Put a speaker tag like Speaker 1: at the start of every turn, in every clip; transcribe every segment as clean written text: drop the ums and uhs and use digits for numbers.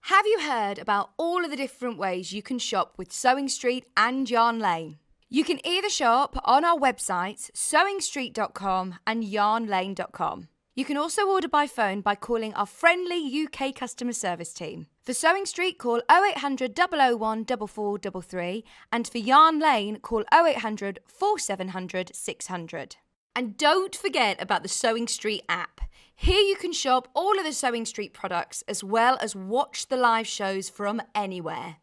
Speaker 1: Have you heard about all of the different ways you can shop with Sewing Street and Yarn Lane? You can either shop on our websites, sewingstreet.com and yarnlane.com. You can also order by phone by calling our friendly UK customer service team. For Sewing Street, call 0800 001 4433, and for Yarn Lane, call 0800 4700 600. And don't forget about the Sewing Street app. Here you can shop all of the Sewing Street products as well as watch the live shows from anywhere.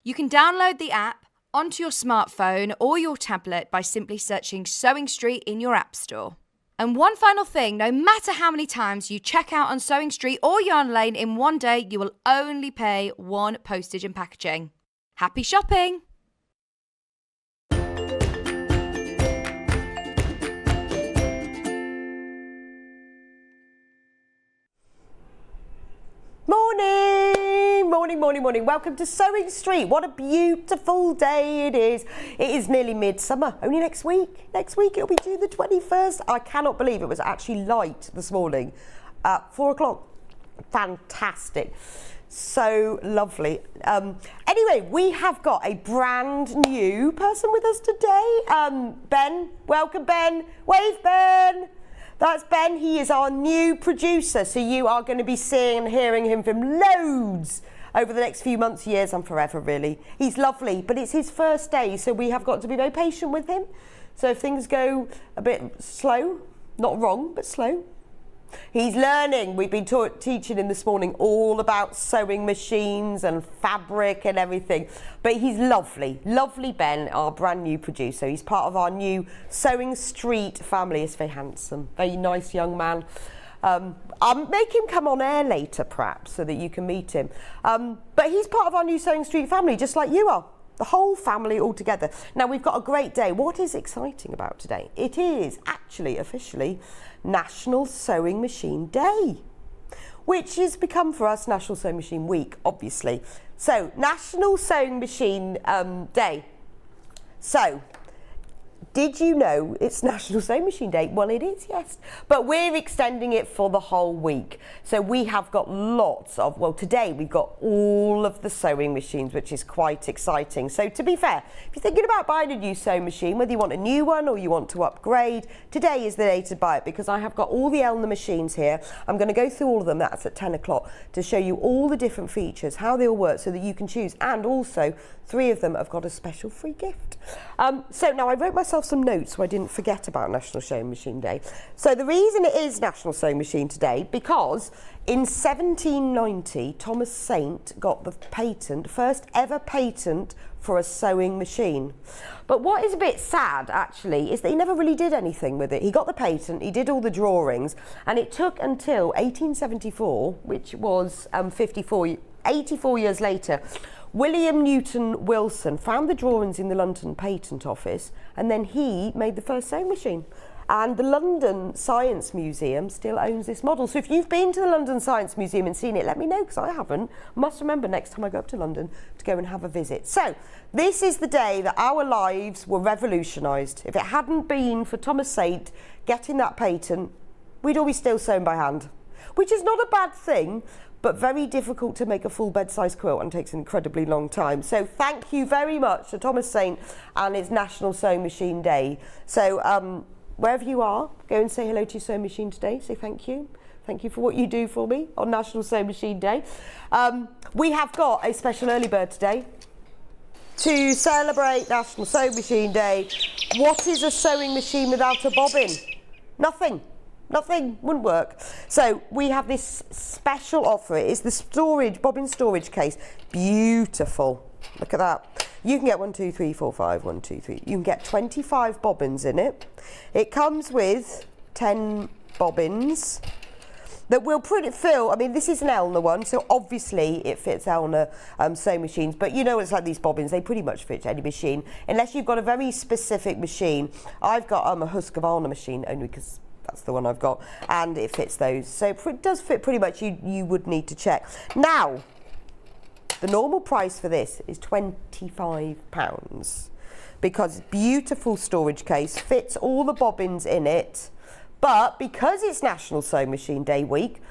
Speaker 1: You can download the app onto your smartphone or your tablet by simply searching Sewing Street in your app store. And one final thing, no matter how many times you check out on Sewing Street or Yarn Lane in one day, you will only pay one postage and packaging. Happy shopping!
Speaker 2: Morning. Welcome to Sewing Street. What a beautiful day it is. It is nearly midsummer. Only next week. Next week it'll be June the 21st. I cannot believe it was actually light this morning at 4 o'clock. Fantastic. So lovely. Anyway, we have got a brand new person with us today. Ben. Welcome, Ben. Wave, Ben. That's Ben. He is our new producer. So you are going to be seeing and hearing him from loads over the next few months, years, and forever, really. He's lovely, but it's his first day, so we have got to be very patient with him. So if things go a bit slow, not wrong, but slow, he's learning. We've been teaching him this morning all about sewing machines and fabric and everything. But he's lovely. Lovely Ben, our brand new producer. He's part of our new Sewing Street family. He's very handsome, very nice young man. I'll make him come on air later, perhaps, so that you can meet him. But he's part of our new Sewing Street family, just like you are. The whole family all together. Now, we've got a great day. What is exciting about today? It is actually officially National Sewing Machine Day, which has become for us National Sewing Machine Week, obviously. So, National Sewing Machine Day. So, did you know it's National Sewing Machine Day? Well, it is, yes. But we're extending it for the whole week. So we have got lots of, well, today we've got all of the sewing machines, which is quite exciting. So to be fair, if you're thinking about buying a new sewing machine, whether you want a new one or you want to upgrade, today is the day to buy it because I have got all the Elna machines here. I'm going to go through all of them, that's at 10 o'clock, to show you all the different features, how they all work so that you can choose. And also, 3 of them have got a special free gift. So now I wrote myself some notes so I didn't forget about National Sewing Machine Day. So the reason it is National Sewing Machine Day, because in 1790 Thomas Saint got the patent, first ever patent for a sewing machine. But what is a bit sad actually is that he never really did anything with it. He got the patent, he did all the drawings, and it took until 1874, which was 84 years later, William Newton Wilson found the drawings in the London Patent Office, and then he made the first sewing machine. And the London Science Museum still owns this model. So if you've been to the London Science Museum and seen it, let me know, because I haven't. Must remember next time I go up to London to go and have a visit. So this is the day that our lives were revolutionised. If it hadn't been for Thomas Saint getting that patent, we'd all be still sewn by hand, which is not a bad thing, but very difficult to make a full bed-size quilt and takes an incredibly long time. So thank you very much to Thomas Saint, and it's National Sewing Machine Day. So wherever you are, go and say hello to your sewing machine today. Say thank you. Thank you for what you do for me on National Sewing Machine Day. We have got a special early bird today to celebrate National Sewing Machine Day. What is a sewing machine without a bobbin? Nothing, wouldn't work. So we have this special offer. It is the bobbin storage case. Beautiful. Look at that. You can get 1, 2, 3, 4, 5, 1, 2, 3. You can get 25 bobbins in it. It comes with 10 bobbins that will fill. I mean, this is an Elna one, so obviously it fits Elna sewing machines. But you know, it's like these bobbins, they pretty much fit any machine, unless you've got a very specific machine. I've got a Husqvarna machine, only because that's the one I've got, and it fits those. So it does fit pretty much. You would need to check. Now, the normal price for this is £25 because beautiful storage case, fits all the bobbins in it. But because it's National Sewing Machine Day week,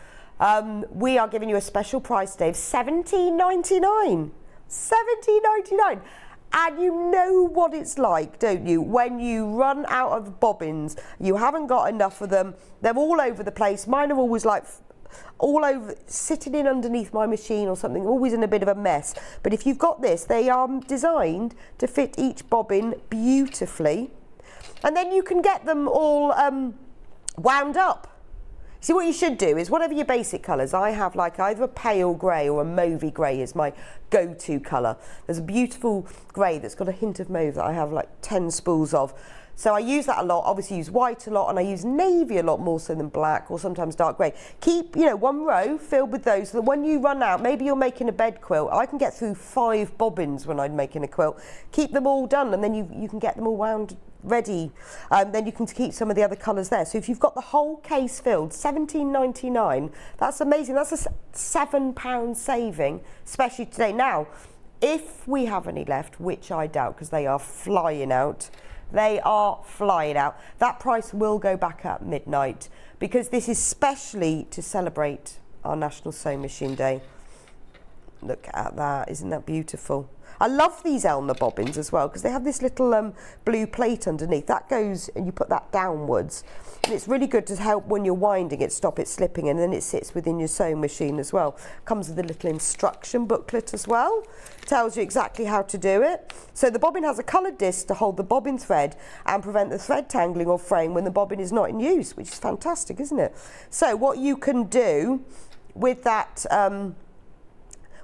Speaker 2: we are giving you a special price today of $17.99. $17.99. And you know what it's like, don't you? When you run out of bobbins, you haven't got enough of them. They're all over the place. Mine are always like all over, sitting in underneath my machine or something, always in a bit of a mess. But if you've got this, they are designed to fit each bobbin beautifully. And then you can get them all wound up. See, what you should do is, whatever your basic colours, I have like either a pale grey or a mauvey grey is my go-to colour. There's a beautiful grey that's got a hint of mauve that I have like 10 spools of. So I use that a lot. Obviously use white a lot, and I use navy a lot more so than black, or sometimes dark grey. Keep, you know, one row filled with those so that when you run out, maybe you're making a bed quilt. I can get through 5 bobbins when I'm making a quilt. Keep them all done, and then you can get them all wound ready. Then you can keep some of the other colours there. So if you've got the whole case filled, $17.99, that's amazing. That's a £7 saving, especially today. Now, if we have any left, which I doubt because they are flying out, that price will go back at midnight, because this is specially to celebrate our National Sewing Machine Day. Look at that, isn't that beautiful? I love these Elna bobbins as well, because they have this little blue plate underneath. That goes, and you put that downwards. And it's really good to help when you're winding it, stop it slipping, and then it sits within your sewing machine as well. Comes with a little instruction booklet as well. Tells you exactly how to do it. So the bobbin has a coloured disc to hold the bobbin thread and prevent the thread tangling or fraying when the bobbin is not in use, which is fantastic, isn't it? So what you can do with that,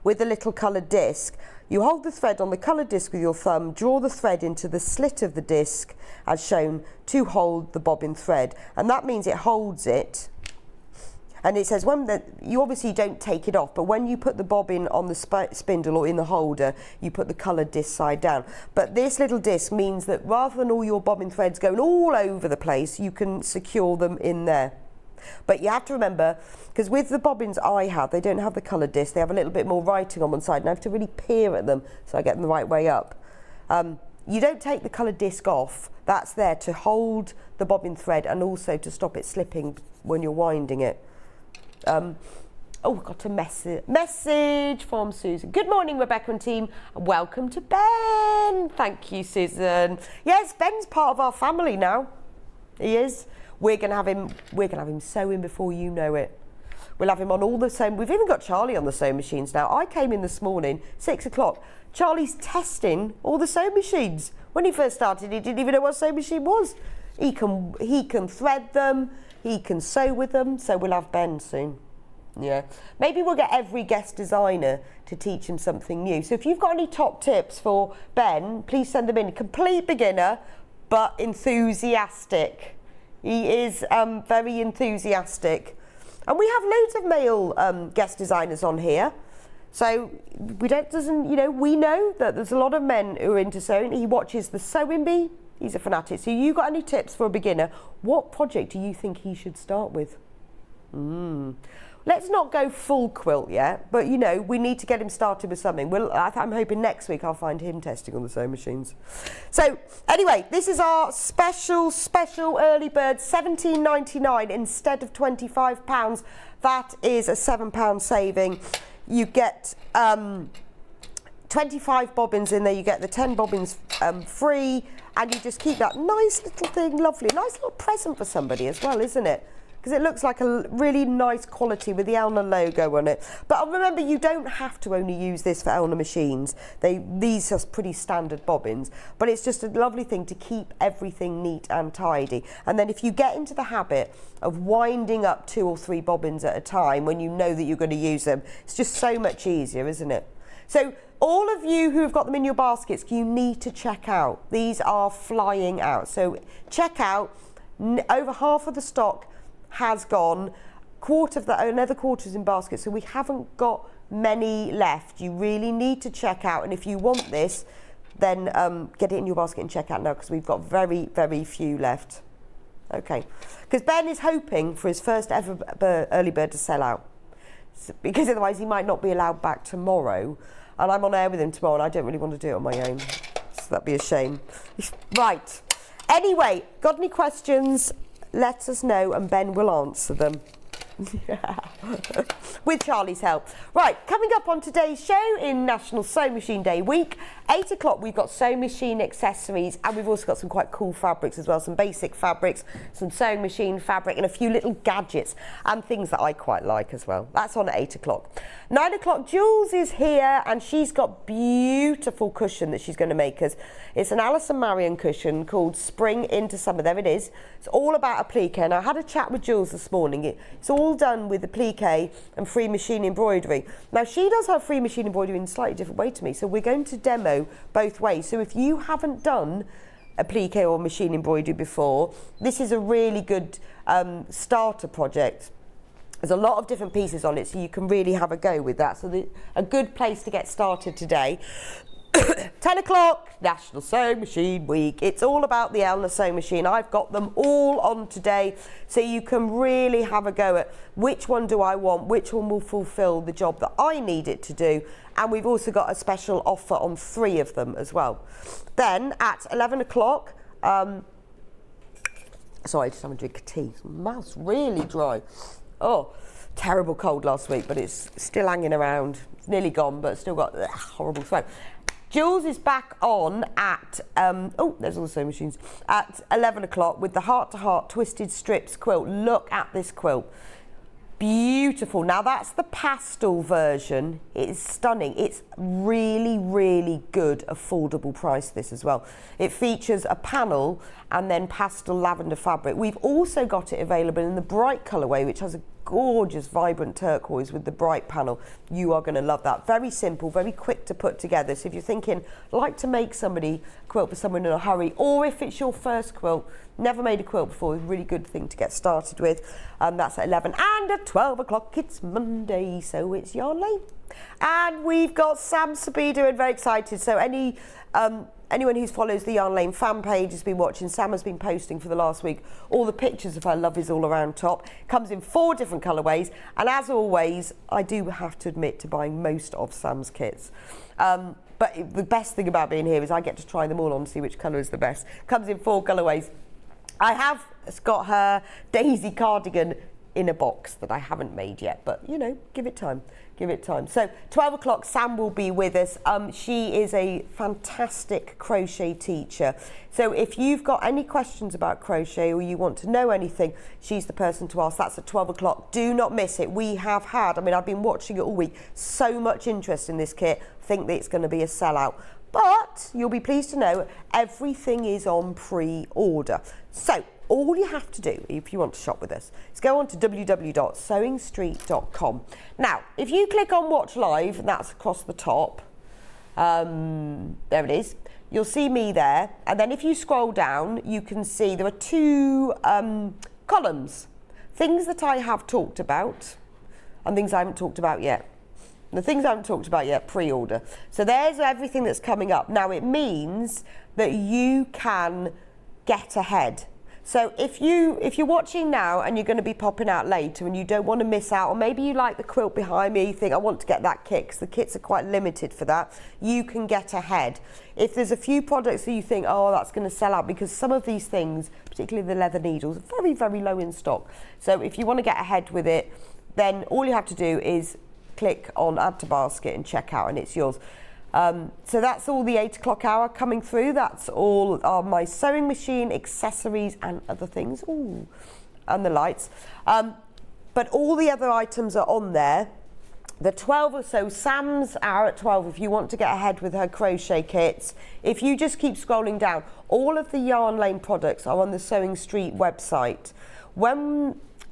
Speaker 2: with the little coloured disc, you hold the thread on the coloured disc with your thumb, draw the thread into the slit of the disc as shown to hold the bobbin thread, and that means it holds it. And it says you obviously don't take it off, but when you put the bobbin on the spindle or in the holder, you put the coloured disc side down. But this little disc means that rather than all your bobbin threads going all over the place, you can secure them in there. But you have to remember, because with the bobbins I have, they don't have the coloured disc, they have a little bit more writing on one side, and I have to really peer at them so I get them the right way up. You don't take the coloured disc off. That's there to hold the bobbin thread and also to stop it slipping when you're winding it. Got a message from Susan. Good morning, Rebecca and team. Welcome to Ben. Thank you, Susan. Yes, Ben's part of our family now. He is. We're gonna have him sewing before you know it. We'll have him on all the sewing. We've even got Charlie on the sewing machines now. I came in this morning, 6 o'clock. Charlie's testing all the sewing machines. When he first started, he didn't even know what a sewing machine was. He can thread them, he can sew with them, so we'll have Ben soon. Yeah. Maybe we'll get every guest designer to teach him something new. So if you've got any top tips for Ben, please send them in. Complete beginner, but enthusiastic. He is very enthusiastic. And we have loads of male guest designers on here. So we know that there's a lot of men who are into sewing. He watches the Sewing Bee. He's a fanatic. So you got any tips for a beginner? What project do you think he should start with? Let's not go full quilt yet, but we need to get him started with something. I'm hoping next week I'll find him testing on the sewing machines. So anyway, this is our special early bird, $17.99 instead of £25. That is a £7 saving. You get 25 bobbins in there. You get the 10 bobbins free, and you just keep that nice little thing, lovely, nice little present for somebody as well, isn't it? Because it looks like a really nice quality with the Elna logo on it. But remember, you don't have to only use this for Elna machines. These are pretty standard bobbins, but it's just a lovely thing to keep everything neat and tidy. And then if you get into the habit of winding up 2 or 3 bobbins at a time when you know that you're going to use them, it's just so much easier, isn't it? So all of you who have got them in your baskets, you need to check out. These are flying out. So check out. Over half of the stock has gone, another quarter's in baskets, so we haven't got many left. You really need to check out, and if you want this, then get it in your basket and check out now, because we've got very, very few left. Okay, because Ben is hoping for his first ever early bird to sell out, because otherwise he might not be allowed back tomorrow, and I'm on air with him tomorrow, and I don't really want to do it on my own, so that'd be a shame. Right, anyway, got any questions? Let us know and Ben will answer them. with Charlie's help. Right, coming up on today's show in National Sewing Machine Day week, 8 o'clock we've got sewing machine accessories, and we've also got some quite cool fabrics as well, some basic fabrics, some sewing machine fabric, and a few little gadgets and things that I quite like as well. That's on at 8 o'clock. 9 o'clock, Jules is here, and she's got beautiful cushion that she's going to make us. It's an Alison Marion cushion called Spring into Summer. There it is. It's all about applique, and I had a chat with Jules this morning. It's all done with applique and free machine embroidery. Now, she does have free machine embroidery in a slightly different way to me, so we're going to demo both ways. So if you haven't done applique or machine embroidery before, this is a really good starter project. There's a lot of different pieces on it, so you can really have a go with that. So a good place to get started today. 10 o'clock, National Sewing Machine Week. It's all about the Elna sewing machine. I've got them all on today, so you can really have a go at which one do I want, which one will fulfil the job that I need it to do. And we've also got a special offer on 3 of them as well. Then at 11 o'clock, sorry, I just having a drink of tea. My mouth's really dry. Oh, terrible cold last week, but it's still hanging around. It's nearly gone, but still got horrible throat. Jules is back on at, there's all the sewing machines, at 11 o'clock with the Heart to Heart Twisted Strips quilt. Look at this quilt. Beautiful. Now that's the pastel version. It is stunning. It's really, really good, affordable price this as well. It features a panel and then pastel lavender fabric. We've also got it available in the bright colourway, which has a gorgeous vibrant turquoise with the bright panel. You are going to love that. Very simple, very quick to put together. So if you're thinking, like to make somebody a quilt for someone in a hurry, or if it's your first quilt, never made a quilt before, a really good thing to get started with. That's at 11. And at 12 o'clock, it's Monday, so it's Yarn Lane. And we've got Sam Sabido, and very excited. So anyone who follows the Yarn Lane fan page has been watching. Sam has been posting for the last week all the pictures of her Love Is All Around top. Comes in 4 different colourways, and as always, I do have to admit to buying most of Sam's kits. But the best thing about being here is I get to try them all on to see which colour is the best. Comes in 4 colourways. I have got her Daisy cardigan in a box that I haven't made yet, but you know, give it time. Give it time. So 12 o'clock, Sam will be with us. She is a fantastic crochet teacher. So if you've got any questions about crochet or you want to know anything, she's the person to ask. That's at 12 o'clock. Do not miss it. We have had, I've been watching it all week, so much interest in this kit. I think that it's going to be a sellout. But you'll be pleased to know everything is on pre-order. So all you have to do if you want to shop with us is go on to www.sewingstreet.com. Now, if you click on Watch Live, and that's across the top, there it is, you'll see me there. And then if you scroll down, you can see there are 2 columns, things that I have talked about and things I haven't talked about yet. The things I haven't talked about yet, pre-order. So there's everything that's coming up. Now it means that you can get ahead. So if you're watching now and you're going to be popping out later and you don't want to miss out, or maybe you like the quilt behind me, you think I want to get that kit because the kits are quite limited for that, you can get ahead. If there's a few products that you think, oh, that's going to sell out, because some of these things, particularly the leather needles, are very, very low in stock. So if you want to get ahead with it, then all you have to do is click on Add to Basket and check out, and it's yours. So that's all the 8 o'clock hour coming through. That's all my sewing machine, accessories and other things. Ooh, and the lights. But all the other items are on there. The 12 or so, Sam's are at 12 if you want to get ahead with her crochet kits. If you just keep scrolling down, all of the Yarn Lane products are on the Sewing Street website.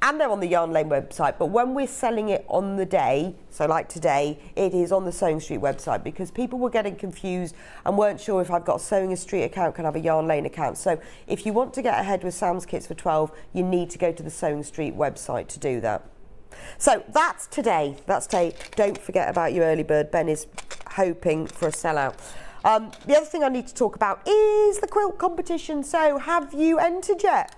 Speaker 2: And they're on the Yarn Lane website, but when we're selling it on the day, so like today, it is on the Sewing Street website, because people were getting confused and weren't sure if I've got a Sewing Street account, can I have a Yarn Lane account. So if you want to get ahead with Sam's kits for 12, you need to go to the Sewing Street website to do that. So that's today. Don't forget about your early bird. Ben is hoping for a sellout. The other thing I need to talk about is the quilt competition. So have you entered yet?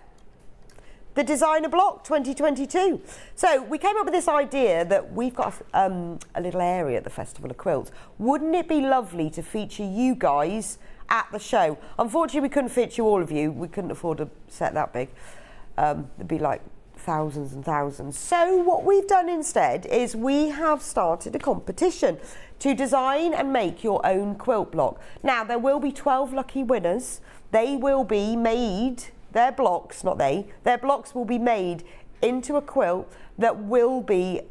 Speaker 2: The Designer Block 2022. So we came up with this idea that we've got a little area at the Festival of Quilts. Wouldn't it be lovely to feature you guys at the show? Unfortunately, we couldn't feature all of you. We couldn't afford a set that big. There'd be like thousands and thousands. So what we've done instead is we have started a competition to design and make your own quilt block. Now there will be 12 lucky winners. They will be made, their blocks, not they, their blocks will be made into a quilt that will be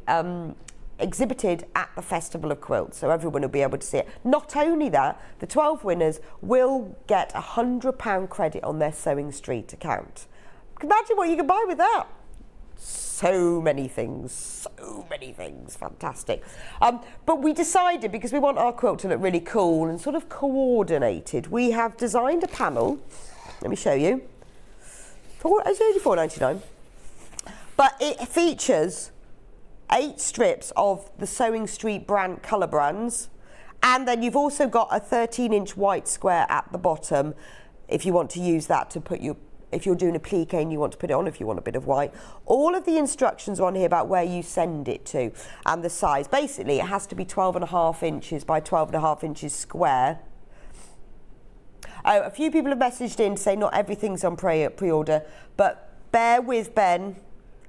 Speaker 2: exhibited at the Festival of Quilts, so everyone will be able to see it. Not only that, the 12 winners will get £100 credit on their Sewing Street account. Imagine what you can buy with that. So many things, fantastic. But we decided, because we want our quilt to look really cool and sort of coordinated, we have designed a panel. Let me show you. It's only £4.99, but it features 8 strips of the Sewing Street brand colour brands, and then you've also got a 13-inch white square at the bottom if you want to use that to put your, if you're doing a plique and you want to put it on, if you want a bit of white. All of the instructions are on here about where you send it to and the size. Basically, it has to be 12.5 inches by 12.5 inches square. Oh, a few people have messaged in to say not everything's on pre-order, but bear with Ben.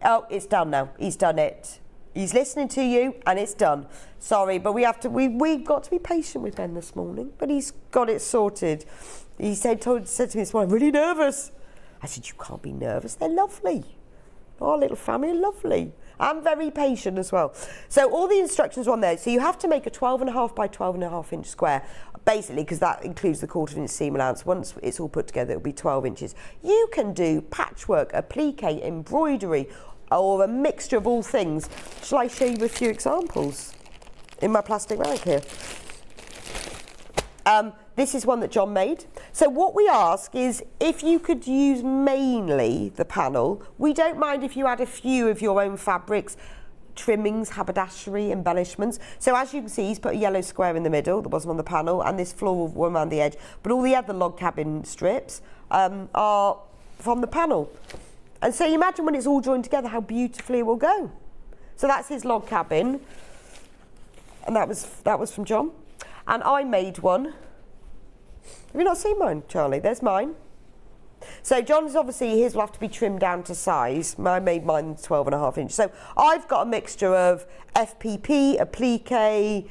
Speaker 2: Oh, it's done now. He's done it. He's listening to you, and it's done. Sorry, but we've got to be patient with Ben this morning, but he's got it sorted. He said to me this morning, I'm really nervous. I said, you can't be nervous. They're lovely. Our little family are lovely. I'm very patient as well. So all the instructions are on there. So you have to make a 12.5 by 12.5 inch square, basically, because that includes the 1/4 inch seam allowance. Once it's all put together, it'll be 12 inches. You can do patchwork, a plique, embroidery, or a mixture of all things. Shall I show you a few examples in my plastic bag here? This is one that John made. So what we ask is if you could use mainly the panel. We don't mind if you add a few of your own fabrics, trimmings, haberdashery, embellishments. So as you can see, he's put a yellow square in the middle that wasn't on the panel, and this floral one around the edge. But all the other log cabin strips are from the panel. And so you imagine when it's all joined together how beautifully it will go. So that's his log cabin, and that was from John. And I made one. Have you not seen mine, Charlie? There's mine. So John's obviously, his will have to be trimmed down to size. I made mine 12.5 inches. So I've got a mixture of FPP, applique,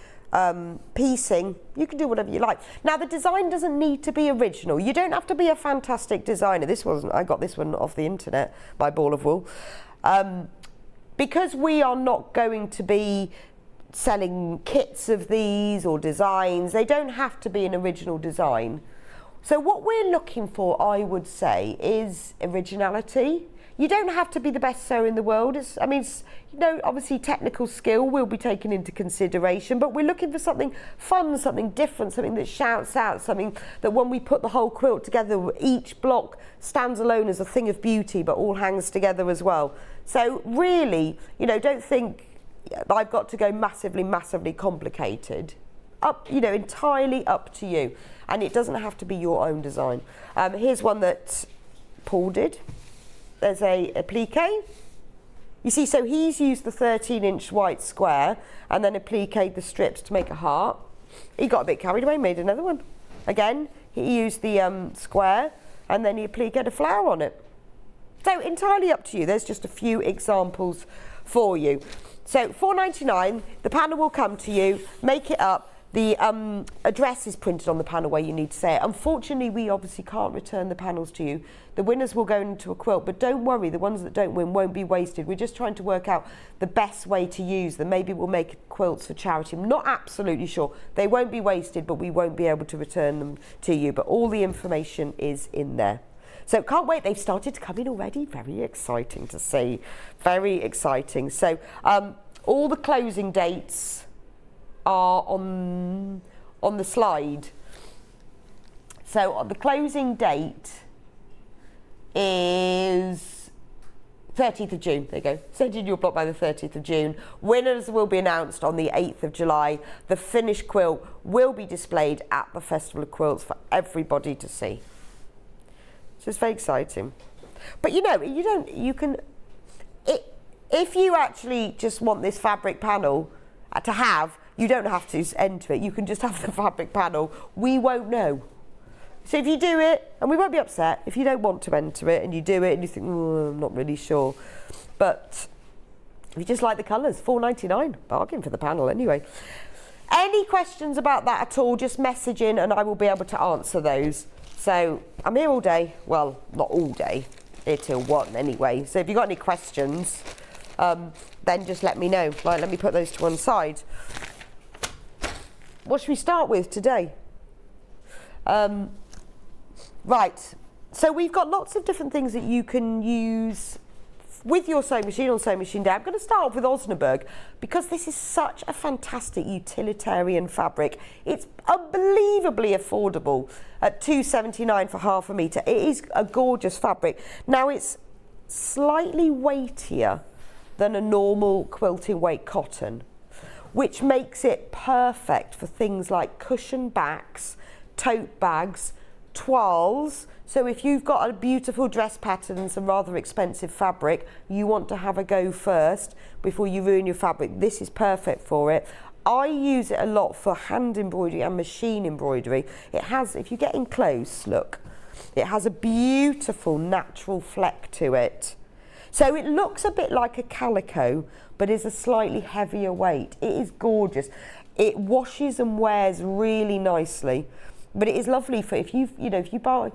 Speaker 2: piecing. You can do whatever you like. Now the design doesn't need to be original. You don't have to be a fantastic designer. I got this one off the internet by Ball of Wool. Because we are not going to be selling kits of these or designs, they don't have to be an original design. So what we're looking for, I would say, is originality. You don't have to be the best sewer in the world. Obviously technical skill will be taken into consideration, but we're looking for something fun, something different, something that shouts out, something that when we put the whole quilt together, each block stands alone as a thing of beauty, but all hangs together as well. So really, don't think I've got to go massively, massively complicated. Entirely up to you. And it doesn't have to be your own design. Here's one that Paul did. There's a applique. You see, so he's used the 13-inch white square and then appliqued the strips to make a heart. He got a bit carried away, made another one. Again, he used the square and then he appliqued a flower on it. So entirely up to you. There's just a few examples for you. So £4.99, the panel will come to you, make it up. The address is printed on the panel where you need to say it. Unfortunately, we obviously can't return the panels to you. The winners will go into a quilt, but don't worry, the ones that don't win won't be wasted. We're just trying to work out the best way to use them. Maybe we'll make quilts for charity. I'm not absolutely sure. They won't be wasted, but we won't be able to return them to you. But all the information is in there. So can't wait, they've started to come in already. Very exciting to see, very exciting. So all the closing dates are on the slide. So the closing date is 30th of June. There you go. Send in your block by the 30th of June. Winners will be announced on the 8th of July. The finished quilt will be displayed at the Festival of Quilts for everybody to see. So it's very exciting. But if you actually just want this fabric panel to have, you don't have to enter it. You can just have the fabric panel. We won't know. So if you do it, and we won't be upset, if you don't want to enter it and you do it and you think, I'm not really sure, But if you just like the colours, £4.99, bargain for the panel anyway. Any questions about that at all, just message in and I will be able to answer those. So I'm here all day, well, not all day, here till 1 anyway. So if you've got any questions, then just let me know. Right, let me put those to one side. What should we start with today? Right, so we've got lots of different things that you can use with your sewing machine on Sewing Machine Day. I'm going to start off with Osnaburg because this is such a fantastic utilitarian fabric. It's unbelievably affordable at £2.79 for half a metre. It is a gorgeous fabric. Now it's slightly weightier than a normal quilting weight cotton, which makes it perfect for things like cushion backs, tote bags, toiles. So if you've got a beautiful dress pattern and some rather expensive fabric, you want to have a go first before you ruin your fabric, this is perfect for it. I use it a lot for hand embroidery and machine embroidery. It has, if you get in close, look, it has a beautiful natural fleck to it. So it looks a bit like a calico, but is a slightly heavier weight. It is gorgeous. It washes and wears really nicely, but it is lovely for if you buy,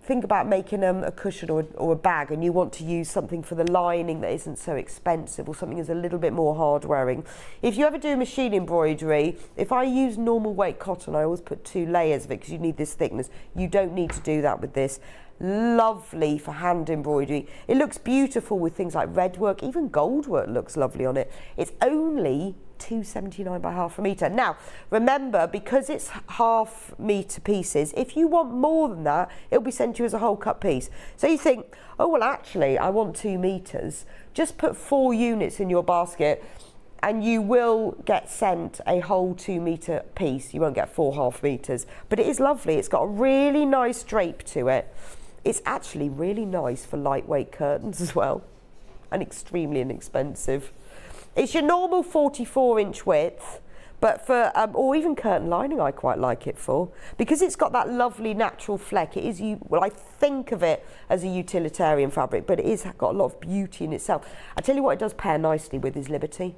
Speaker 2: think about making a cushion or a bag and you want to use something for the lining that isn't so expensive or something that's a little bit more hard wearing. If you ever do machine embroidery, if I use normal weight cotton, I always put 2 layers of it because you need this thickness. You don't need to do that with this. Lovely for hand embroidery. It looks beautiful with things like red work, even gold work looks lovely on it. It's only £2.79 by half a metre. Now remember, because it's half metre pieces, if you want more than that, it'll be sent to you as a whole cut piece. So you think, oh well, actually I want 2 metres, just put 4 units in your basket and you will get sent a whole 2 metre piece. You won't get 4 half metres, but it is lovely. It's got a really nice drape to it. It's actually really nice for lightweight curtains as well, and extremely inexpensive. It's your normal 44-inch width, but for, or even curtain lining I quite like it for, because it's got that lovely natural fleck. It is, well, I think of it as a utilitarian fabric, but it is got a lot of beauty in itself. I tell you what it does pair nicely with is Liberty.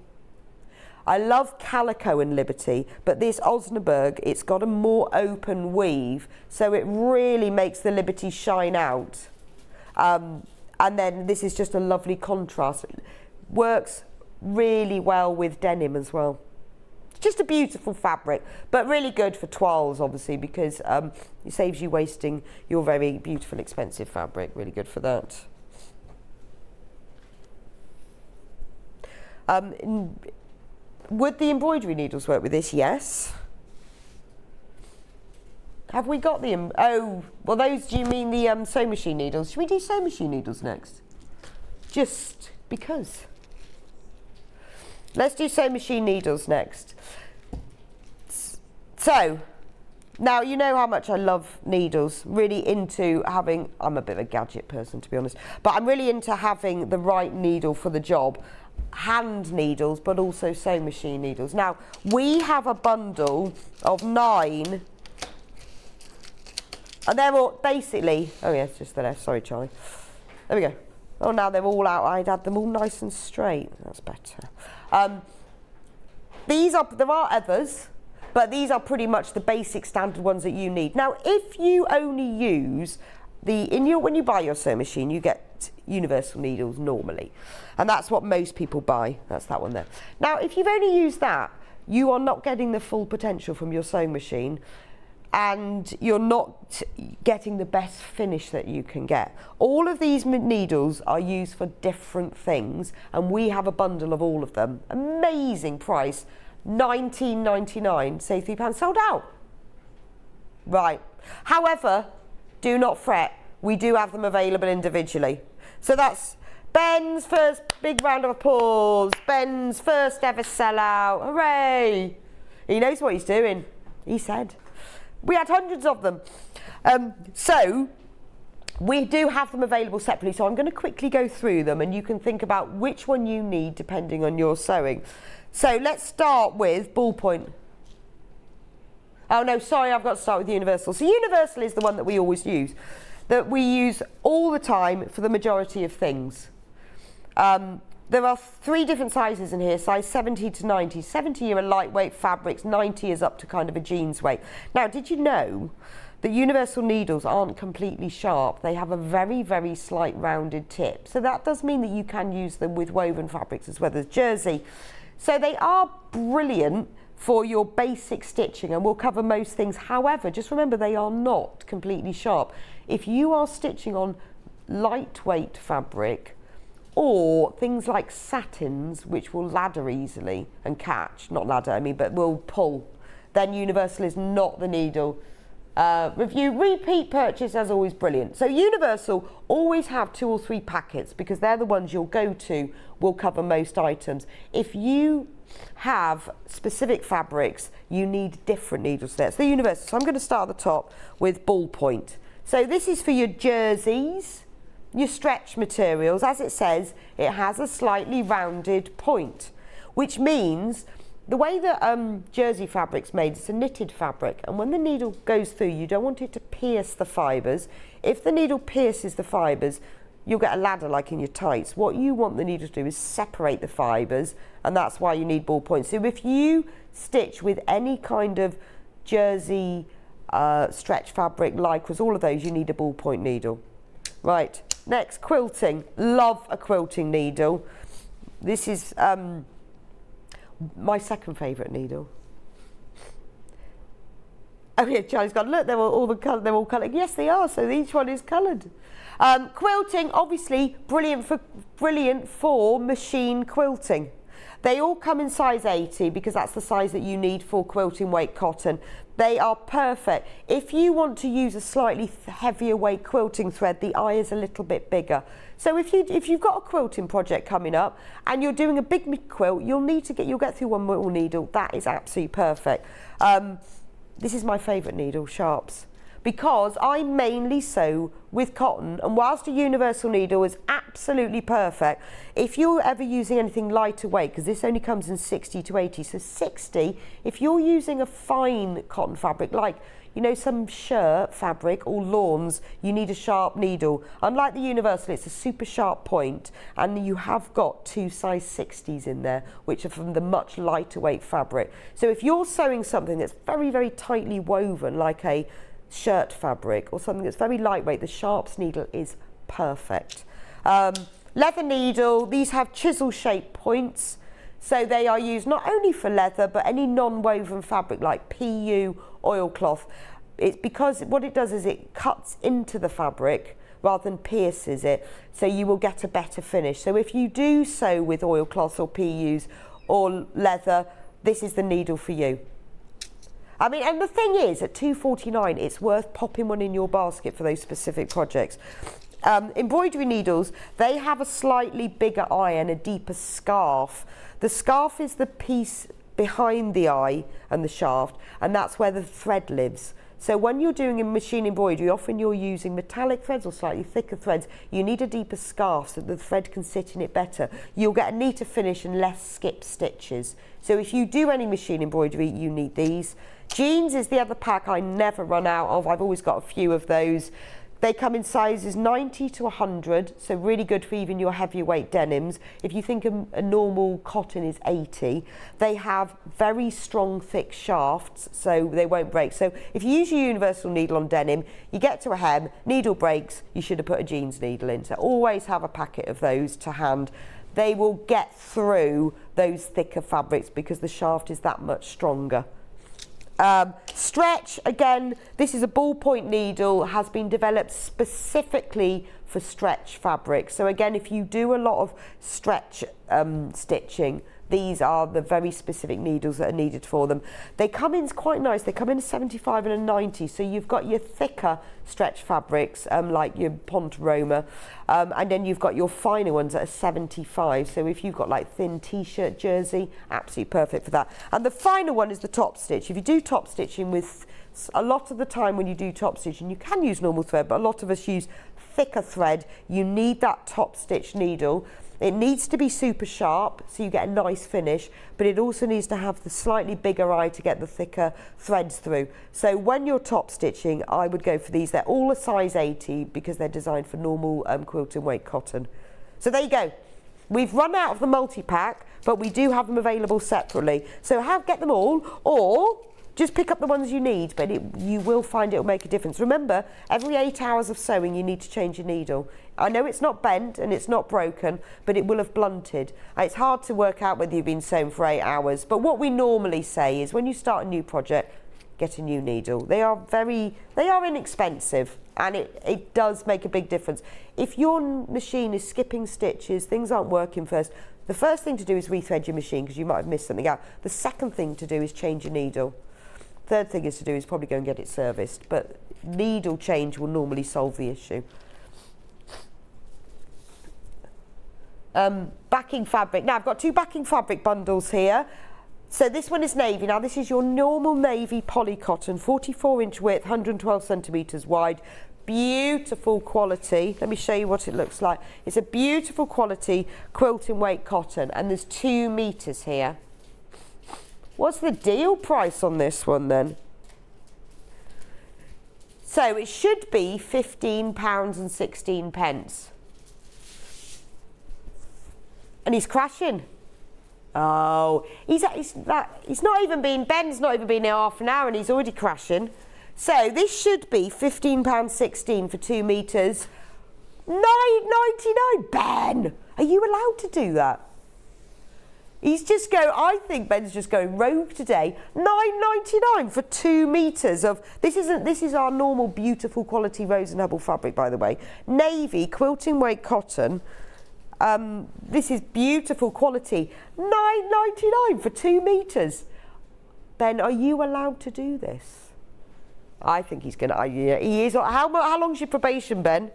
Speaker 2: I love calico and Liberty, but this Osnaburg, it's got a more open weave, so it really makes the Liberty shine out. And then this is just a lovely contrast. It works really well with denim as well. It's just a beautiful fabric, but really good for toiles, obviously, because it saves you wasting your very beautiful, expensive fabric. Really good for that. Would the embroidery needles work with this? Yes. Have we got the, oh, well those, do you mean the sewing machine needles? Should we do sewing machine needles next? Just because. Let's do sewing machine needles next. So, now you know how much I love needles, really into having, I'm a bit of a gadget person to be honest, but I'm really into having the right needle for the job. Hand needles, but also sewing machine needles. Now, we have a bundle of 9, and they're all basically, oh yeah, it's just the left, sorry Charlie. There we go. Oh, now they're all out. I'd had them all nice and straight. That's better. These are, there are others, but these are pretty much the basic standard ones that you need. Now, if you only use when you buy your sewing machine, you get universal needles normally, and that's what most people buy. That's that one there. Now, if you've only used that, you are not getting the full potential from your sewing machine, and you're not getting the best finish that you can get. All of these needles are used for different things, and we have a bundle of all of them. Amazing price, £19.99, save £3, sold out. Right. However, do not fret, we do have them available individually. So that's Ben's first, big round of applause, Ben's first ever sellout, hooray! He knows what he's doing, he said. We had hundreds of them. So we do have them available separately, so I'm going to quickly go through them and you can think about which one you need depending on your sewing. So let's start with ballpoint. Oh no, sorry, I've got to start with universal. So universal is the one that we always use, that we use all the time for the majority of things. There are 3 different sizes in here, size 70 to 90. 70 are lightweight fabrics, 90 is up to kind of a jeans weight. Now, did you know that universal needles aren't completely sharp? They have a very, very slight rounded tip. So that does mean that you can use them with woven fabrics as well as jersey. So they are brilliant for your basic stitching, and we'll cover most things. However, just remember they are not completely sharp. If you are stitching on lightweight fabric, or things like satins, which will ladder easily and catch, not ladder, I mean, but will pull, then universal is not the needle. Review, repeat purchase as always, brilliant. So universal always have 2 or 3 packets because they're the ones you'll go to, will cover most items. If you have specific fabrics, you need different needles there. So the universal, so I'm going to start at the top with ballpoint. So this is for your jerseys, your stretch materials. As it says, it has a slightly rounded point, which means the way that jersey fabric's made, it's a knitted fabric, and when the needle goes through, you don't want it to pierce the fibres. If the needle pierces the fibres, you'll get a ladder like in your tights. What you want the needle to do is separate the fibres, and that's why you need ballpoint. So if you stitch with any kind of jersey, stretch fabric, lycras, all of those, you need a ballpoint needle. Right, next, quilting. Love a quilting needle. This is my second favourite needle. Oh yeah, Charlie's gone, look, they're all coloured. Yes, they are, so each one is coloured. Quilting, obviously, brilliant for machine quilting. They all come in size 80 because that's the size that you need for quilting weight cotton. They are perfect. If you want to use a slightly heavier weight quilting thread, the eye is a little bit bigger. So if you've got a quilting project coming up and you're doing a big quilt, you'll get through one little needle. That is absolutely perfect. This is my favourite needle, sharps, because I mainly sew with cotton, and whilst a universal needle is absolutely perfect, if you're ever using anything lighter weight, because this only comes in 60 to 80, so 60, if you're using a fine cotton fabric, like, you know, some shirt fabric or lawns, you need a sharp needle. Unlike the universal, it's a super sharp point, and you have got 2 size 60s in there, which are from the much lighter weight fabric. So if you're sewing something that's very, very tightly woven, like a shirt fabric or something that's very lightweight, the sharps needle is perfect. Leather needle, these have chisel shaped points, so they are used not only for leather but any non-woven fabric like PU, oilcloth. It's because what it does is it cuts into the fabric rather than pierces it, so you will get a better finish. So if you do sew with oilcloths or PUs or leather, this is the needle for you. I mean, and the thing is, at £2.49, it's worth popping one in your basket for those specific projects. Embroidery needles, they have a slightly bigger eye and a deeper scarf. The scarf is the piece behind the eye and the shaft, and that's where the thread lives. So when you're doing a machine embroidery, often you're using metallic threads or slightly thicker threads. You need a deeper scarf so the thread can sit in it better. You'll get a neater finish and less skip stitches. So if you do any machine embroidery, you need these. Jeans is the other pack I never run out of. I've always got a few of those. They come in sizes 90 to 100, so really good for even your heavier weight denims. If you think a normal cotton is 80, they have very strong, thick shafts, so they won't break. So if you use your universal needle on denim, you get to a hem, needle breaks, you should have put a jeans needle in. So always have a packet of those to hand. They will get through those thicker fabrics because the shaft is that much stronger. Stretch, again, this is a ballpoint needle, has been developed specifically for stretch fabric. So again, if you do a lot of stretch stitching, these are the very specific needles that are needed for them. They come in quite nice. They come in a 75 and a 90. So you've got your thicker stretch fabrics, like your Ponte Roma, and then you've got your finer ones at a 75. So if you've got like thin t-shirt jersey, absolutely perfect for that. And the finer one is the top stitch. If you do top stitching with, a lot of the time when you do top stitching, you can use normal thread, but a lot of us use thicker thread. You need that top stitch needle. It needs to be super sharp so you get a nice finish, but it also needs to have the slightly bigger eye to get the thicker threads through. So when you're top stitching, I would go for these. They're all a size 80 because they're designed for normal quilting weight cotton. So there you go. We've run out of the multi-pack, but we do have them available separately. So get them all, or just pick up the ones you need, but you will find it will make a difference. Remember, every 8 hours of sewing, you need to change your needle. I know it's not bent and it's not broken, but it will have blunted. It's hard to work out whether you've been sewing for 8 hours, but what we normally say is when you start a new project, get a new needle. They are inexpensive, and it does make a big difference. If your machine is skipping stitches, things aren't working first, the first thing to do is rethread your machine because you might have missed something out. The second thing to do is change your needle. Third thing is to do is probably go and get it serviced, but needle change will normally solve the issue. Backing fabric. Now I've got 2 backing fabric bundles here. So this one is navy. Now this is your normal navy poly cotton, 44-inch width, 112 centimetres wide. Beautiful quality. Let me show you what it looks like. It's a beautiful quality quilting weight cotton, and there's 2 meters here. What's the deal price on this one then? So it should be £15.16. And he's crashing. Oh, Ben's not even been here half an hour and he's already crashing. So this should be £15.16 for 2 meters. £9.99. Ben, are you allowed to do that? I think Ben's just going rogue today. £9.99 for 2 meters of, this is our normal beautiful quality Rose and Hubble fabric, by the way. Navy, quilting weight cotton. This is beautiful quality. £9.99 for 2 meters. Ben, are you allowed to do this? I think he's gonna. Yeah, he is. How long's your probation, Ben?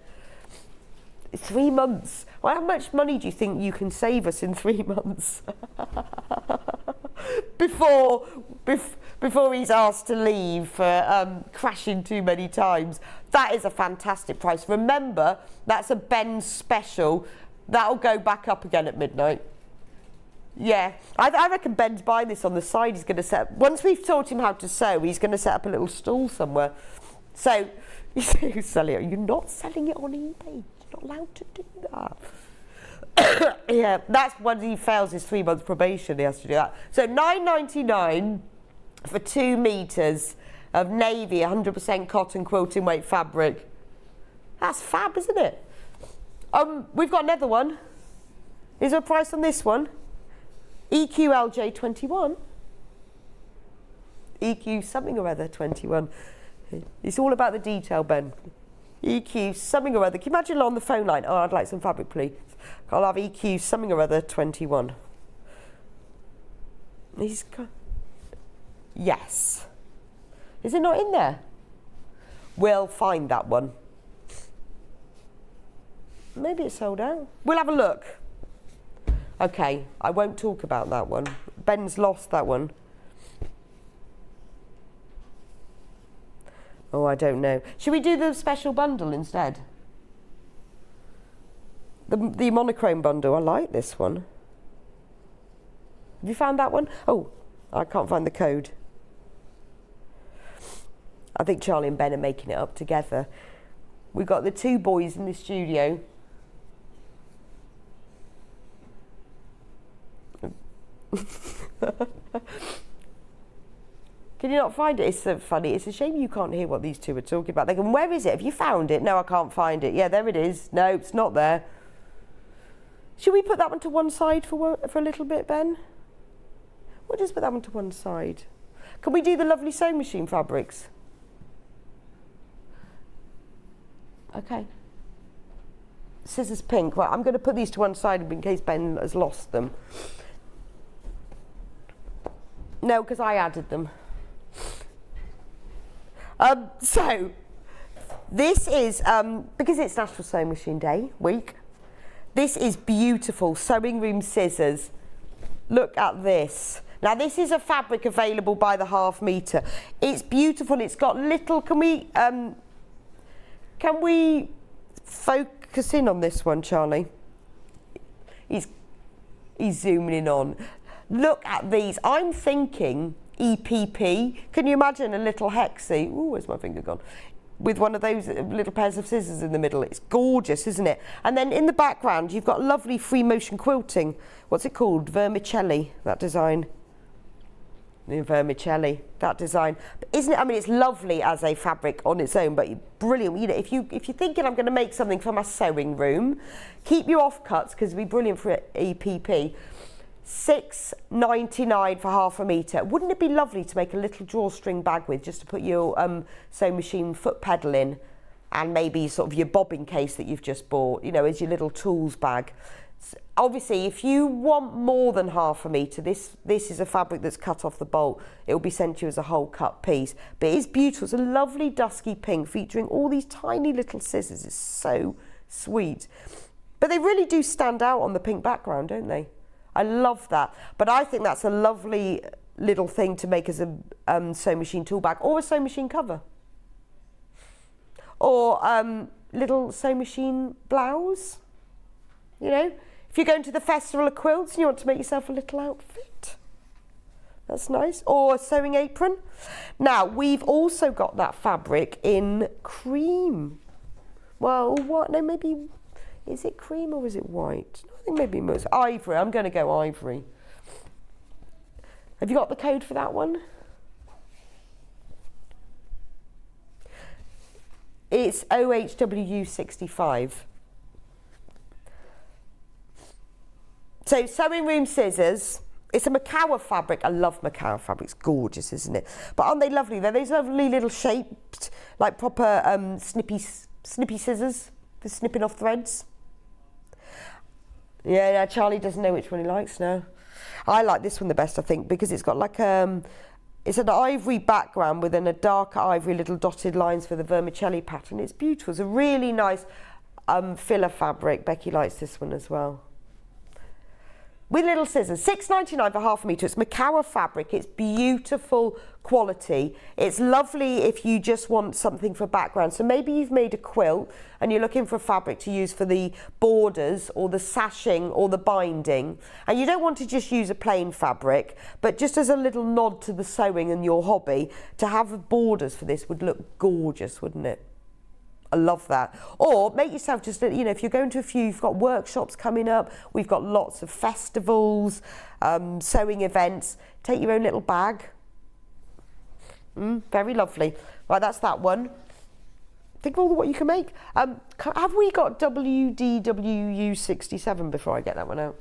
Speaker 2: 3 months. Well, how much money do you think you can save us in 3 months? before he's asked to leave for crashing too many times. That is a fantastic price. Remember, that's a Ben special. That'll go back up again at midnight. Yeah, I reckon Ben's buying this on the side. He's going to set up, once we've taught him how to sew, he's going to set up a little stall somewhere. So, you're not selling it on eBay. You're not allowed to do that. Yeah, that's when he fails his 3 month probation. He has to do that. So £9.99 for 2 meters of navy, 100% cotton quilting weight fabric. That's fab, isn't it? We've got another one. Is there a price on this one? EQLJ21. EQ something or other 21. It's all about the detail, Ben. EQ something or other. Can you imagine on the phone line? Oh, I'd like some fabric, please. I'll have EQ something or other 21. Yes. Is it not in there? We'll find that one. Maybe it's sold out. We'll have a look. Okay, I won't talk about that one. Ben's lost that one. Oh, I don't know. Should we do the special bundle instead? The monochrome bundle. I like this one. Have you found that one? Oh, I can't find the code. I think Charlie and Ben are making it up together. We've got the 2 boys in the studio. Can you not find it? It's so funny. It's a shame you can't hear what these 2 are talking about. They go, where is it? Have you found it? No, I can't find it. Yeah, there it is. No, it's not there. Should we put that one to one side for a little bit, Ben? We'll just put that one to one side. Can we do the lovely sewing machine fabrics? Okay. Scissors pink. Right, I'm going to put these to one side in case Ben has lost them. No, because I added them. So, this is, because it's National Sewing Machine Day week, this is beautiful sewing room scissors. Look at this. Now, this is a fabric available by the half metre. It's beautiful. It's got little, can we focus in on this one, Charlie? He's zooming in on. Look at these. I'm thinking EPP. Can you imagine a little hexie? Ooh, where's my finger gone? with one of those little pairs of scissors in the middle. It's gorgeous, isn't it? And then in the background, you've got lovely free motion quilting. What's it called? Vermicelli, that design. The vermicelli, that design. But isn't it? I mean, it's lovely as a fabric on its own, but brilliant. You know, if you're thinking I'm going to make something for my sewing room, keep your offcuts because it'd be brilliant for EPP. $6.99 for half a metre. Wouldn't it be lovely to make a little drawstring bag with, just to put your sewing machine foot pedal in, and maybe sort of your bobbin case that you've just bought, you know, as your little tools bag. Obviously, if you want more than half a metre, this is a fabric that's cut off the bolt. It will be sent to you as a whole cut piece. But it is beautiful. It's a lovely dusky pink featuring all these tiny little scissors. It's so sweet. But they really do stand out on the pink background, don't they? I love that. But I think that's a lovely little thing to make as a sewing machine tool bag or a sewing machine cover. Or little sewing machine blouse, you know. If you're going to the Festival of Quilts and you want to make yourself a little outfit, that's nice. Or a sewing apron. Now, we've also got that fabric in cream. Well, what? No, maybe, is it cream or is it white? I think maybe it was ivory. I'm going to go ivory. Have you got the code for that one? It's OHW65. So sewing room scissors, it's a Mayouf fabric. I love Mayouf fabric, it's gorgeous, isn't it? But aren't they lovely? They're those lovely little shaped, like proper snippy scissors for snipping off threads. Yeah, now Charlie doesn't know which one he likes now. I like this one the best, I think, because it's got like it's an ivory background within a dark ivory little dotted lines for the vermicelli pattern. It's beautiful. It's a really nice filler fabric. Becky likes this one as well. With little scissors, $6.99 for half a metre. It's Mayouf fabric. It's beautiful quality. It's lovely if you just want something for background. So maybe you've made a quilt and you're looking for a fabric to use for the borders or the sashing or the binding. And you don't want to just use a plain fabric, but just as a little nod to the sewing and your hobby, to have borders for this would look gorgeous, wouldn't it? I love that. Or make yourself just, you know, if you're going to a few, you've got workshops coming up, we've got lots of festivals, sewing events, take your own little bag. Very lovely. Right, that's that one. Think of all what you can make. Have we got WDWU67 before I get that one out?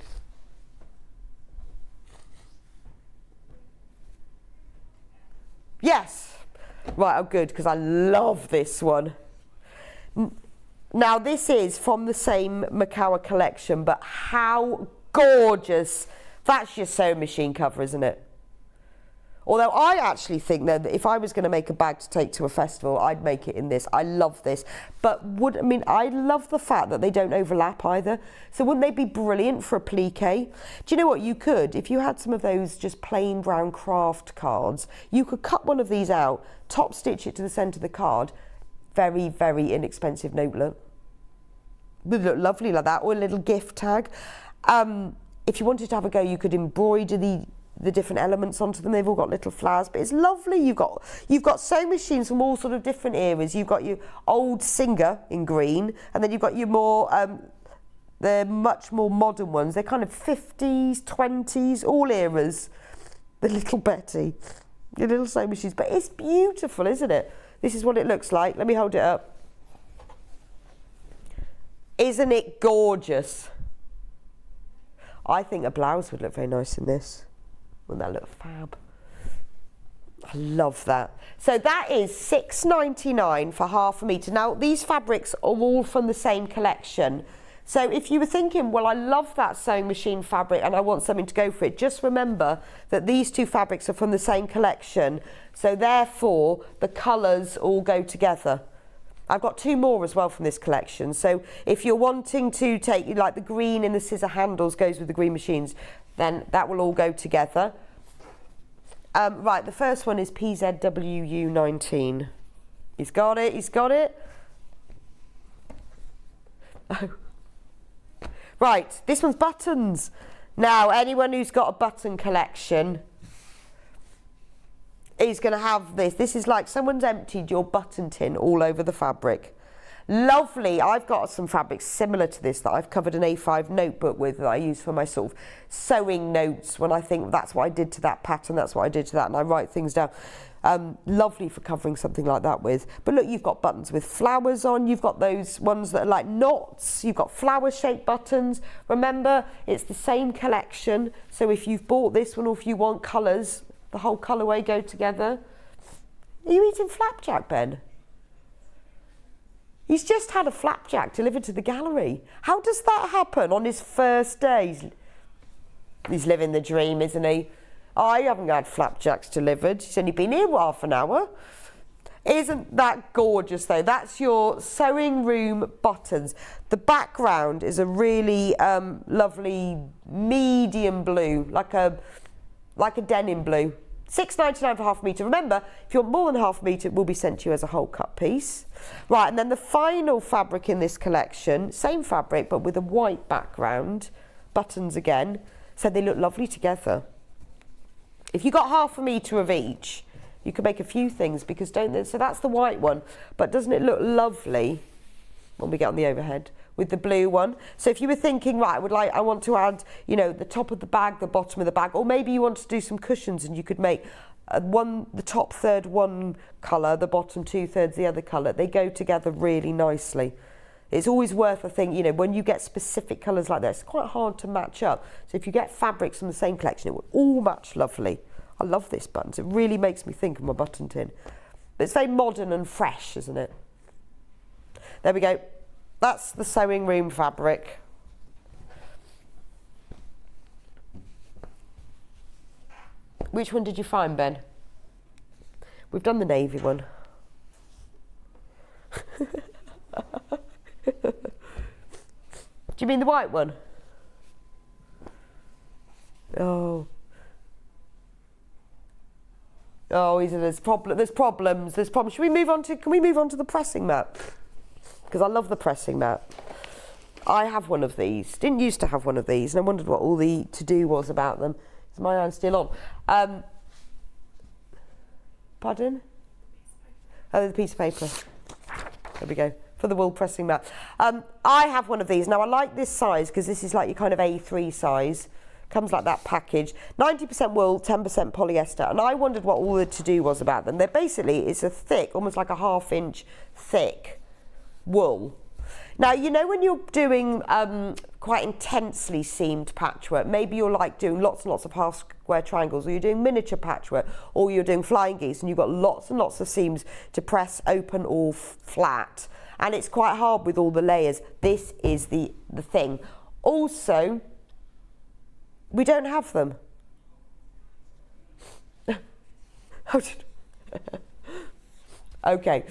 Speaker 2: Yes. Right, oh good, because I love this one. Now this is from the same Mayouf collection, but how gorgeous. That's your sewing machine cover, isn't it? Although I actually think that if I was going to make a bag to take to a festival, I'd make it in this. I love this. But I love the fact that they don't overlap either. So wouldn't they be brilliant for a pliqué? Do you know what you could, if you had some of those just plain brown craft cards, you could cut one of these out, top stitch it to the centre of the card. Very, very inexpensive notelet. Would look lovely like that, or a little gift tag. If you wanted to have a go, you could embroider the different elements onto them. They've all got little flowers, but it's lovely. You've got sewing machines from all sort of different eras. You've got your old Singer in green, and then you've got your more, they're much more modern ones. They're kind of 50s, 20s, all eras. The little Betty, your little sewing machines. But it's beautiful, isn't it? This is what it looks like. Let me hold it up. Isn't it gorgeous? I think a blouse would look very nice in this. Wouldn't that look fab? I love that. So that is $6.99 for half a metre. Now, these fabrics are all from the same collection. So if you were thinking, well, I love that sewing machine fabric and I want something to go for it, just remember that these two fabrics are from the same collection. So therefore, the colours all go together. I've got two more as well from this collection. So if you're wanting to take, like the green in the scissor handles goes with the green machines, then that will all go together. Right, the first one is PZWU19. He's got it, he's got it. Oh. Right, this one's buttons. Now, anyone who's got a button collection, is going to have this. This is like someone's emptied your button tin all over the fabric. Lovely. I've got some fabrics similar to this that I've covered an A5 notebook with that I use for my sort of sewing notes when I think that's what I did to that pattern, that's what I did to that, and I write things down. Lovely for covering something like that with. But look, you've got buttons with flowers on, you've got those ones that are like knots, you've got flower shaped buttons. Remember, it's the same collection, so if you've bought this one or if you want colours, the whole colourway go together. Are you eating flapjack, Ben? He's just had a flapjack delivered to the gallery. How does that happen on his first day? He's living the dream, isn't he? I haven't had flapjacks delivered. He's only been here half an hour. Isn't that gorgeous though? That's your sewing room buttons. The background is a really lovely medium blue, like a denim blue. £6.99 for half a metre. Remember, if you want more than half a metre, it will be sent to you as a whole cut piece. Right, and then the final fabric in this collection, same fabric but with a white background, buttons again, so they look lovely together. If you got half a metre of each, you could make a few things because don't they? So that's the white one, but doesn't it look lovely when we get on the overhead with the blue one? So if you were thinking, right, I want to add, you know, the top of the bag, the bottom of the bag, or maybe you want to do some cushions and you could make the top third one colour, the bottom 2/3 the other colour. They go together really nicely. It's always worth a thing, you know, when you get specific colours like this, it's quite hard to match up. So if you get fabrics from the same collection, it will all match lovely. I love this buttons. It really makes me think of my button tin. But it's very modern and fresh, isn't it? There we go. That's the sewing room fabric. Which one did you find, Ben? We've done the navy one. Do you mean the white one? Oh. Oh, there's problems. Should we move on to, can we move on to the pressing mat? Because I love the pressing mat. I have one of these. Didn't used to have one of these, and I wondered what all the to-do was about them. Is my iron still on? Pardon? Oh, the piece of paper. There we go. For the wool pressing mat. I have one of these. Now, I like this size because this is like your kind of A3 size. Comes like that package. 90% wool, 10% polyester. And I wondered what all the to-do was about them. They're basically, it's a thick, almost like a 1/2 inch thick wool. Now, you know when you're doing quite intensely seamed patchwork, maybe you're like doing lots and lots of half square triangles, or you're doing miniature patchwork, or you're doing flying geese, and you've got lots and lots of seams to press open or flat. And it's quite hard with all the layers. This is the thing. Also, we don't have them. Okay.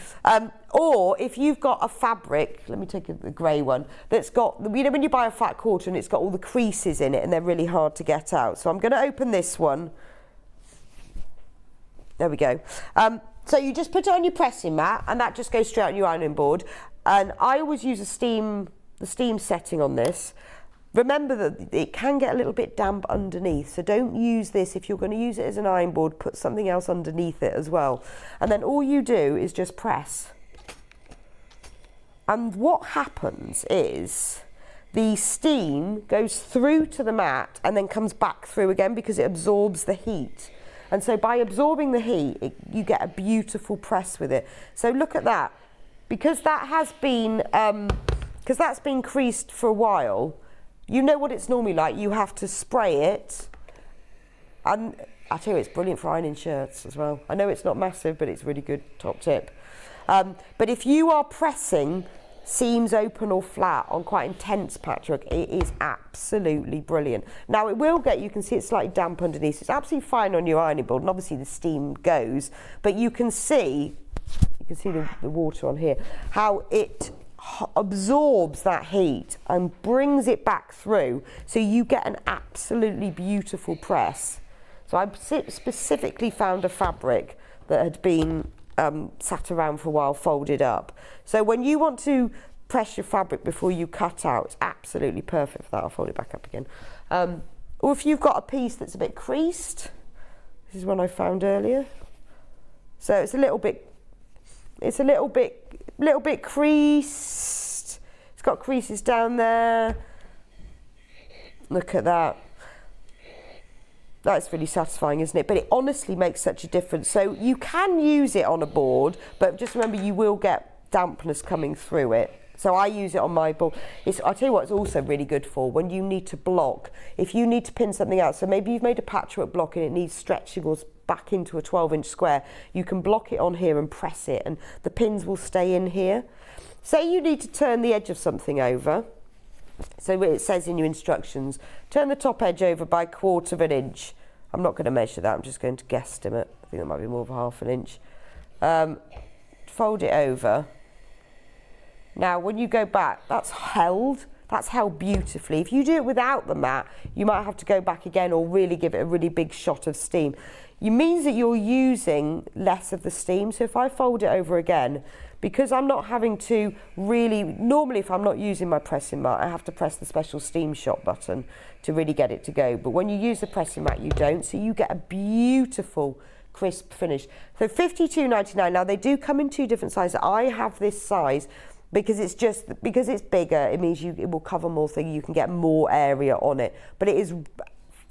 Speaker 2: Or if you've got a fabric, let me take the grey one, that's got, you know when you buy a fat quarter and it's got all the creases in it and they're really hard to get out. So I'm going to open this one. There we go. So you just put it on your pressing mat and that just goes straight on your ironing board. And I always use the steam setting on this. Remember that it can get a little bit damp underneath, so don't use this. If you're going to use it as an iron board, put something else underneath it as well. And then all you do is just press. And what happens is the steam goes through to the mat and then comes back through again because it absorbs the heat. And so by absorbing the heat, you get a beautiful press with it. So look at that. Because that has been, because that's been creased for a while, you know what it's normally like. You have to spray it. And I tell you, it's brilliant for ironing shirts as well. I know it's not massive, but it's really good top tip. But if you are pressing seams open or flat on quite intense patchwork, it is absolutely brilliant. Now it will get, you can see it's slightly damp underneath. It's absolutely fine on your ironing board, and obviously the steam goes, but you can see the water on here, how it absorbs that heat and brings it back through, so you get an absolutely beautiful press. So I specifically found a fabric that had been sat around for a while, folded up. So when you want to press your fabric before you cut out, it's absolutely perfect for that. I'll fold it back up again. Or if you've got a piece that's a bit creased, this is one I found earlier. So it's a little bit creased. It's got creases down there. Look at that. That's really satisfying, isn't it? But it honestly makes such a difference. So you can use it on a board, but just remember you will get dampness coming through it. So I use it on my board. I'll tell you what it's also really good for, when you need to block. If you need to pin something out, so maybe you've made a patchwork block and it needs stretching or back into a 12-inch square, you can block it on here and press it and the pins will stay in here. Say you need to turn the edge of something over. So it says in your instructions, turn the top edge over by 1/4 of an inch. I'm not going to measure that, I'm just going to guesstimate. I think that might be more of 1/2 an inch. Fold it over. Now when you go back, that's held beautifully. If you do it without the mat, you might have to go back again or really give it a really big shot of steam. It means that you're using less of the steam. So if I fold it over again, because I'm not having to really, normally if I'm not using my pressing mat, I have to press the special steam shot button to really get it to go. But when you use the pressing mat, you don't. So you get a beautiful crisp finish. So $52.99. Now they do come in 2 different sizes. I have this size because it's bigger. It means it will cover more thing. You can get more area on it. But it is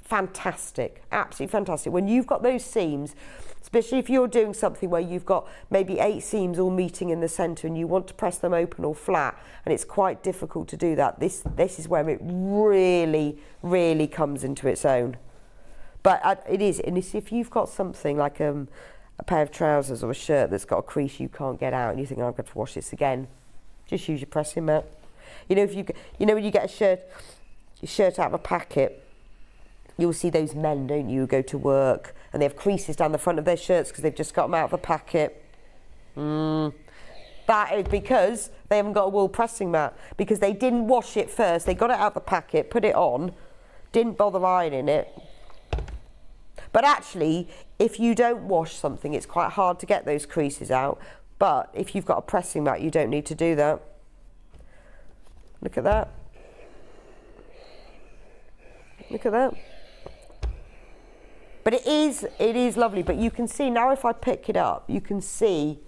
Speaker 2: fantastic, absolutely fantastic. When you've got those seams, especially if you're doing something where you've got maybe 8 seams all meeting in the centre and you want to press them open or flat, and it's quite difficult to do that, this is where it really, really comes into its own. But it is, and if you've got something like a pair of trousers or a shirt that's got a crease you can't get out and you think, oh, I've got to wash this again, just use your pressing mat. When you get a shirt out of a packet, you'll see those men, don't you, who go to work and they have creases down the front of their shirts because they've just got them out of the packet. That is because they haven't got a wool pressing mat, because they didn't wash it first. They got it out of the packet, put it on, didn't bother ironing it. But actually, if you don't wash something, it's quite hard to get those creases out. But if you've got a pressing mat, you don't need to do that. Look at that. Look at that. But it is lovely, but you can see now if I pick it up, you can see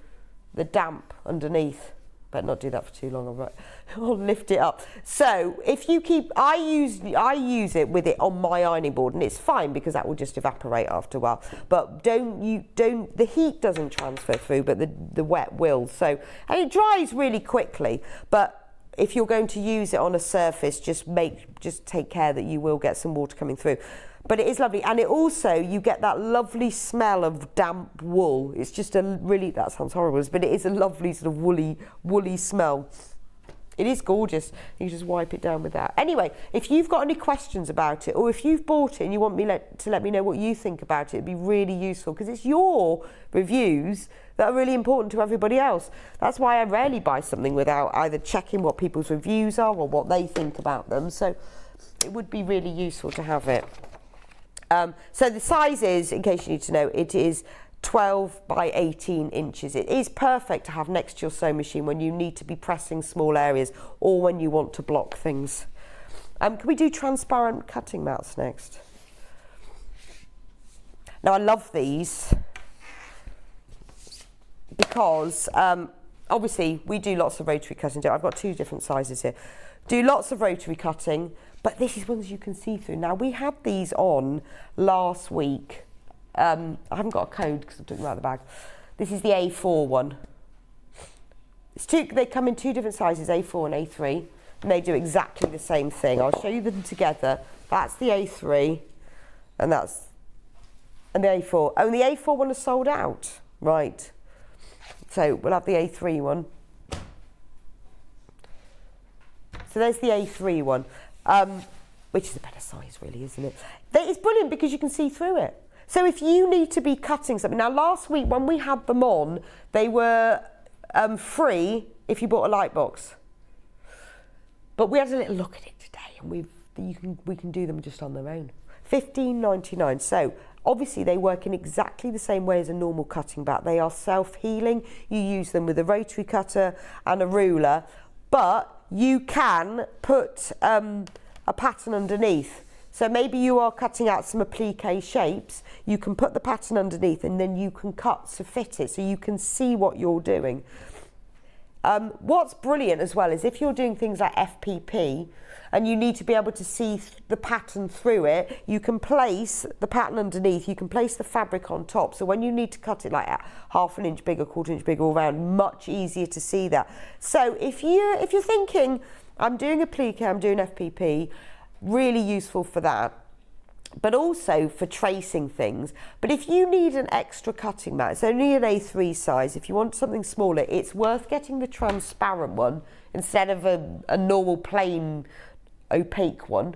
Speaker 2: the damp underneath. Better not do that for too long, I'll lift it up. So if you I use it with it on my ironing board, and it's fine because that will just evaporate after a while. But the heat doesn't transfer through, but the wet will. So, and it dries really quickly, but if you're going to use it on a surface, just take care that you will get some water coming through. But it is lovely, and it also, you get that lovely smell of damp wool. It's just that sounds horrible, but it is a lovely sort of woolly smell. It is gorgeous. You can just wipe it down with that. Anyway, if you've got any questions about it, or if you've bought it and you want me to let me know what you think about it, it'd be really useful, because it's your reviews that are really important to everybody else. That's why I rarely buy something without either checking what people's reviews are or what they think about them. So it would be really useful to have it. So the size is, in case you need to know, it is 12 by 18 inches. It is perfect to have next to your sewing machine when you need to be pressing small areas or when you want to block things. Can we do transparent cutting mats next? Now I love these because obviously we do lots of rotary cutting. I've got 2 different sizes here. Do lots of rotary cutting, but this is ones you can see through. Now we had these on last week. I haven't got a code because I took them out of the bag. This is the A4 one. They come in 2 different sizes, A4 and A3, and they do exactly the same thing. I'll show you them together. That's the A3, and the A4. Oh, and the A4 one is sold out. Right. So we'll have the A3 one. So there's the A3 one, which is a better size really, isn't it? It's brilliant because you can see through it. So if you need to be cutting something, now last week when we had them on, they were free if you bought a light box. But we had a little look at it today, and we can do them just on their own. $15.99. So obviously they work in exactly the same way as a normal cutting bat. They are self-healing. You use them with a rotary cutter and a ruler, but you can put a pattern underneath. So maybe you are cutting out some applique shapes, you can put the pattern underneath and then you can cut to fit it so you can see what you're doing. What's brilliant as well is if you're doing things like FPP and you need to be able to see the pattern through it, you can place the pattern underneath, you can place the fabric on top. So when you need to cut it like half an inch bigger, quarter inch bigger all around, much easier to see that. So if you're thinking, I'm doing applique, I'm doing FPP, really useful for that, but also for tracing things. But if you need an extra cutting mat, it's only an A3 size. If you want something smaller, it's worth getting the transparent one instead of a normal plain opaque one,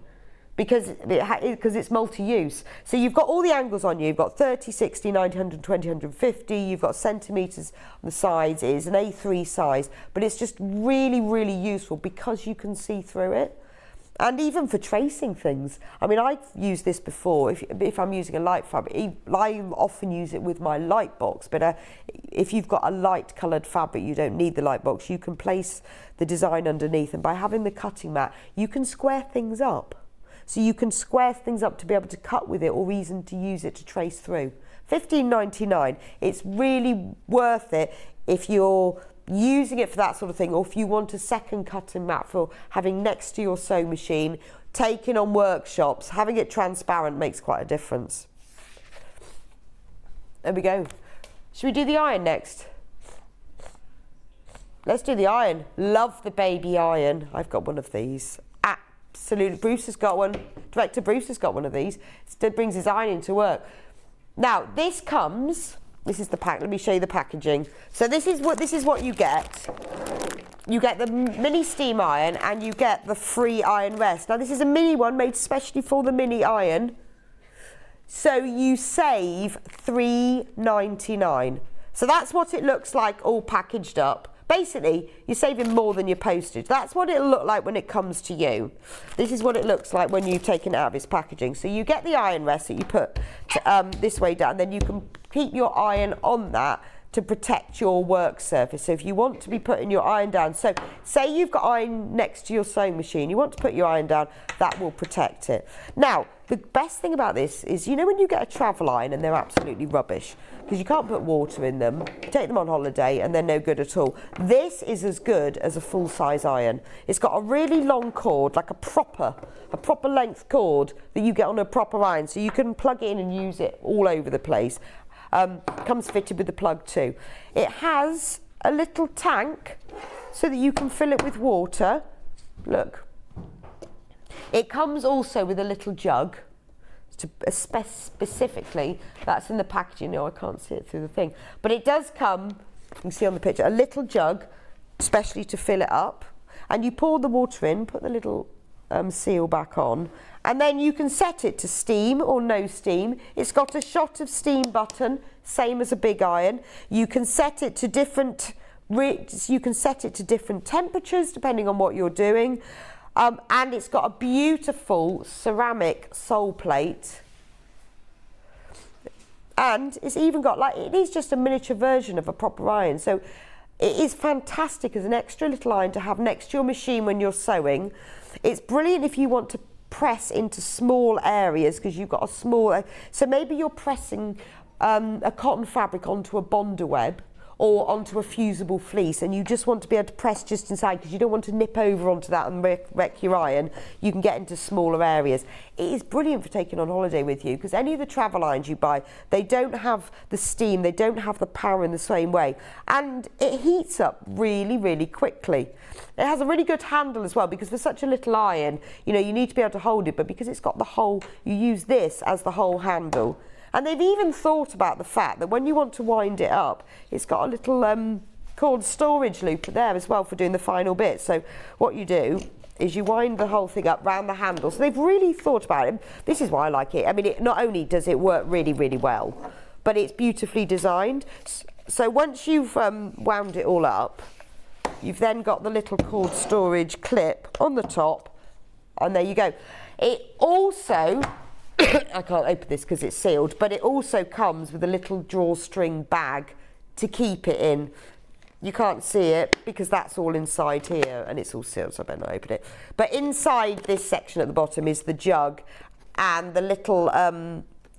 Speaker 2: because it's multi-use. So you've got all the angles on you. You've got 30, 60, 90, 120, 150. You've got centimetres on the sides. It is an A3 size, but it's just really, really useful because you can see through it. And even for tracing things. I mean, I've used this before. If I'm using a light fabric, I often use it with my light box. But if you've got a light coloured fabric, you don't need the light box. You can place the design underneath. And by having the cutting mat, you can square things up. So you can square things up to be able to cut with it or even to use it to trace through. $15.99. It's really worth it if you're using it for that sort of thing, or if you want a second cutting mat for having next to your sewing machine, taking on workshops, having it transparent makes quite a difference. There we go. Should we do the iron next? Let's do the iron. Love the baby iron. I've got one of these. Absolutely. Bruce has got one. Director Bruce has got one of these. It brings his ironing to work. Now, this is the pack. Let me show you the packaging. So this is what you get. You get the mini steam iron and you get the free iron rest. Now this is a mini one made specially for the mini iron. So you save $3.99. So that's what it looks like all packaged up. Basically, you're saving more than your postage. That's what it'll look like when it comes to you. This is what it looks like when you've taken it out of its packaging. So you get the iron rest that you put this way down, then you can keep your iron on that to protect your work surface. So if you want to be putting your iron down, so say you've got iron next to your sewing machine, you want to put your iron down, that will protect it. Now, the best thing about this is, you know when you get a travel iron and they're absolutely rubbish, because you can't put water in them, take them on holiday and they're no good at all. This is as good as a full-size iron. It's got a really long cord, like a proper length cord that you get on a proper iron, so you can plug it in and use it all over the place. Comes fitted with the plug too. It has a little tank so that you can fill it with water. Look. It comes also with a little jug. Specifically, that's in the packaging. No, I can't see it through the thing. But it does come, you can see on the picture, a little jug, especially to fill it up. And you pour the water in, put the little seal back on, and then you can set it to steam or no steam. It's got a shot of steam button, same as a big iron. You can set it to different temperatures depending on what you're doing. And it's got a beautiful ceramic sole plate. And it's even got, like, it is just a miniature version of a proper iron. So it is fantastic as an extra little iron to have next to your machine when you're sewing. It's brilliant if you want to press into small areas, because you've got a small, so maybe you're pressing a cotton fabric onto a bonder web or onto a fusible fleece, and you just want to be able to press just inside because you don't want to nip over onto that and wreck your iron. You can get into smaller areas. It is brilliant for taking on holiday with you, because any of the travel irons you buy, they don't have the steam, they don't have the power in the same way, and it heats up really, really quickly. It has a really good handle as well, because for such a little iron, you know, you need to be able to hold it, but because it's got the hole, you use this as the whole handle. And they've even thought about the fact that when you want to wind it up, it's got a little cord storage loop there as well for doing the final bit. So what you do is you wind the whole thing up round the handle. So they've really thought about it. This is why I like it. I mean, not only does it work really, really well, but it's beautifully designed. So once you've wound it all up, you've then got the little cord storage clip on the top, and there you go. It also, I can't open this because it's sealed, but it also comes with a little drawstring bag to keep it in. You can't see it because that's all inside here and it's all sealed, so I better not open it. But inside this section at the bottom is the jug and the little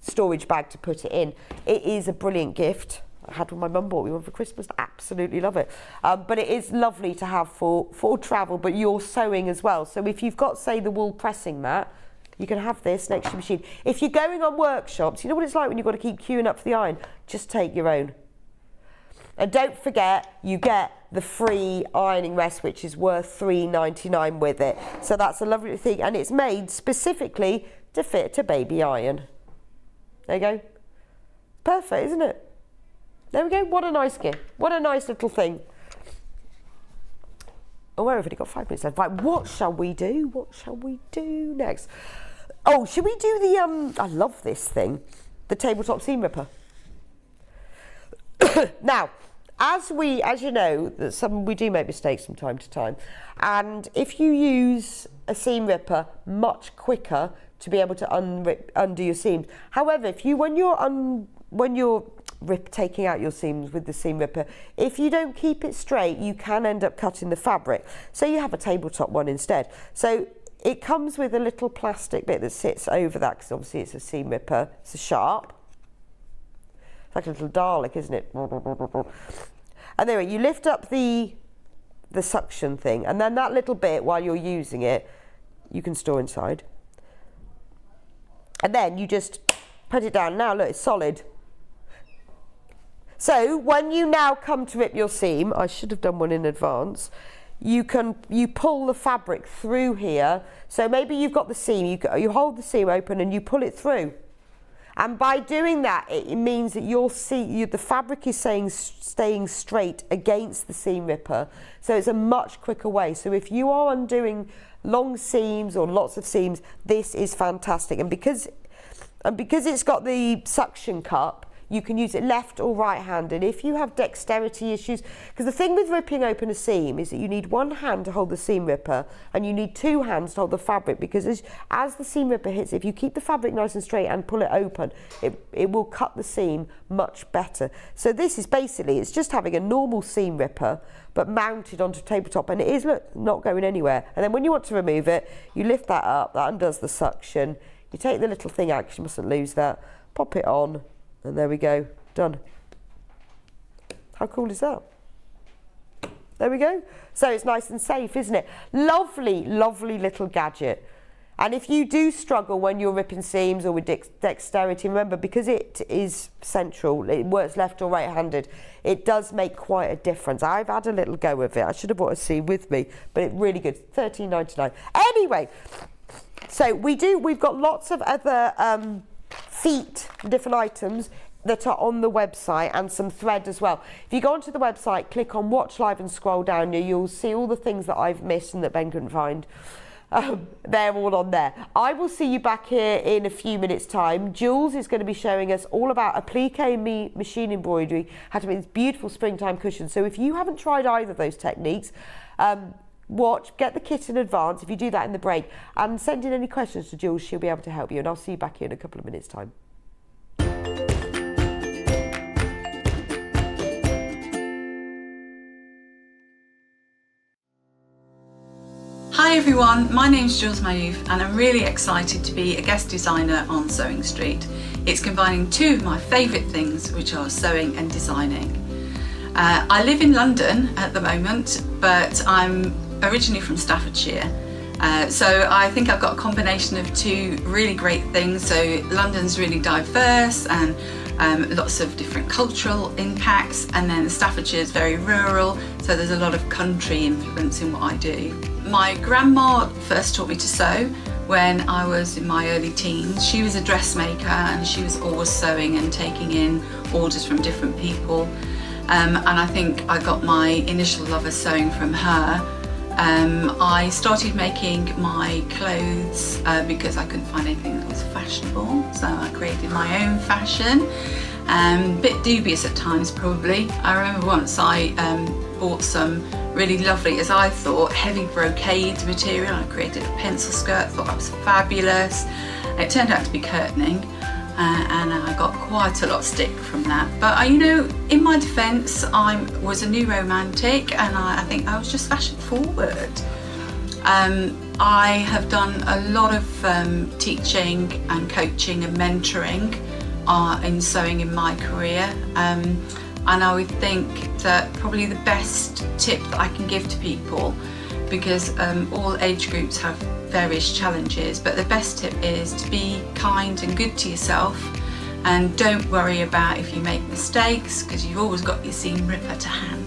Speaker 2: storage bag to put it in. It is a brilliant gift. I had one my mum bought me one for Christmas. Absolutely love it. But it is lovely to have for travel, but you're sewing as well. So if you've got, say, the wool pressing mat, you can have this next to your machine. If you're going on workshops, you know what it's like when you've got to keep queuing up for the iron? Just take your own. And don't forget, you get the free ironing rest, which is worth $3.99 with it. So that's a lovely thing. And it's made specifically to fit a baby iron. There you go. Perfect, isn't it? There we go. What a nice gift. What a nice little thing. Oh, we've only got 5 minutes left. Right, what shall we do? What shall we do next? Oh, should we do the, I love this thing, the tabletop seam ripper. Now, as you know, that we do make mistakes from time to time, and if you use a seam ripper much quicker to be able to undo your seams. However, when you're taking out your seams with the seam ripper, if you don't keep it straight, you can end up cutting the fabric. So you have a tabletop one instead. So it comes with a little plastic bit that sits over that, because obviously it's a seam ripper. It's a sharp. It's like a little Dalek, isn't it? And anyway, you lift up the suction thing, and then that little bit, while you're using it, you can store inside. And then you just put it down. Now look, it's solid. So when you now come to rip your seam, I should have done one in advance, you pull the fabric through here. So maybe you've got the seam, you hold the seam open and you pull it through. And by doing that, it means that the fabric is staying straight against the seam ripper. So it's a much quicker way. So if you are undoing long seams or lots of seams, this is fantastic. And because it's got the suction cup, you can use it left or right-handed. If you have dexterity issues, because the thing with ripping open a seam is that you need one hand to hold the seam ripper and you need 2 hands to hold the fabric, because as the seam ripper hits, if you keep the fabric nice and straight and pull it open, it will cut the seam much better. So this is basically, it's just having a normal seam ripper but mounted onto a tabletop, and it is, look, not going anywhere. And then when you want to remove it, you lift that up, that undoes the suction, you take the little thing out because you mustn't lose that, pop it on, and there we go, done. How cool is that? There we go. So it's nice and safe, isn't it? Lovely, lovely little gadget. And if you do struggle when you're ripping seams or with dexterity, remember, because it is central, it works left or right-handed, it does make quite a difference. I've had a little go with it. I should have brought a seam with me, but it's really good. $13.99. Anyway, so we've got lots of other feet, different items that are on the website, and some thread as well. If you go onto the website, click on Watch Live and scroll down, you'll see all the things that I've missed and that Ben couldn't find. They're all on there. I will see you back here in a few minutes' time. Jules is going to be showing us all about applique machine embroidery, how to make this beautiful springtime cushion. So if you haven't tried either of those techniques, get the kit in advance if you do that in the break, and send in any questions to Jules. She'll be able to help you, and I'll see you back here in a couple of minutes' time.
Speaker 3: Hi everyone, my name's Jules Mayouf, and I'm really excited to be a guest designer on Sewing Street. It's combining 2 of my favourite things, which are sewing and designing. I live in London at the moment, but I'm originally from Staffordshire. So I think I've got a combination of 2 really great things. So London's really diverse and lots of different cultural impacts, and then Staffordshire is very rural, so there's a lot of country influence in what I do. My grandma first taught me to sew when I was in my early teens. She was a dressmaker and she was always sewing and taking in orders from different people, and I think I got my initial love of sewing from her. I started making my clothes because I couldn't find anything that was fashionable, so I created my own fashion. Bit dubious at times probably. I remember once I bought some really lovely, as I thought, heavy brocade material. I created a pencil skirt, thought that was fabulous. It turned out to be curtaining, and I got quite a lot of stick from that. But you know, in my defence, I was a new romantic, and I think I was just fashion forward. I have done a lot of teaching and coaching and mentoring in sewing in my career, and I would think that probably the best tip that I can give to people, because all age groups have various challenges, but the best tip is to be kind and good to yourself, and don't worry about if you make mistakes, because you've always got your seam ripper to hand.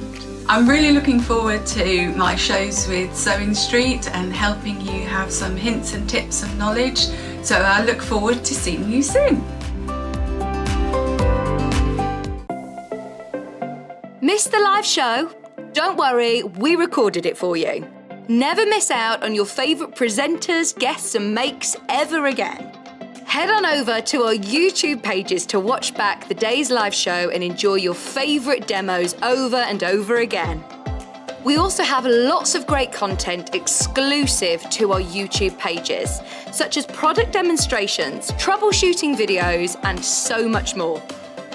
Speaker 3: I'm really looking forward to my shows with Sewing Street and helping you have some hints and tips and knowledge, so I look forward to seeing you soon.
Speaker 1: Missed the live show? Don't worry, we recorded it for you. Never miss out on your favourite presenters, guests and makes ever again. Head on over to our YouTube pages to watch back the day's live show and enjoy your favourite demos over and over again. We also have lots of great content exclusive to our YouTube pages, such as product demonstrations, troubleshooting videos, and so much more.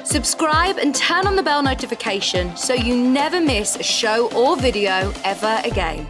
Speaker 1: Subscribe and turn on the bell notification so you never miss a show or video ever again.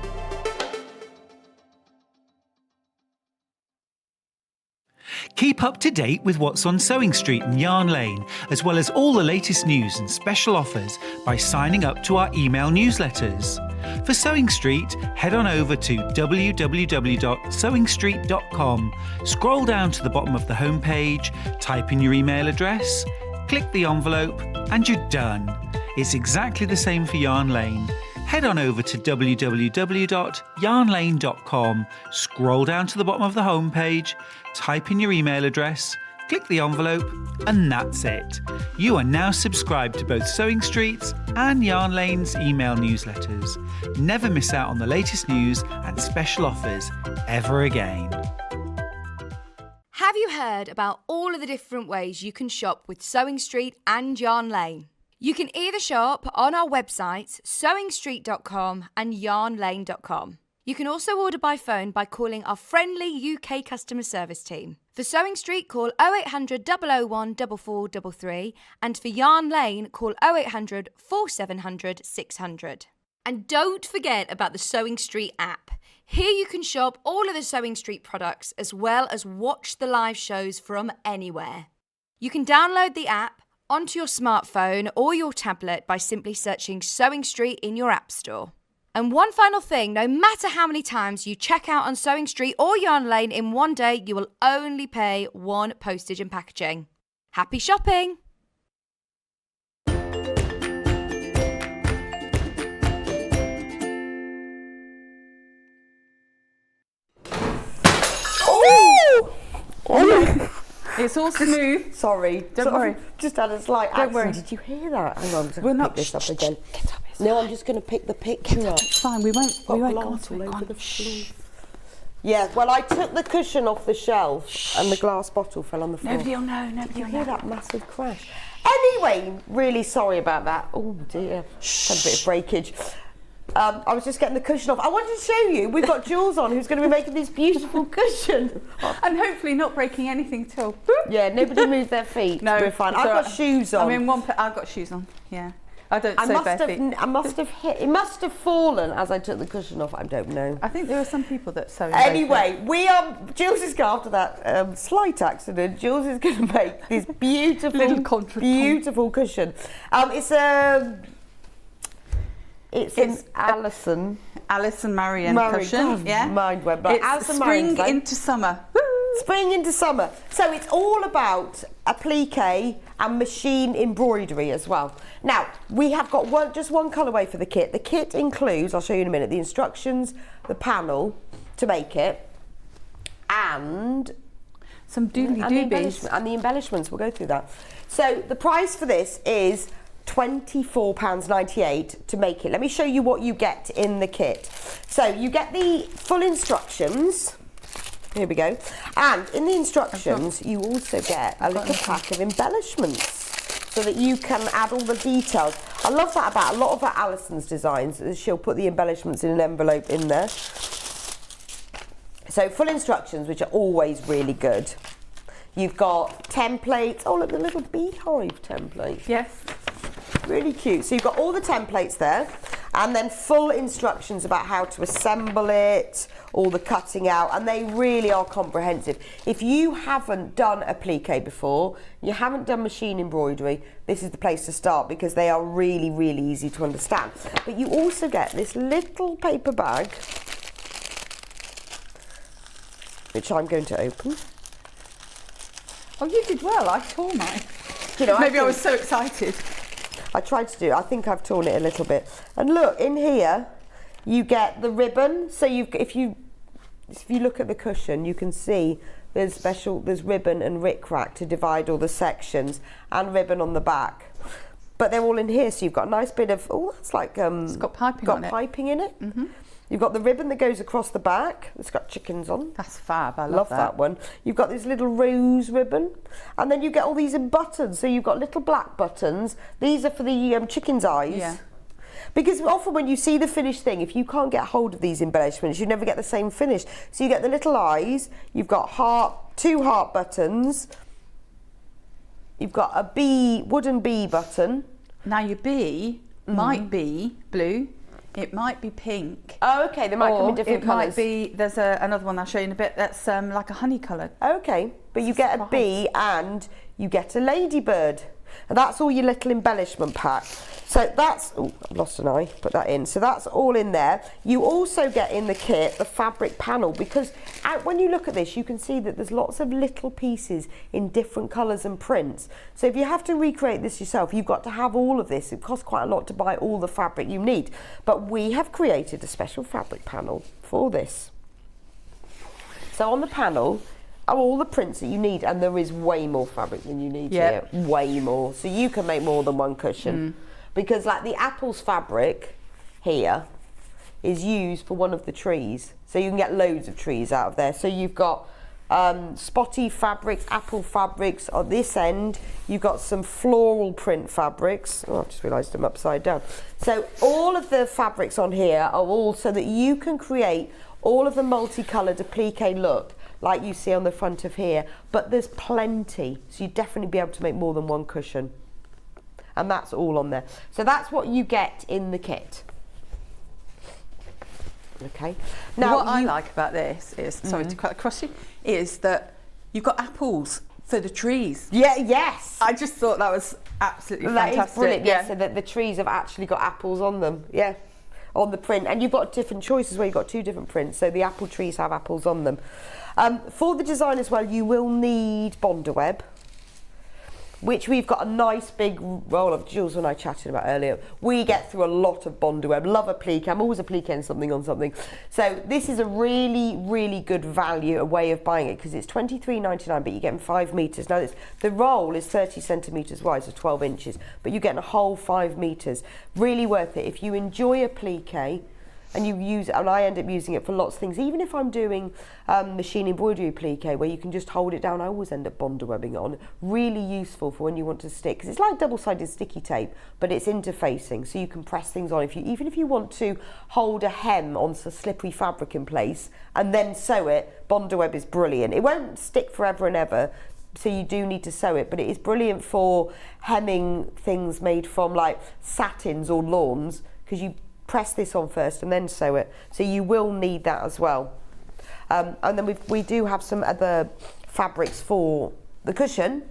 Speaker 4: Keep up to date with what's on Sewing Street and Yarn Lane, as well as all the latest news and special offers by signing up to our email newsletters. For Sewing Street, head on over to www.sewingstreet.com, scroll down to the bottom of the homepage, type in your email address, click the envelope, and you're done. It's exactly the same for Yarn Lane. Head on over to www.yarnlane.com, scroll down to the bottom of the homepage, type in your email address, click the envelope, and that's it. You are now subscribed to both Sewing Street's and Yarn Lane's email newsletters. Never miss out on the latest news and special offers ever again.
Speaker 1: Have you heard about all of the different ways you can shop with Sewing Street and Yarn Lane? You can either shop on our websites, sewingstreet.com and yarnlane.com. You can also order by phone by calling our friendly UK customer service team. For Sewing Street, call 0800 001 4433, and for Yarn Lane, call 0800 4700 600. And don't forget about the Sewing Street app. Here you can shop all of the Sewing Street products as well as watch the live shows from anywhere. You can download the app onto your smartphone or your tablet by simply searching Sewing Street in your app store. And one final thing, no matter how many times you check out on Sewing Street or Yarn Lane in one day, you will only pay one postage and packaging. Happy shopping!
Speaker 3: It's all smooth.
Speaker 2: Sorry.
Speaker 3: Don't worry.
Speaker 2: Just had a slight accident.
Speaker 3: Worry.
Speaker 2: Did you hear that? Hang on, I'm
Speaker 3: We're
Speaker 2: going to
Speaker 3: not-
Speaker 2: pick this up again.
Speaker 3: Get up, it's
Speaker 2: No,
Speaker 3: fine.
Speaker 2: I'm just going to pick the picture up.
Speaker 3: It's fine. We won't
Speaker 2: Got
Speaker 3: go
Speaker 2: glass
Speaker 3: to
Speaker 2: all
Speaker 3: it. Go
Speaker 2: over
Speaker 3: on.
Speaker 2: the floor. Yeah, well, I took the cushion off the shelf and the glass bottle fell on the floor.
Speaker 3: Nobody will know. Nobody
Speaker 2: Did you
Speaker 3: will
Speaker 2: hear
Speaker 3: know.
Speaker 2: that massive crash? Anyway, really sorry about that. Oh dear, had a bit of breakage. I was just getting the cushion off. I wanted to show you, we've got Jules on who's going to be making this beautiful cushion.
Speaker 3: And hopefully not breaking anything at all.
Speaker 2: Yeah, nobody moved their feet.
Speaker 3: No,
Speaker 2: we're fine.
Speaker 3: it's
Speaker 2: I've
Speaker 3: all
Speaker 2: got
Speaker 3: right.
Speaker 2: shoes on.
Speaker 3: I mean, I've got shoes on. Yeah, I don't
Speaker 2: I
Speaker 3: sew
Speaker 2: must
Speaker 3: bare feet.
Speaker 2: have hit. It must have fallen as I took the cushion off. I don't know.
Speaker 3: I think there are some people that sew in bare feet.
Speaker 2: Anyway, Jules is going after that slight accident. Jules is going to make this beautiful, beautiful cushion. It's an Alison
Speaker 3: Marion cushion. Yeah,
Speaker 2: mind web. But
Speaker 3: it's
Speaker 2: Alison
Speaker 3: spring
Speaker 2: Marion's like,
Speaker 3: into summer.
Speaker 2: spring into summer. So it's all about applique and machine embroidery as well. Now, we have got just one colourway for the kit. The kit includes, I'll show you in a minute, the instructions, the panel to make it, and
Speaker 3: Some doodly-doobies.
Speaker 2: and the embellishments. We'll go through that. So the price for this is £24.98 to make it. Let me show you what you get in the kit. So you get the full instructions. Here we go. And in the instructions, you also get a little pack of embellishments so that you can add all the details. I love that about a lot of Alison's designs. She'll put the embellishments in an envelope in there. So full instructions, which are always really good. You've got templates. Oh, look, the little beehive template.
Speaker 3: Yes.
Speaker 2: Really cute. So you've got all the templates there. And then full instructions about how to assemble it, all the cutting out, and they really are comprehensive. If you haven't done a applique before, you haven't done machine embroidery, this is the place to start because they are really, really easy to understand. But you also get this little paper bag, which I'm going to open.
Speaker 3: Oh, you did well. I tore mine.
Speaker 2: You know,
Speaker 3: Maybe I was so excited.
Speaker 2: I tried to do it. I think I've torn it a little bit. And look, in here, you get the ribbon. So if you look at the cushion, you can see there's ribbon and rickrack to divide all the sections, and ribbon on the back. But they're all in here, so you've got a nice bit of that's like
Speaker 3: it's got piping on it.
Speaker 2: Piping in it.
Speaker 3: Mm-hmm.
Speaker 2: You've got the ribbon that goes across the back. It's got chickens on.
Speaker 3: That's fab. I
Speaker 2: love that one. You've got this little rose ribbon, and then you get all these in buttons. So you've got little black buttons. These are for the chicken's eyes.
Speaker 3: Yeah.
Speaker 2: Because often when you see the finished thing, if you can't get hold of these embellishments, you never get the same finish. So you get the little eyes. You've got two heart buttons. You've got a wooden bee button.
Speaker 3: Now your bee might be blue. It might be pink.
Speaker 2: Oh, okay. They might come in different colours.
Speaker 3: It might be. There's another one I'll show you in a bit. That's like a honey coloured.
Speaker 2: Okay, but you get a bee and you get a ladybird, and that's all your little embellishment pack. So that's, I've lost an eye, put that in. So that's all in there. You also get in the kit the fabric panel, because when you look at this, you can see that there's lots of little pieces in different colours and prints. So if you have to recreate this yourself, you've got to have all of this. It costs quite a lot to buy all the fabric you need. But we have created a special fabric panel for this. So on the panel are all the prints that you need, and there is way more fabric than you need here. Way more. So you can make more than one cushion. Because like the apples fabric here is used for one of the trees. So you can get loads of trees out of there. So you've got spotty fabrics, apple fabrics on this end. You've got some floral print fabrics. Oh, I just realised I'm upside down. So all of the fabrics on here are all so that you can create all of the multicoloured applique look like you see on the front of here. But there's plenty. So you'd definitely be able to make more than one cushion. And that's all on there. So that's what you get in the kit. Okay. Now
Speaker 3: what I like about this is, sorry to cut across you, is that you've got apples for the trees.
Speaker 2: Yeah, yes.
Speaker 3: I just thought that was absolutely fantastic.
Speaker 2: That is brilliant, yeah. So that the trees have actually got apples on them, yeah, on the print. And you've got different choices where you've got two different prints. So the apple trees have apples on them. For the design as well, you will need Bondaweb, which we've got a nice big roll of. Jules and I chatted about earlier. We get through a lot of Bondaweb. Love applique. I'm always appliquing something on something. So this is a really, really good value, a way of buying it, because it's $23.99, but you're getting 5 metres. Now the roll is 30 centimetres wide, so 12 inches, but you're getting a whole 5 metres. Really worth it. If you enjoy applique, and you use it, and I end up using it for lots of things. Even if I'm doing machine embroidery applique where you can just hold it down, I always end up Bondawebbing on. Really useful for when you want to stick, because it's like double-sided sticky tape, but it's interfacing, so you can press things on. Even if you want to hold a hem on some slippery fabric in place and then sew it, Bondaweb is brilliant. It won't stick forever and ever, so you do need to sew it, but it is brilliant for hemming things made from like satins or lawns, because you press this on first and then sew it. So you will need that as well. And then we do have some other fabrics for the cushion,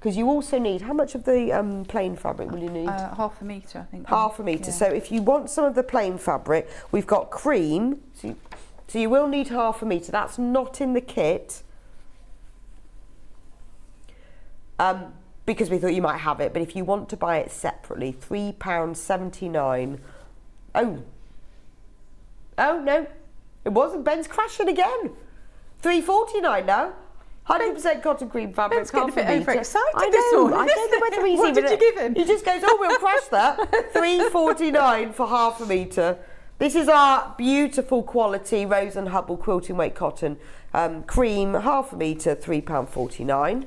Speaker 2: because you also need, how much of the plain fabric will you need?
Speaker 3: Half a metre, I think.
Speaker 2: Half a metre.
Speaker 3: Yeah.
Speaker 2: So if you want some of the plain fabric, we've got cream. So you will need half a metre. That's not in the kit, because we thought you might have it. But if you want to buy it separately, £3.79. Oh no, it wasn't. Ben's crashing again. $3.49 now. 100% cotton cream fabric.
Speaker 3: Ben's getting a bit overexcited
Speaker 2: I know.
Speaker 3: this morning.
Speaker 2: I don't know whether he's
Speaker 3: What did you give him?
Speaker 2: He just goes, oh, we'll crash that. $3.49 for half a metre. This is our beautiful quality Rose and Hubble quilting weight cotton cream, half a metre, £3.49.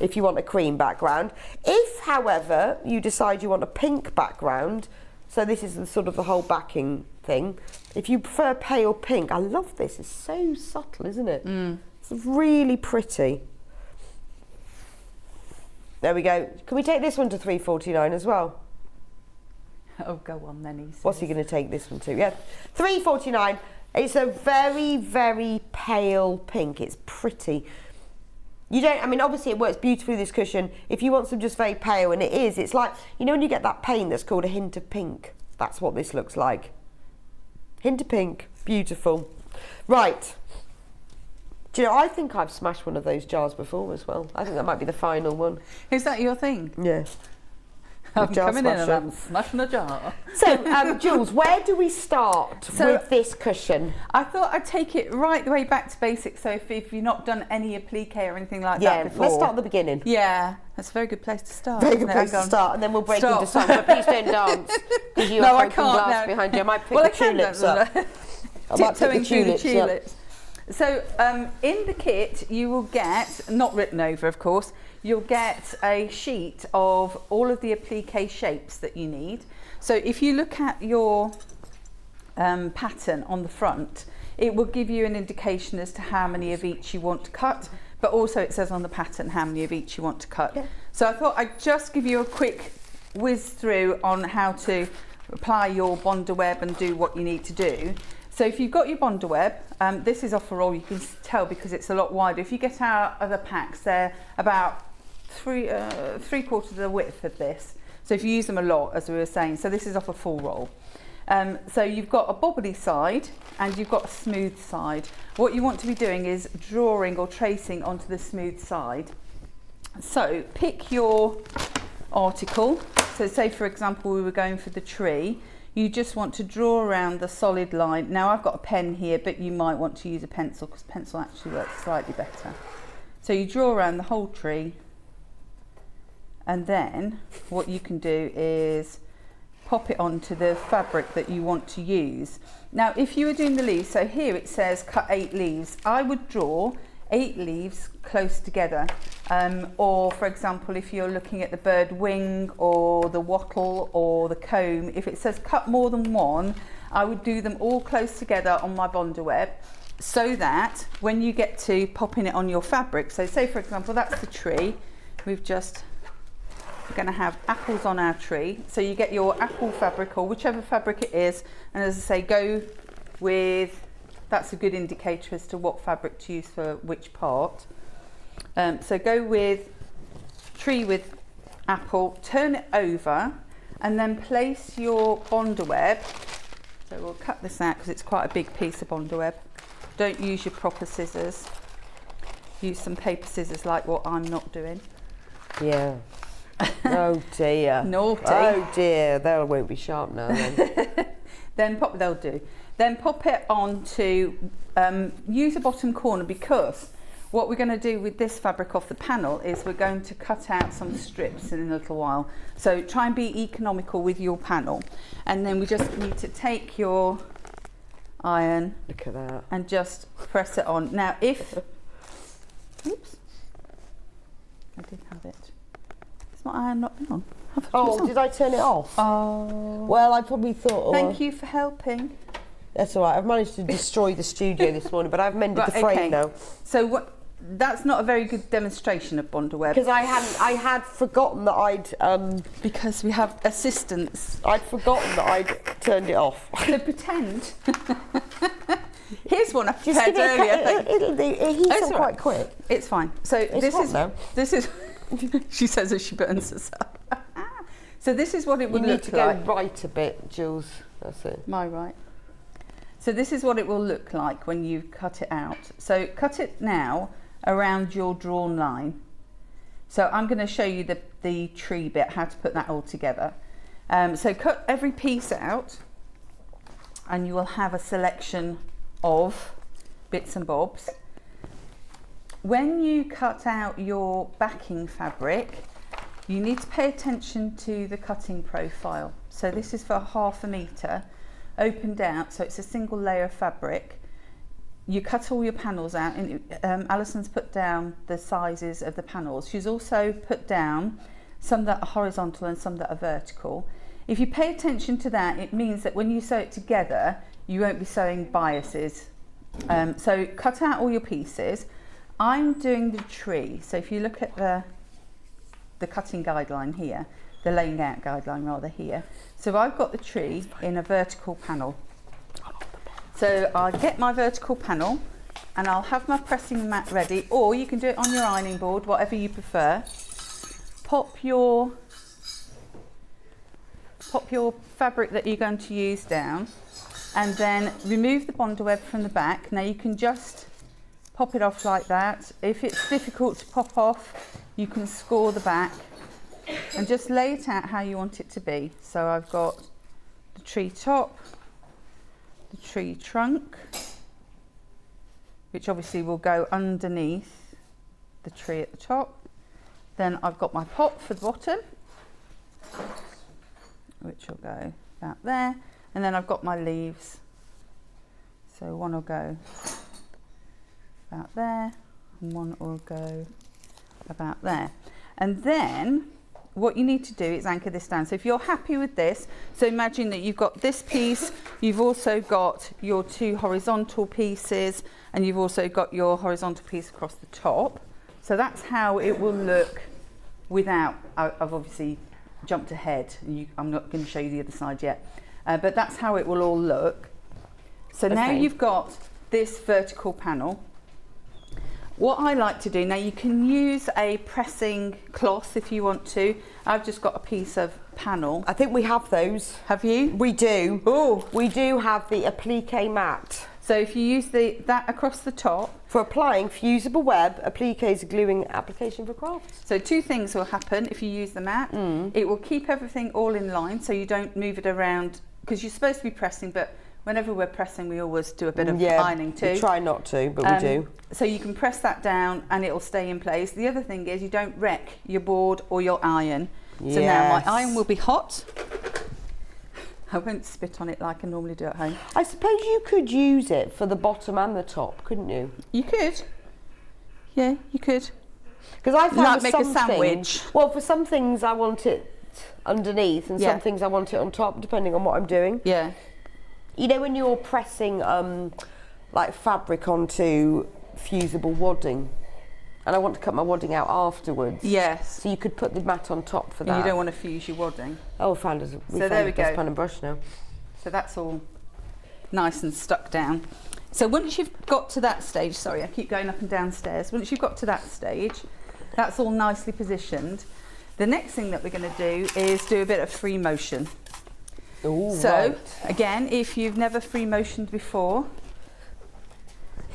Speaker 2: If you want a cream background. If, however, you decide you want a pink background, so this is the whole backing thing. If you prefer pale pink, I love this. It's so subtle, isn't it? It's really pretty. There we go. Can we take this one to $3.49 as well?
Speaker 3: Oh, go on then, he says.
Speaker 2: What's he going to take this one to? Yeah, £3.49. It's a very, very pale pink. It's pretty. You don't, I mean, obviously it works beautifully, this cushion. If you want some just very pale, and it is, it's like, you know when you get that paint that's called a hint of pink? That's what this looks like. Hint of pink. Beautiful. Right. Do you know, I think I've smashed one of those jars before as well. I think that might be the final one.
Speaker 3: Is that your thing?
Speaker 2: Yeah.
Speaker 3: I'm
Speaker 2: jar
Speaker 3: coming in and
Speaker 2: smasher.
Speaker 3: I'm smashing a jar.
Speaker 2: So, Jules, where do we start with this cushion?
Speaker 3: I thought I'd take it right the way back to basics. So if you've not done any applique or anything like that before.
Speaker 2: Let's start at the beginning.
Speaker 3: Yeah, that's a very good place to start.
Speaker 2: Very good place to start, and then we'll break into song. But please don't dance, because you have broken glass behind you. I might pick the tulips up.
Speaker 3: Tiptoeing through the tulips. So in the kit you will get, not written over of course, you'll get a sheet of all of the applique shapes that you need. So if you look at your pattern on the front, it will give you an indication as to how many of each you want to cut, but also it says on the pattern how many of each you want to cut. Yeah. So I thought I'd just give you a quick whiz through on how to apply your Bonder web and do what you need to do. So if you've got your Bonder web, this is off a roll, you can tell because it's a lot wider. If you get out other packs, they're about three quarters of the width of this. So if you use them a lot, as we were saying, so this is off a full roll. So you've got a bobbly side and you've got a smooth side. What you want to be doing is drawing or tracing onto the smooth side. So pick your article. So say for example we were going for the tree. You just want to draw around the solid line. Now I've got a pen here, but you might want to use a pencil because pencil actually works slightly better. So you draw around the whole tree, and then what you can do is pop it onto the fabric that you want to use. Now if you were doing the leaves, so here it says cut 8 leaves, I would draw 8 leaves close together, or for example if you're looking at the bird wing or the wattle or the comb, if it says cut more than one, I would do them all close together on my Bonder web, so that when you get to popping it on your fabric, so say for example that's the tree, we're going to have apples on our tree, so you get your apple fabric or whichever fabric it is, and as I say, go with, that's a good indicator as to what fabric to use for which part. So go with tree with apple, turn it over, and then place your Bonder web. So we'll cut this out because it's quite a big piece of Bonder web. Don't use your proper scissors. Use some paper scissors like what I'm not doing.
Speaker 2: Yeah. Oh dear.
Speaker 3: Naughty.
Speaker 2: Oh dear, they won't be sharp now then.
Speaker 3: They'll do. Then pop it onto, use a bottom corner, because what we're going to do with this fabric off the panel is we're going to cut out some strips in a little while. So try and be economical with your panel. And then we just need to take your iron,
Speaker 2: look at that,
Speaker 3: and just press it on. Now if, oops, I did have it. Is my iron not been on?
Speaker 2: Oh, did I turn it off?
Speaker 3: Oh.
Speaker 2: Well, I probably thought...
Speaker 3: Thank you for helping.
Speaker 2: That's all right. I've managed to destroy the studio this morning, but I've mended the frame now.
Speaker 3: So what? That's not a very good demonstration of Bonder web.
Speaker 2: Because I had forgotten that I'd...
Speaker 3: because we have assistants.
Speaker 2: I'd forgotten that I'd turned it off.
Speaker 3: So pretend. Here's one I prepared earlier.
Speaker 2: It heats up quite quick.
Speaker 3: It's fine. So this is she says as she burns herself. So this is what it would look like.
Speaker 2: You need to go right a bit, Jules. That's it.
Speaker 3: My right. So this is what it will look like when you cut it out. So cut it now around your drawn line. So I'm going to show you the tree bit, how to put that all together. So cut every piece out, and you will have a selection of bits and bobs. When you cut out your backing fabric, you need to pay attention to the cutting profile. So this is for 1/2 metre, opened out, so it's a single layer of fabric. You cut all your panels out, and Alison's put down the sizes of the panels. She's also put down some that are horizontal and some that are vertical. If you pay attention to that, it means that when you sew it together, you won't be sewing biases. So cut out all your pieces. I'm doing the tree, so if you look at the the cutting guideline here, the laying out guideline rather here. So I've got the tree in a vertical panel. So I'll get my vertical panel and I'll have my pressing mat ready, or you can do it on your ironing board, whatever you prefer. Pop your fabric that you're going to use down, and then remove the bonder web from the back. Now you can just pop it off like that. If it's difficult to pop off, you can score the back and just lay it out how you want it to be. So I've got the tree top, the tree trunk, which obviously will go underneath the tree at the top. Then I've got my pot for the bottom, which will go about there. And then I've got my leaves. So one will go about there, and one will go about there. And then what you need to do is anchor this down. So if you're happy with this, so imagine that you've got this piece, you've also got your two horizontal pieces, and you've also got your horizontal piece across the top. So that's how it will look without, I've obviously jumped ahead. I'm not going to show you the other side yet, but that's how it will all look. So now you've got this vertical panel. What I like to do, now you can use a pressing cloth if you want to. I've just got a piece of panel.
Speaker 2: I think we have those.
Speaker 3: Have you?
Speaker 2: We do.
Speaker 3: Oh,
Speaker 2: We do have the applique mat.
Speaker 3: so if you use that across the top,
Speaker 2: For applying fusible web, applique is a gluing application for crafts.
Speaker 3: so two things will happen if you use the mat. It will keep everything all in line so you don't move it around, because you're supposed to be pressing, but whenever we're pressing we always do a bit of ironing too.
Speaker 2: We try not to, but we do.
Speaker 3: So you can press that down and it will stay in place. The other thing is you don't wreck your board or your iron. So now my iron will be hot. I won't spit on it like I normally do at home.
Speaker 2: I suppose you could use it for the bottom and the top, couldn't you?
Speaker 3: You could. Yeah, you could.
Speaker 2: Because I found
Speaker 3: Like
Speaker 2: for
Speaker 3: make a
Speaker 2: some
Speaker 3: sandwich.
Speaker 2: things, well, for some things I want it underneath, and
Speaker 3: Yeah.
Speaker 2: some things I want it on top, depending on what I'm doing.
Speaker 3: Yeah.
Speaker 2: You know, when you're pressing like fabric onto fusible wadding, and I want to cut my wadding out afterwards.
Speaker 3: Yes.
Speaker 2: So you could put the mat on top for that.
Speaker 3: And you don't want to fuse your wadding.
Speaker 2: Oh, found us.
Speaker 3: So there we go.
Speaker 2: Pan and brush now.
Speaker 3: So that's all nice and stuck down. So once you've got to that stage, sorry, I keep going up and down stairs. Once you've got to that stage, that's all nicely positioned. The next thing that we're going to do is do a bit of free motion.
Speaker 2: Ooh,
Speaker 3: So
Speaker 2: right.
Speaker 3: again, if you've never free motioned before,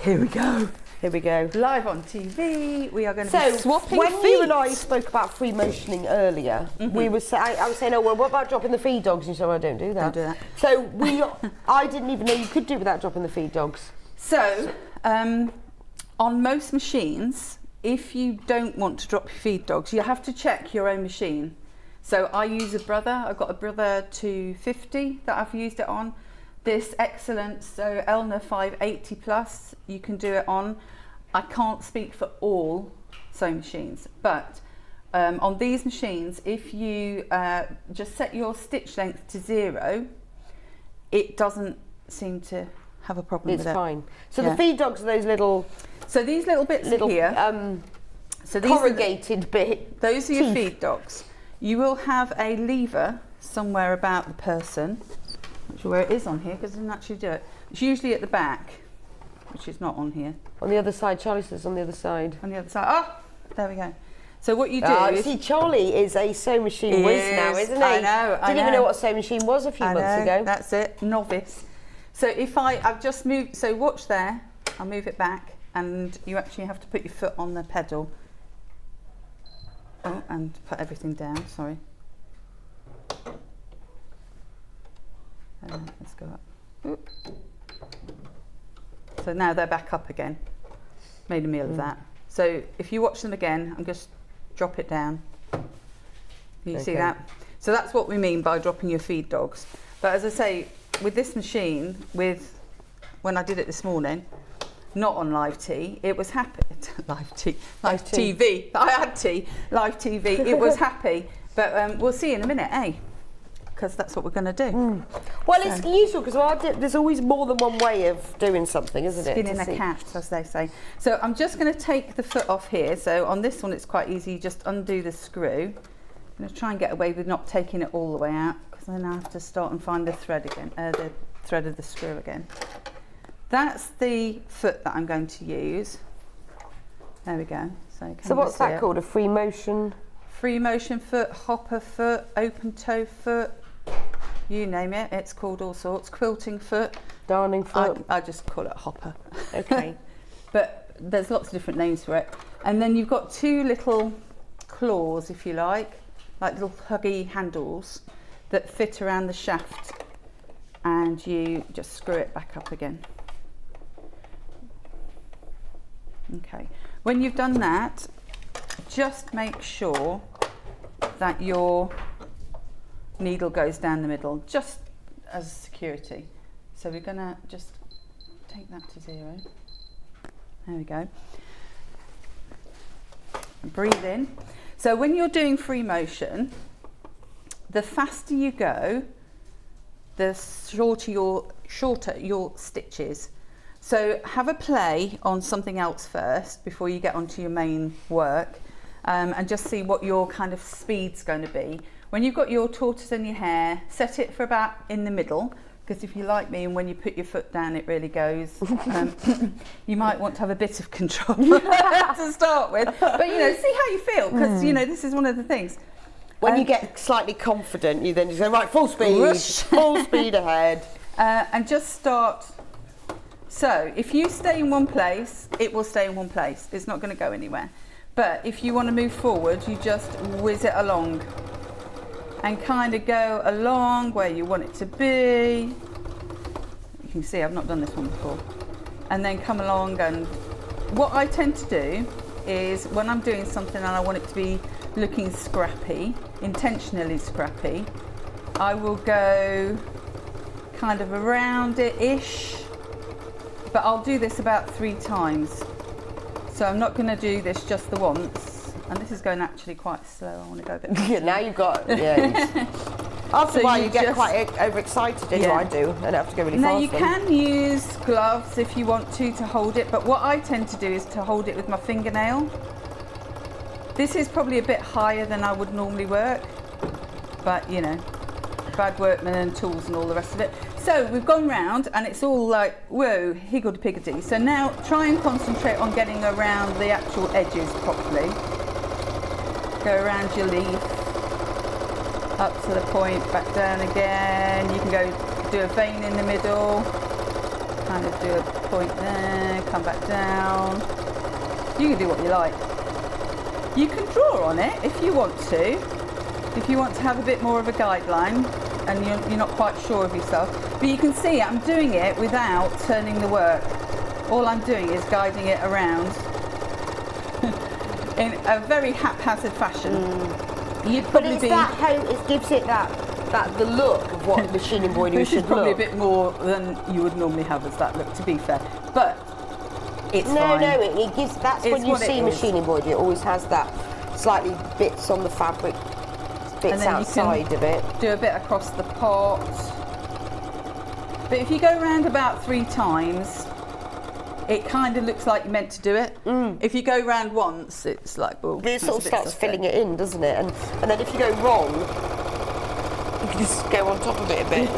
Speaker 3: here we go.
Speaker 2: Here we go.
Speaker 3: Live on TV, we are going to be
Speaker 2: So
Speaker 3: swapping
Speaker 2: when
Speaker 3: feet.
Speaker 2: you and I spoke about free motioning earlier, we were I was saying, oh well, what about dropping the feed dogs? And you said, well, I don't do that.
Speaker 3: Don't do that.
Speaker 2: So I didn't even know you could do without dropping the feed dogs.
Speaker 3: So on most machines, if you don't want to drop your feed dogs, you have to check your own machine. So I use a Brother. I've got a Brother 250 that I've used it on. This excellent, so Elna 580 plus, you can do it on. I can't speak for all sewing machines, but on these machines, if you just set your stitch length to 0, it doesn't seem to have a problem
Speaker 2: It's
Speaker 3: with it.
Speaker 2: fine. So
Speaker 3: Yeah.
Speaker 2: the feed dogs are those little
Speaker 3: So these little bits here, so these
Speaker 2: corrugated bit.
Speaker 3: those are your
Speaker 2: teeth.
Speaker 3: feed dogs. You will have a lever somewhere about the person. Not sure where it is on here because I didn't actually do it. It's usually at the back, which is not on here.
Speaker 2: On the other side, Charlie says on the other side.
Speaker 3: On the other side. Oh, there we go. So what you do is...
Speaker 2: See, Charlie is a sewing machine
Speaker 3: He
Speaker 2: whiz now,
Speaker 3: is.
Speaker 2: isn't he?
Speaker 3: I know, I
Speaker 2: Didn't even
Speaker 3: know.
Speaker 2: know what a sewing machine was a few
Speaker 3: I
Speaker 2: months
Speaker 3: know,
Speaker 2: ago.
Speaker 3: that's it, novice. So if I've just moved, so watch there, I'll move it back and you actually have to put your foot on the pedal. Oh, and put everything down, sorry. Let's go up. Oop. So now they're back up again. Made a meal of that. So if you watch them again, I'm just drop it down. You see
Speaker 2: Okay.
Speaker 3: that? So that's what we mean by dropping your feed dogs. But as I say, with this machine, when I did it this morning, not on live tea, it was happy. live TV. I had tea. Live TV. It was happy. But we'll see in a minute, eh? because that's what we're going to do.
Speaker 2: Well, it's useful because there's always more than one way of doing something, isn't it?
Speaker 3: Skinning a cat, as they say. So I'm just going to take the foot off here. So on this one, it's quite easy. You just undo the screw. I'm going to try and get away with not taking it all the way out, because then I have to start and find the thread again, the thread of the screw again. That's the foot that I'm going to use. There we go. So
Speaker 2: what's that called? A free motion?
Speaker 3: Free motion foot, hopper foot, open toe foot, you name it. It's called all sorts. Quilting foot.
Speaker 2: Darning foot.
Speaker 3: I just call it hopper.
Speaker 2: Okay.
Speaker 3: But there's lots of different names for it. And then you've got two little claws, if you like little huggy handles that fit around the shaft, and you just screw it back up again. Okay. When you've done that, just make sure that your needle goes down the middle, just as security. So we're going to just take that to 0. There we go. Breathe in. So when you're doing free motion, the faster you go, the shorter your stitches. So have a play on something else first before you get onto your main work, and just see what your kind of speed's going to be. When you've got your tortoise in your hair, set it for about in the middle, because if you like me and when you put your foot down it really goes, you might want to have a bit of control to start with. But see how you feel, because this is one of the things.
Speaker 2: When you get slightly confident, you then just go, right, full speed, full speed ahead.
Speaker 3: And just start. So if you stay in one place, it will stay in one place. It's not going to go anywhere. But if you want to move forward, you just whiz it along and kind of go along where you want it to be. You can see I've not done this one before. And then come along, and what I tend to do is when I'm doing something and I want it to be looking scrappy, intentionally scrappy, I will go kind of around it-ish. But I'll do this about 3 times. So I'm not going to do this just the once. And this is going actually quite slow. I want to go a bit faster.
Speaker 2: Now you've got, After a while you get quite overexcited, I do, and I have to go really fast.
Speaker 3: Now you can use gloves if you want to hold it, but what I tend to do is to hold it with my fingernail. This is probably a bit higher than I would normally work, but bad workmen and tools and all the rest of it. So we've gone round and it's all like, whoa, higgledy-piggledy. So now try and concentrate on getting around the actual edges properly. Go around your leaf, up to the point, back down again. You can go do a vein in the middle, kind of do a point there, come back down. You can do what you like. You can draw on it if you want to. If you want to have a bit more of a guideline and you're not quite sure of yourself. But you can see I'm doing it without turning the work. All I'm doing is guiding it around in a very haphazard fashion.
Speaker 2: But is that how it gives it the look of what machine embroidery should look?
Speaker 3: This is probably a bit more than you would normally have as that look, to be fair. But it's fine.
Speaker 2: No, it gives. That's when you see machine embroidery. It always has that slightly bits on the fabric, bits outside of it.
Speaker 3: Do a bit across the pot. But if you go around about 3 times, it kind of looks like you're meant to do it. If you go round once, it's like, well,
Speaker 2: it sort of starts filling it in, doesn't it? And then if you go wrong, you can just go on top of it a bit.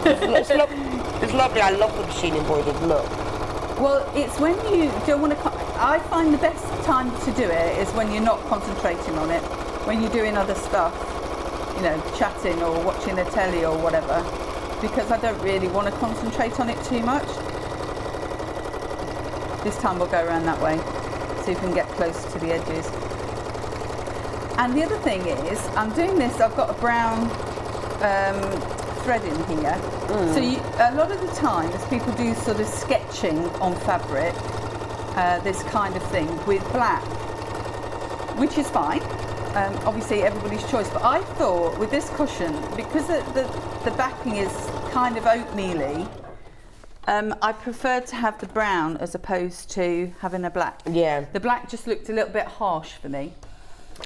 Speaker 2: It's lovely. I love the machine embroidered look.
Speaker 3: Well, it's when you don't want to. I find the best time to do it is when you're not concentrating on it. When you're doing other stuff, chatting or watching a telly or whatever, because I don't really want to concentrate on it too much. This time we'll go around that way, see if we can get close to the edges. And the other thing is, I'm doing this, I've got a brown thread in here. So a lot of the times people do sort of sketching on fabric, this kind of thing with black, which is fine. Obviously everybody's choice, but I thought with this cushion, because the backing is kind of oatmeal-y, I preferred to have the brown as opposed to having a black.
Speaker 2: Yeah.
Speaker 3: The black just looked a little bit harsh for me.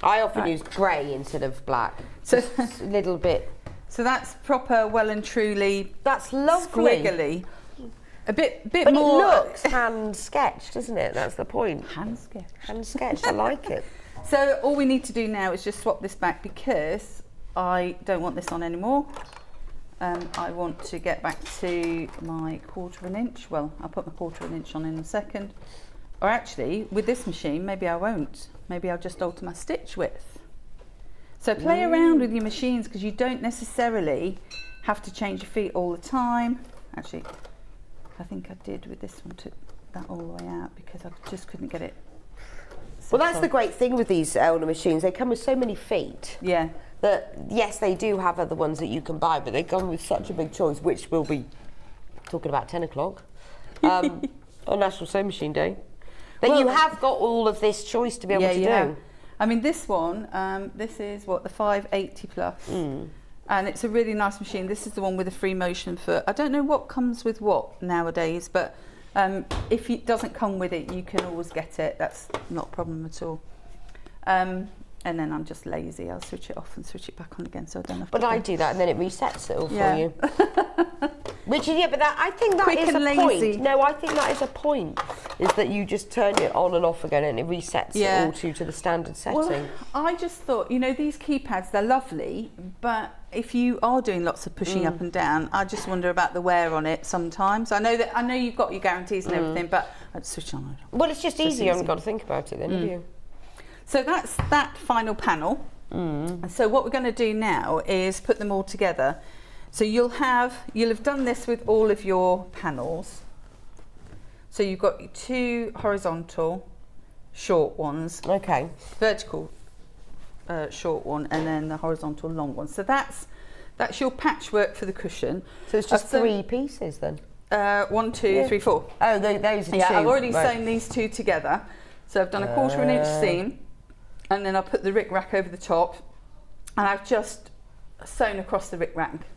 Speaker 2: I often use grey instead of black. So a little bit
Speaker 3: So that's proper, well and truly.
Speaker 2: That's lovely.
Speaker 3: Squiggly. A bit
Speaker 2: But
Speaker 3: more.
Speaker 2: it looks hand sketched, doesn't it? That's the point.
Speaker 3: Hand sketch.
Speaker 2: Hand sketched. I like it.
Speaker 3: So all we need to do now is just swap this back because I don't want this on anymore. I want to get back to my 1/4 inch. Well, I'll put my 1/4 inch on in a second. Or actually, with this machine, maybe I won't. Maybe I'll just alter my stitch width. So play around with your machines because you don't necessarily have to change your feet all the time. Actually, I think I did with this one, took that all the way out because I just couldn't get it.
Speaker 2: Well, that's the great thing with these Elna machines. They come with so many feet.
Speaker 3: Yeah.
Speaker 2: That, yes, they do have other ones that you can buy, but they come with such a big choice, which we'll be talking about 10 o'clock on National Sewing Machine Day. That you have got all of this choice to be able to do.
Speaker 3: I mean, this one, this is what, the 580 plus. And it's a really nice machine. This is the one with a free motion foot. I don't know what comes with what nowadays, but if it doesn't come with it, you can always get it. That's not a problem at all. And then I'm just lazy. I'll switch it off and switch it back on again, so I don't have to.
Speaker 2: But I do that, and then it resets it all
Speaker 3: Yeah.
Speaker 2: for you. Which is, but that, I think that
Speaker 3: Quick
Speaker 2: is a
Speaker 3: and lazy.
Speaker 2: point. No, I think that is a point. Is that you just turn it on and off again, and it resets it all to the standard setting.
Speaker 3: Well, I just thought, you know, these keypads, they're lovely, but if you are doing lots of pushing up and down, I just wonder about the wear on it sometimes. I know you've got your guarantees and everything, but I'd switch on.
Speaker 2: Well, it's just easy. You haven't got to think about it then, have you?
Speaker 3: So that's that final panel. And so what we're going to do now is put them all together. So you'll have done this with all of your panels. So you've got your 2 horizontal short ones,
Speaker 2: Okay.
Speaker 3: vertical short one, and then the horizontal long one. So that's your patchwork for the cushion.
Speaker 2: So it's just 3 pieces then?
Speaker 3: 1, 2, 3, 4.
Speaker 2: Oh, those are 2.
Speaker 3: Yeah, I've already sewn these 2 together. So I've done a 1/4 inch seam, and then I'll put the rick rack over the top, and I've just sewn across the rick rack.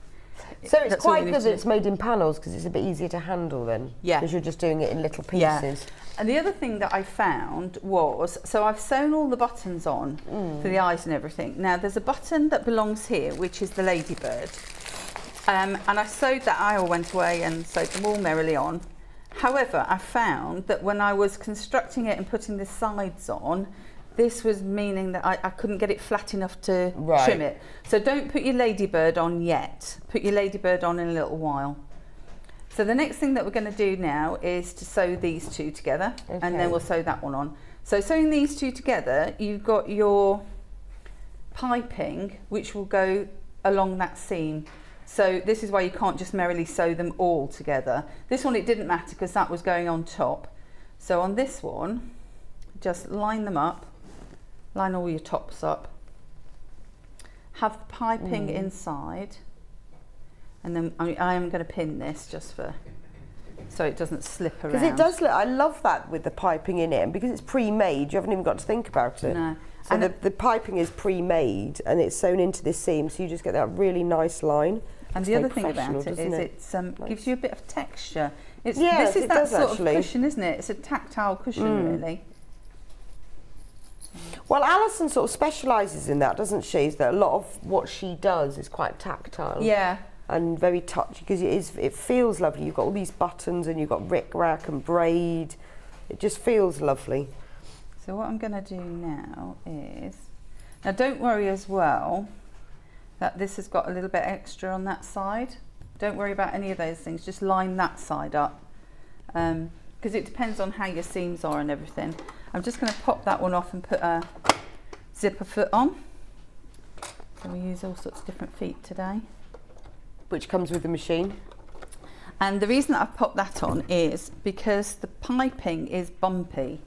Speaker 2: So it's
Speaker 3: That's all
Speaker 2: quite
Speaker 3: you need
Speaker 2: good
Speaker 3: to
Speaker 2: that
Speaker 3: do.
Speaker 2: it's made in panels because it's a bit easier to handle then.
Speaker 3: Yeah.
Speaker 2: Because you're just doing it in little
Speaker 3: Yeah.
Speaker 2: pieces.
Speaker 3: And the other thing that I found was, so I've sewn all the buttons on for the eyes and everything. Now there's a button that belongs here, which is the ladybird. And I sewed that, I all went away and sewed them all merrily on. However, I found that when I was constructing it and putting the sides on, this was meaning that I couldn't get it flat enough to trim it. So don't put your ladybird on yet. Put your ladybird on in a little while. So the next thing that we're going to do now is to sew these 2 together, and then we'll sew that one on. So sewing these 2 together, you've got your piping, which will go along that seam. So this is why you can't just merrily sew them all together. This one, it didn't matter because that was going on top. So on this one, just line them up, line all your tops up, have the piping inside, and then I am going to pin this just so it doesn't slip around.
Speaker 2: Because it does look, I love that with the piping in it, and because it's pre-made, you haven't even got to think about it.
Speaker 3: No.
Speaker 2: So the piping is pre-made and it's sewn into this seam, so you just get that really nice line.
Speaker 3: And
Speaker 2: It's
Speaker 3: the
Speaker 2: very
Speaker 3: other thing about it
Speaker 2: professional,
Speaker 3: is
Speaker 2: doesn't
Speaker 3: it gives you a bit of texture.
Speaker 2: Yes,
Speaker 3: this is
Speaker 2: it
Speaker 3: that
Speaker 2: does
Speaker 3: sort
Speaker 2: actually.
Speaker 3: of cushion, isn't it? It's a tactile cushion, really.
Speaker 2: Well, Alison sort of specialises in that, doesn't she? Is that a lot of what she does is quite tactile.
Speaker 3: Yeah.
Speaker 2: And very touchy, because it feels lovely. You've got all these buttons and you've got rick rack and braid. It just feels lovely.
Speaker 3: So what I'm going to do now is, now don't worry as well that this has got a little bit extra on that side. Don't worry about any of those things, just line that side up, because it depends on how your seams are and everything. I'm just going to pop that one off and put a zipper foot on. So we use all sorts of different feet today.
Speaker 2: Which comes with the machine.
Speaker 3: And the reason that I've popped that on is because the piping is bumpy.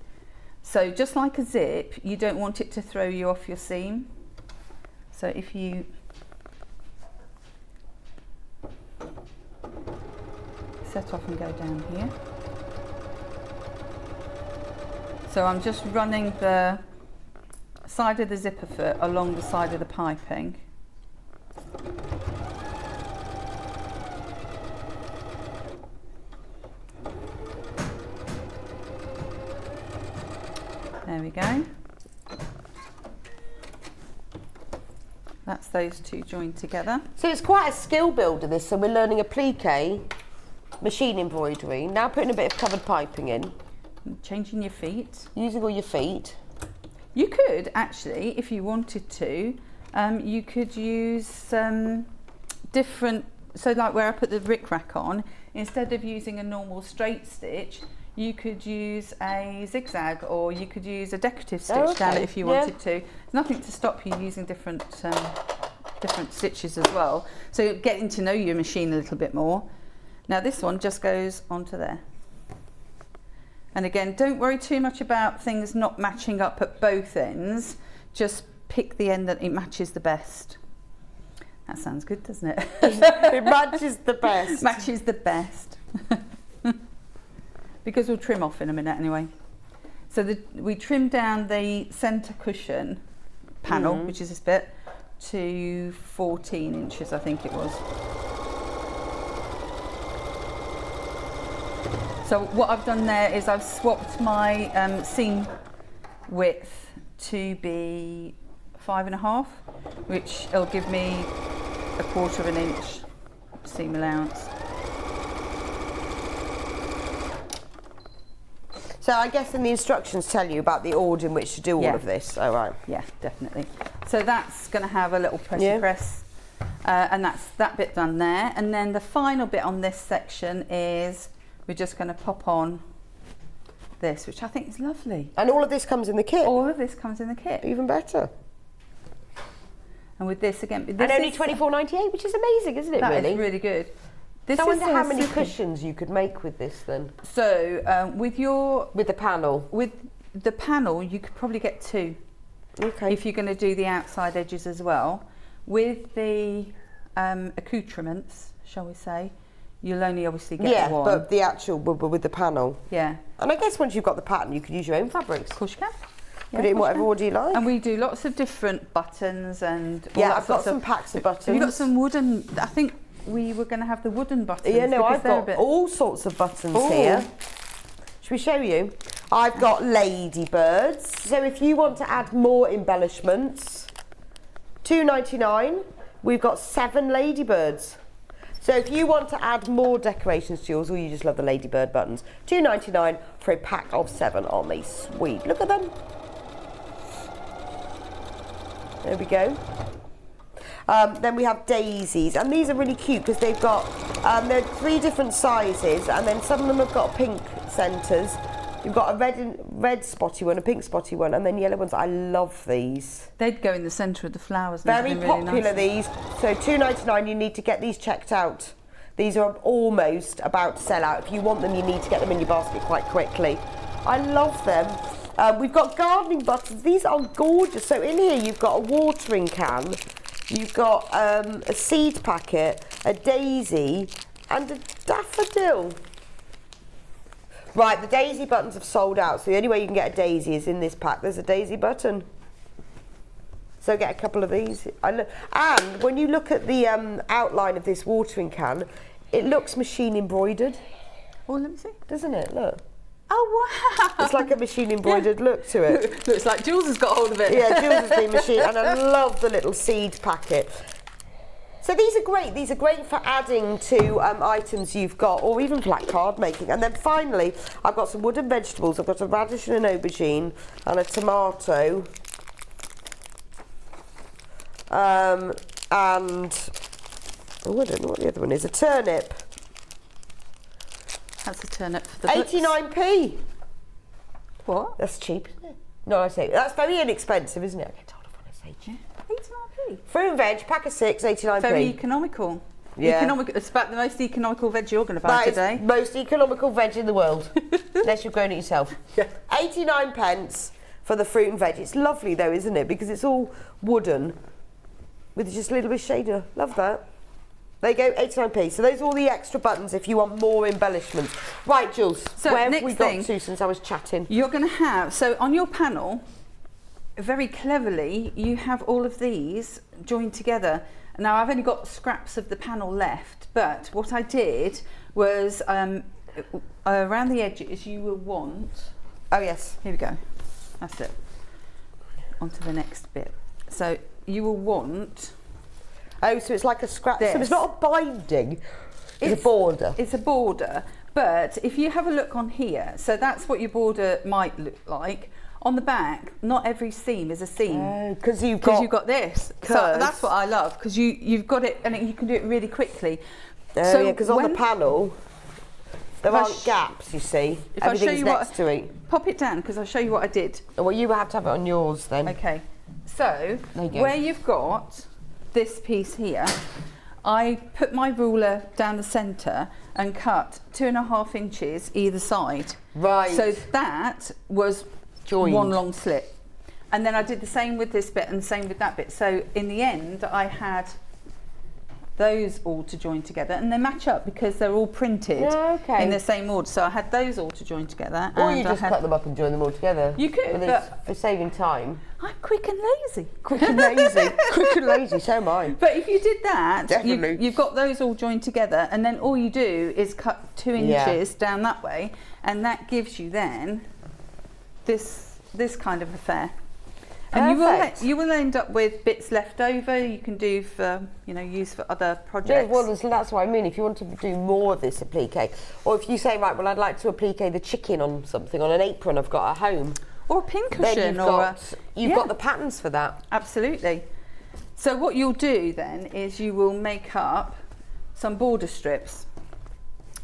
Speaker 3: So just like a zip, you don't want it to throw you off your seam. So if you set off and go down here. So I'm just running the side of the zipper foot along the side of the piping. There we go. That's those two joined together.
Speaker 2: So it's quite a skill builder, this. So we're learning applique, machine embroidery, now putting a bit of covered piping in.
Speaker 3: Changing your feet.
Speaker 2: Using all your feet.
Speaker 3: You could actually, if you wanted to, you could use different, so like where I put the rickrack on, instead of using a normal straight stitch, you could use a zigzag, or you could use a decorative stitch down it if you wanted to. There's nothing to stop you using different stitches as well. So getting to know your machine a little bit more. Now this one just goes onto there. And again, don't worry too much about things not matching up at both ends. Just pick the end that it matches the best. That sounds good, doesn't it?
Speaker 2: It matches the best.
Speaker 3: Matches the best. Because we'll trim off in a minute anyway. So we trimmed down the centre cushion panel, which is this bit, to 14 inches, I think it was. So what I've done there is I've swapped my seam width to be 5.5, which will give me 1/4 inch seam allowance.
Speaker 2: So I guess then the instructions tell you about the order in which to do all of this. Oh, right.
Speaker 3: Yeah, definitely. So that's going to have a little pressy press, and that's that bit done there. And then the final bit on this section is we're just going to pop on this, which I think is lovely.
Speaker 2: And all of this comes in the kit?
Speaker 3: All of this comes in the kit.
Speaker 2: Even better.
Speaker 3: And with this again...
Speaker 2: and only $24.98, which is amazing, isn't it,
Speaker 3: that
Speaker 2: really?
Speaker 3: That is really good. This
Speaker 2: I wonder how many
Speaker 3: simple.
Speaker 2: cushions you could make with this then?
Speaker 3: So with the panel, you could probably get 2.
Speaker 2: Okay.
Speaker 3: If you're going to do the outside edges as well. With the accoutrements, shall we say, you'll only obviously get 1.
Speaker 2: But the actual with the panel.
Speaker 3: Yeah.
Speaker 2: And I guess once you've got the pattern, you can use your own fabrics.
Speaker 3: Of course you can.
Speaker 2: Put it in whatever order you like.
Speaker 3: And we do lots of different buttons and all
Speaker 2: I've got some packs of buttons.
Speaker 3: Have you got some wooden? I think we were going to have the wooden buttons.
Speaker 2: Yeah, no, I've got all sorts of buttons here. Should we show you? I've got ladybirds. So if you want to add more embellishments, $2.99. We've got 7 ladybirds. So if you want to add more decorations to yours, or you just love the ladybird buttons, $2.99 for a pack of 7. Aren't they sweet? Look at them. There we go. Then we have daisies, and these are really cute because they've got they're 3 different sizes, and then some of them have got pink centres. You've got a red spotty one, a pink spotty one, and then yellow ones. I love these.
Speaker 3: They'd go in the centre of the flowers.
Speaker 2: Very popular, these. So $2.99. You need to get these checked out. These are almost about to sell out. If you want them, you need to get them in your basket quite quickly. I love them. We've got gardening buttons. These are gorgeous. So in here you've got a watering can, you've got a seed packet, a daisy, and a daffodil. Right, the daisy buttons have sold out, so the only way you can get a daisy is in this pack. There's a daisy button. So get a couple of these. And when you look at the outline of this watering can, it looks machine embroidered.
Speaker 3: Oh, let me see.
Speaker 2: Doesn't it? Look.
Speaker 3: Oh, wow.
Speaker 2: It's like a machine embroidered look to it.
Speaker 3: Looks like Jules has got hold of it.
Speaker 2: Yeah, Jules has been machine, and I love the little seed packet. So these are great. These are great for adding to items you've got, or even for like card making. And then finally, I've got some wooden vegetables. I've got a radish and an aubergine and a tomato. And I don't know what the other one is. A turnip.
Speaker 3: That's a turnip for the books.
Speaker 2: 89p.
Speaker 3: What?
Speaker 2: That's cheap, isn't it? No, I say that's very inexpensive, isn't it? I get told off when I say cheap.
Speaker 3: 89p.
Speaker 2: Fruit and veg, pack of 6, 89p.
Speaker 3: Very economical.
Speaker 2: Yeah.
Speaker 3: It's about the most economical veg you're going to buy today.
Speaker 2: Most economical veg in the world, unless you've grown it yourself. Yeah. 89p for the fruit and veg. It's lovely though, isn't it? Because it's all wooden with just a little bit of shader. Love that. There you go, 89p. So those are all the extra buttons if you want more embellishments. Right, Jules,
Speaker 3: so
Speaker 2: where have we got to since I was chatting?
Speaker 3: You're going to have, so on your panel, very cleverly, you have all of these joined together. Now, I've only got scraps of the panel left, but what I did was around the edges, you will want...
Speaker 2: Oh, yes.
Speaker 3: Here we go. That's it. On to the next bit. So you will want...
Speaker 2: Oh, so it's like a scrap. So
Speaker 3: This.
Speaker 2: it's not a binding. It's a border.
Speaker 3: It's a border. But if you have a look on here, so that's what your border might look like. On the back, not every seam is a seam.
Speaker 2: Because you've
Speaker 3: got this. So
Speaker 2: curves.
Speaker 3: that's what I love, because you've got it, and you can do it really quickly.
Speaker 2: Oh, yeah, because on the panel, there aren't gaps, you see.
Speaker 3: If I show
Speaker 2: Everything's
Speaker 3: you
Speaker 2: next to it.
Speaker 3: Pop it down, because I'll show you what I did.
Speaker 2: Oh, well, you have to have it on yours then.
Speaker 3: Okay, so
Speaker 2: There you go.
Speaker 3: where you've got this piece here, I put my ruler down the centre and cut 2.5 inches either side.
Speaker 2: Right.
Speaker 3: So that was
Speaker 2: Joined.
Speaker 3: one long slit. And then I did the same with this bit and the same with that bit. So in the end, I had those all to join together, and they match up because they're all printed in the same order. So I had those all to join together.
Speaker 2: Or
Speaker 3: and
Speaker 2: you just cut them up and join them all together.
Speaker 3: You could, but
Speaker 2: for saving time.
Speaker 3: I'm quick and lazy.
Speaker 2: Quick and lazy. Quick and lazy, so am I.
Speaker 3: But if you did that,
Speaker 2: Definitely.
Speaker 3: you've got those all joined together, and then all you do is cut 2 inches down that way, and that gives you then this kind of affair. And you will end up with bits left over. You can do for use for other projects.
Speaker 2: Yeah, well, that's what I mean. If you want to do more of this applique, or if you say, right, well, I'd like to applique the chicken on something, on an apron I've got at home,
Speaker 3: or a pincushion,
Speaker 2: then you've got the patterns for that.
Speaker 3: Absolutely. So what you'll do then is you will make up some border strips,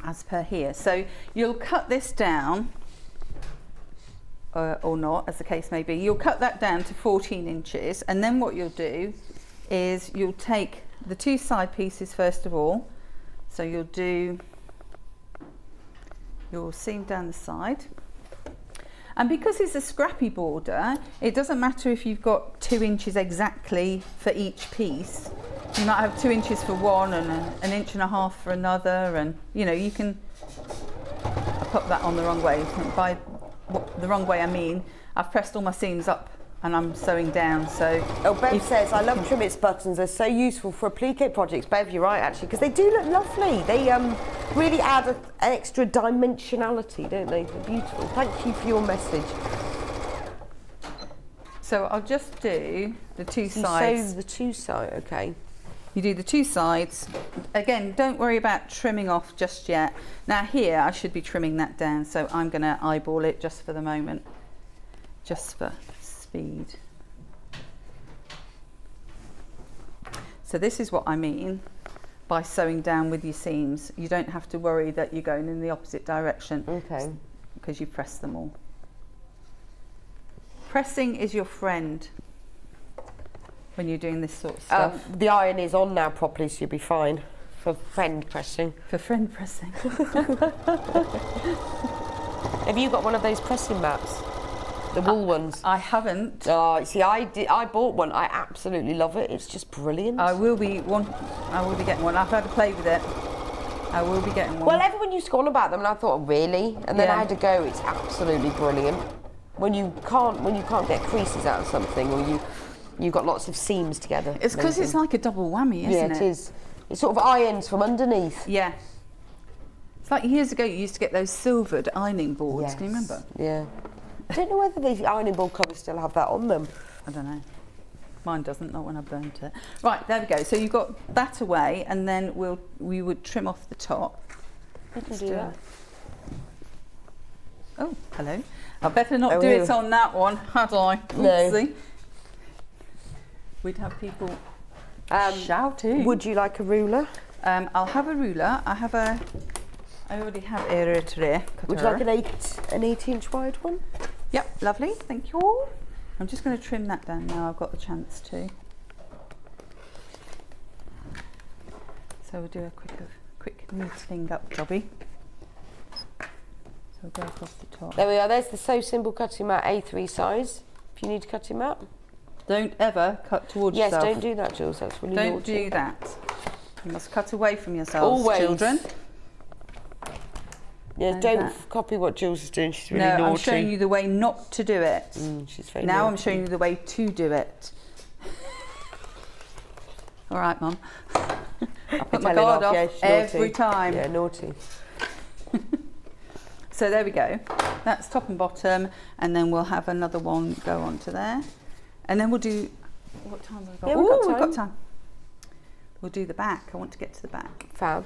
Speaker 3: as per here. So you'll cut this down. Or not, as the case may be. You'll cut that down to 14 inches, and then what you'll do is you'll take the 2 side pieces first of all. So you'll do your seam down the side, and because it's a scrappy border, it doesn't matter if you've got 2 inches exactly for each piece. You might have 2 inches for one and an inch and a half for another, and you can put that on the wrong way. By the wrong way I mean, I've pressed all my seams up and I'm sewing down. So
Speaker 2: Ben says, I love Trimmets buttons, they're so useful for applique projects. Bev, you're right actually, because they do look lovely. They really add an extra dimensionality, don't they? They're beautiful. Thank you for your message.
Speaker 3: So I'll just do the 2
Speaker 2: You
Speaker 3: sides.
Speaker 2: sew the 2 sides, okay.
Speaker 3: You do the 2 sides. Again, don't worry about trimming off just yet. Now here, I should be trimming that down, so I'm going to eyeball it just for the moment, just for speed. So this is what I mean by sewing down with your seams. You don't have to worry that you're going in the opposite direction,
Speaker 2: Okay.
Speaker 3: because you press them all. Pressing is your friend when you're doing this sort of stuff.
Speaker 2: The iron is on now properly, so you'll be fine for friend pressing.
Speaker 3: For friend pressing.
Speaker 2: Have you got one of those pressing mats? The wool ones?
Speaker 3: I haven't.
Speaker 2: Oh, see, I bought one. I absolutely love it. It's just brilliant.
Speaker 3: I will be getting one. I've had to play with it. I will be getting one.
Speaker 2: Well, everyone used to go on about them, and I thought, really? And then I had to go. It's absolutely brilliant. When you can't get creases out of something, or you've got lots of seams together.
Speaker 3: It's because it's like a double whammy, isn't it?
Speaker 2: Yeah, it is. It sort of irons from underneath.
Speaker 3: Yeah. It's like years ago you used to get those silvered ironing boards.
Speaker 2: Yes.
Speaker 3: Can you remember?
Speaker 2: Yeah. I don't know whether the ironing board covers still have that on them.
Speaker 3: I don't know. Mine doesn't, not when I burnt it. Right, there we go. So you've got that away, and then we would trim off the top.
Speaker 2: You can do that.
Speaker 3: Oh, hello. I better not do it on that one, had I? Oopsie.
Speaker 2: No.
Speaker 3: We'd have people shouting.
Speaker 2: Would you like a ruler?
Speaker 3: I'll have a ruler. I already have a tray.
Speaker 2: Would you like an 8-inch wide one?
Speaker 3: Yep, lovely. Thank you. I'm just going to trim that down now. I've got the chance to. So we'll do a quick neatling up jobby. So we'll go across the top.
Speaker 2: There we are. There's the So Simple cutting mat A3 size. If you need a cutting mat.
Speaker 3: Don't ever cut towards yourself.
Speaker 2: Yes, don't do that, Jules. That's really
Speaker 3: Don't
Speaker 2: naughty.
Speaker 3: do that. You must cut away from yourselves,
Speaker 2: Always.
Speaker 3: children.
Speaker 2: Yeah,
Speaker 3: And
Speaker 2: don't
Speaker 3: that.
Speaker 2: Copy what Jules is doing. She's really
Speaker 3: No,
Speaker 2: naughty.
Speaker 3: I'm showing you the way not to do it.
Speaker 2: She's very
Speaker 3: Now I'm
Speaker 2: naughty.
Speaker 3: showing you the way to do it. All right, Mum. I put my
Speaker 2: telling
Speaker 3: guard
Speaker 2: off,
Speaker 3: off
Speaker 2: yeah, she's
Speaker 3: every
Speaker 2: naughty.
Speaker 3: time.
Speaker 2: Yeah, naughty.
Speaker 3: So there we go. That's top and bottom, and then we'll have another one go onto there, and then we'll do What time have we got?
Speaker 2: Yeah,
Speaker 3: Ooh,
Speaker 2: we've
Speaker 3: we've
Speaker 2: got
Speaker 3: got time. We'll do the back. I want to get to the back.
Speaker 2: Fab.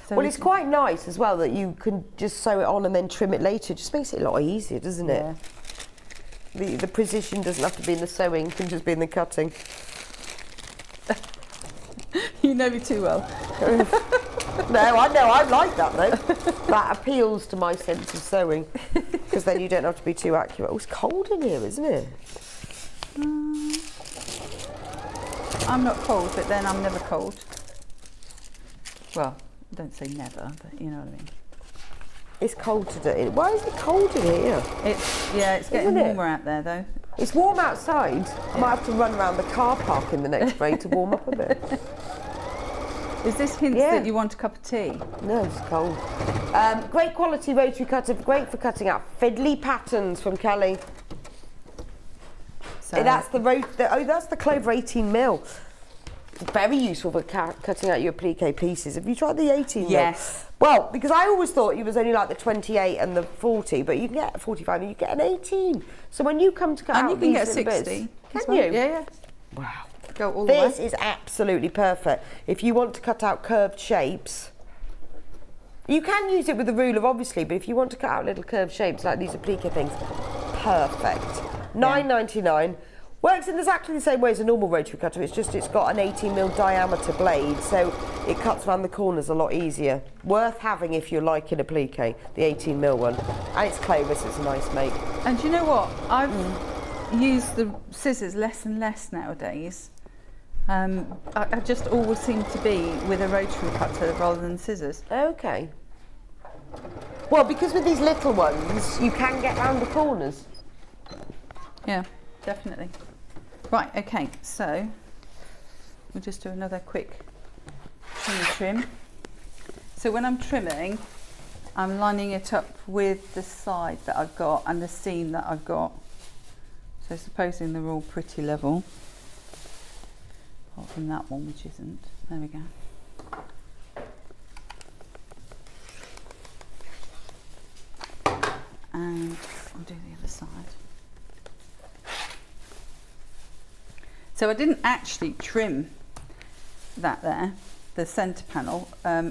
Speaker 3: So
Speaker 2: Well, it's quite nice as well that you can just sew it on and then trim it later. It just makes it a lot easier, doesn't it?
Speaker 3: Yeah.
Speaker 2: The precision doesn't have to be in the sewing, it can just be in the cutting.
Speaker 3: You know me too well.
Speaker 2: No, I like that though. That appeals to my sense of sewing, because then you don't have to be too accurate. Oh, it's cold in here, isn't it?
Speaker 3: I'm not cold, but then I'm never cold. Well, don't say never, but you know what I mean.
Speaker 2: It's cold today. Why is it cold in here?
Speaker 3: It's getting
Speaker 2: Isn't it?
Speaker 3: warmer out there though.
Speaker 2: It's warm outside. I might have to run around the car park in the next break to warm up a bit.
Speaker 3: Is this hints
Speaker 2: Yeah.
Speaker 3: that you want a cup of tea?
Speaker 2: No, it's cold. Great quality rotary cutter, great for cutting out fiddly patterns from Kelly.
Speaker 3: So
Speaker 2: That's the Clover 18mm. Very useful for cutting out your applique pieces. Have you tried the 18mm?
Speaker 3: Yes.
Speaker 2: Well, because I always thought it was only like the 28 and the 40, but you can get a 45 and you get an 18. So when you come to cut
Speaker 3: and
Speaker 2: out
Speaker 3: you can get a
Speaker 2: these little
Speaker 3: 60.
Speaker 2: bits,
Speaker 3: as
Speaker 2: can
Speaker 3: well.
Speaker 2: you?
Speaker 3: Yeah.
Speaker 2: Wow.
Speaker 3: Go all the way.
Speaker 2: This is absolutely perfect. If you want to cut out curved shapes, you can use it with the ruler, obviously, but if you want to cut out little curved shapes like these applique things, perfect. $9.99. Works in exactly the same way as a normal rotary cutter, it's just it's got an 18mm diameter blade, so it cuts around the corners a lot easier. Worth having if you're liking applique, the 18mm one. And it's Clover, so it's a nice make.
Speaker 3: And do you know what? I've used the scissors less and less nowadays. I just always seem to be with a rotary cutter rather than scissors.
Speaker 2: Okay. Well, because with these little ones, you can get round the corners.
Speaker 3: Yeah, definitely. Right, okay, so we'll just do another quick trim. So when I'm trimming, I'm lining it up with the side that I've got and the seam that I've got. So supposing they're all pretty level, apart from that one which isn't. There we go. And I'll do the other side. So I didn't actually trim that there, the centre panel,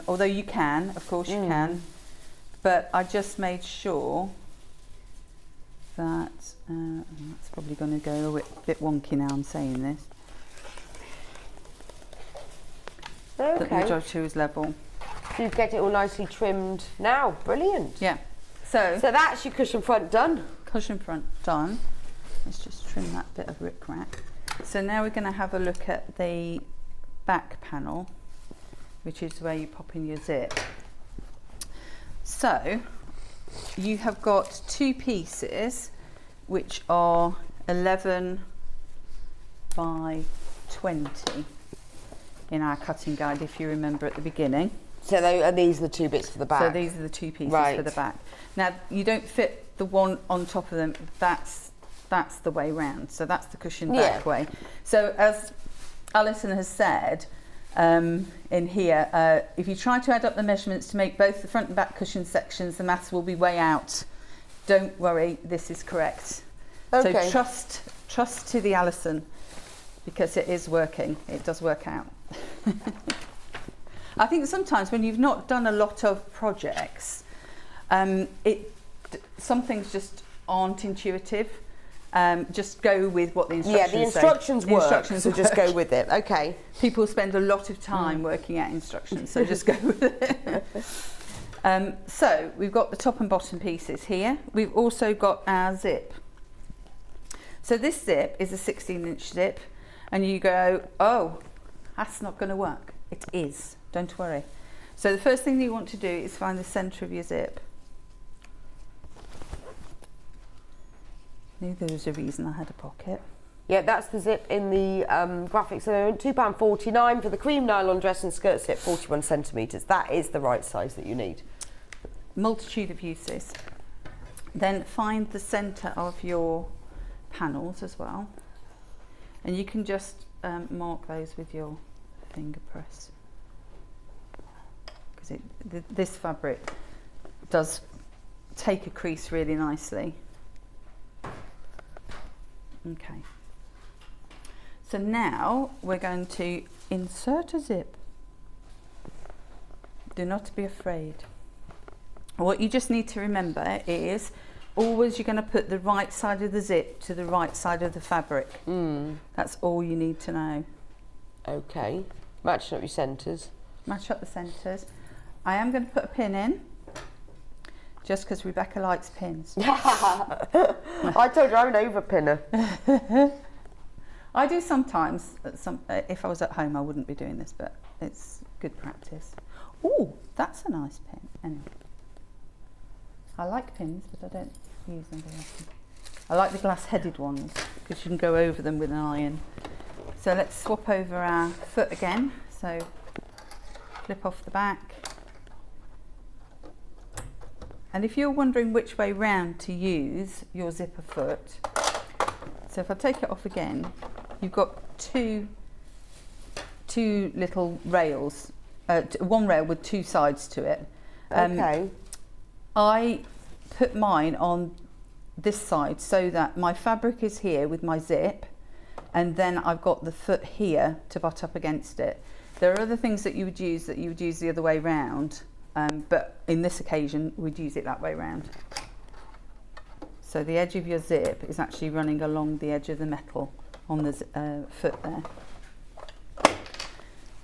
Speaker 3: although you can, of course you can, but I just made sure that, that's probably going to go a bit wonky now I'm saying this, that the
Speaker 2: Okay.
Speaker 3: majority was level.
Speaker 2: So you get it all nicely trimmed now. Brilliant.
Speaker 3: Yeah, so
Speaker 2: So that's your cushion front done.
Speaker 3: cushion front done. Let's just trim that bit of rickrack. So now we're going to have a look at the back panel, which is where you pop in your zip. So you have got two pieces which are 11 by 20 in our cutting guide, if you remember at the beginning.
Speaker 2: So and these are the two bits for the back.
Speaker 3: So these are the two pieces
Speaker 2: Right.
Speaker 3: for the back. Now you don't fit the one on top of them. That's the way round. So that's the cushion back way. So as Alison has said in here, if you try to add up the measurements to make both the front and back cushion sections, the maths will be way out. Don't worry, this is correct.
Speaker 2: Okay.
Speaker 3: So trust to the Alison, because it is working. It does work out. I think sometimes when you've not done a lot of projects, some things just aren't intuitive. Just go with what the instructions say.
Speaker 2: Yeah, the instructions work,
Speaker 3: instructions
Speaker 2: so just
Speaker 3: work.
Speaker 2: go with it. Okay.
Speaker 3: People spend a lot of time working out instructions, so just go with it. So we've got the top and bottom pieces here. We've also got our zip. So this zip is a 16-inch zip, and you go, oh, that's not going to work. It is, don't worry. So the first thing that you want to do is find the centre of your zip. Knew there was a reason I had a pocket.
Speaker 2: Yeah, that's the zip in the graphics. So they're £2.49 for the cream nylon dress and skirt zip, 41 centimetres. That is the right size that you need.
Speaker 3: Multitude of uses. Then find the centre of your panels as well, and you can just mark those with your finger press, because this fabric does take a crease really nicely. Okay. So now we're going to insert a zip. Do not be afraid. What you just need to remember is always you're going to put the right side of the zip to the right side of the fabric. That's all you need to know.
Speaker 2: Okay. Matching up your centres.
Speaker 3: Match up the centres. I am going to put a pin in, just because Rebecca likes pins.
Speaker 2: I told you I'm an overpinner.
Speaker 3: I do sometimes. If I was at home, I wouldn't be doing this, but it's good practice. Oh, that's a nice pin. Anyway, I like pins, but I don't use them very often. I like the glass-headed ones because you can go over them with an iron. So let's swap over our foot again. So flip off the back. And if you're wondering which way round to use your zipper foot, so if I take it off again, you've got two little rails, one rail with two sides to it.
Speaker 2: Okay.
Speaker 3: I put mine on this side so that my fabric is here with my zip, and then I've got the foot here to butt up against it. There are other things that you would use the other way round, but in this occasion we'd use it that way round. So the edge of your zip is actually running along the edge of the metal on the foot there.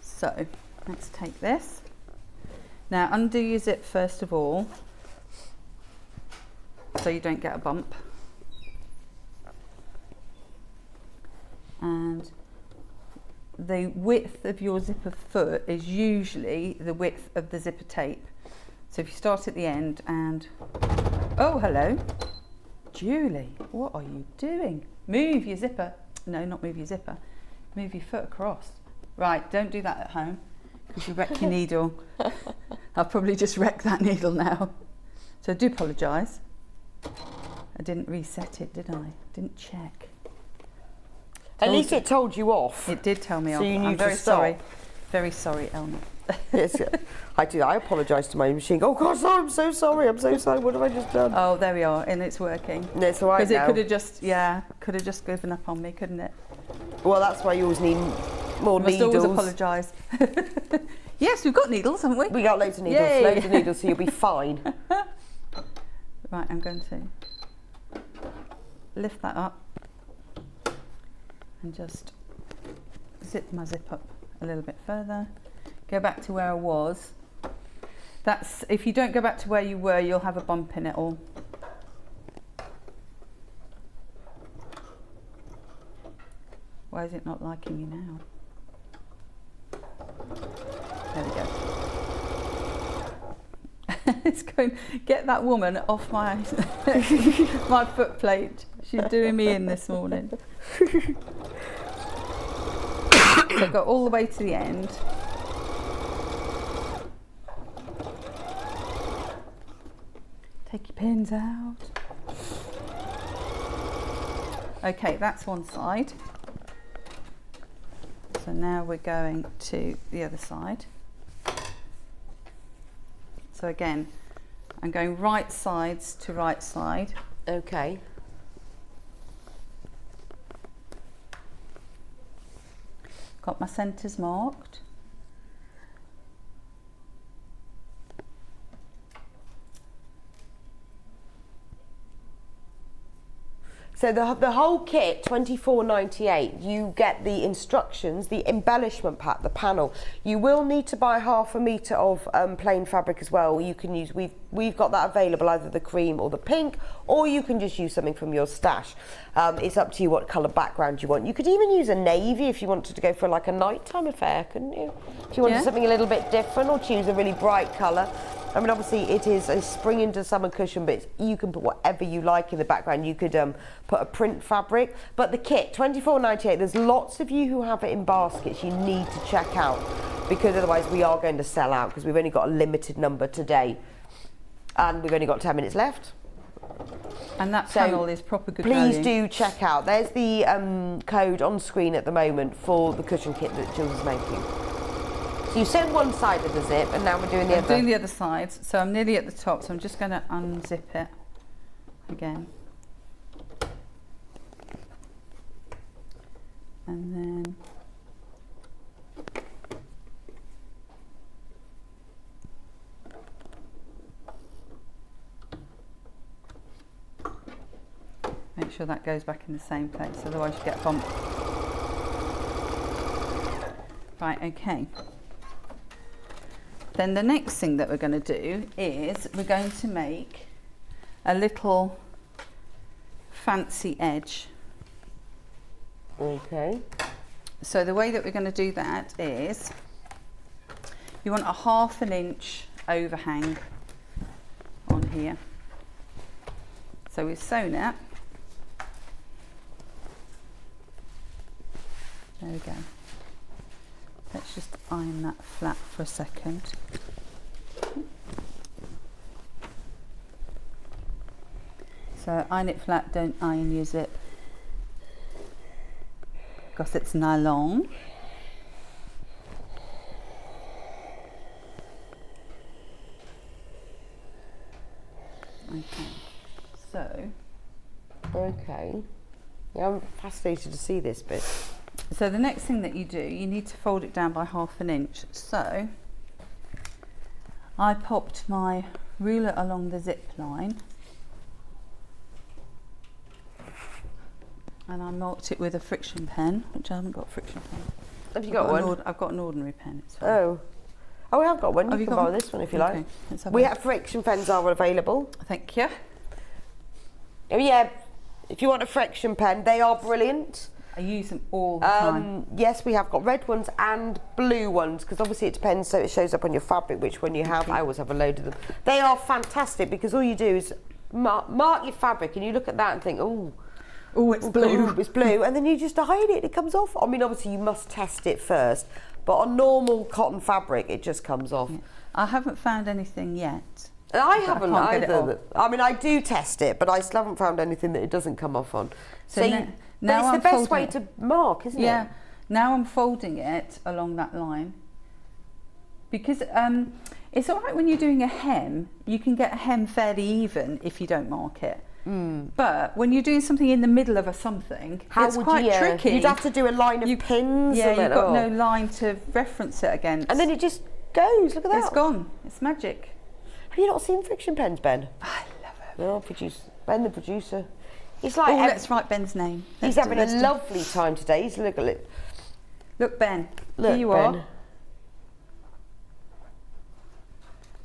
Speaker 3: So let's take this. Now undo your zip first of all, so you don't get a bump. And the width of your zipper foot is usually the width of the zipper tape. So if you start at the end and, oh hello, Julie, what are you doing? Move your zipper. No, not move your zipper. Move your foot across. Right, don't do that at home because you wreck your needle. I'll probably just wreck that needle now. So I do apologise. I didn't reset it, did I? Didn't check.
Speaker 2: At least it told you off.
Speaker 3: It did tell me off.
Speaker 2: So you knew
Speaker 3: I'm very
Speaker 2: to stop.
Speaker 3: sorry. Very sorry, Elna.
Speaker 2: Yes, I do. I apologise to my machine. Oh God, no, I'm so sorry. I'm so sorry. What have I just done?
Speaker 3: Oh, there we are, and it's working.
Speaker 2: No, it's all right
Speaker 3: Because it
Speaker 2: now.
Speaker 3: could have just given up on me, couldn't it?
Speaker 2: Well, that's why you always need more
Speaker 3: Must
Speaker 2: needles.
Speaker 3: always apologise. Yes, we've got needles, haven't we?
Speaker 2: We got loads of needles.
Speaker 3: Yay.
Speaker 2: Loads of needles, so you'll be fine.
Speaker 3: Right, I'm going to lift that up and just zip my zip up a little bit further. Go back to where I was. That's, if you don't go back to where you were, you'll have a bump in it all. Why is it not liking me now? There we go. It's going, get that woman off my my foot plate. She's doing me in this morning. So go all the way to the end. Take your pins out. Okay, that's one side. So now we're going to the other side. So again, I'm going right sides to right side.
Speaker 2: Okay.
Speaker 3: Got my centres marked.
Speaker 2: So the whole kit, $24.98, you get the instructions, the embellishment pack, the panel. You will need to buy 1/2 metre of plain fabric as well. You can use, we've got that available, either the cream or the pink, or you can just use something from your stash. It's up to you what colour background you want. You could even use a navy if you wanted to go for like a nighttime affair, couldn't you? If you wanted something a little bit different, or choose a really bright colour. I mean, obviously it is a spring into summer cushion, but you can put whatever you like in the background. You could put a print fabric, but the kit, $24.98, there's lots of you who have it in baskets you need to check out, because otherwise we are going to sell out, because we've only got a limited number today and we've only got 10 minutes left.
Speaker 3: And that panel is proper good
Speaker 2: Please
Speaker 3: value.
Speaker 2: do check out. There's the code on screen at the moment for the cushion kit that Jules is making. So you sewed one side of the zip, and now we're doing the other.
Speaker 3: I'm doing the other side, so I'm nearly at the top, so I'm just going to unzip it again. And then make sure that goes back in the same place, otherwise you get a bump. Right, okay. Then the next thing that we're going to do is we're going to make a little fancy edge.
Speaker 2: Okay.
Speaker 3: So the way that we're going to do that is you want a 1/2 inch overhang on here. So we've sewn it. There we go. Let's just iron that flat for a second. So iron it flat, don't iron your zip, because it's nylon. Okay, so.
Speaker 2: Okay. Yeah, I'm fascinated to see this bit.
Speaker 3: So the next thing that you do, you need to fold it down by 1/2 inch. So I popped my ruler along the zip line and I marked it with a friction pen, which I haven't got a friction pen.
Speaker 2: Have you got one?
Speaker 3: I've got an ordinary pen. It's fine.
Speaker 2: Oh, we have got one.
Speaker 3: Have
Speaker 2: You
Speaker 3: you
Speaker 2: can
Speaker 3: got
Speaker 2: borrow
Speaker 3: one?
Speaker 2: this one if you
Speaker 3: Okay,
Speaker 2: like.
Speaker 3: let's have
Speaker 2: We
Speaker 3: a-
Speaker 2: have friction pens are available.
Speaker 3: Thank you.
Speaker 2: Oh yeah, if you want a friction pen, they are brilliant.
Speaker 3: I use them all the time.
Speaker 2: Yes, we have got red ones and blue ones, because obviously it depends, so it shows up on your fabric which one you have. I always have a load of them. They are fantastic because all you do is mark your fabric and you look at that and think, oh,
Speaker 3: It's blue.
Speaker 2: It's blue, and then you just iron it, it comes off. I mean, obviously you must test it first, but on normal cotton fabric it just comes off.
Speaker 3: Yeah. I haven't found anything yet.
Speaker 2: And I haven't
Speaker 3: can't get it
Speaker 2: either.
Speaker 3: off.
Speaker 2: I mean, I do test it, but I still haven't found anything that it doesn't come off on.
Speaker 3: So now
Speaker 2: but it's
Speaker 3: I'm
Speaker 2: the best
Speaker 3: folding
Speaker 2: way
Speaker 3: it.
Speaker 2: to mark, isn't
Speaker 3: Yeah.
Speaker 2: it?
Speaker 3: Now I'm folding it along that line because it's all right when you're doing a hem. You can get a hem fairly even if you don't mark it. But when you're doing something in the middle of a something, it's quite tricky.
Speaker 2: You'd have to do a line of pins.
Speaker 3: Yeah,
Speaker 2: and
Speaker 3: you've
Speaker 2: then,
Speaker 3: got no line to reference it against.
Speaker 2: And then it just goes. Look at that.
Speaker 3: It's gone. It's magic.
Speaker 2: Have you not seen friction pens, Ben?
Speaker 3: I love it.
Speaker 2: No, Ben, the producer. He's like,
Speaker 3: Let's write Ben's name.
Speaker 2: He's having a lovely time today. He's look.
Speaker 3: Look, Ben.
Speaker 2: Look,
Speaker 3: Here you
Speaker 2: Ben.
Speaker 3: are.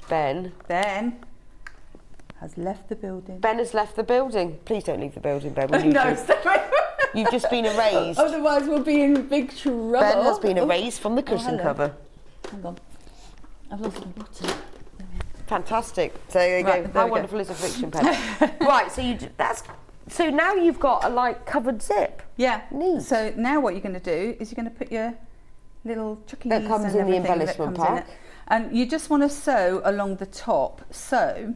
Speaker 3: Ben has left the building.
Speaker 2: Ben has left the building. Please don't leave the building, Ben. We need you. You've just been erased.
Speaker 3: Otherwise, we'll be in big trouble.
Speaker 2: Ben has been erased from the cushion
Speaker 3: hello.
Speaker 2: cover.
Speaker 3: Hang on. I've lost my bottle.
Speaker 2: Fantastic. So there you
Speaker 3: Right,
Speaker 2: go.
Speaker 3: there
Speaker 2: How
Speaker 3: we go.
Speaker 2: wonderful is a friction pen? Right. So now you've got a covered zip.
Speaker 3: Yeah.
Speaker 2: Neat.
Speaker 3: So now what you're going to do is you're going to put your little chuckies
Speaker 2: That comes
Speaker 3: and
Speaker 2: in the
Speaker 3: everything that
Speaker 2: embellishment
Speaker 3: comes in
Speaker 2: pack.
Speaker 3: it. And you just want to sew along the top. So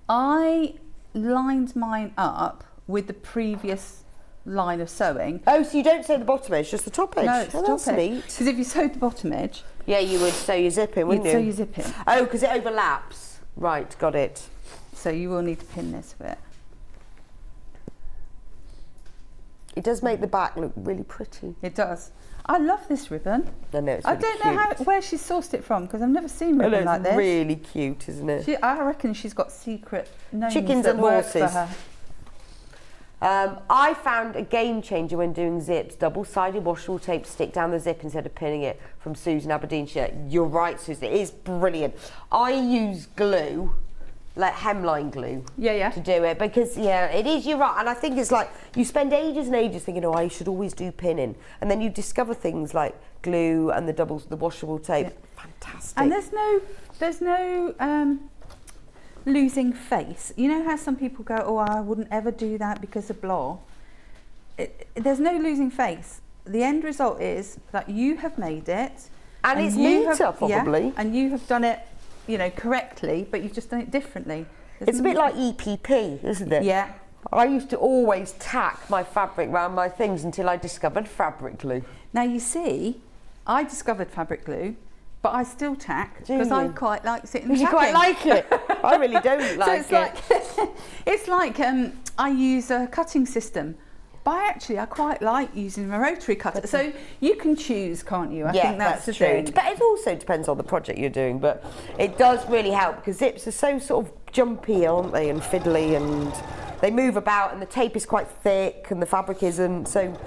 Speaker 3: I lined mine up with the previous line of sewing.
Speaker 2: Oh, so you don't sew the bottom edge, just the top edge?
Speaker 3: No, it's the
Speaker 2: that's
Speaker 3: top edge.
Speaker 2: neat.
Speaker 3: Because if you sewed the bottom edge,
Speaker 2: Yeah, you would sew your zip in, wouldn't
Speaker 3: you'd
Speaker 2: you?
Speaker 3: sew your zip in.
Speaker 2: Oh, because it overlaps. Right, got it.
Speaker 3: So you will need to pin this bit.
Speaker 2: It does make the back look really pretty.
Speaker 3: It does. I love this ribbon.
Speaker 2: I know, it's
Speaker 3: I
Speaker 2: really
Speaker 3: don't know
Speaker 2: cute.
Speaker 3: where she sourced it from because I've never seen
Speaker 2: I know,
Speaker 3: ribbon
Speaker 2: it's
Speaker 3: like this.
Speaker 2: really cute, isn't it?
Speaker 3: I reckon she's got secret gnomes
Speaker 2: Chickens
Speaker 3: that
Speaker 2: and
Speaker 3: work
Speaker 2: horses.
Speaker 3: for her.
Speaker 2: I found a game changer when doing zips, double-sided washable tape to stick down the zip instead of pinning it, from Susan Aberdeenshire. You're right, Susan, it is brilliant. I use glue, like hemline glue,
Speaker 3: Yeah.
Speaker 2: to do it, because it is, you're right, and I think it's like, you spend ages and ages thinking, I should always do pinning, and then you discover things like glue and the washable tape.
Speaker 3: Yeah.
Speaker 2: Fantastic.
Speaker 3: And there's no losing face. You know how some people go, oh, I wouldn't ever do that because of blah. There's no losing face. The end result is that you have made it,
Speaker 2: and it's
Speaker 3: you
Speaker 2: neater, probably.
Speaker 3: and you have done it, correctly, but you've just done it differently.
Speaker 2: It's a bit like EPP, isn't it?
Speaker 3: Yeah.
Speaker 2: I used to always tack my fabric around my things until I discovered fabric glue.
Speaker 3: Now you see, I discovered fabric glue, but I still tack
Speaker 2: Do
Speaker 3: because I
Speaker 2: you?
Speaker 3: quite like sitting
Speaker 2: You
Speaker 3: tacking.
Speaker 2: quite like it. I really don't like
Speaker 3: So it's like I use a cutting system But I quite like using a rotary cutter. So you can choose, can't you? I think that's the
Speaker 2: true.
Speaker 3: thing.
Speaker 2: But it also depends on the project you're doing. But it does really help because zips are so sort of jumpy, aren't they, and fiddly, and they move about, and the tape is quite thick, and the fabric isn't. So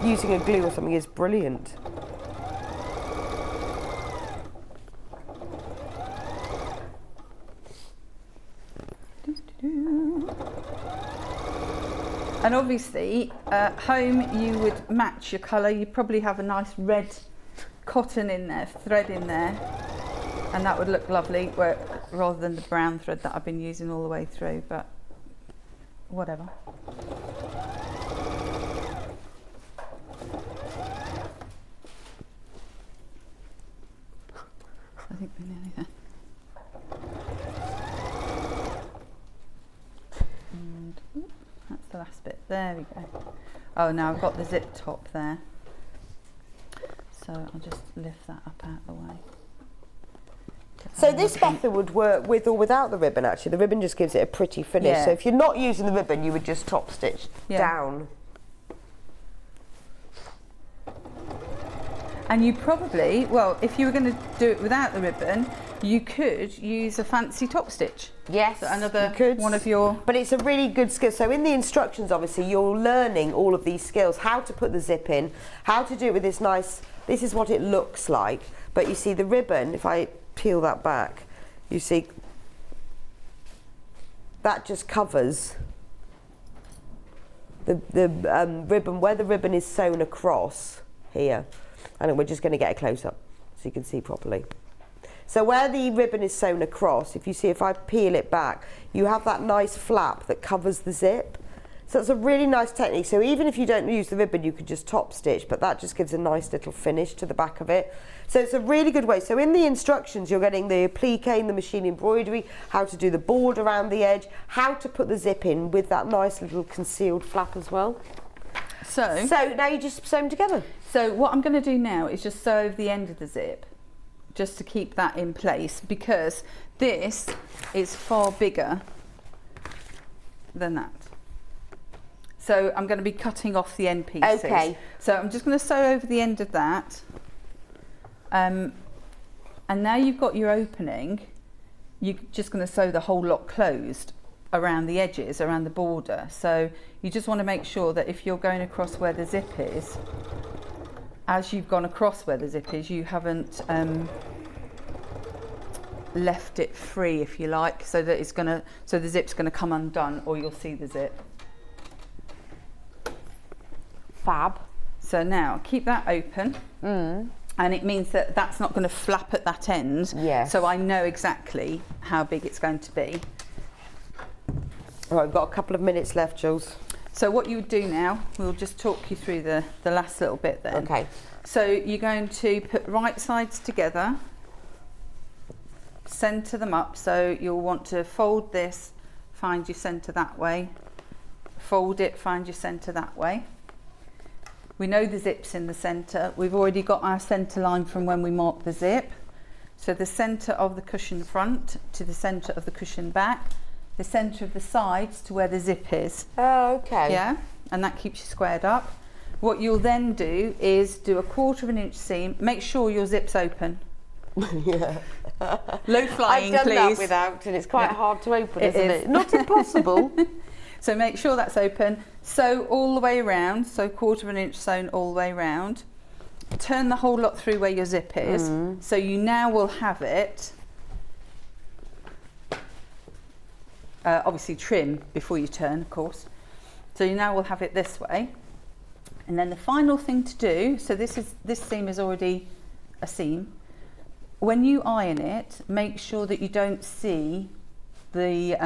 Speaker 2: using a glue or something is brilliant.
Speaker 3: And obviously, at home you would match your colour. You probably have a nice red cotton in there, thread in there, and that would look lovely rather than the brown thread that I've been using all the way through, but whatever. I think we're nearly there. And that's the last bit. There we go. Oh, now I've got the zip top there. So I'll just lift that up out of the way.
Speaker 2: So this method would work with or without the ribbon, actually. The ribbon just gives it a pretty finish.
Speaker 3: Yeah.
Speaker 2: So if you're not using the ribbon, you would just top stitch down.
Speaker 3: And you probably, well, if you were going to do it without the ribbon, you could use a fancy top stitch.
Speaker 2: Yes,
Speaker 3: So another
Speaker 2: you could.
Speaker 3: one of your...
Speaker 2: But it's a really good skill. So in the instructions, obviously, you're learning all of these skills, how to put the zip in, how to do it with this nice, this is what it looks like. But you see the ribbon, if I peel that back, you see that just covers the ribbon, where the ribbon is sewn across here. And we're just going to get a close-up so you can see properly. So where the ribbon is sewn across, if you see, if I peel it back, you have that nice flap that covers the zip. So it's a really nice technique. So even if you don't use the ribbon, you could just top stitch, but that just gives a nice little finish to the back of it. So it's a really good way. So in the instructions, you're getting the applique and the machine embroidery, how to do the board around the edge, how to put the zip in with that nice little concealed flap as well.
Speaker 3: So
Speaker 2: now you just sew them together.
Speaker 3: So what I'm going to do now is just sew over the end of the zip, just to keep that in place, because this is far bigger than that. So I'm going to be cutting off the end pieces.
Speaker 2: Okay.
Speaker 3: So I'm just going to sew over the end of that. And now you've got your opening, you're just going to sew the whole lot closed around the edges, around the border. So you just want to make sure that if you're going across where the zip is, as you've gone across where the zip is, you haven't left it free, if you like, so that it's gonna, so the zip's gonna come undone, or you'll see the zip.
Speaker 2: Fab.
Speaker 3: So now keep that open, and it means that that's not going to flap at that end.
Speaker 2: Yes.
Speaker 3: So I know exactly how big it's going to be.
Speaker 2: All right, we've got a couple of minutes left, Jules.
Speaker 3: So what you would do now, we'll just talk you through the last little bit then.
Speaker 2: Okay.
Speaker 3: So you're going to put right sides together, centre them up. So you'll want to fold this, find your centre that way, fold it, find your centre that way. We know the zip's in the centre. We've already got our centre line from when we marked the zip. So the centre of the cushion front to the centre of the cushion back, the centre of the sides to where the zip is.
Speaker 2: Oh, okay.
Speaker 3: Yeah, and that keeps you squared up. What you'll then do is do a 1/4 inch seam. Make sure your zip's open.
Speaker 2: Yeah.
Speaker 3: Low flying,
Speaker 2: I've done
Speaker 3: please.
Speaker 2: that without, and it's quite hard to open,
Speaker 3: It
Speaker 2: isn't
Speaker 3: is.
Speaker 2: it? Not impossible.
Speaker 3: So make sure that's open. Sew all the way around, so 1/4 inch sewn all the way around. Turn the whole lot through where your zip is. So you now will have it, obviously trim before you turn, of course. So you now will have it this way. And then the final thing to do, so this seam is already a seam. When you iron it, make sure that you don't see the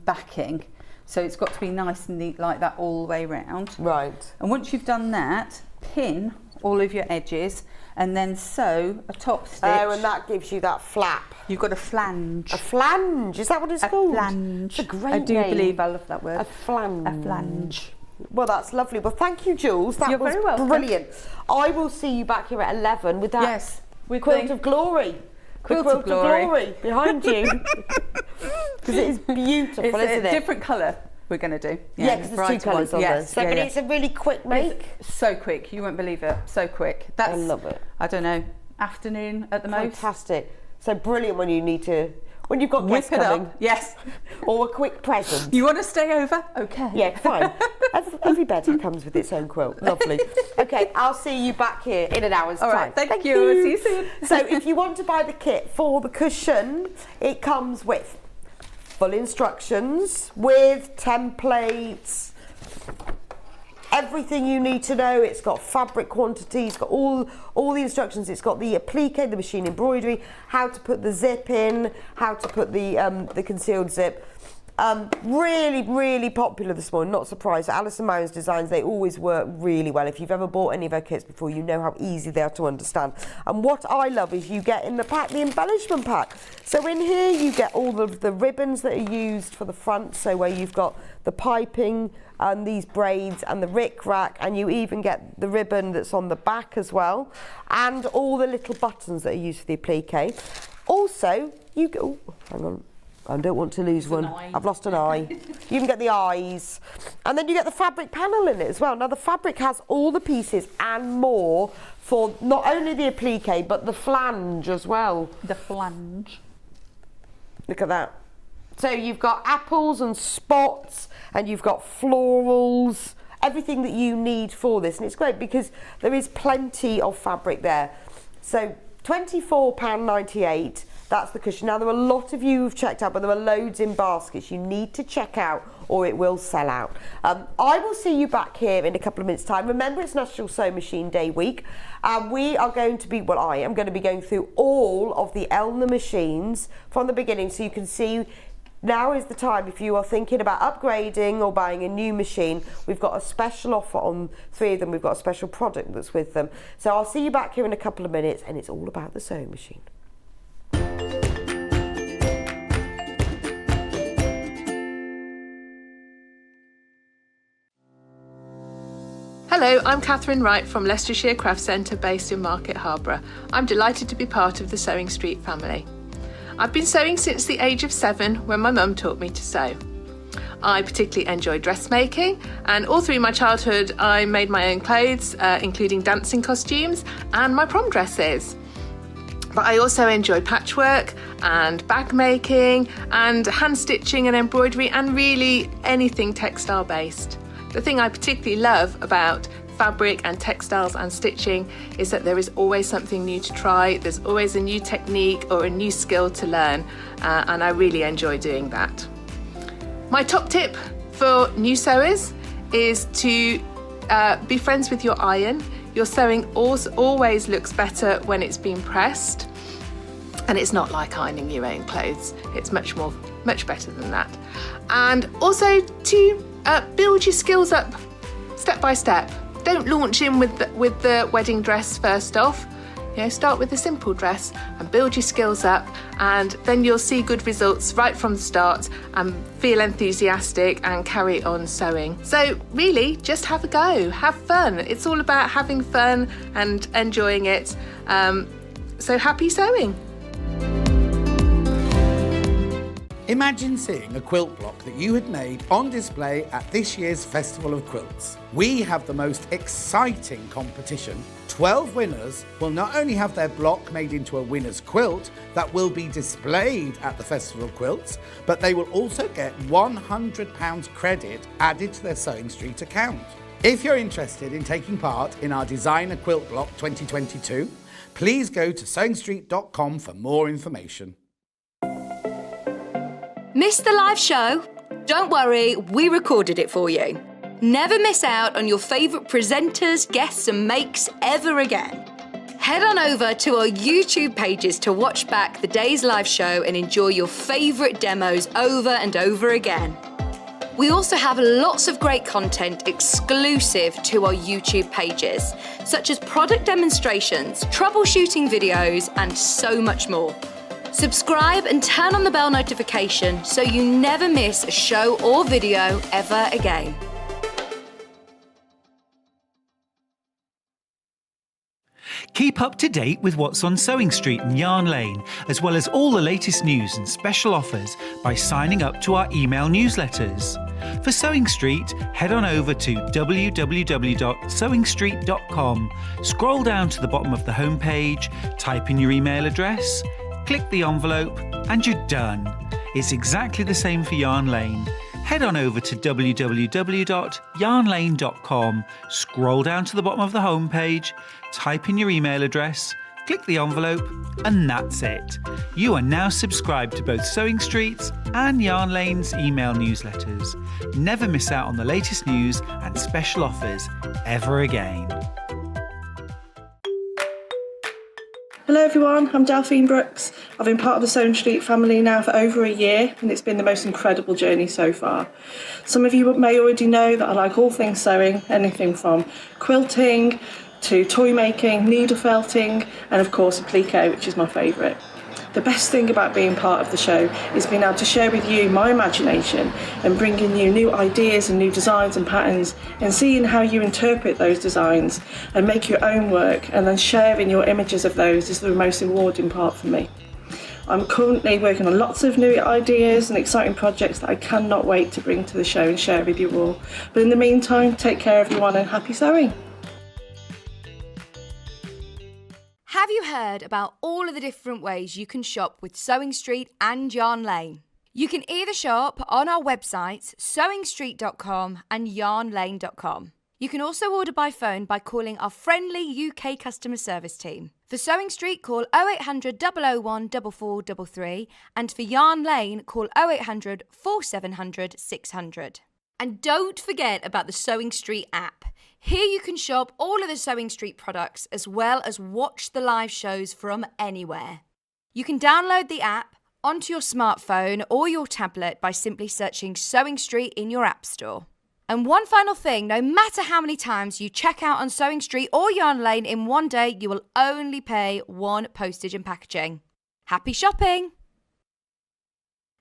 Speaker 3: backing. So it's got to be nice and neat like that all the way around.
Speaker 2: Right.
Speaker 3: And once you've done that, pin all of your edges and then sew a top stitch.
Speaker 2: Oh, and that gives you that flap.
Speaker 3: You've got a flange.
Speaker 2: A flange, is that what it's
Speaker 3: A
Speaker 2: called?
Speaker 3: flange.
Speaker 2: It's a great
Speaker 3: I do
Speaker 2: name.
Speaker 3: believe I love that word.
Speaker 2: A flange.
Speaker 3: A flange.
Speaker 2: Well, that's lovely. Well, thank you, Jules. That
Speaker 3: You're
Speaker 2: was
Speaker 3: very welcome.
Speaker 2: brilliant. I will see you back here at 11 with that
Speaker 3: Yes, with
Speaker 2: quilt
Speaker 3: the
Speaker 2: of glory.
Speaker 3: Quilt
Speaker 2: the
Speaker 3: of
Speaker 2: quilt
Speaker 3: glory.
Speaker 2: behind you. Because it is beautiful,
Speaker 3: It's
Speaker 2: isn't
Speaker 3: a
Speaker 2: it?
Speaker 3: different colour. we're going to do.
Speaker 2: Yeah, because there's 2 colours on there. So, but it's a really quick make.
Speaker 3: So quick, you won't believe it. So quick.
Speaker 2: I love it.
Speaker 3: I don't know, afternoon at the most.
Speaker 2: Fantastic. So brilliant when you need to, when you've got guests coming.
Speaker 3: Yes.
Speaker 2: Or a quick present.
Speaker 3: You want to stay over? Okay.
Speaker 2: Yeah, fine. Every bed comes with its own quilt. Lovely. Okay, I'll see you back here in an hour's time.
Speaker 3: All right, thank you. See you soon.
Speaker 2: So if you want to buy the kit for the cushion, it comes with full instructions, with templates, everything you need to know. It's got fabric quantities, it's got all the instructions. It's got the applique, the machine embroidery, how to put the zip in, how to put the concealed zip. Really, really popular this morning, not surprised. Alison Moun's designs, they always work really well. If you've ever bought any of her kits before, you know how easy they are to understand. And what I love is you get in the pack the embellishment pack. So in here you get all of the ribbons that are used for the front, so where you've got the piping and these braids and the rick-rack, and you even get the ribbon that's on the back as well, and all the little buttons that are used for the applique. Also, you go, hang on, I don't want to lose one. I've lost an eye. You can get the eyes. And then you get the fabric panel in it as well. Now the fabric has all the pieces and more for not only the applique, but the flange as well.
Speaker 3: The flange.
Speaker 2: Look at that. So you've got apples and spots, and you've got florals, everything that you need for this. And it's great because there is plenty of fabric there. So £24.98. That's the cushion. Now, there are a lot of you who've checked out, but there are loads in baskets. You need to check out or it will sell out. I will see you back here in a couple of minutes' time. Remember, it's National Sewing Machine Day week. We are going to be, well, I am going to be going through all of the Elna machines from the beginning, so you can see now is the time if you are thinking about upgrading or buying a new machine. We've got a special offer on 3 of them. We've got a special product that's with them. So I'll see you back here in a couple of minutes, and it's all about the sewing machine.
Speaker 5: Hello, I'm Catherine Wright from Leicestershire Craft Centre based in Market Harborough. I'm delighted to be part of the Sewing Street family. I've been sewing since the age of 7 when my mum taught me to sew. I particularly enjoy dressmaking, and all through my childhood I made my own clothes, including dancing costumes and my prom dresses. But I also enjoy patchwork and bag making and hand stitching and embroidery and really anything textile based. The thing I particularly love about fabric and textiles and stitching is that there is always something new to try. There's always a new technique or a new skill to learn, and I really enjoy doing that. My top tip for new sewers is to be friends with your iron. Your sewing always looks better when it's been pressed, and it's not like ironing your own clothes. It's much better than that. And also to build your skills up step by step. Don't launch in with the wedding dress first off. You know, start with a simple dress and build your skills up, and then you'll see good results right from the start and feel enthusiastic and carry on sewing. So really, just have a go, have fun. It's all about having fun and enjoying it. So happy sewing.
Speaker 6: Imagine seeing a quilt block that you had made on display at this year's Festival of Quilts. We have the most exciting competition. 12 winners will not only have their block made into a winner's quilt that will be displayed at the Festival of Quilts, but they will also get £100 credit added to their Sewing Street account. If you're interested in taking part in our Designer Quilt Block 2022, please go to sewingstreet.com for more information.
Speaker 1: Missed the live show? Don't worry, we recorded it for you. Never miss out on your favourite presenters, guests and makes ever again. Head on over to our YouTube pages to watch back the day's live show and enjoy your favourite demos over and over again. We also have lots of great content exclusive to our YouTube pages, such as product demonstrations, troubleshooting videos and so much more. Subscribe and turn on the bell notification so you never miss a show or video ever again.
Speaker 4: Keep up to date with what's on Sewing Street and Yarn Lane, as well as all the latest news and special offers by signing up to our email newsletters. For Sewing Street, head on over to www.sewingstreet.com, scroll down to the bottom of the homepage, type in your email address, click the envelope, and you're done. It's exactly the same for Yarn Lane. Head on over to www.yarnlane.com, scroll down to the bottom of the homepage, type in your email address, click the envelope, and that's it. You are now subscribed to both Sewing Street's and Yarn Lane's email newsletters. Never miss out on the latest news and special offers ever again.
Speaker 7: Hello everyone, I'm Delphine Brooks. I've been part of the Sewing Street family now for over a year and it's been the most incredible journey so far. Some of you may already know that I like all things sewing, anything from quilting to toy making, needle felting and of course applique, which is my favourite. The best thing about being part of the show is being able to share with you my imagination and bringing you new ideas and new designs and patterns and seeing how you interpret those designs and make your own work and then sharing your images of those is the most rewarding part for me. I'm currently working on lots of new ideas and exciting projects that I cannot wait to bring to the show and share with you all. But in the meantime, take care everyone and happy sewing!
Speaker 1: Have you heard about all of the different ways you can shop with Sewing Street and Yarn Lane? You can either shop on our websites sewingstreet.com and yarnlane.com. You can also order by phone by calling our friendly UK customer service team. For Sewing Street, call 0800 001 4433 and for Yarn Lane, call 0800 4700 600. And don't forget about the Sewing Street app. Here you can shop all of the Sewing Street products as well as watch the live shows from anywhere. You can download the app onto your smartphone or your tablet by simply searching Sewing Street in your app store. And one final thing, no matter how many times you check out on Sewing Street or Yarn Lane in one day, you will only pay one postage and packaging. Happy shopping!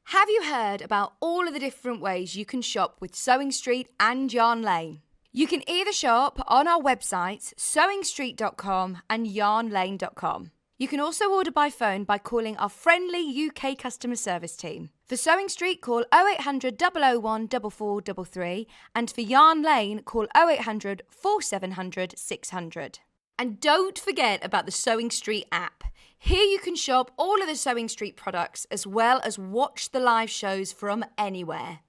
Speaker 1: Have you heard about all of the different ways you can shop with Sewing Street and Yarn Lane? You can either shop on our websites sewingstreet.com and yarnlane.com. You can also order by phone by calling our friendly UK customer service team. For Sewing Street, call 0800 001 4433 and for Yarn Lane, call 0800 4700 600. And don't forget about the Sewing Street app. Here you can shop all of the Sewing Street products as well as watch the live shows from anywhere.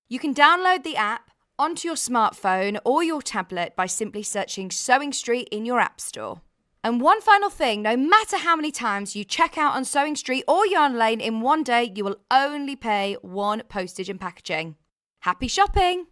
Speaker 1: You can download the app onto your smartphone or your tablet by simply searching Sewing Street in your app store. And one final thing, no matter how many times you check out on Sewing Street or Yarn Lane in one day, you will only pay one postage and packaging. Happy shopping!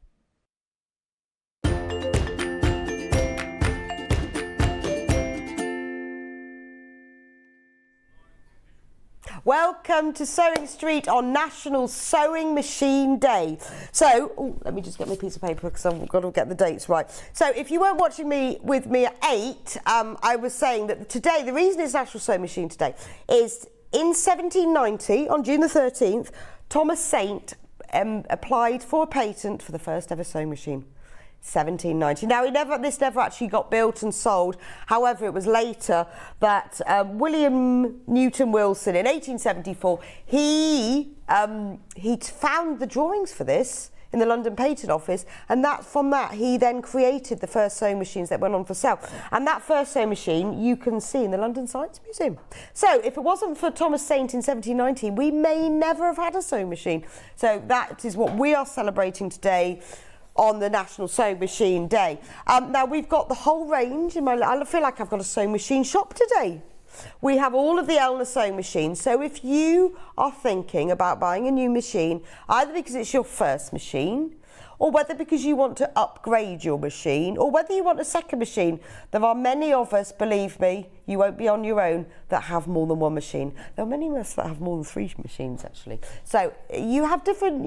Speaker 2: Welcome to Sewing Street on National Sewing Machine Day. So, let me just get my piece of paper because I've got to get the dates right. So, if you weren't watching me at 8, I was saying that today, the reason it's National Sewing Machine Day is in 1790, on June the 13th, Thomas Saint applied for a patent for the first ever sewing machine. 1790. Now, this never actually got built and sold. However, it was later that William Newton Wilson in 1874, he found the drawings for this in the London Patent Office, and from that he then created the first sewing machines that went on for sale. And that first sewing machine you can see in the London Science Museum. So if it wasn't for Thomas Saint in 1790, we may never have had a sewing machine. So that is what we are celebrating today on the National Sewing Machine Day. Now we've got the whole range I feel like I've got a sewing machine shop today. We have all of the Elna sewing machines. So if you are thinking about buying a new machine, either because it's your first machine, or whether because you want to upgrade your machine, or whether you want a second machine, there are many of us, believe me, you won't be on your own, that have more than one machine. There are many of us that have more than 3 machines actually. So you have different,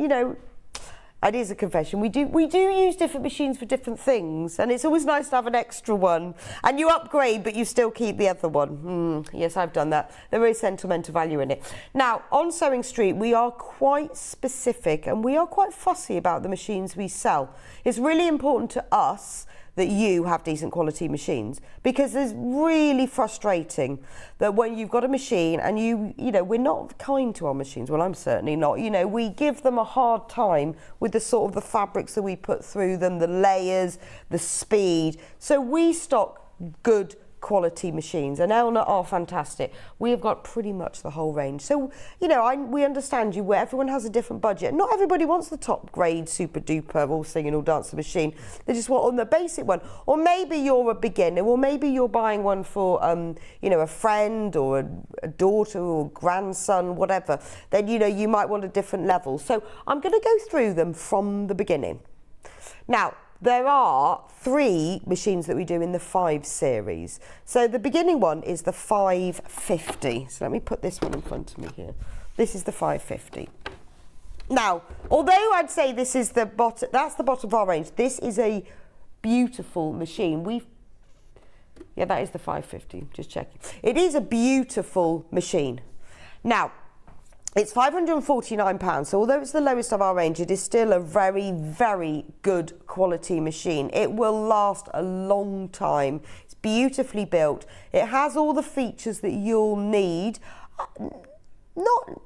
Speaker 2: it is a confession. We do use different machines for different things, and it's always nice to have an extra one. And you upgrade, but you still keep the other one. Yes, I've done that. There is sentimental value in it. Now, on Sewing Street, we are quite specific and we are quite fussy about the machines we sell. It's really important to us that you have decent quality machines, because it's really frustrating that when you've got a machine and you know, we're not kind to our machines. Well, I'm certainly not. You know, we give them a hard time with the sort of the fabrics that we put through them, the layers, the speed. So we stock good quality machines, and Elna are fantastic. We have got pretty much the whole range. So, you know, we understand you, where everyone has a different budget. Not everybody wants the top grade, super duper, all singing, all dancing machine. They just want on the basic one. Or maybe you're a beginner, or maybe you're buying one for, you know, a friend or a daughter or grandson, whatever. Then, you know, you might want a different level. So I'm going to go through them from the beginning. Now, there are 3 machines that we do in the 5 series. So the beginning one is the 550. So let me put this one in front of me here. This is the 550. Now, although I'd say this is the bottom, that's the bottom of our range, this is a beautiful machine. Yeah, that is the 550, just checking. It is a beautiful machine. Now, it's £549, so although it's the lowest of our range, it is still a very, very good quality machine. It will last a long time. It's beautifully built. It has all the features that you'll need.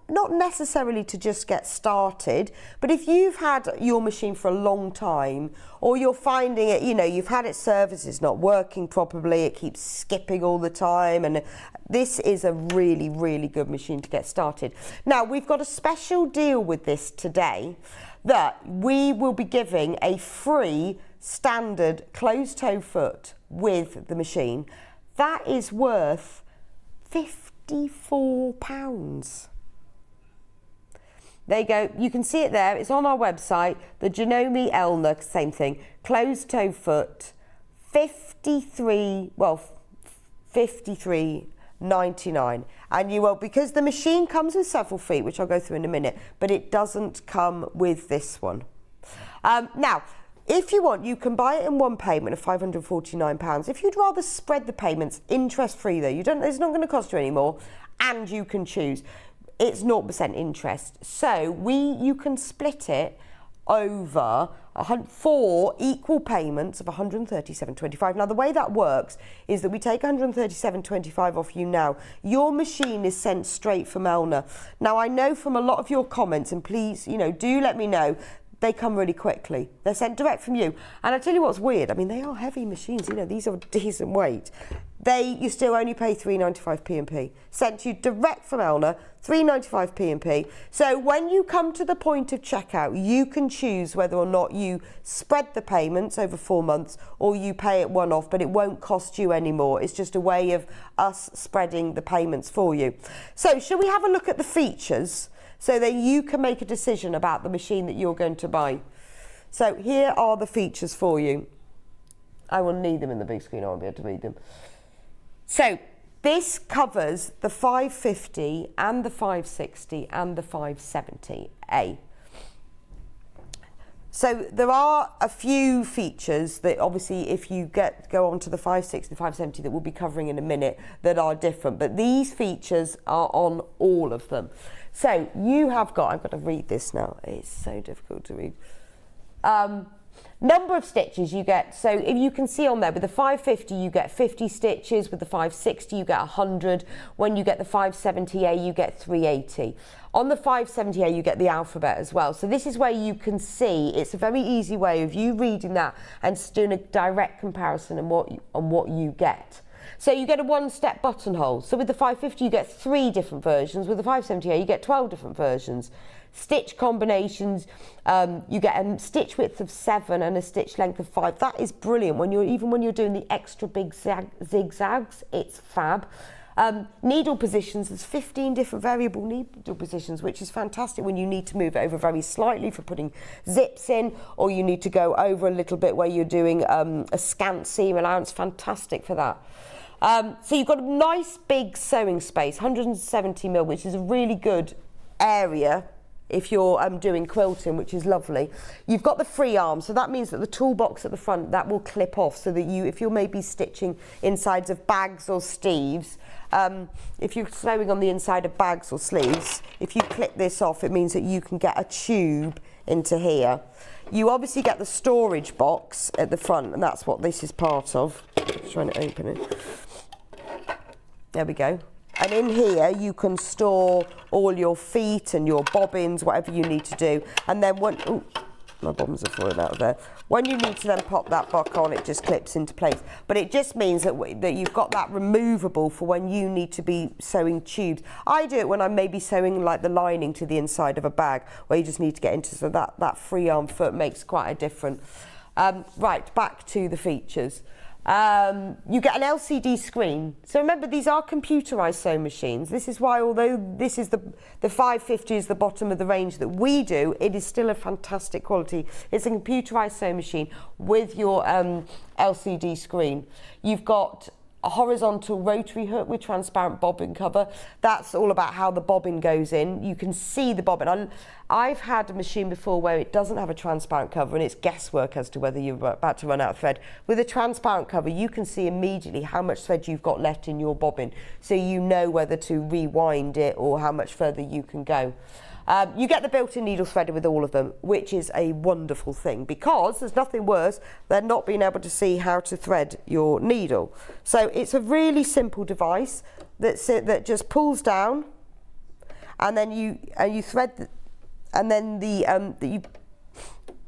Speaker 2: Not necessarily to just get started, but if you've had your machine for a long time, or you're finding it, you know, you've had it serviced, it's not working properly, it keeps skipping all the time, and this is a really, really good machine to get started. Now, we've got a special deal with this today, that we will be giving a free standard closed toe foot with the machine. That is worth £54. There you go, you can see it there, it's on our website, the Janome Elna, same thing, closed toe foot, £53.99. And you will, because the machine comes with several feet, which I'll go through in a minute, but it doesn't come with this one. Now, if you want, you can buy it in one payment of £549. If you'd rather spread the payments, interest-free though, it's not going to cost you any more, and you can choose. It's 0% interest. So you can split it over 4 equal payments of £137.25. Now, the way that works is that we take £137.25 off you now. Your machine is sent straight from Elna. Now, I know from a lot of your comments, and please, you know, do let me know, they come really quickly. They're sent direct from you. And I tell you what's weird, I mean, they are heavy machines, you know, these are decent weight. You still only pay £3.95 P&P. Sent you direct from Elna, £3.95 P&P. So when you come to the point of checkout, you can choose whether or not you spread the payments over 4 months or you pay it one off, but it won't cost you any more. It's just a way of us spreading the payments for you. So shall we have a look at the features so that you can make a decision about the machine that you're going to buy? So here are the features for you. I will need them in the big screen, I won't be able to read them. So this covers the 550 and the 560 and the 570A. So there are a few features that obviously if you go on to the 560, 570 that we'll be covering in a minute that are different, but these features are on all of them. So you have got, I've got to read this now, it's so difficult to read. Number of stitches you get, so if you can see on there, with the 550 you get 50 stitches, with the 560 you get 100, when you get the 570A you get 380. On the 570A you get the alphabet as well, so this is where you can see, it's a very easy way of you reading that and doing a direct comparison on what you get. So you get a one-step buttonhole, so with the 550 you get 3 different versions, with the 570A you get 12 different versions. Stitch combinations, you get a stitch width of 7 and a stitch length of 5. That is brilliant. Even when you're doing the extra big zigzags, it's fab. Needle positions, there's 15 different variable needle positions, which is fantastic when you need to move it over very slightly for putting zips in, or you need to go over a little bit where you're doing a scant seam allowance. Fantastic for that. So you've got a nice big sewing space, 170mm, which is a really good area if you're doing quilting, which is lovely. You've got the free arm, so that means that the toolbox at the front, that will clip off, so that if you're maybe stitching insides of bags or sleeves, if you're sewing on the inside of bags or sleeves, if you clip this off, it means that you can get a tube into here. You obviously get the storage box at the front, and that's what this is part of. Just trying to open it. There we go. And in here you can store all your feet and your bobbins, whatever you need to do. And then when, ooh, my bobbins are falling out of there. When you need to then pop that back on, it just clips into place. But it just means that you've got that removable for when you need to be sewing tubes. I do it when I'm maybe sewing like the lining to the inside of a bag, where you just need to get into, so that free arm foot makes quite a difference. Right, back to the features. You get an LCD screen. So remember, these are computerized sewing machines. This is why, although this is the 550 is the bottom of the range that we do, it is still a fantastic quality. It's a computerized sewing machine with your LCD screen. You've got a horizontal rotary hook with transparent bobbin cover. That's all about how the bobbin goes in. You can see the bobbin. I've had a machine before where it doesn't have a transparent cover and it's guesswork as to whether you're about to run out of thread. With a transparent cover, you can see immediately how much thread you've got left in your bobbin, so you know whether to rewind it or how much further you can go. You get the built-in needle threader with all of them, which is a wonderful thing, because there's nothing worse than not being able to see how to thread your needle. So it's a really simple device that just pulls down, and then you thread, and then the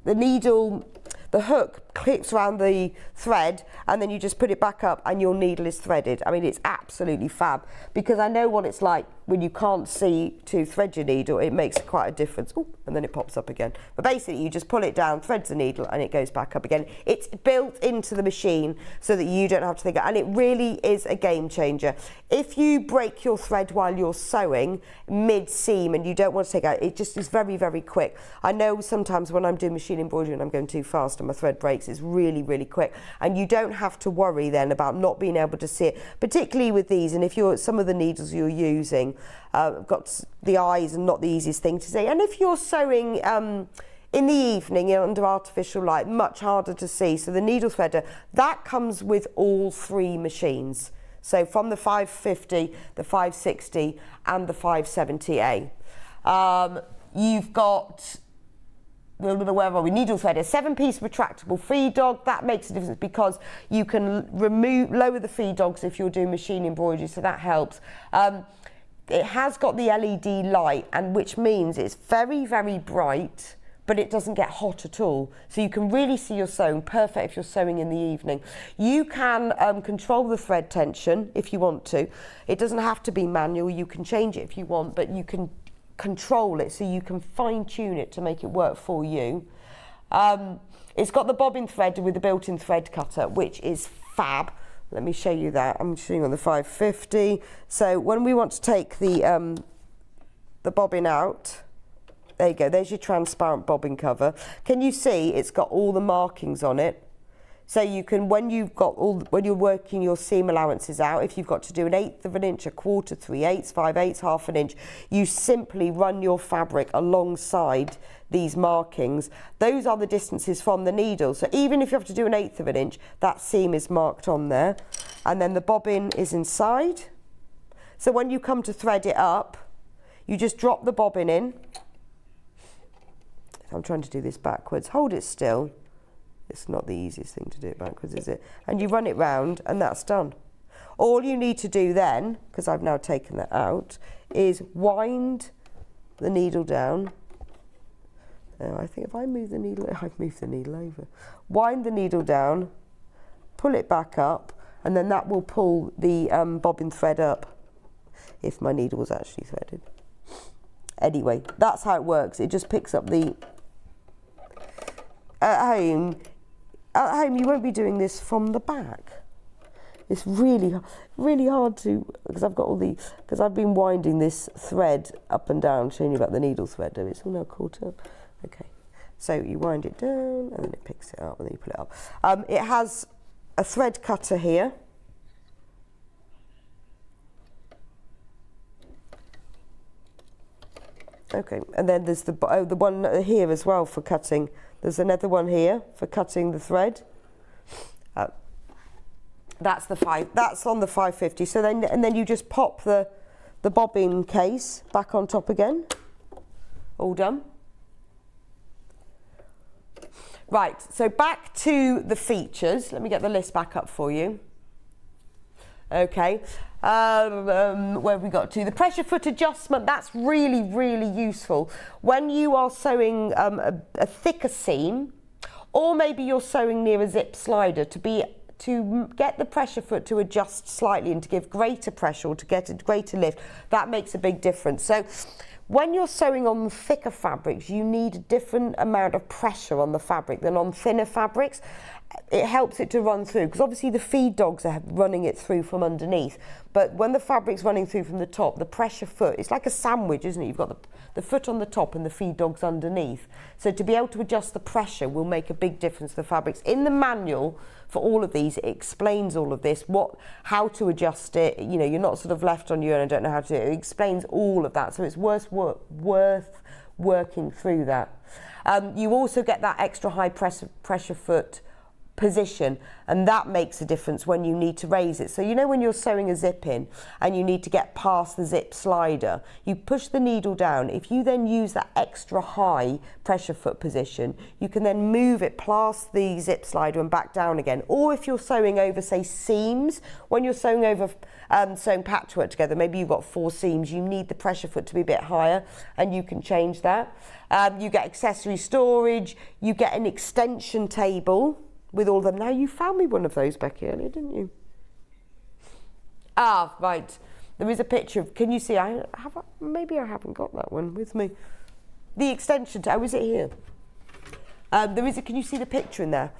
Speaker 2: needle, the hook clips around the thread, and then you just put it back up and your needle is threaded. I mean, it's absolutely fab, because I know what it's like when you can't see to thread your needle. It makes quite a difference. Ooh, and then it pops up again. But basically you just pull it down, threads the needle, and it goes back up again. It's built into the machine so that you don't have to think, and it really is a game changer. If you break your thread while you're sewing mid-seam and you don't want to take it out, it just is very, very quick. I know sometimes when I'm doing machine embroidery and I'm going too fast and my thread breaks, it's really, really quick, and you don't have to worry then about not being able to see it, particularly with these. And if you're, some of the needles you're using got the eyes and not the easiest thing to see, and if you're sewing in the evening under artificial light, much harder to see. So the needle threader, that comes with all three machines, so from the 550, the 560 and the 570A. You've got, where are we? Needle threader, 7-piece retractable feed dog. That makes a difference because you can lower the feed dogs if you're doing machine embroidery, so that helps. It has got the LED light, and which means it's very, very bright, but it doesn't get hot at all. So you can really see your sewing, perfect if you're sewing in the evening. You can control the thread tension if you want to. It doesn't have to be manual, you can change it if you want, but you can control it so you can fine tune it to make it work for you. It's got the bobbin threader with the built-in thread cutter, which is fab. Let me show you that. I'm showing on the 550. So when we want to take the bobbin out, there you go, there's your transparent bobbin cover. Can you see it's got all the markings on it? So you can, when you're working your seam allowances out, if you've got to do 1/8 of an inch, 1/4, 3/8, 5/8, 1/2 inch, you simply run your fabric alongside these markings. Those are the distances from the needle. So even if you have to do 1/8 of an inch, that seam is marked on there. And then the bobbin is inside. So when you come to thread it up, you just drop the bobbin in. I'm trying to do this backwards. Hold it still. It's not the easiest thing to do it backwards, is it? And you run it round, and that's done. All you need to do then, because I've now taken that out, is wind the needle down. I think if I move the needle, I've moved the needle over. Wind the needle down, pull it back up, and then that will pull the bobbin thread up, if my needle was actually threaded. Anyway, that's how it works. It just picks up the... At home, you won't be doing this from the back. It's really, really hard to, because I've got all the, because I've been winding this thread up and down, showing you about the needle thread. It's all now caught up. Okay, so you wind it down, and then it picks it up, and then you pull it up. It has a thread cutter here. Okay, and then there's the one here as well for cutting. There's another one here for cutting the thread. That's on the 550. So then you just pop the bobbin case back on top again. All done. Right, so back to the features. Let me get the list back up for you. Okay, where have we got to? The pressure foot adjustment, that's really, really useful when you are sewing a thicker seam, or maybe you're sewing near a zip slider to get the pressure foot to adjust slightly and to give greater pressure or to get a greater lift. That makes a big difference. So when you're sewing on thicker fabrics, you need a different amount of pressure on the fabric than on thinner fabrics. It helps it to run through, because obviously the feed dogs are running it through from underneath, but when the fabric's running through from the top, the pressure foot, it's like a sandwich, isn't it? You've got the foot on the top and the feed dogs underneath. So to be able to adjust the pressure will make a big difference to the fabrics. In the manual for all of these, it explains all of this, how to adjust it. You know, you're not sort of left on your own and don't know how to do it. It explains all of that, so it's worth working through that. You also get that extra high pressure foot position, and that makes a difference when you need to raise it. So you know when you're sewing a zip in and you need to get past the zip slider, you push the needle down. If you then use that extra high pressure foot position, you can then move it past the zip slider and back down again. Or if you're sewing over, say, seams, when you're sewing over sewing patchwork together, maybe you've got 4 seams, you need the pressure foot to be a bit higher, and you can change that. You get accessory storage, you get an extension table with all of them. Now, you found me one of those, Becky, earlier, didn't you? Ah, right. There is a picture of, can you see, maybe I haven't got that one with me. The extension, oh, is it here? Can you see the picture in there?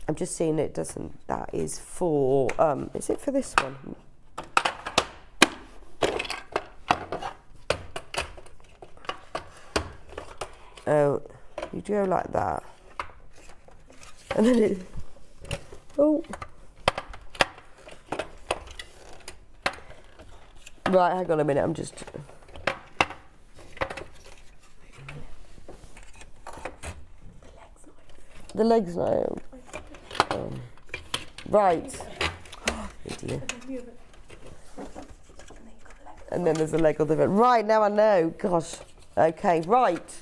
Speaker 2: I'm just seeing it doesn't, that is for, is it for this one? Oh, you go like that. And then it, oh. Right, hang on a minute, I'm just. The legs now. Right. Oh, idiot. And then there's a leg on the front. Right, now I know. Gosh. Okay, right.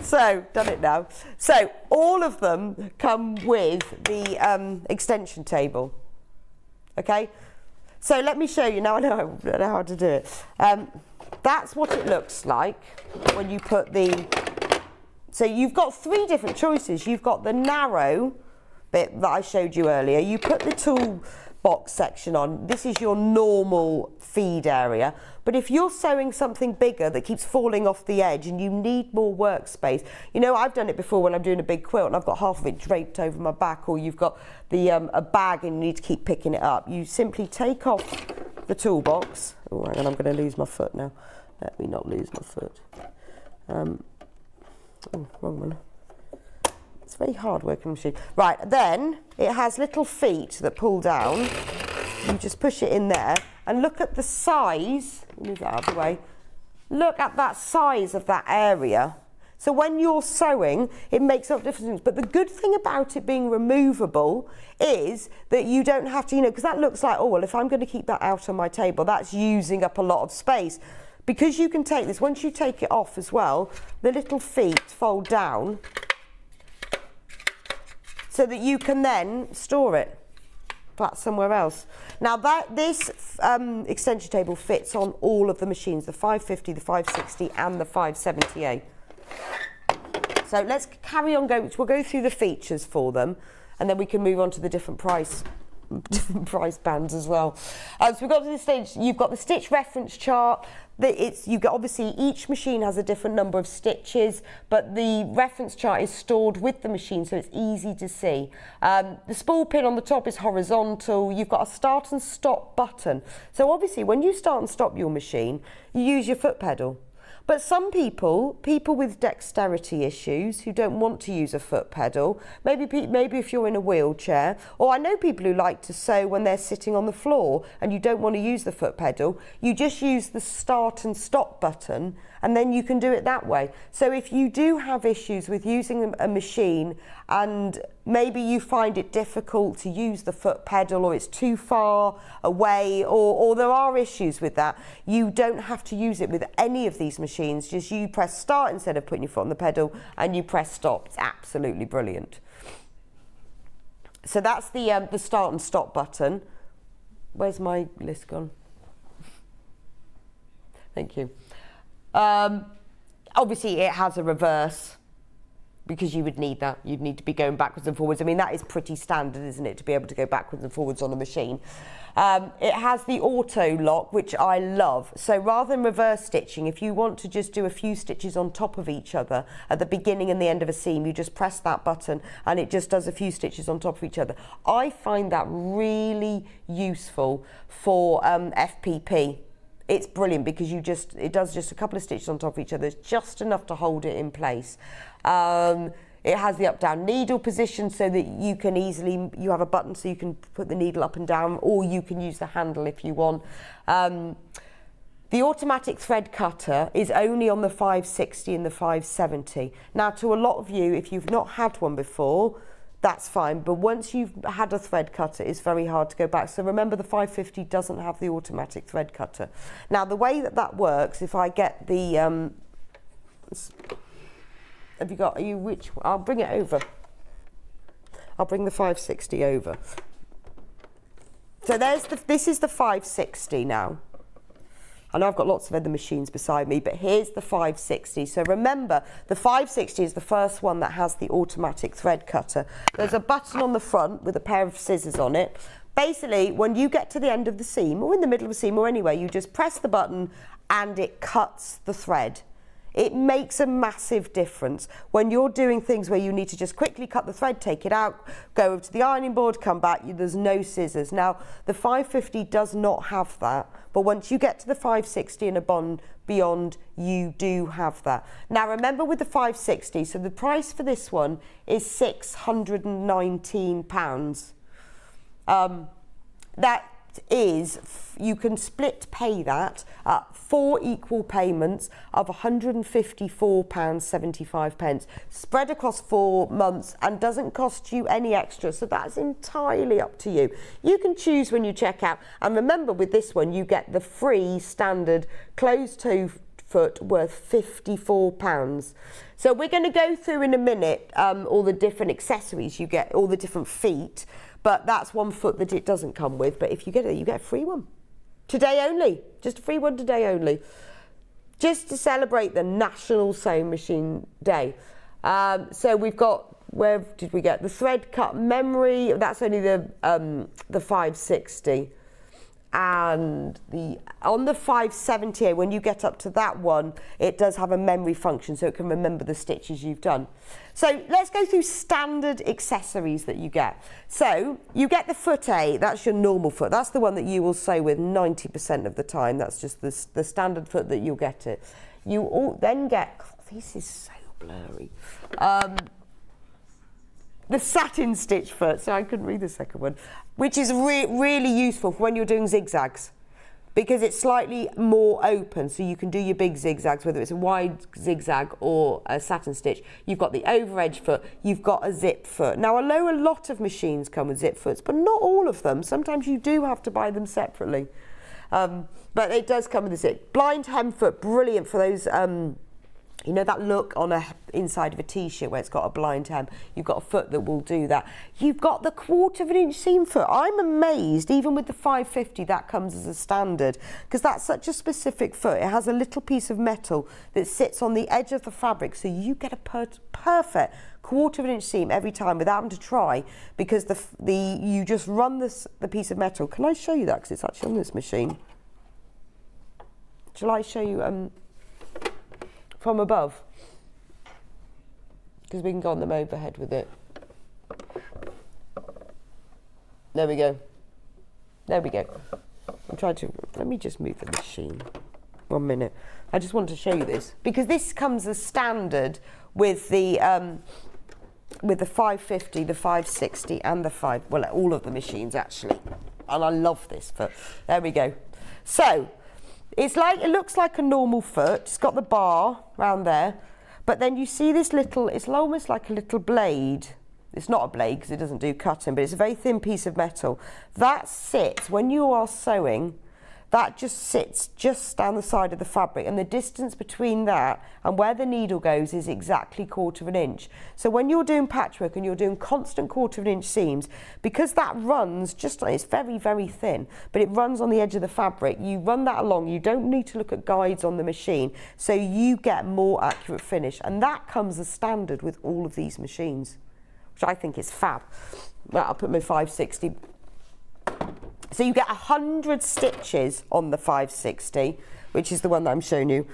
Speaker 2: So, done it now. So, all of them come with the extension table. Okay? So, let me show you. Now I know how to do it. That's what it looks like when you put the... So, you've got 3 different choices. You've got the narrow bit that I showed you earlier. You put the toolbox section on. This is your normal feed area. But if you're sewing something bigger that keeps falling off the edge and you need more workspace, you know, I've done it before when I'm doing a big quilt and I've got half of it draped over my back, or you've got the a bag and you need to keep picking it up. You simply take off the toolbox. Oh, hang on, I'm going to lose my foot now. Let me not lose my foot. Oh, wrong one. It's a very hard working machine. Right, then it has little feet that pull down. You just push it in there and look at the size. Move that out of the way. Look at that size of that area. So when you're sewing, it makes up difference. But the good thing about it being removable is that you don't have to, you know, because that looks like, oh, well, if I'm going to keep that out on my table, that's using up a lot of space. Because you can take this, once you take it off as well, the little feet fold down so that you can then store it flat somewhere else. Now this extension table fits on all of the machines, the 550, the 560 and the 570A. So let's carry on going. We'll go through the features for them and then we can move on to the different price bands as well. So we've got to this stage. You've got the stitch reference chart. Obviously each machine has a different number of stitches, but the reference chart is stored with the machine, so it's easy to see. The spool pin on the top is horizontal. You've got a start and stop button. So obviously when you start and stop your machine, you use your foot pedal. But some people with dexterity issues who don't want to use a foot pedal, maybe if you're in a wheelchair, or I know people who like to sew when they're sitting on the floor and you don't want to use the foot pedal, you just use the start and stop button and then you can do it that way. So if you do have issues with using a machine and maybe you find it difficult to use the foot pedal, or it's too far away, or there are issues with that, you don't have to use it with any of these machines. Just you press start instead of putting your foot on the pedal, and you press stop. It's absolutely brilliant. So that's the start and stop button. Where's my list gone? Thank you. Obviously it has a reverse, because you would need that. You'd need to be going backwards and forwards. I mean, that is pretty standard, isn't it, to be able to go backwards and forwards on a machine. It has the auto lock, which I love. So rather than reverse stitching, if you want to just do a few stitches on top of each other at the beginning and the end of a seam, you just press that button and it just does a few stitches on top of each other. I find that really useful for FPP. It's brilliant because it does just a couple of stitches on top of each other. It's just enough to hold it in place. It has the up-down needle position so that you can you have a button so you can put the needle up and down, or you can use the handle if you want. The automatic thread cutter is only on the 560 and the 570. Now, to a lot of you, if you've not had one before, that's fine, but once you've had a thread cutter, it's very hard to go back. So remember, the 550 doesn't have the automatic thread cutter. Now, the way that works, if I get the, I'll bring it over. I'll bring the 560 over. So this is the 560 now. I know I've got lots of other machines beside me, but here's the 560. So remember, the 560 is the first one that has the automatic thread cutter. There's a button on the front with a pair of scissors on it. Basically, when you get to the end of the seam, or in the middle of a seam, or anywhere, you just press the button and it cuts the thread. It makes a massive difference when you're doing things where you need to just quickly cut the thread, take it out, go over to the ironing board, come back, there's no scissors. Now, the 550 does not have that, but once you get to the 560 and beyond, you do have that. Now, remember with the 560, so the price for this one is £619. That is, you can split pay that at 4 equal payments of £154.75, spread across 4 months, and doesn't cost you any extra, so that's entirely up to you. You can choose when you check out, and remember with this one you get the free standard closed toe foot worth £54. So we're going to go through in a minute all the different accessories you get, all the different feet. But that's one foot that it doesn't come with. But if you get it, you get a free one. Today only. Just a free one today only. Just to celebrate the National Sewing Machine Day. So we've got, where did we get? The thread cut memory. That's only the 560. And on the 570, when you get up to that one, it does have a memory function, so it can remember the stitches you've done. So let's go through standard accessories that you get. So you get the foot A, that's your normal foot. That's the one that you will sew with 90% of the time. That's just the standard foot that you'll get it. You all then get, this is so blurry. The satin stitch foot, so I couldn't read the second one, which is really useful for when you're doing zigzags, because it's slightly more open, so you can do your big zigzags, whether it's a wide zigzag or a satin stitch. You've got the over edge foot, you've got a zip foot. Now, I know a lot of machines come with zip foots, but not all of them. Sometimes you do have to buy them separately, but it does come with a zip. Blind hem foot, brilliant for those, you know that look on a inside of a t-shirt where it's got a blind hem. You've got a foot that will do that. You've got the 1/4 inch seam foot. I'm amazed, even with the 550, that comes as a standard, because that's such a specific foot. It has a little piece of metal that sits on the edge of the fabric, so you get a perfect 1/4 inch seam every time without having to try, because you just run the piece of metal. Can I show you that, because it's actually on this machine? Shall I show you from above, because we can go on them overhead with it. There we go. There we go. I'm trying to, let me just move the machine. 1 minute. I just want to show you this, because this comes as standard with the 550, the 560 and the all of the machines actually. And I love this foot. There we go. So, it looks like a normal foot. It's got the bar round there, but then you see this little, it's almost like a little blade it's not a blade because it doesn't do cutting, but it's a very thin piece of metal. That sits, when you are sewing, that just sits just down the side of the fabric, and the distance between that and where the needle goes is exactly 1/4 inch. So when you're doing patchwork and you're doing constant 1/4 inch seams, because that runs just, it's very, very thin, but it runs on the edge of the fabric, you run that along, you don't need to look at guides on the machine, so you get more accurate finish, and that comes as standard with all of these machines, which I think is fab. Well, I'll put my 560. So you get 100 stitches on the 560, which is the one that I'm showing you.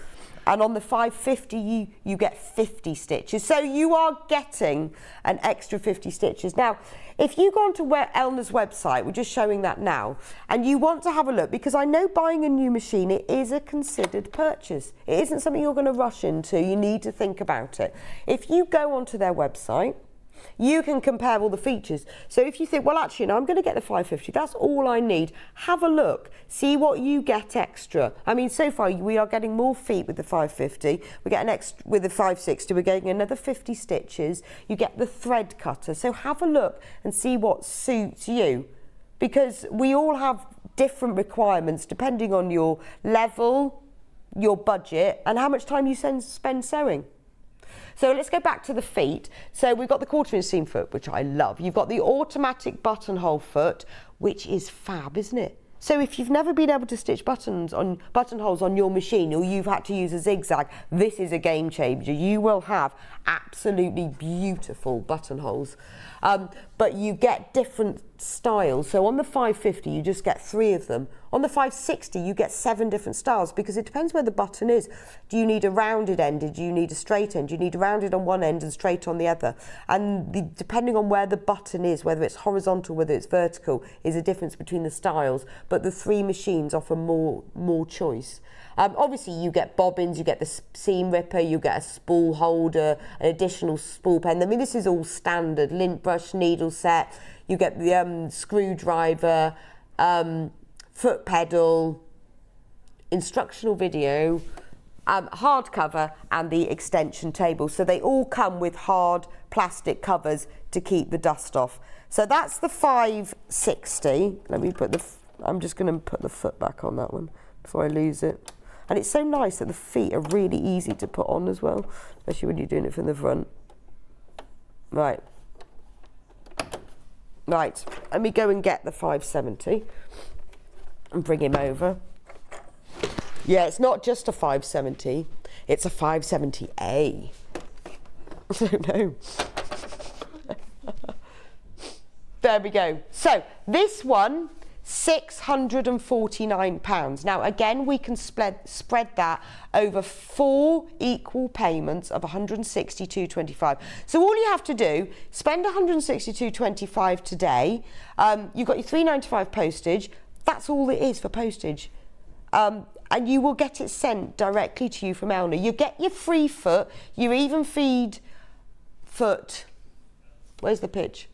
Speaker 2: And on the 550, you get 50 stitches. So you are getting an extra 50 stitches. Now, if you go onto Elna's website, we're just showing that now, and you want to have a look, because I know buying a new machine, it is a considered purchase. It isn't something you're going to rush into. You need to think about it. If you go onto their website, you can compare all the features. So if you think, well, actually, no, I'm going to get the 550, that's all I need. Have a look, see what you get extra. I mean, so far we are getting more feet with the 550. We're getting extra with the 560. We're getting another 50 stitches. You get the thread cutter. So have a look and see what suits you, because we all have different requirements depending on your level, your budget, and how much time you spend sewing. So let's go back to the feet. So we've got the 1/4 inch seam foot, which I love. You've got the automatic buttonhole foot, which is fab, isn't it? So if you've never been able to stitch buttonholes on your machine, or you've had to use a zigzag, this is a game changer. You will have absolutely beautiful buttonholes. But you get different styles. So on the 550, you just get 3 of them. On the 560, you get 7 different styles, because it depends where the button is. Do you need a rounded end? Do you need a straight end? Do you need a rounded on one end and straight on the other? And depending on where the button is, whether it's horizontal, whether it's vertical, is a difference between the styles. But the 3 machines offer more choice. Obviously, you get bobbins, you get the seam ripper, you get a spool holder, an additional spool pen. I mean, this is all standard. Lint brush, needle set. You get the screwdriver, foot pedal, instructional video, hardcover, and the extension table. So they all come with hard plastic covers to keep the dust off. So that's the 560. Let me put I'm just going to put the foot back on that one before I lose it. And it's so nice that the feet are really easy to put on as well, especially when you're doing it from the front. Right. Right, let me go and get the 570 and bring him over. Yeah, it's not just a 570, it's a 570A. I don't know. There we go. So this one, £649. Now again, we can spread that over 4 equal payments of £162.25. So all you have to do, spend £162.25 today. You've got your £3.95 postage. That's all it is for postage. And you will get it sent directly to you from Elna. You get your free foot, your even feed foot. Where's the pitch?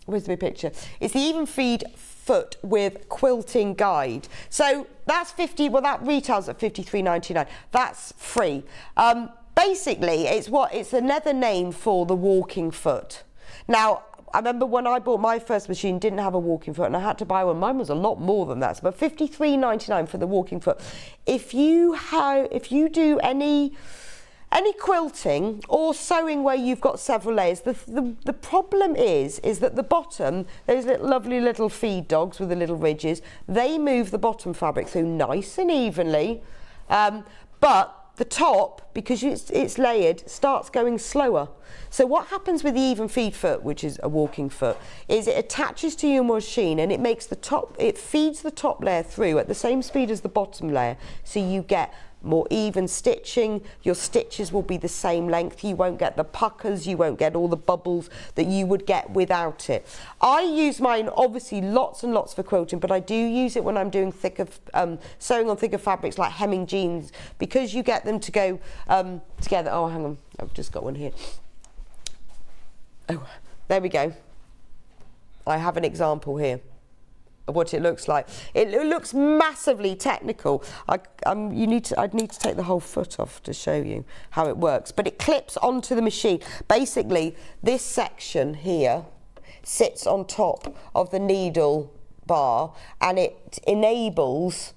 Speaker 2: Where's the picture? It's the even feed foot with quilting guide. So that's 50, well that retails at £53.99. That's free. Basically, it's another name for the walking foot. Now, I remember when I bought my first machine, didn't have a walking foot, and I had to buy one. Mine was a lot more than that, but £53.99 for the walking foot. If you do any quilting or sewing where you've got several layers, the problem is that the bottom, those lovely little feed dogs with the little ridges, they move the bottom fabric through nice and evenly, but the top, because it's layered, starts going slower. So what happens with the even feed foot, which is a walking foot, is it attaches to your machine and it feeds the top layer through at the same speed as the bottom layer, so you get more even stitching. Your stitches will be the same length. You won't get the puckers, you won't get all the bubbles that you would get without it. I use mine obviously lots and lots for quilting, but I do use it when I'm doing sewing on thicker fabrics like hemming jeans, because you get them to go together. Oh, hang on, I've just got one here. Oh, there we go. I have an example here. of what it looks like. It looks massively technical. I'd need to take the whole foot off to show you how it works. But it clips onto the machine. Basically, this section here sits on top of the needle bar, and it enables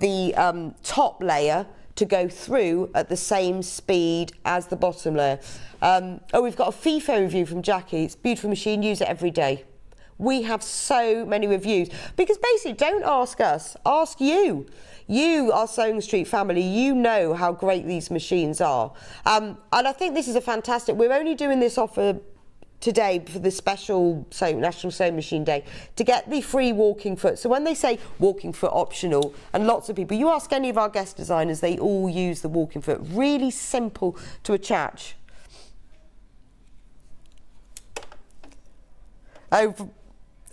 Speaker 2: the top layer to go through at the same speed as the bottom layer. We've got a FIFO review from Jackie. It's a beautiful machine, use it every day. We have so many reviews because basically don't ask us, ask you. You, our Sewing Street family, you know how great these machines are. And I think this is a fantastic, we're only doing this offer today for the special National Sewing Machine Day to get the free walking foot. So when they say walking foot optional, and lots of people, you ask any of our guest designers, they all use the walking foot. Really simple to attach.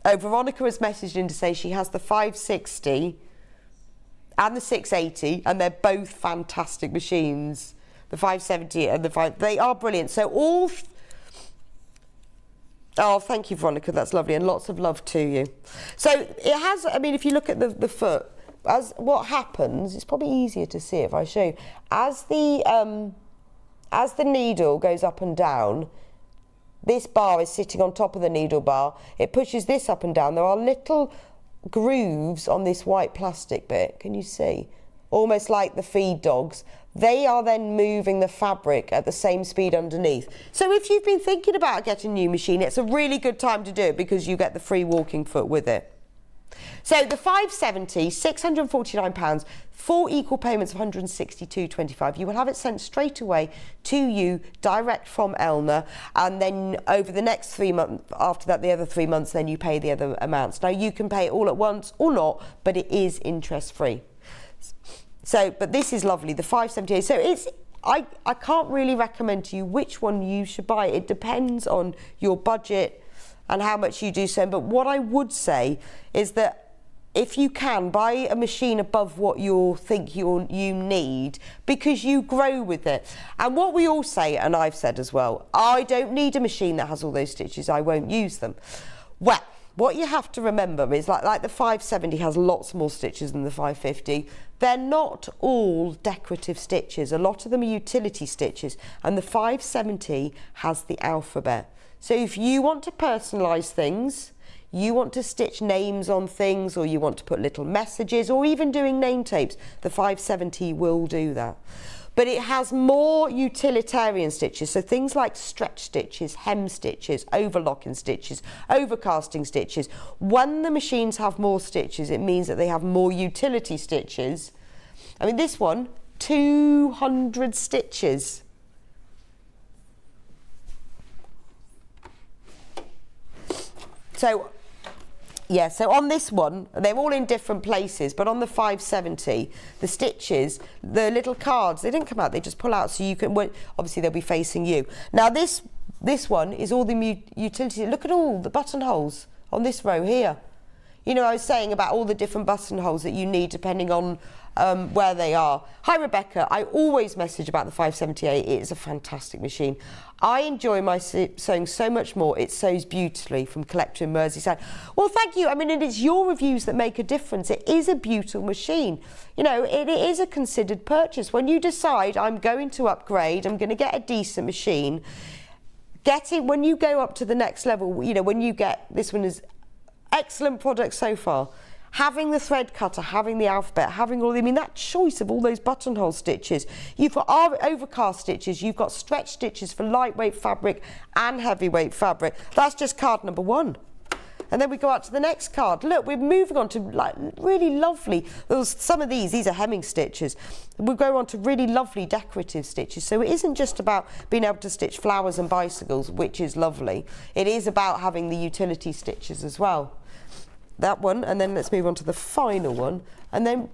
Speaker 2: Veronica has messaged in to say she has the 560 and the 680, and they're both fantastic machines. The 570 and the 5, they are brilliant. So all, oh, thank you, Veronica, that's lovely, and lots of love to you. So it has, I mean, if you look at the foot, as what happens, it's probably easier to see if I show you, as the needle goes up and down, this bar is sitting on top of the needle bar. It pushes this up and down. There are little grooves on this white plastic bit. Can you see? Almost like the feed dogs. They are then moving the fabric at the same speed underneath. So if you've been thinking about getting a new machine, it's a really good time to do it because you get the free walking foot with it. So the 570, £649, 4 equal payments of £162.25. You will have it sent straight away to you direct from Elna, and then over the next 3 months, after that the other 3 months, then you pay the other amounts. Now you can pay it all at once or not, but it is interest free. So, but this is lovely, the 578. So it's, I can't really recommend to you which one you should buy. It depends on your budget and how much you do so. But what I would say is that if you can, buy a machine above what you think you need, because you grow with it. And what we all say, and I've said as well, I don't need a machine that has all those stitches, I won't use them. Well, what you have to remember is like the 570 has lots more stitches than the 550. They're not all decorative stitches. A lot of them are utility stitches, and the 570 has the alphabet. So if you want to personalise things, you want to stitch names on things, or you want to put little messages, or even doing name tapes, the 570 will do that. But it has more utilitarian stitches, so things like stretch stitches, hem stitches, overlocking stitches, overcasting stitches. When the machines have more stitches, it means that they have more utility stitches. I mean, this one, 200 stitches. So, yeah, so on this one, they're all in different places, but on the 570, the stitches, the little cards, they didn't come out, they just pull out, so you can, obviously they'll be facing you. Now this one is all the utility. Look at all the buttonholes on this row here. You know, I was saying about all the different buttonholes that you need depending on where they are. Hi Rebecca, I always message about the 578. It is a fantastic machine. I enjoy my sewing so much more. It sews beautifully, from Collector in Merseyside. Well, thank you. I mean, it is your reviews that make a difference. It is a beautiful machine. You know, it is a considered purchase. When you decide, I'm going to upgrade, I'm going to get a decent machine, get it when you go up to the next level. You know, when you get, this one is excellent product so far. Having the thread cutter, having the alphabet, having all, I mean, that choice of all those buttonhole stitches. You've got overcast stitches, you've got stretch stitches for lightweight fabric and heavyweight fabric. That's just card number 1. And then we go out to the next card. Look, we're moving on to like really lovely, some of these are hemming stitches. We'll go on to really lovely decorative stitches. So it isn't just about being able to stitch flowers and bicycles, which is lovely. It is about having the utility stitches as well. That one, and then let's move on to the final one, and then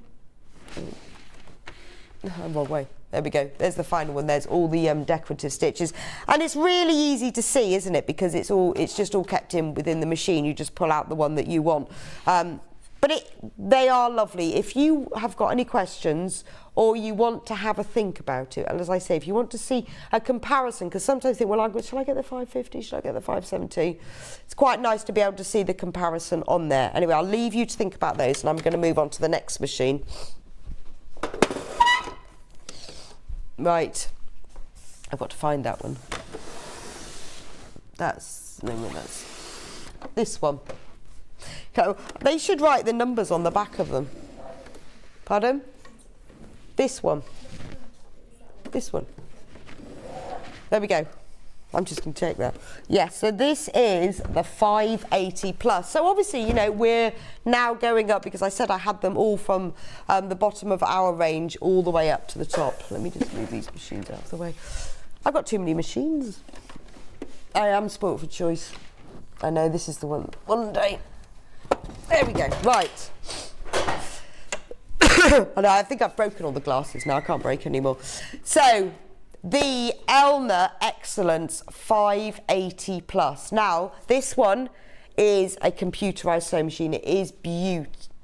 Speaker 2: wrong way. There we go. There's the final one. There's all the decorative stitches, and it's really easy to see, isn't it? Because it's just all kept in within the machine. You just pull out the one that you want. But they are lovely. If you have got any questions or you want to have a think about it, and as I say, if you want to see a comparison, because sometimes you think, well, shall I get the 550? Should I get the 570? It's quite nice to be able to see the comparison on there. Anyway, I'll leave you to think about those, and I'm going to move on to the next machine. Right, I've got to find that one. That's this one. Okay, they should write the numbers on the back of them. Pardon? This one. This one. There we go. I'm just going to check that. Yes, so this is the 580 plus. So obviously, you know, we're now going up, because I said I had them all from the bottom of our range all the way up to the top. Let me just move these machines out of the way. I've got too many machines. I am spoilt for choice. I know this is the one day. There we go. Right. I think I've broken all the glasses now. I can't break anymore. So, the Elna Excellence 580 Plus. Now, this one is a computerized sewing machine. It is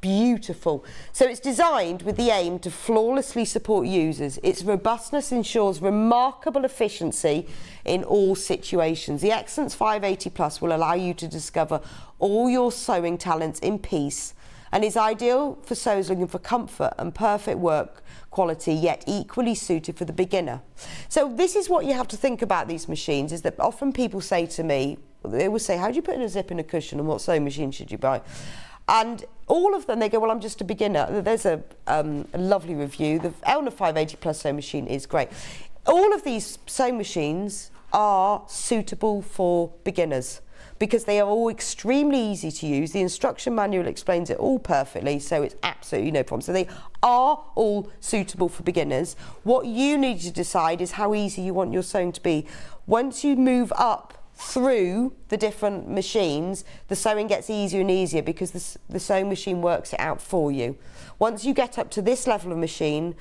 Speaker 2: beautiful. So it's designed with the aim to flawlessly support users. Its robustness ensures remarkable efficiency in all situations. The Excellence 580 Plus will allow you to discover all your sewing talents in peace, and is ideal for sewers looking for comfort and perfect work quality, yet equally suited for the beginner. So this is what you have to think about these machines, is that often people say to me, they will say, how do you put in a zip in a cushion, and what sewing machine should you buy? And all of them, they go, well, I'm just a beginner. There's a lovely review. The Elna 580 Plus sewing machine is great. All of these sewing machines are suitable for beginners, because they are all extremely easy to use. The instruction manual explains it all perfectly, so it's absolutely no problem. So they are all suitable for beginners. What you need to decide is how easy you want your sewing to be. Once you move up through the different machines, the sewing gets easier and easier, because the sewing machine works it out for you. Once you get up to this level of machine,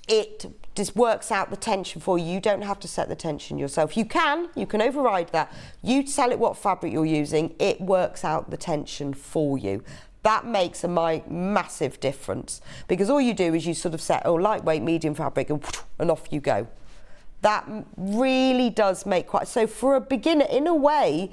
Speaker 2: it just works out the tension for you. You don't have to set the tension yourself. You can override that. You tell it what fabric you're using, it works out the tension for you. That makes a massive difference, because all you do is you sort of set, lightweight, medium fabric, and off you go. That really does make so for a beginner, in a way,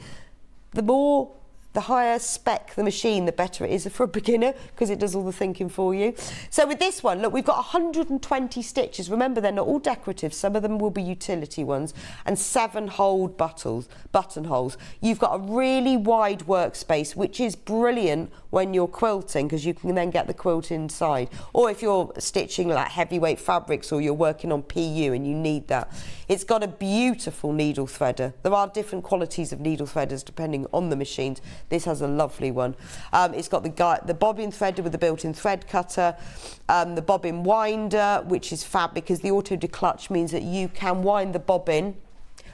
Speaker 2: the higher spec the machine, the better it is for a beginner, because it does all the thinking for you. So with this one, look, we've got 120 stitches. Remember, they're not all decorative. Some of them will be utility ones, and 7 buttonholes. You've got a really wide workspace, which is brilliant when you're quilting, because you can then get the quilt inside. Or if you're stitching like heavyweight fabrics, or you're working on PU and you need that. It's got a beautiful needle threader. There are different qualities of needle threaders depending on the machines. This has a lovely one. It's got the bobbin threader with the built-in thread cutter, the bobbin winder, which is fab, because the auto declutch means that you can wind the bobbin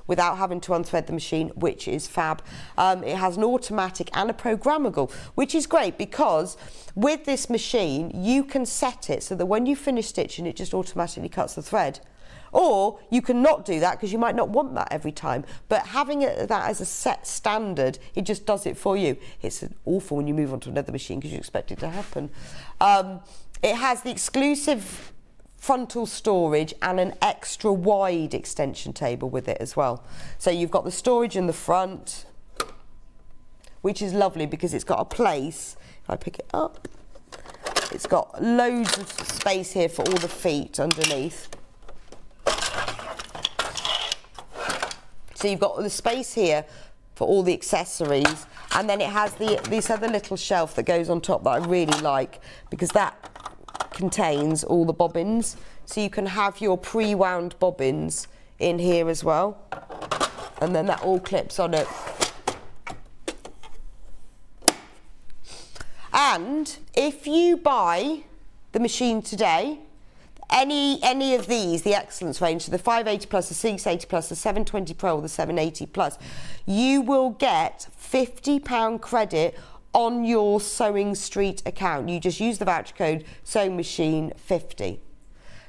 Speaker 2: without having to unthread the machine, which is fab. It has an automatic and a programmable, which is great, because with this machine you can set it so that when you finish stitching, it just automatically cuts the thread. Or you can not do that, because you might not want that every time, but having that as a set standard, it just does it for you. It's awful when you move on to another machine, because you expect it to happen. It has the exclusive frontal storage and an extra wide extension table with it as well. So you've got the storage in the front, which is lovely, because it's got a place. If I pick it up, it's got loads of space here for all the feet underneath. So you've got the space here for all the accessories, and then it has this other little shelf that goes on top that I really like, because that contains all the bobbins. So you can have your pre-wound bobbins in here as well, and then that all clips on it. And if you buy the machine today, any of these, the Excellence range, so the 580 plus, the 680 plus, the 720 Pro, or the 780 plus, you will get £50 credit on your Sewing Street account. You just use the voucher code Sewing Machine 50.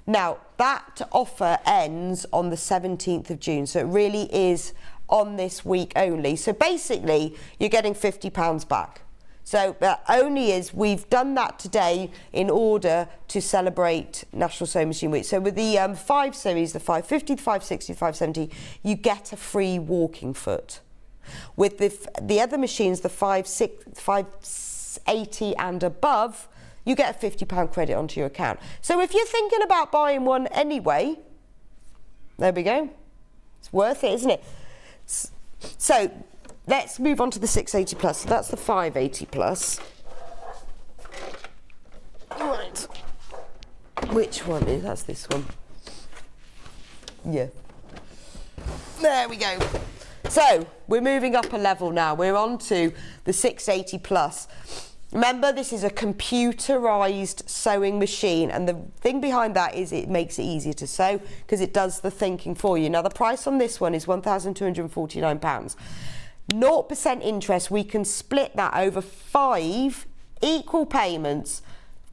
Speaker 2: Now, that offer ends on the 17th of June, so it really is on this week only. So basically, you're getting £50 back. So only is, we've done that today in order to celebrate National Sewing Machine Week. So with the 5 series, the 550, the 560, the 570, you get a free walking foot. With the other machines, the 580 and above, you get a £50 credit onto your account. So if you're thinking about buying one anyway, there we go. It's worth it, isn't it? So let's move on to the 680 plus. So that's the 580 plus. Right. Which one is? That's this one. Yeah. There we go. So we're moving up a level now. We're on to the 680 plus. Remember, this is a computerized sewing machine, and the thing behind that is it makes it easier to sew because it does the thinking for you. Now, the price on this one is £1,249. 0% interest. We can split that over 5 equal payments,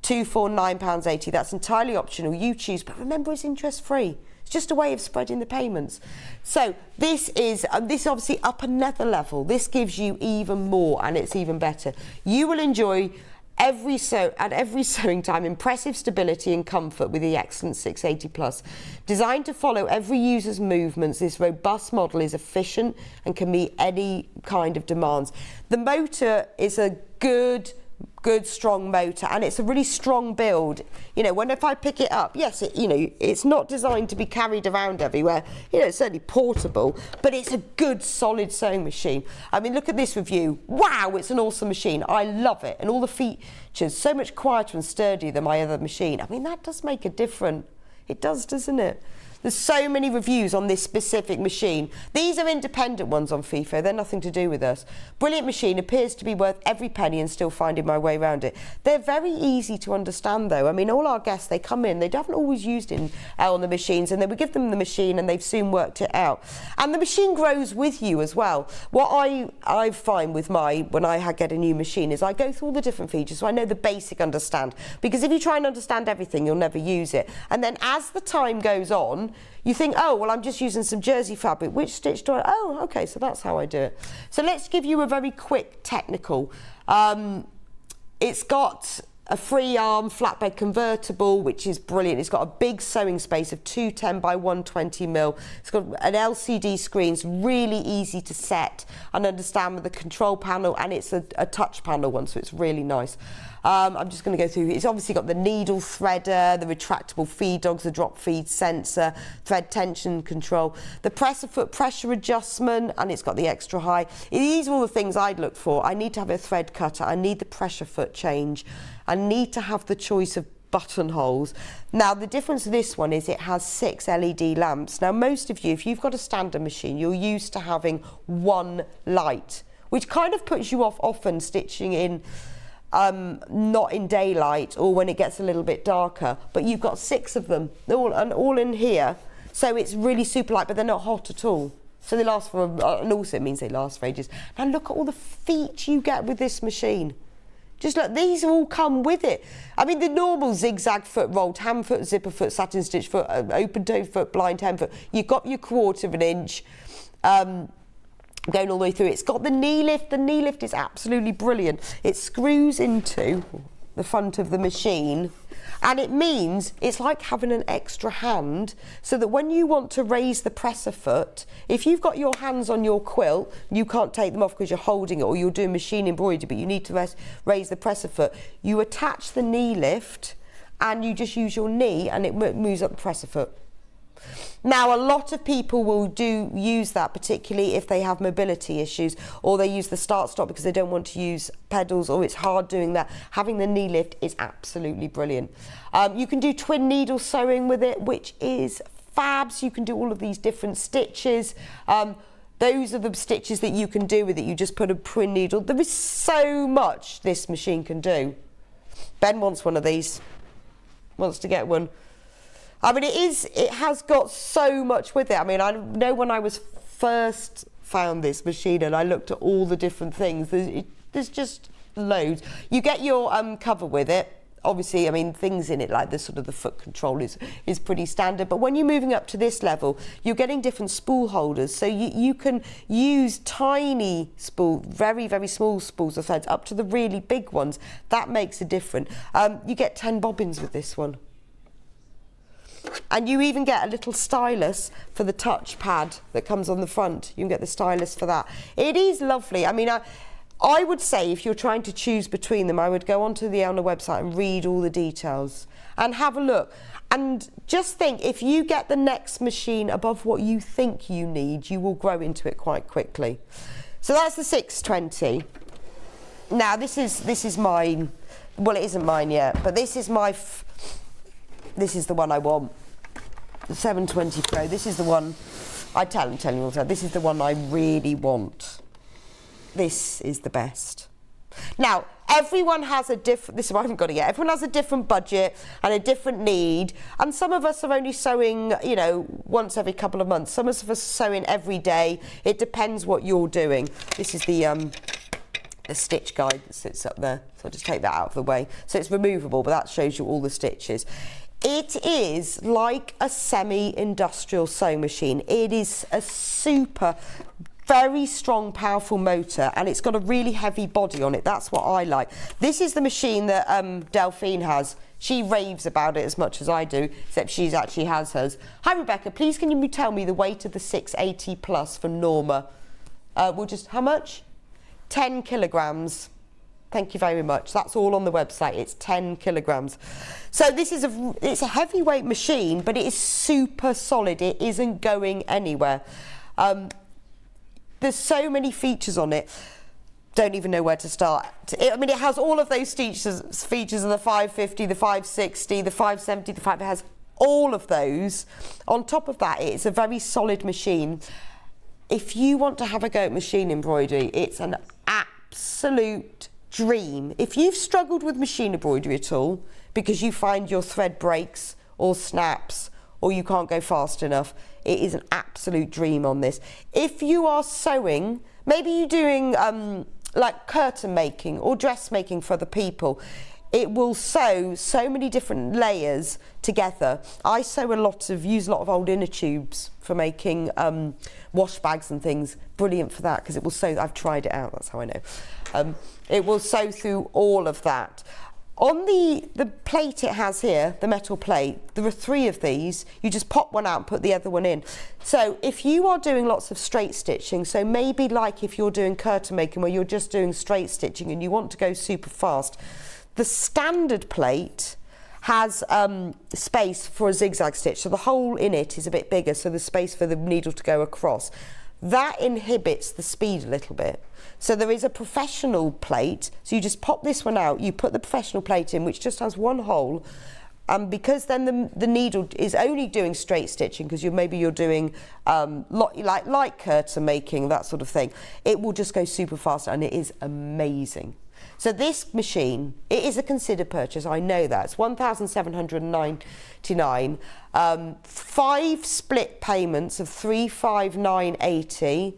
Speaker 2: £249.80. That's entirely optional. You choose, but remember, it's interest free. Just a way of spreading the payments. So this is obviously up another level. This gives you even more, and it's even better. You will enjoy at every sewing time impressive stability and comfort with the excellent 680 plus. Designed to follow every user's movements, this robust model is efficient and can meet any kind of demands. The motor is a good strong motor, and it's a really strong build. You know, if I pick it up, yes, it's not designed to be carried around everywhere. It's certainly portable, but it's a good solid sewing machine. I mean, look at this review. Wow, it's an awesome machine. I love it, and all the features so much quieter and sturdier than my other machine. I mean, that does make a difference. It does, doesn't it? There's so many reviews on this specific machine. These are independent ones on FIFO. They're nothing to do with us. Brilliant machine, appears to be worth every penny and still finding my way around it. They're very easy to understand though. I mean, all our guests, they come in, they haven't always used on the machines, and then we give them the machine and they've soon worked it out. And the machine grows with you as well. What I find with when I get a new machine is I go through all the different features so I know the basic understand. Because if you try and understand everything, you'll never use it. And then as the time goes on, you think, oh, well, I'm just using some jersey fabric. Which stitch do I... Oh, OK, so that's how I do it. So let's give you a very quick technical. It's got a free arm flatbed convertible, which is brilliant. It's got a big sewing space of 210 by 120 mil. It's got an LCD screen. It's really easy to set and understand with the control panel, and it's a touch panel one, so it's really nice. I'm just going to go through. It's obviously got the needle threader, the retractable feed dogs, the drop feed sensor, thread tension control, the presser foot pressure adjustment, and it's got the extra high. These are all the things I'd look for. I need to have a thread cutter. I need the pressure foot change. I need to have the choice of buttonholes. Now, the difference with this one is it has 6 LED lamps. Now, most of you, if you've got a standard machine, you're used to having one light, which kind of puts you off often stitching in not in daylight or when it gets a little bit darker, but you've got 6 of them all in here, so it's really super light, but they're not hot at all, so they last for and also it means they last for ages. Now look at all the feet you get with this machine. Just look, these all come with it. I mean, the normal zigzag foot, rolled hand foot, zipper foot, satin stitch foot, open toe foot, blind hem foot, you've got your 1/4 inch going all the way through. It's got the knee lift. The knee lift is absolutely brilliant. It screws into the front of the machine, and it means it's like having an extra hand, so that when you want to raise the presser foot, if you've got your hands on your quilt, you can't take them off because you're holding it, or you're doing machine embroidery, but you need to raise the presser foot, you attach the knee lift and you just use your knee and it moves up the presser foot. Now, a lot of people will use that, particularly if they have mobility issues, or they use the start-stop because they don't want to use pedals, or it's hard doing that. Having the knee lift is absolutely brilliant. You can do twin needle sewing with it, which is fab. So you can do all of these different stitches. Those are the stitches that you can do with it. You just put a twin needle. There is so much this machine can do. Ben wants one of these, wants to get one. I mean, it has got so much with it. I mean, I know when I was first found this machine and I looked at all the different things, there's just loads. You get your cover with it. obviously, I mean, things in it like the sort of the foot control is pretty standard. But when you're moving up to this level, you're getting different spool holders. So you can use tiny spool, very, very small spools of threads up to the really big ones. That makes a difference. You get 10 bobbins with this one. And you even get a little stylus for the touchpad that comes on the front. You can get the stylus for that. It is lovely. I mean, I would say if you're trying to choose between them, I would go onto the Elna website and read all the details and have a look. And just think, if you get the next machine above what you think you need, you will grow into it quite quickly. So that's the 620. Now this is mine. Well, it isn't mine yet, but this is my. This is the one I want, the 720 Pro. This is the one, I tell you all the time, this is the one I really want. This is the best. Now, everyone has a different, this is why I haven't got it yet, everyone has a different budget and a different need, and some of us are only sewing, you know, once every couple of months. Some of us are sewing every day. It depends what you're doing. This is the stitch guide that sits up there, so I'll just take that out of the way. So it's removable, but that shows you all the stitches. It is like a semi-industrial sewing machine. It is a super, very strong, powerful motor, and it's got a really heavy body on it. That's what I like. This is the machine that Delphine has. She raves about it as much as I do, except she actually has hers. Hi, Rebecca, please can you tell me the weight of the 680 Plus for Norma? We'll just, how much? 10 kilograms. Thank you very much. That's all on the website. It's 10 kilograms. So this is it's a heavyweight machine, but it is super solid. It isn't going anywhere. There's so many features on it. Don't even know where to start. I mean, it has all of those features of the 550, the 560, the 570, it has all of those. On top of that, it's a very solid machine. If you want to have a go at machine embroidery, it's an absolute dream. If you've struggled with machine embroidery at all because you find your thread breaks or snaps or you can't go fast enough, it is an absolute dream on this. If you are sewing, maybe you're doing like curtain making or dressmaking for other people, it will sew so many different layers together. I use a lot of old inner tubes for making wash bags and things. Brilliant for that because it will sew. I've tried it out, that's how I know. It will sew through all of that. On the plate it has here, the metal plate, there are 3 of these. You just pop one out and put the other one in. So if you are doing lots of straight stitching, so maybe like if you're doing curtain making where you're just doing straight stitching and you want to go super fast, the standard plate has space for a zigzag stitch. So the hole in it is a bit bigger, so there's space for the needle to go across. That inhibits the speed a little bit. So there is a professional plate, so you just pop this one out, you put the professional plate in, which just has one hole, and because then the needle is only doing straight stitching, because maybe you're doing like curtain making, that sort of thing, it will just go super fast, and it is amazing. So this machine, it is a considered purchase, I know that. It's $1,799. 5 split payments of $359.80.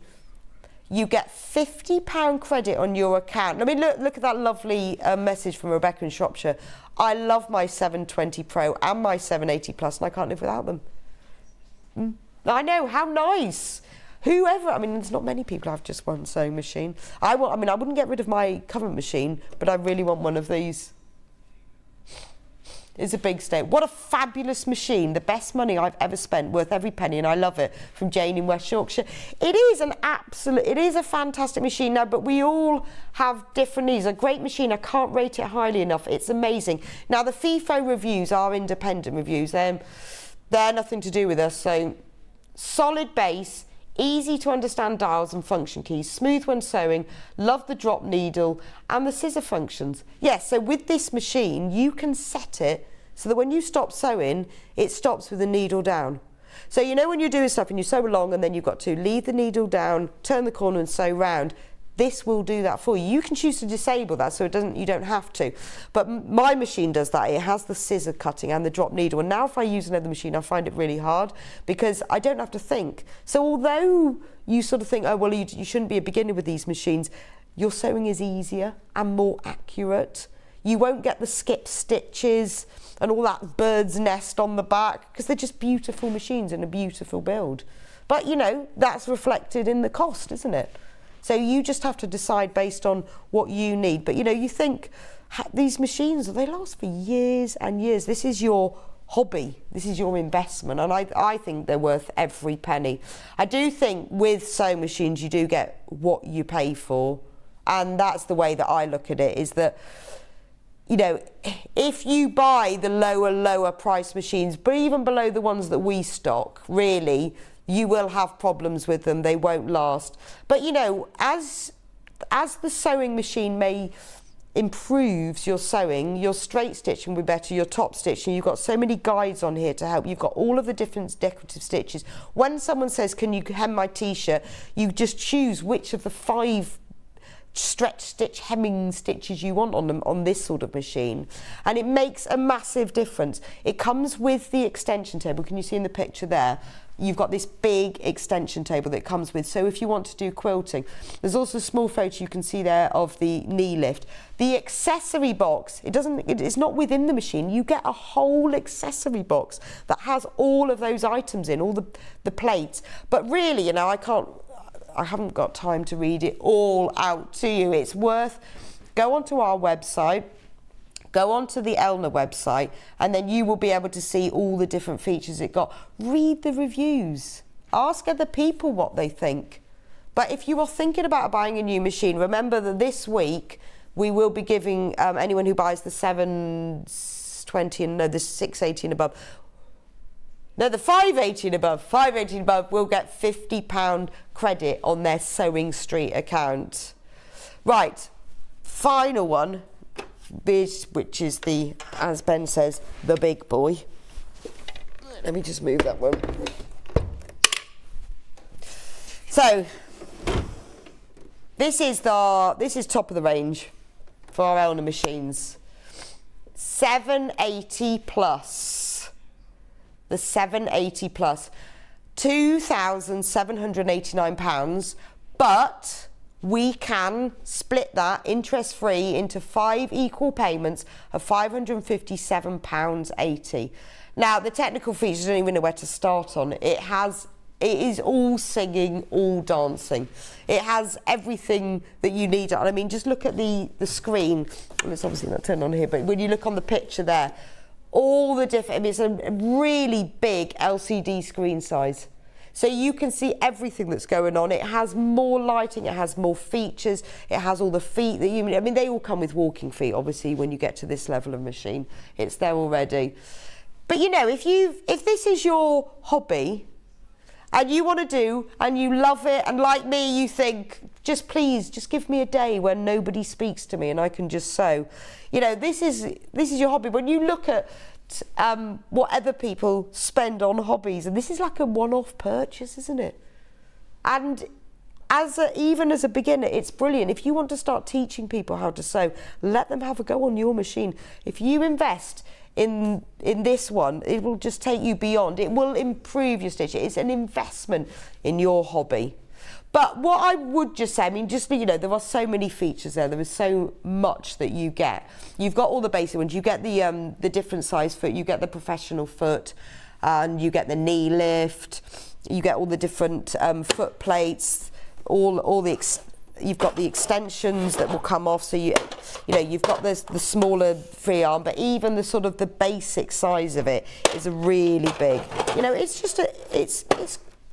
Speaker 2: You get £50 credit on your account. I mean, look at that lovely message from Rebecca in Shropshire. I love my 720 Pro and my 780 Plus, and I can't live without them. I know, how nice. Whoever, I mean, there's not many people who have just one sewing machine. I wouldn't get rid of my current machine, but I really want one of these. It's a big step. What a fabulous machine. The best money I've ever spent, worth every penny, and I love it. From Jane in West Yorkshire. It is a fantastic machine now, but we all have different needs. A great machine, I can't rate it highly enough. It's amazing. Now, the FIFO reviews are independent reviews. They're nothing to do with us. So, solid base, easy to understand dials and function keys, smooth when sewing, love the drop needle and the scissor functions. Yes, so with this machine you can set it so that when you stop sewing, it stops with the needle down. So you know when you're doing stuff and you sew along and then you've got to leave the needle down, turn the corner and sew round, this will do that for you. You can choose to disable that so you don't have to. But my machine does that. It has the scissor cutting and the drop needle. And now if I use another machine, I find it really hard because I don't have to think. So although you sort of think, oh, well, you shouldn't be a beginner with these machines, your sewing is easier and more accurate. You won't get the skip stitches and all that bird's nest on the back, because they're just beautiful machines and a beautiful build. But, you know, that's reflected in the cost, isn't it? So you just have to decide based on what you need. But, you know, you think these machines, they last for years and years. This is your hobby. This is your investment. And I think they're worth every penny. I do think with sewing machines, you do get what you pay for. And that's the way that I look at it, is that, you know, if you buy the lower price machines, but even below the ones that we stock, really, you will have problems with them. They won't last. But, you know, as the sewing machine improves your sewing, your straight stitching will be better, your top stitching. You've got so many guides on here to help. You've got all of the different decorative stitches. When someone says, can you hem my t-shirt, you just choose which of the 5 stretch stitch hemming stitches you want on them on this sort of machine, and it makes a massive difference. It comes with the extension table. Can you see in the picture there? You've got this big extension table that comes with, so if you want to do quilting, there's also a small photo you can see there of the knee lift. The accessory box, it's not within the machine. You get a whole accessory box that has all of those items in, all the plates. But really, you know, I haven't got time to read it all out to you. It's worth, go onto our website, go onto the Elna website, and then you will be able to see all the different features it got. Read the reviews. Ask other people what they think. But if you are thinking about buying a new machine, remember that this week we will be giving anyone who buys the 720 and the 680 and above, no, the 580 and above. 580 and above will get £50 credit on their Sewing Street account. Right, final one, which is the, as Ben says, the big boy. Let me just move that one. So, this is top of the range for our Elna machines. 780 plus. The 780 plus, £2,789, but we can split that interest-free into 5 equal payments of £557.80. Now, the technical features, I don't even know where to start on. It is all singing, all dancing. It has everything that you need. I mean, just look at the screen. Well, it's obviously not turned on here, but when you look on the picture there, all the different, I mean, it's a really big LCD screen size. So you can see everything that's going on. It has more lighting, it has more features, it has all the feet that you, I mean, they all come with walking feet, obviously, when you get to this level of machine. It's there already. But you know, if this is your hobby, and you want to do, and you love it, and like me, you think, please, just give me a day when nobody speaks to me and I can just sew. You know, this is your hobby. When you look at what other people spend on hobbies, and this is like a one-off purchase, isn't it? And even as a beginner, it's brilliant. If you want to start teaching people how to sew, let them have a go on your machine. If you invest in this one, it will just take you beyond. It will improve your stitch. It's an investment in your hobby. But what I would just say, I mean, just, you know, there are so many features there. There is so much that you get. You've got all the basic ones. You get the different size foot. You get the professional foot, and you get the knee lift. You get all the different foot plates. You've got the extensions that will come off. So you know, you've got the smaller free arm, but even the sort of the basic size of it is really big. You know, it's just it's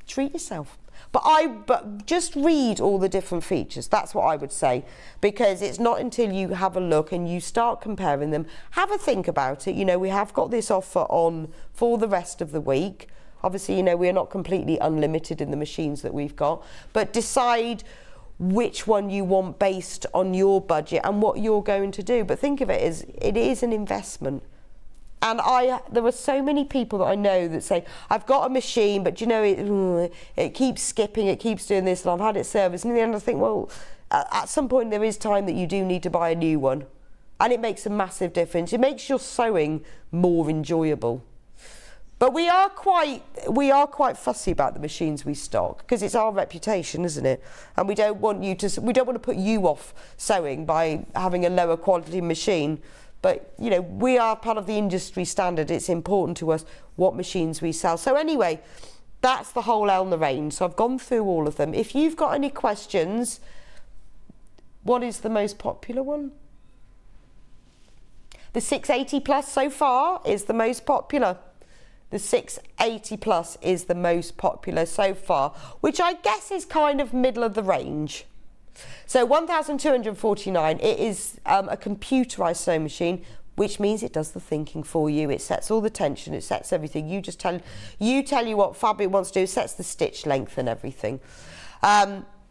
Speaker 2: treat yourself. But just read all the different features. That's what I would say, because it's not until you have a look and you start comparing them. Have a think about it. You know, we have got this offer on for the rest of the week. Obviously, you know, we're not completely unlimited in the machines that we've got, but decide which one you want based on your budget and what you're going to do. But think of it as it is an investment. And there are so many people that I know that say, I've got a machine, but you know, it keeps skipping, it keeps doing this, and I've had it serviced. And in the end I think, well, at some point there is time that you do need to buy a new one. And it makes a massive difference. It makes your sewing more enjoyable. But we are quite fussy about the machines we stock because it's our reputation, isn't it? And we don't want to put you off sewing by having a lower quality machine. But you know, we are part of the industry standard. It's important to us what machines we sell. So anyway, that's the whole Elna range. So I've gone through all of them. If you've got any questions, what is the most popular one? The 680 plus so far is the most popular. The 680 plus is the most popular so far, which I guess is kind of middle of the range. So 1,249, it is a computerized sewing machine, which means it does the thinking for you. It sets all the tension, it sets everything. You tell you what fabric it wants to do, sets the stitch length and everything.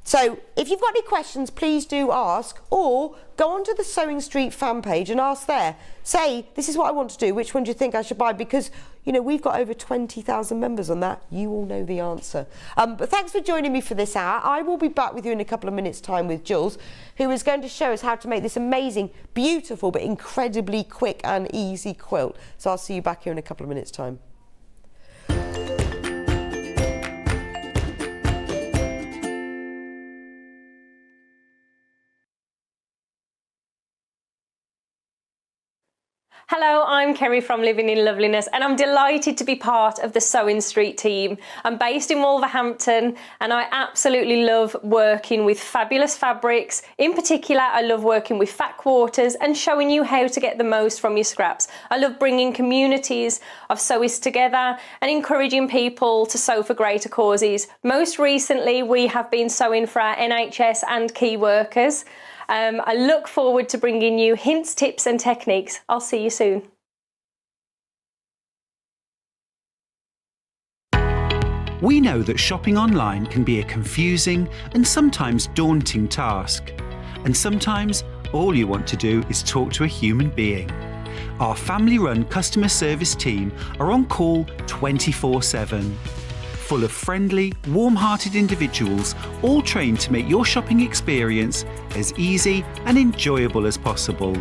Speaker 2: So if you've got any questions, please do ask, or go onto the Sewing Street fan page and ask there. Say, this is what I want to do, which one do you think I should buy? Because, you know, we've got over 20,000 members on that. You all know the answer. But thanks for joining me for this hour. I will be back with you in a couple of minutes' time with Jules, who is going to show us how to make this amazing, beautiful, but incredibly quick and easy quilt. So I'll see you back here in a couple of minutes' time.
Speaker 8: Hello, I'm Kerry from Living in Loveliness and I'm delighted to be part of the Sewing Street team. I'm based in Wolverhampton and I absolutely love working with fabulous fabrics. In particular, I love working with fat quarters and showing you how to get the most from your scraps. I love bringing communities of sewists together and encouraging people to sew for greater causes. Most recently, we have been sewing for our NHS and key workers. I look forward to bringing you hints, tips and techniques. I'll see you soon.
Speaker 4: We know that shopping online can be a confusing and sometimes daunting task. And sometimes all you want to do is talk to a human being. Our family-run customer service team are on call 24/7. Full of friendly, warm-hearted individuals, all trained to make your shopping experience as easy and enjoyable as possible.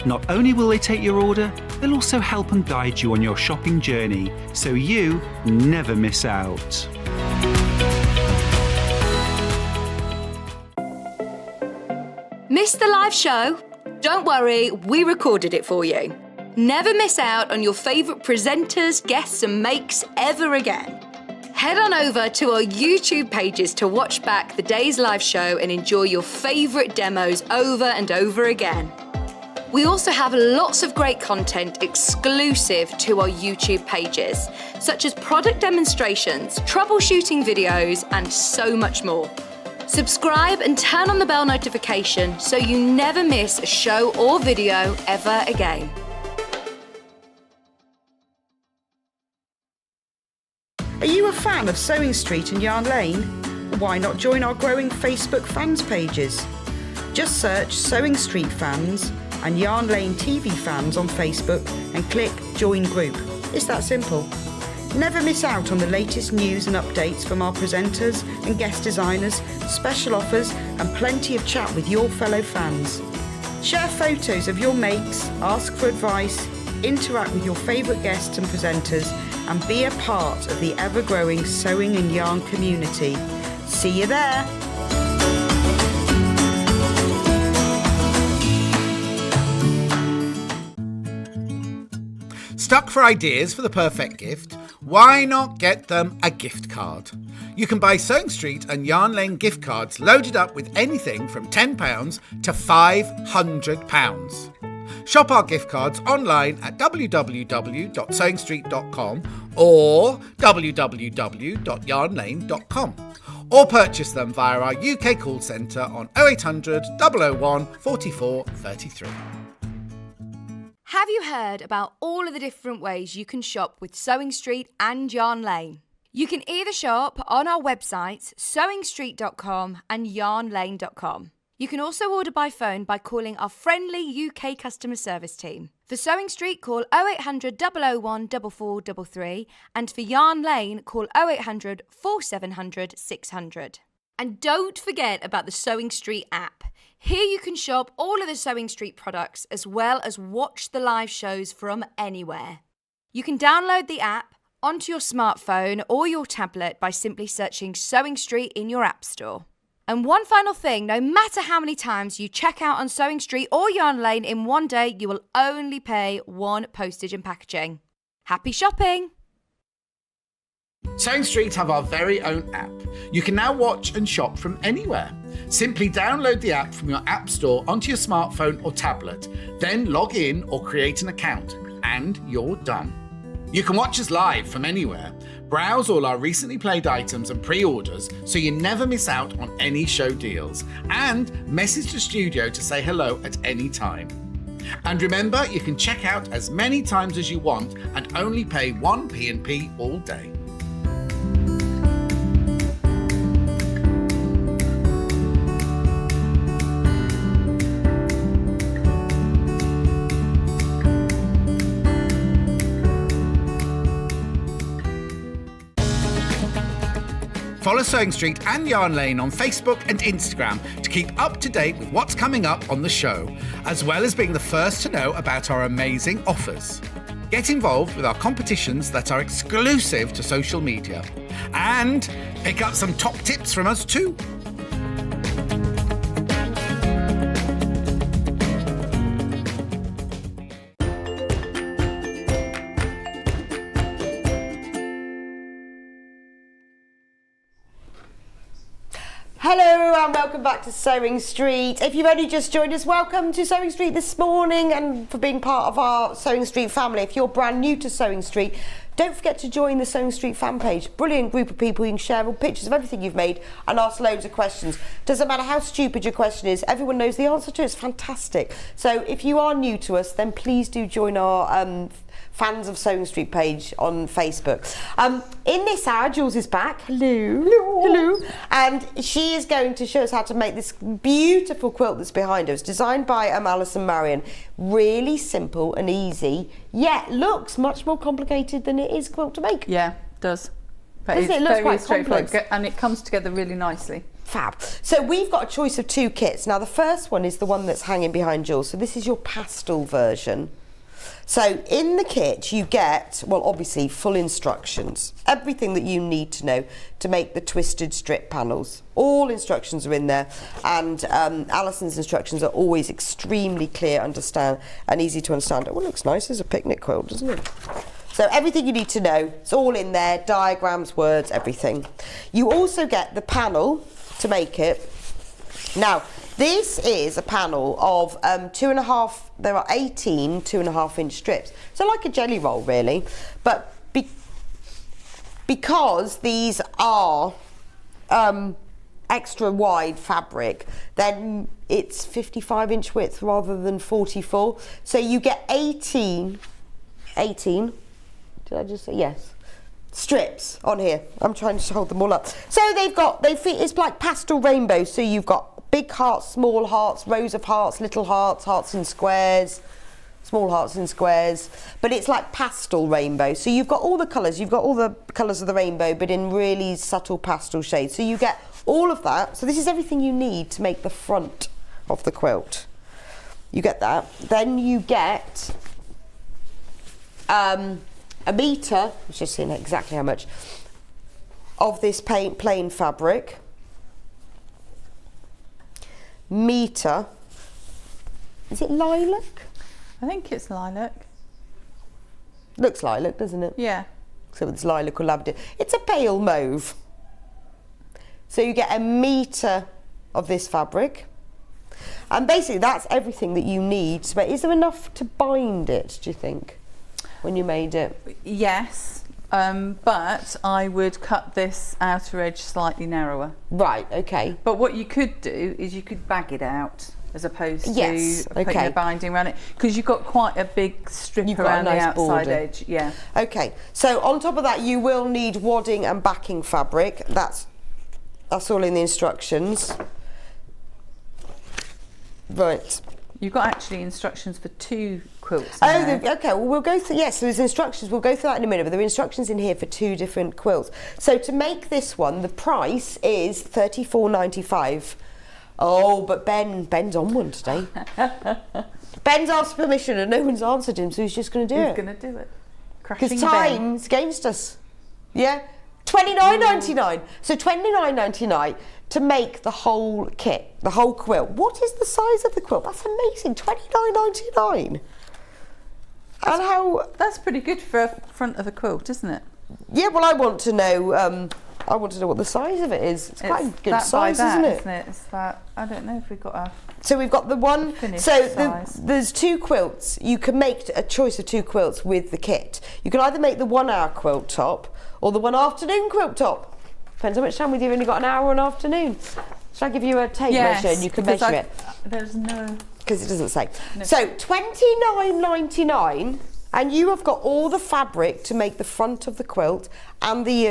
Speaker 4: Not only will they take your order, they'll also help and guide you on your shopping journey, so you never miss out.
Speaker 1: Missed the live show? Don't worry, we recorded it for you. Never miss out on your favourite presenters, guests and makes ever again. Head on over to our YouTube pages to watch back the day's live show and enjoy your favourite demos over and over again. We also have lots of great content exclusive to our YouTube pages, such as product demonstrations, troubleshooting videos, and so much more. Subscribe and turn on the bell notification so you never miss a show or video ever again.
Speaker 9: Are you a fan of Sewing Street and Yarn Lane? Why not join our growing Facebook fans pages? Just search Sewing Street Fans and Yarn Lane TV Fans on Facebook and click Join Group. It's that simple. Never miss out on the latest news and updates from our presenters and guest designers, special offers and plenty of chat with your fellow fans. Share photos of your makes, ask for advice, interact with your favourite guests and presenters and be a part of the ever-growing sewing and yarn community. See you there!
Speaker 6: Stuck for ideas for the perfect gift? Why not get them a gift card? You can buy Sewing Street and Yarn Lane gift cards loaded up with anything from £10 to £500. Shop our gift cards online at www.sewingstreet.com or www.yarnlane.com, or purchase them via our UK call centre on 0800 001 44 33.
Speaker 1: Have you heard about all of the different ways you can shop with Sewing Street and Yarn Lane? You can either shop on our websites, sewingstreet.com and yarnlane.com. You can also order by phone by calling our friendly UK customer service team. For Sewing Street, call 0800 001 4433, and for Yarn Lane, call 0800 4700 600. And don't forget about the Sewing Street app. Here you can shop all of the Sewing Street products as well as watch the live shows from anywhere. You can download the app, onto your smartphone or your tablet by simply searching Sewing Street in your App Store. And one final thing, no matter how many times you check out on Sewing Street or Yarn Lane in one day, you will only pay 1 postage and packaging. Happy shopping!
Speaker 6: Sewing Street have our very own app. You can now watch and shop from anywhere. Simply download the app from your App Store onto your smartphone or tablet, then log in or create an account, and you're done. You can watch us live from anywhere, browse all our recently played items and pre-orders so you never miss out on any show deals, and message the studio to say hello at any time. And remember, you can check out as many times as you want and only pay 1 P&P all day. Follow Sewing Street and Yarn Lane on Facebook and Instagram to keep up to date with what's coming up on the show, as well as being the first to know about our amazing offers. Get involved with our competitions that are exclusive to social media, and pick up some top tips from us too.
Speaker 2: Hello and welcome back to Sewing Street. If you've only just joined us, welcome to Sewing Street this morning and for being part of our Sewing Street family. If you're brand new to Sewing Street, don't forget to join the Sewing Street fan page. Brilliant group of people. You can share all pictures of everything you've made and ask loads of questions. Doesn't matter how stupid your question is, everyone knows the answer to it. It's fantastic. So if you are new to us, then please do join our Fans of Sewing Street page on Facebook. In this hour, Jules is back. Hello. Hello. And she is going to show us how to make this beautiful quilt that's behind us, designed by Alison Marion. Really simple and easy, yet looks much more complicated than it is quilt to make.
Speaker 10: Yeah, it does. But
Speaker 2: Doesn't
Speaker 10: it's
Speaker 2: it? Looks
Speaker 10: very
Speaker 2: quite
Speaker 10: straightforward,
Speaker 2: complex.
Speaker 10: and it comes together really nicely.
Speaker 2: Fab. So we've got a choice of 2 kits. Now the first one is the one that's hanging behind Jules. So this is your pastel version. So in the kit you get, well, obviously full instructions, everything that you need to know to make the twisted strip panels. All instructions are in there, and Alison's instructions are always extremely clear, understand, and easy to understand. Oh, it looks nice as a picnic quilt, doesn't it? So everything you need to know, it's all in there, diagrams, words, everything. You also get the panel to make it. Now, this is a panel of 2.5, there are 18 2.5-inch strips. So like a jelly roll, really. But because these are extra wide fabric, then it's 55-inch width rather than 44. So you get 18, did I just say yes? Strips on here. I'm trying to hold them all up. So it's like pastel rainbows. So you've got big hearts, small hearts, rows of hearts, little hearts, hearts in squares, small hearts in squares, but it's like pastel rainbow. So you've got all the colours, you've got all the colours of the rainbow, but in really subtle pastel shades. So you get all of that. So this is everything you need to make the front of the quilt. You get that. Then you get a metre, I'm just seeing exactly how much, of this plain fabric. Metre, is it lilac?
Speaker 10: I think it's lilac.
Speaker 2: Looks lilac, doesn't it?
Speaker 10: Yeah.
Speaker 2: So it's lilac or lavender. It's a pale mauve. So you get a metre of this fabric. And basically that's everything that you need. But is there enough to bind it, do you think, when you made it?
Speaker 10: Yes, but I would cut this outer edge slightly narrower.
Speaker 2: Right, okay.
Speaker 10: But what you could do is you could bag it out as opposed to putting a binding around it, because you've got quite a big strip around the outside
Speaker 2: border.
Speaker 10: edge. Yeah.
Speaker 2: Okay, so on top of that you will need wadding and backing fabric. That's all in the instructions. Right.
Speaker 10: You've got actually instructions for 2 quilts.
Speaker 2: Okay, well we'll go through, yes, so there's instructions, we'll go through that in a minute, but there are instructions in here for 2 different quilts. So to make this one, the price is $34.95. Oh, but Ben's on one today. Ben's asked permission and no one's answered him, so he's just going to do it.
Speaker 10: He's going to do it. crashing
Speaker 2: Because
Speaker 10: down.
Speaker 2: time's against us. Yeah? $29.99. So $29.99 to make the whole kit, the whole quilt. What is the size of the quilt? That's amazing. $29.99. And how...
Speaker 10: That's pretty good for a front of a quilt, isn't it?
Speaker 2: Yeah, well, I want to know... I want to know what the size of it is. It's quite a good
Speaker 10: that
Speaker 2: size,
Speaker 10: by that,
Speaker 2: isn't it?
Speaker 10: It's that. I don't know if we've got a.
Speaker 2: So we've got the one.
Speaker 10: Finished
Speaker 2: So
Speaker 10: size.
Speaker 2: there's 2 quilts. You can make a choice of 2 quilts with the kit. You can either make the 1 hour quilt top or the 1 afternoon quilt top. Depends how much time with you. You've only got an hour or an afternoon. Shall I give you a tape measure and you can measure it?
Speaker 10: There's no.
Speaker 2: Because it doesn't say. No. So $29.99. And you have got all the fabric to make the front of the quilt and the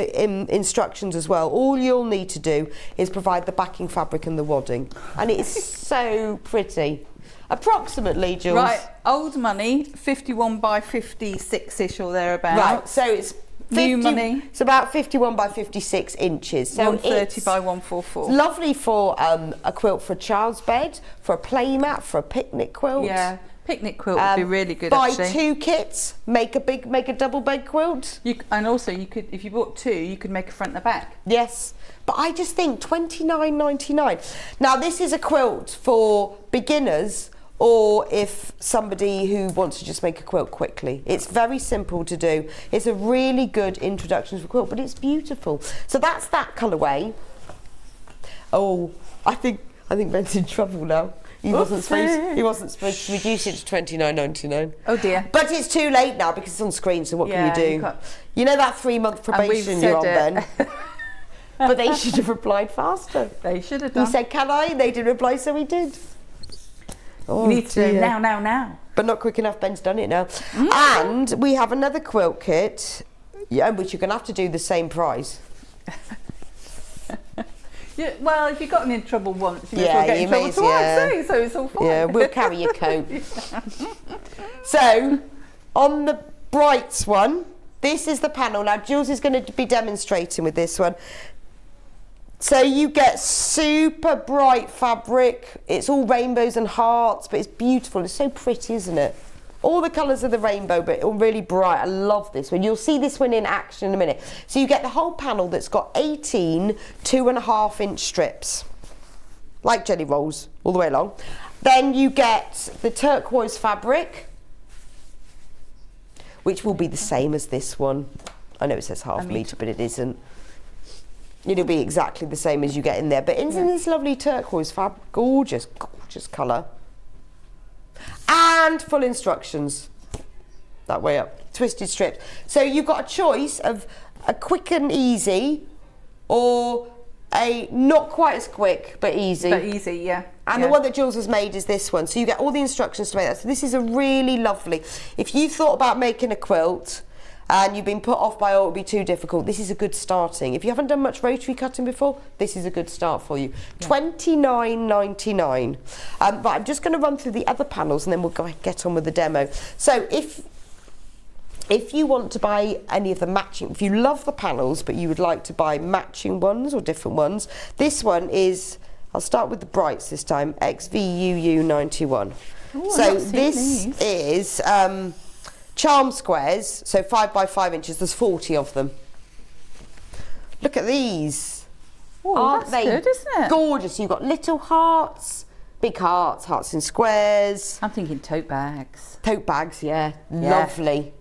Speaker 2: instructions as well. All you'll need to do is provide the backing fabric and the wadding. And it is so pretty. Approximately, Jules.
Speaker 10: Right, old money, 51 by 56-ish or thereabouts.
Speaker 2: Right, so it's 50,
Speaker 10: new money.
Speaker 2: It's about 51 by 56 inches. So
Speaker 10: 130 by 144.
Speaker 2: Lovely for a quilt for a child's bed, for a play mat, for a picnic quilt.
Speaker 10: Yeah. Picnic quilt would be really good.
Speaker 2: Buy
Speaker 10: actually.
Speaker 2: 2 kits, make a double bed quilt.
Speaker 10: And also you could, if you bought 2, you could make a front and a back.
Speaker 2: Yes, but I just think $29.99. Now this is a quilt for beginners, or if somebody who wants to just make a quilt quickly. It's very simple to do. It's a really good introduction to a quilt, but it's beautiful. So that's that colourway. Oh, I think Ben's in trouble now. He wasn't supposed to reduce it to $29.99.
Speaker 10: Oh dear.
Speaker 2: But it's too late now because it's on screen, so what can you do? You know that 3-month probation you're on, Ben? But they should have replied faster.
Speaker 10: They should have done.
Speaker 2: He said, can I? And they didn't reply, so he did. Oh,
Speaker 10: you need to do now.
Speaker 2: But not quick enough, Ben's done it now. And we have another quilt kit, which you're going to have to do the same price.
Speaker 10: Yeah, well, if you've gotten in trouble once, you may
Speaker 2: Yeah,
Speaker 10: as well get in
Speaker 2: you
Speaker 10: trouble
Speaker 2: may-
Speaker 10: twice,
Speaker 2: yeah.
Speaker 10: so it's all fine.
Speaker 2: Yeah, we'll carry your coat. So, on the Brights one, this is the panel. Now, Jules is going to be demonstrating with this one. So you get super bright fabric. It's all rainbows and hearts, but it's beautiful. It's so pretty, isn't it? All the colours of the rainbow, but all really bright. I love this one. You'll see this one in action in a minute. So you get the whole panel that's got 18 2.5-inch strips, like jelly rolls, all the way along. Then you get the turquoise fabric, which will be the same as this one. I know it says half metre, but it isn't. It'll be exactly the same as you get in there. But isn't this lovely turquoise fabric? Gorgeous, gorgeous colour. And full instructions. That way up. Twisted strips. So you've got a choice of a quick and easy or a not quite as quick but easy.
Speaker 10: But easy, yeah.
Speaker 2: And the one that Jules has made is this one. So you get all the instructions to make that. So this is a really lovely. If you thought about making a quilt and you've been put off by, oh, it would be too difficult, this is a good starting. If you haven't done much rotary cutting before, this is a good start for you. Yeah. $29.99. But I'm just going to run through the other panels and then we'll get on with the demo. So if you want to buy any of the matching, if you love the panels but you would like to buy matching ones or different ones, this one is, I'll start with the Brights this time, XVUU91.
Speaker 10: Ooh,
Speaker 2: so this is charm squares, so 5 by 5 inches. There's 40 of them. Look at these.
Speaker 10: Oh,
Speaker 2: aren't
Speaker 10: that's
Speaker 2: they
Speaker 10: good, isn't it?
Speaker 2: Gorgeous. You've got little hearts, big hearts, hearts in squares.
Speaker 10: I'm thinking tote bags.
Speaker 2: Tote bags, yeah. Lovely.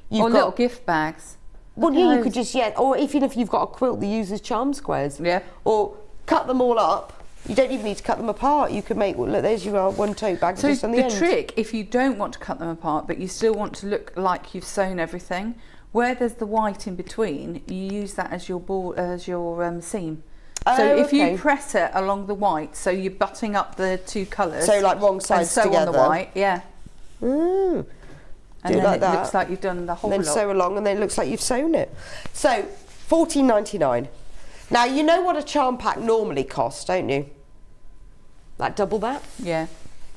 Speaker 2: You've
Speaker 10: or
Speaker 2: got
Speaker 10: little gift bags.
Speaker 2: Well, yeah, you could just, or even if you've got a quilt that uses charm squares.
Speaker 10: Yeah.
Speaker 2: Or cut them all up. You don't even need to cut them apart. You could make, look, there's your one tote bag just on the end.
Speaker 10: So the trick, if you don't want to cut them apart, but you still want to look like you've sewn everything, where there's the white in between, you use that as your seam. So if you press it along the white, so you're butting up the two colours.
Speaker 2: So like wrong sides
Speaker 10: and sew
Speaker 2: together.
Speaker 10: on the white, yeah.
Speaker 2: Mm.
Speaker 10: And then it looks like you've done the whole lot.
Speaker 2: And then sew along and then it looks like you've sewn it. So, $14.99. Now, you know what a charm pack normally costs, don't you? Like double that?
Speaker 10: Yeah.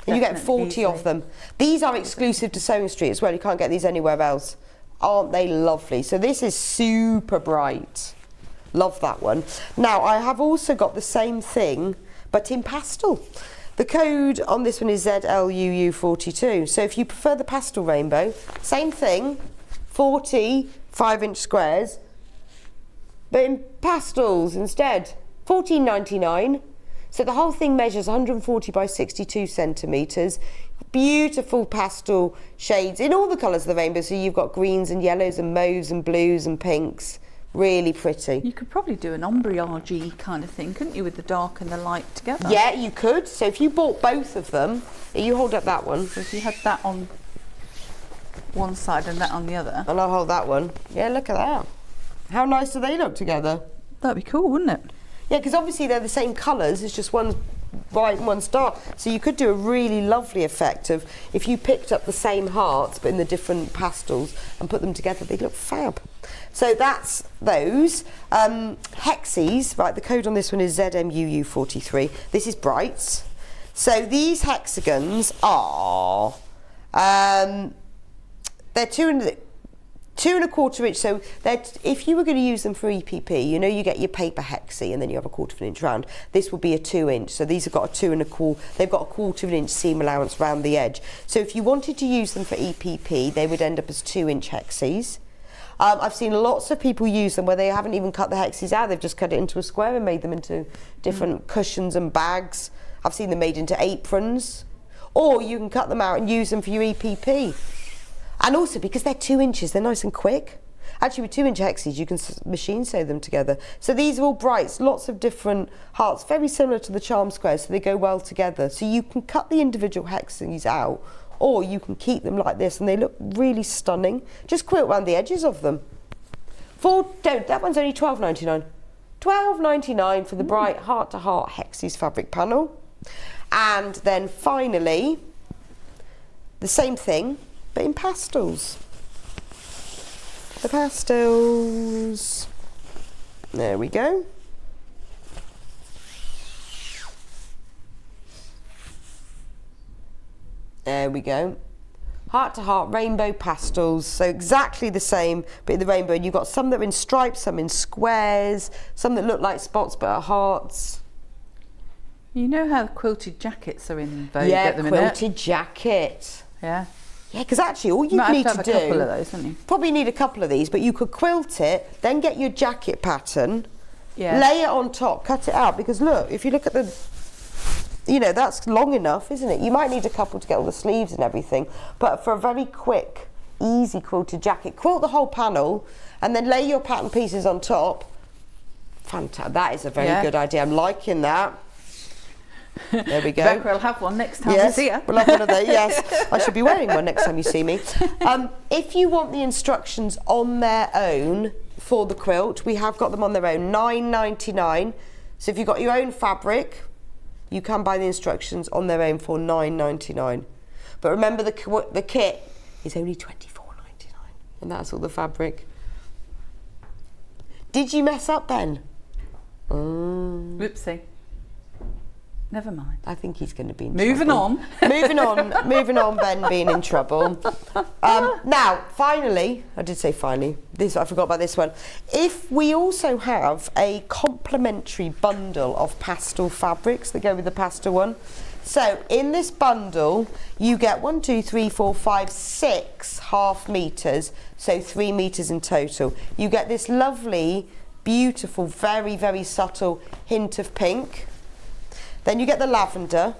Speaker 2: And you get 40 of them. These are exclusive to Sewing Street as well. You can't get these anywhere else. Aren't they lovely? So this is super bright. Love that one. Now, I have also got the same thing, but in pastel. The code on this one is ZLUU42. So if you prefer the pastel rainbow, same thing, 40 5-inch squares, but in pastels instead. $14.99. So the whole thing measures 140 by 62 centimetres. Beautiful pastel shades in all the colours of the rainbow. So you've got greens and yellows and mauves and blues and pinks. Really pretty.
Speaker 10: You could probably do an ombre-y kind of thing, couldn't you, with the dark and the light together?
Speaker 2: Yeah, you could. So if you bought both of them, you hold up that one.
Speaker 10: So if you had that on one side and that on the other.
Speaker 2: And I'll hold that one. Yeah, look at that. How nice do they look together?
Speaker 10: That'd be cool, wouldn't it?
Speaker 2: Yeah, because obviously they're the same colours, it's just one's bright and one's dark. So you could do a really lovely effect of if you picked up the same hearts but in the different pastels and put them together, they'd look fab. So that's those. Hexes, right, the code on this one is ZMUU43. This is Brights. So these hexagons are, they're 2¼ inch, so if you were going to use them for EPP, you know you get your paper hexie and then you have a 1/4 inch round. This would be a 2 inch, so these have got a 2¼ they've got a 1/4 inch seam allowance round the edge. So if you wanted to use them for EPP, they would end up as 2 inch hexies. I've seen lots of people use them where they haven't even cut the hexies out, they've just cut it into a square and made them into different cushions and bags. I've seen them made into aprons, or you can cut them out and use them for your EPP. And also because they're 2 inches, they're nice and quick. Actually, with 2 inch hexies, you can machine sew them together. So these are all Brights, lots of different hearts, very similar to the charm squares, so they go well together. So you can cut the individual hexies out, or you can keep them like this, and they look really stunning. Just quilt around the edges of them. That one's only $12.99. $12.99 for the Bright Heart to Heart Hexies fabric panel. And then finally, the same thing, but in pastels. The pastels. There we go. There we go. Heart to Heart rainbow pastels. So exactly the same, but in the rainbow. And you've got some that are in stripes, some in squares, some that look like spots but are hearts.
Speaker 10: You know how quilted jackets are in vogue at the minute?
Speaker 2: Yeah, quilted jacket.
Speaker 10: Yeah.
Speaker 2: Yeah, because actually all you need to do...
Speaker 10: a couple of those, don't you?
Speaker 2: Probably need a couple of these, but you could quilt it, then get your jacket pattern,
Speaker 10: yeah,
Speaker 2: lay it on top, cut it out, because look, if you look at the... You know, that's long enough, isn't it? You might need a couple to get all the sleeves and everything, but for a very quick, easy quilted jacket, quilt the whole panel, and then lay your pattern pieces on top. Fantastic. That is a very good idea. I'm liking that. There we go.
Speaker 10: Becca will have one next time we see her.
Speaker 2: We'll have one of those, yes. I should be wearing one next time you see me. If you want the instructions on their own for the quilt, we have got them on their own, $9.99. So if you've got your own fabric, you can buy the instructions on their own for $9.99. But remember, the kit is only $24.99, and that's all the fabric. Did you mess up, Ben?
Speaker 10: Whoopsie. Never mind.
Speaker 2: I think he's going to be in
Speaker 10: Moving
Speaker 2: trouble. Moving on, Ben being in trouble. Now, finally, I did say finally, I forgot about this one. If we also have a complimentary bundle of pastel fabrics that go with the pastel one. So in this bundle, you get 1, 2, 3, 4, 5, 6 half meters, so 3 meters in total. You get this lovely, beautiful, very, very subtle hint of pink. Then you get the lavender,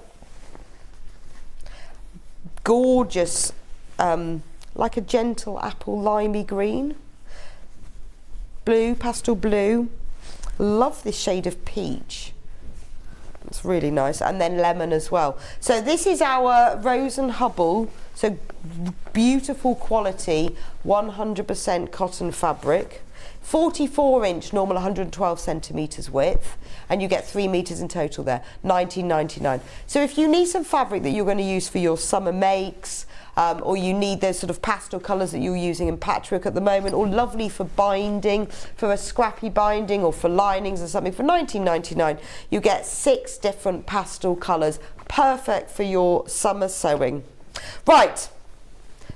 Speaker 2: gorgeous, like a gentle apple limey green, blue, pastel blue, love this shade of peach, it's really nice, and then lemon as well. So this is our Rose and Hubble, so beautiful quality, 100% cotton fabric. 44 inch, normal 112 centimetres width, and you get 3 meters in total there, $19.99. So if you need some fabric that you're going to use for your summer makes, or you need those sort of pastel colours that you're using in patchwork at the moment, or lovely for binding, for a scrappy binding, or for linings or something, for $19.99, you get 6 different pastel colours, perfect for your summer sewing. Right,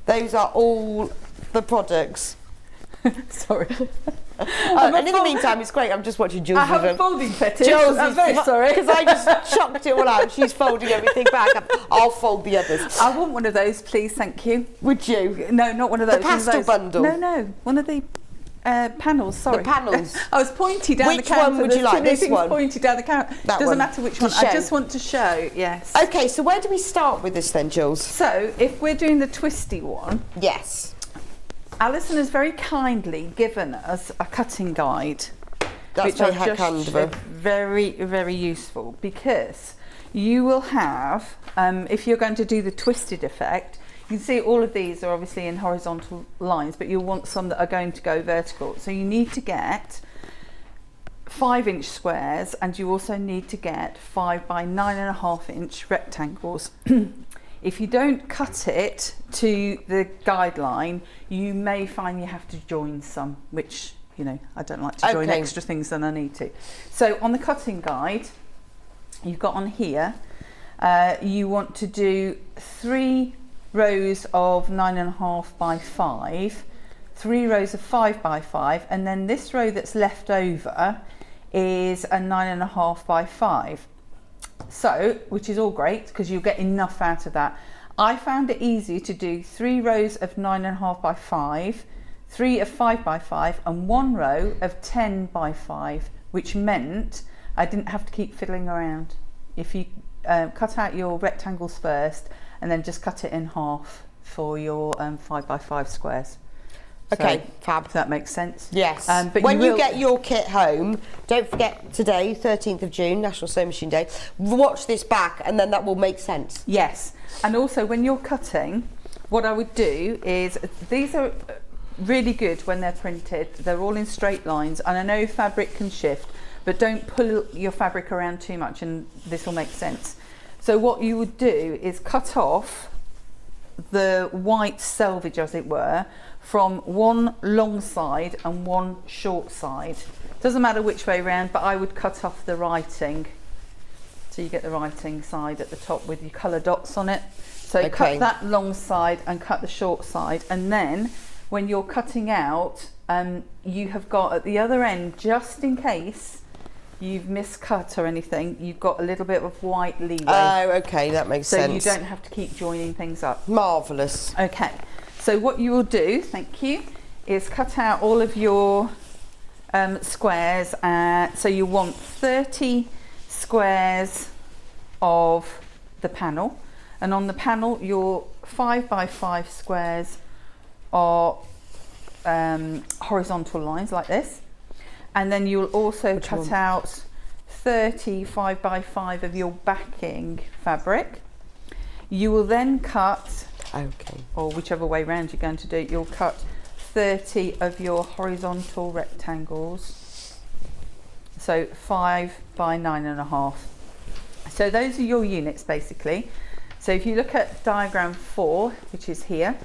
Speaker 2: those are all the products.
Speaker 10: Sorry.
Speaker 2: And in the meantime, it's great. I'm just watching Jules.
Speaker 10: I have a folding fetish.
Speaker 2: Jules
Speaker 10: I'm very sorry.
Speaker 2: Because I just chucked it all out. She's folding everything back. I'll fold the others.
Speaker 10: I want one of those, please. Thank you.
Speaker 2: Would you?
Speaker 10: No, not one of those.
Speaker 2: The pastel bundle?
Speaker 10: No. One of the panels, sorry.
Speaker 2: The panels.
Speaker 10: I was pointing down the counter.
Speaker 2: Which one would you like? This one?
Speaker 10: Pointed down the counter. Doesn't matter which one. I just want to show, yes.
Speaker 2: Okay, so where do we start with this then, Jules?
Speaker 10: So, if we're doing the twisty one.
Speaker 2: Yes.
Speaker 10: Alison has very kindly given us a cutting guide.
Speaker 2: That's
Speaker 10: which
Speaker 2: very kind of her.
Speaker 10: Very, very useful, because you will have, if you're going to do the twisted effect, you can see all of these are obviously in horizontal lines, but you'll want some that are going to go vertical. So you need to get 5-inch squares, and you also need to get 5 by 9.5-inch rectangles. If you don't cut it to the guideline, you may find you have to join some, which, you know, I don't like to join extra things than I need to. So on the cutting guide, you've got on here, you want to do 3 rows of 9.5 by 5, 3 rows of 5 by 5, and then this row that's left over is a 9.5 by 5. So, which is all great because you'll get enough out of that. I found it easy to do 3 rows of 9.5 by 5, 3 of 5 by 5, and 1 row of 10 by 5, which meant I didn't have to keep fiddling around. If you cut out your rectangles first and then just cut it in half for your 5 by 5 squares.
Speaker 2: Okay,
Speaker 10: so,
Speaker 2: fab.
Speaker 10: If that makes sense.
Speaker 2: Yes.
Speaker 10: But
Speaker 2: when you get your kit home, don't forget today, 13th of June, National Sewing Machine Day, watch this back and then that will make sense.
Speaker 10: Yes. And also when you're cutting, what I would do is, these are really good when they're printed. They're all in straight lines, and I know fabric can shift, but don't pull your fabric around too much and this will make sense. So what you would do is cut off the white selvage, as it were, from one long side and one short side. Doesn't matter which way round, but I would cut off the writing. So you get the writing side at the top with your colour dots on it. So cut that long side and cut the short side, and then when you're cutting out, you have got at the other end, just in case you've miscut or anything, you've got a little bit of white leeway.
Speaker 2: Oh, okay, that makes sense.
Speaker 10: So you don't have to keep joining things up.
Speaker 2: Marvellous.
Speaker 10: Okay, so what you will do, thank you, is cut out all of your squares. So you want 30 squares of the panel, and on the panel your 5 by 5 squares are horizontal lines like this, and then you'll also cut out 30 5 by 5 of your backing fabric. You will then cut, or whichever way round you're going to do it, you'll cut 30 of your horizontal rectangles, so 5 by 9.5. So those are your units basically. So if you look at diagram 4, which is here,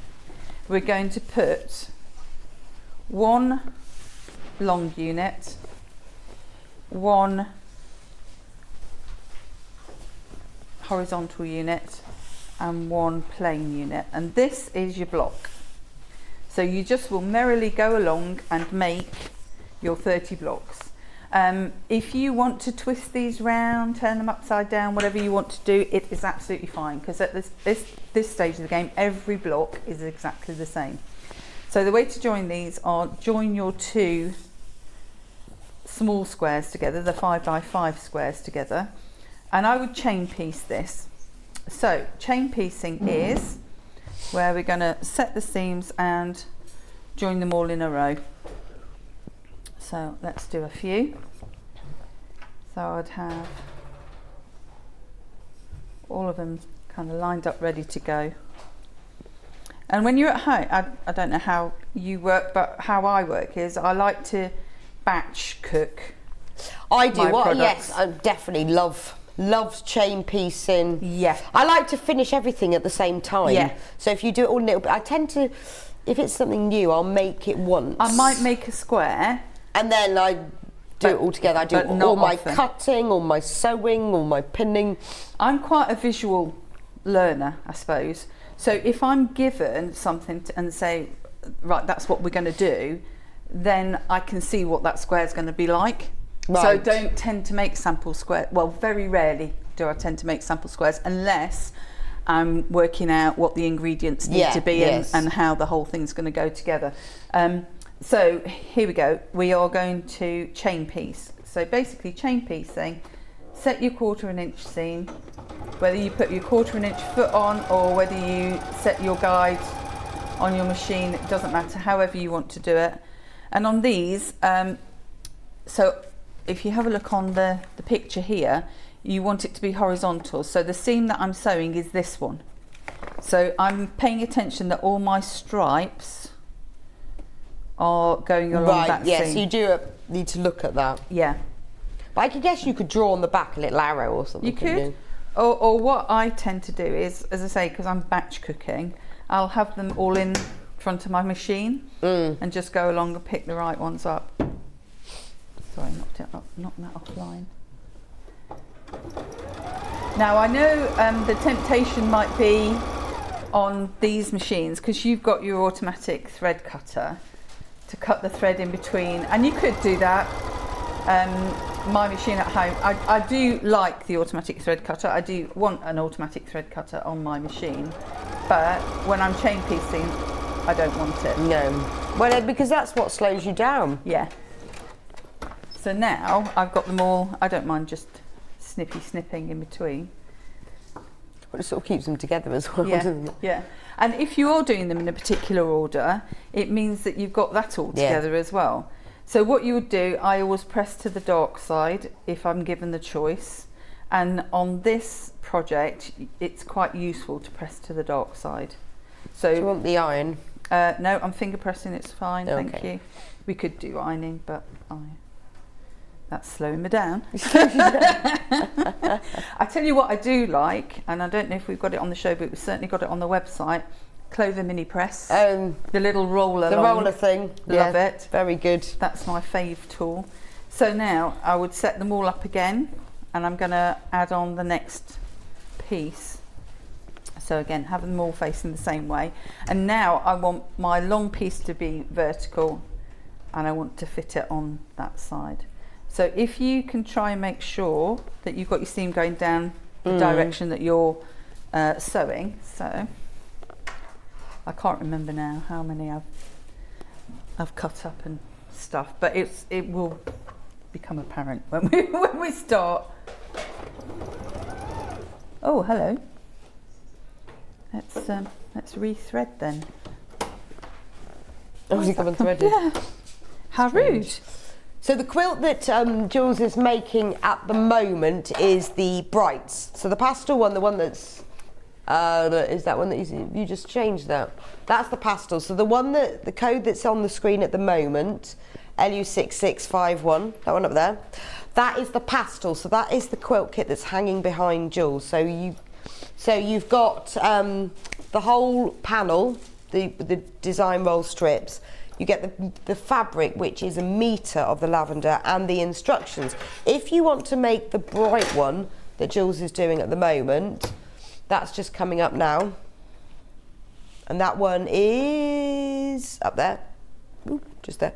Speaker 10: we're going to put 1 long unit, 1 horizontal unit, and 1 plain unit, and this is your block. So you just will merrily go along and make your 30 blocks. If you want to twist these round, turn them upside down, whatever you want to do, it is absolutely fine, because at this stage of the game, every block is exactly the same. So the way to join these are join your 2 small squares together, the 5 by 5 squares together, and I would chain piece this. So chain piecing is where we're going to set the seams and join them all in a row. So let's do a few. So I'd have all of them kind of lined up ready to go. And when you're at home, I don't know how you work, but how I work is I like to batch cook.
Speaker 2: I do.
Speaker 10: Products.
Speaker 2: Yes, I definitely loves chain piecing.
Speaker 10: Yeah.
Speaker 2: I like to finish everything at the same time.
Speaker 10: Yeah.
Speaker 2: So if you do it all a little bit, I tend to, if it's something new, I'll make it once.
Speaker 10: I might make a square.
Speaker 2: And then I do it all together. I do all my cutting, all my sewing, all my pinning.
Speaker 10: I'm quite a visual learner, I suppose. So if I'm given something and say, right, that's what we're going to do, then I can see what that square is going to be like. So
Speaker 2: Right.
Speaker 10: don't tend to make sample squares. Well, very rarely do I tend to make sample squares unless I'm working out what the ingredients need to be and how the whole thing's going to go together. So here we go. We are going to chain piece. So basically chain piecing, set your 1/4 inch seam, whether you put your 1/4 inch foot on or whether you set your guide on your machine, it doesn't matter, however you want to do it. And on these, so if you have a look on the picture here, you want it to be horizontal. So the seam that I'm sewing is this one. So I'm paying attention that all my stripes are going along that
Speaker 2: yes,
Speaker 10: seam.
Speaker 2: you do need to look at that.
Speaker 10: Yeah.
Speaker 2: But I could guess you could draw on the back a little arrow or something.
Speaker 10: You could. Or what I tend to do is, as I say, because I'm batch cooking, I'll have them all in front of my machine and just go along and pick the right ones up. Sorry, knocked that offline. Now I know the temptation might be on these machines, because you've got your automatic thread cutter, to cut the thread in between, and you could do that. My machine at home, I do like the automatic thread cutter. I do want an automatic thread cutter on my machine, but when I'm chain piecing, I don't want it.
Speaker 2: No. Well, because that's what slows you down.
Speaker 10: Yeah. So now I've got them all. I don't mind just snipping in between.
Speaker 2: Well, it sort of keeps them together as well,
Speaker 10: Yeah,
Speaker 2: doesn't it?
Speaker 10: yeah. And if you are doing them in a particular order, it means that you've got that all together as well. So what you would do, I always press to the dark side if I'm given the choice. And on this project, it's quite useful to press to the dark side. So
Speaker 2: Do you want the iron?
Speaker 10: no, I'm finger pressing, it's fine, thank
Speaker 2: Okay.
Speaker 10: you. We could do ironing, but that's slowing me down. I tell you what I do like, and I don't know if we've got it on the show, but we've certainly got it on the website, Clover Mini Press. The little roller.
Speaker 2: The roller thing.
Speaker 10: Love
Speaker 2: Yeah,
Speaker 10: it.
Speaker 2: Very good.
Speaker 10: That's my fave tool. So now I would set them all up again, and I'm going to add on the next piece. So again, have them all facing the same way. And now I want my long piece to be vertical, and I want to fit it on that side. So if you can try and make sure that you've got your seam going down the direction that you're sewing. So I can't remember now how many I've cut up and stuff, but it will become apparent when we start. Oh, hello. Let's re-thread then.
Speaker 2: Oh, you come unthreaded.
Speaker 10: Yeah. How rude.
Speaker 2: So the quilt that Jules is making at the moment is the Brights. So the pastel one, the one that's is that one that you just changed that? That's the pastel. So the one the code that's on the screen at the moment, LU6651, that one up there, that is the pastel. So that is the quilt kit that's hanging behind Jules. So you've got the whole panel, the design roll strips. You get the fabric, which is 1 metre of the lavender, and the instructions. If you want to make the bright one that Jules is doing at the moment, that's just coming up now. And that one is up there. Ooh, just there.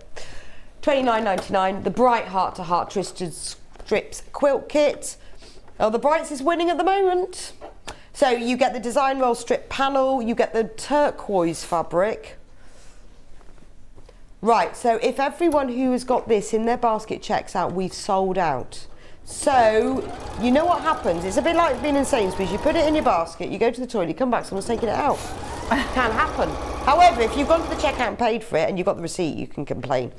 Speaker 2: $29.99. The bright heart-to-heart twisted strips quilt kit. Oh, the Brights is winning at the moment. So you get the design roll strip panel, you get the turquoise fabric. Right, so if everyone who has got this in their basket checks out, we've sold out. So, you know what happens? It's a bit like being in Sainsbury's. You put it in your basket, you go to the toilet, you come back, someone's taking it out. Can happen. However, if you've gone to the checkout and paid for it and you've got the receipt, you can complain.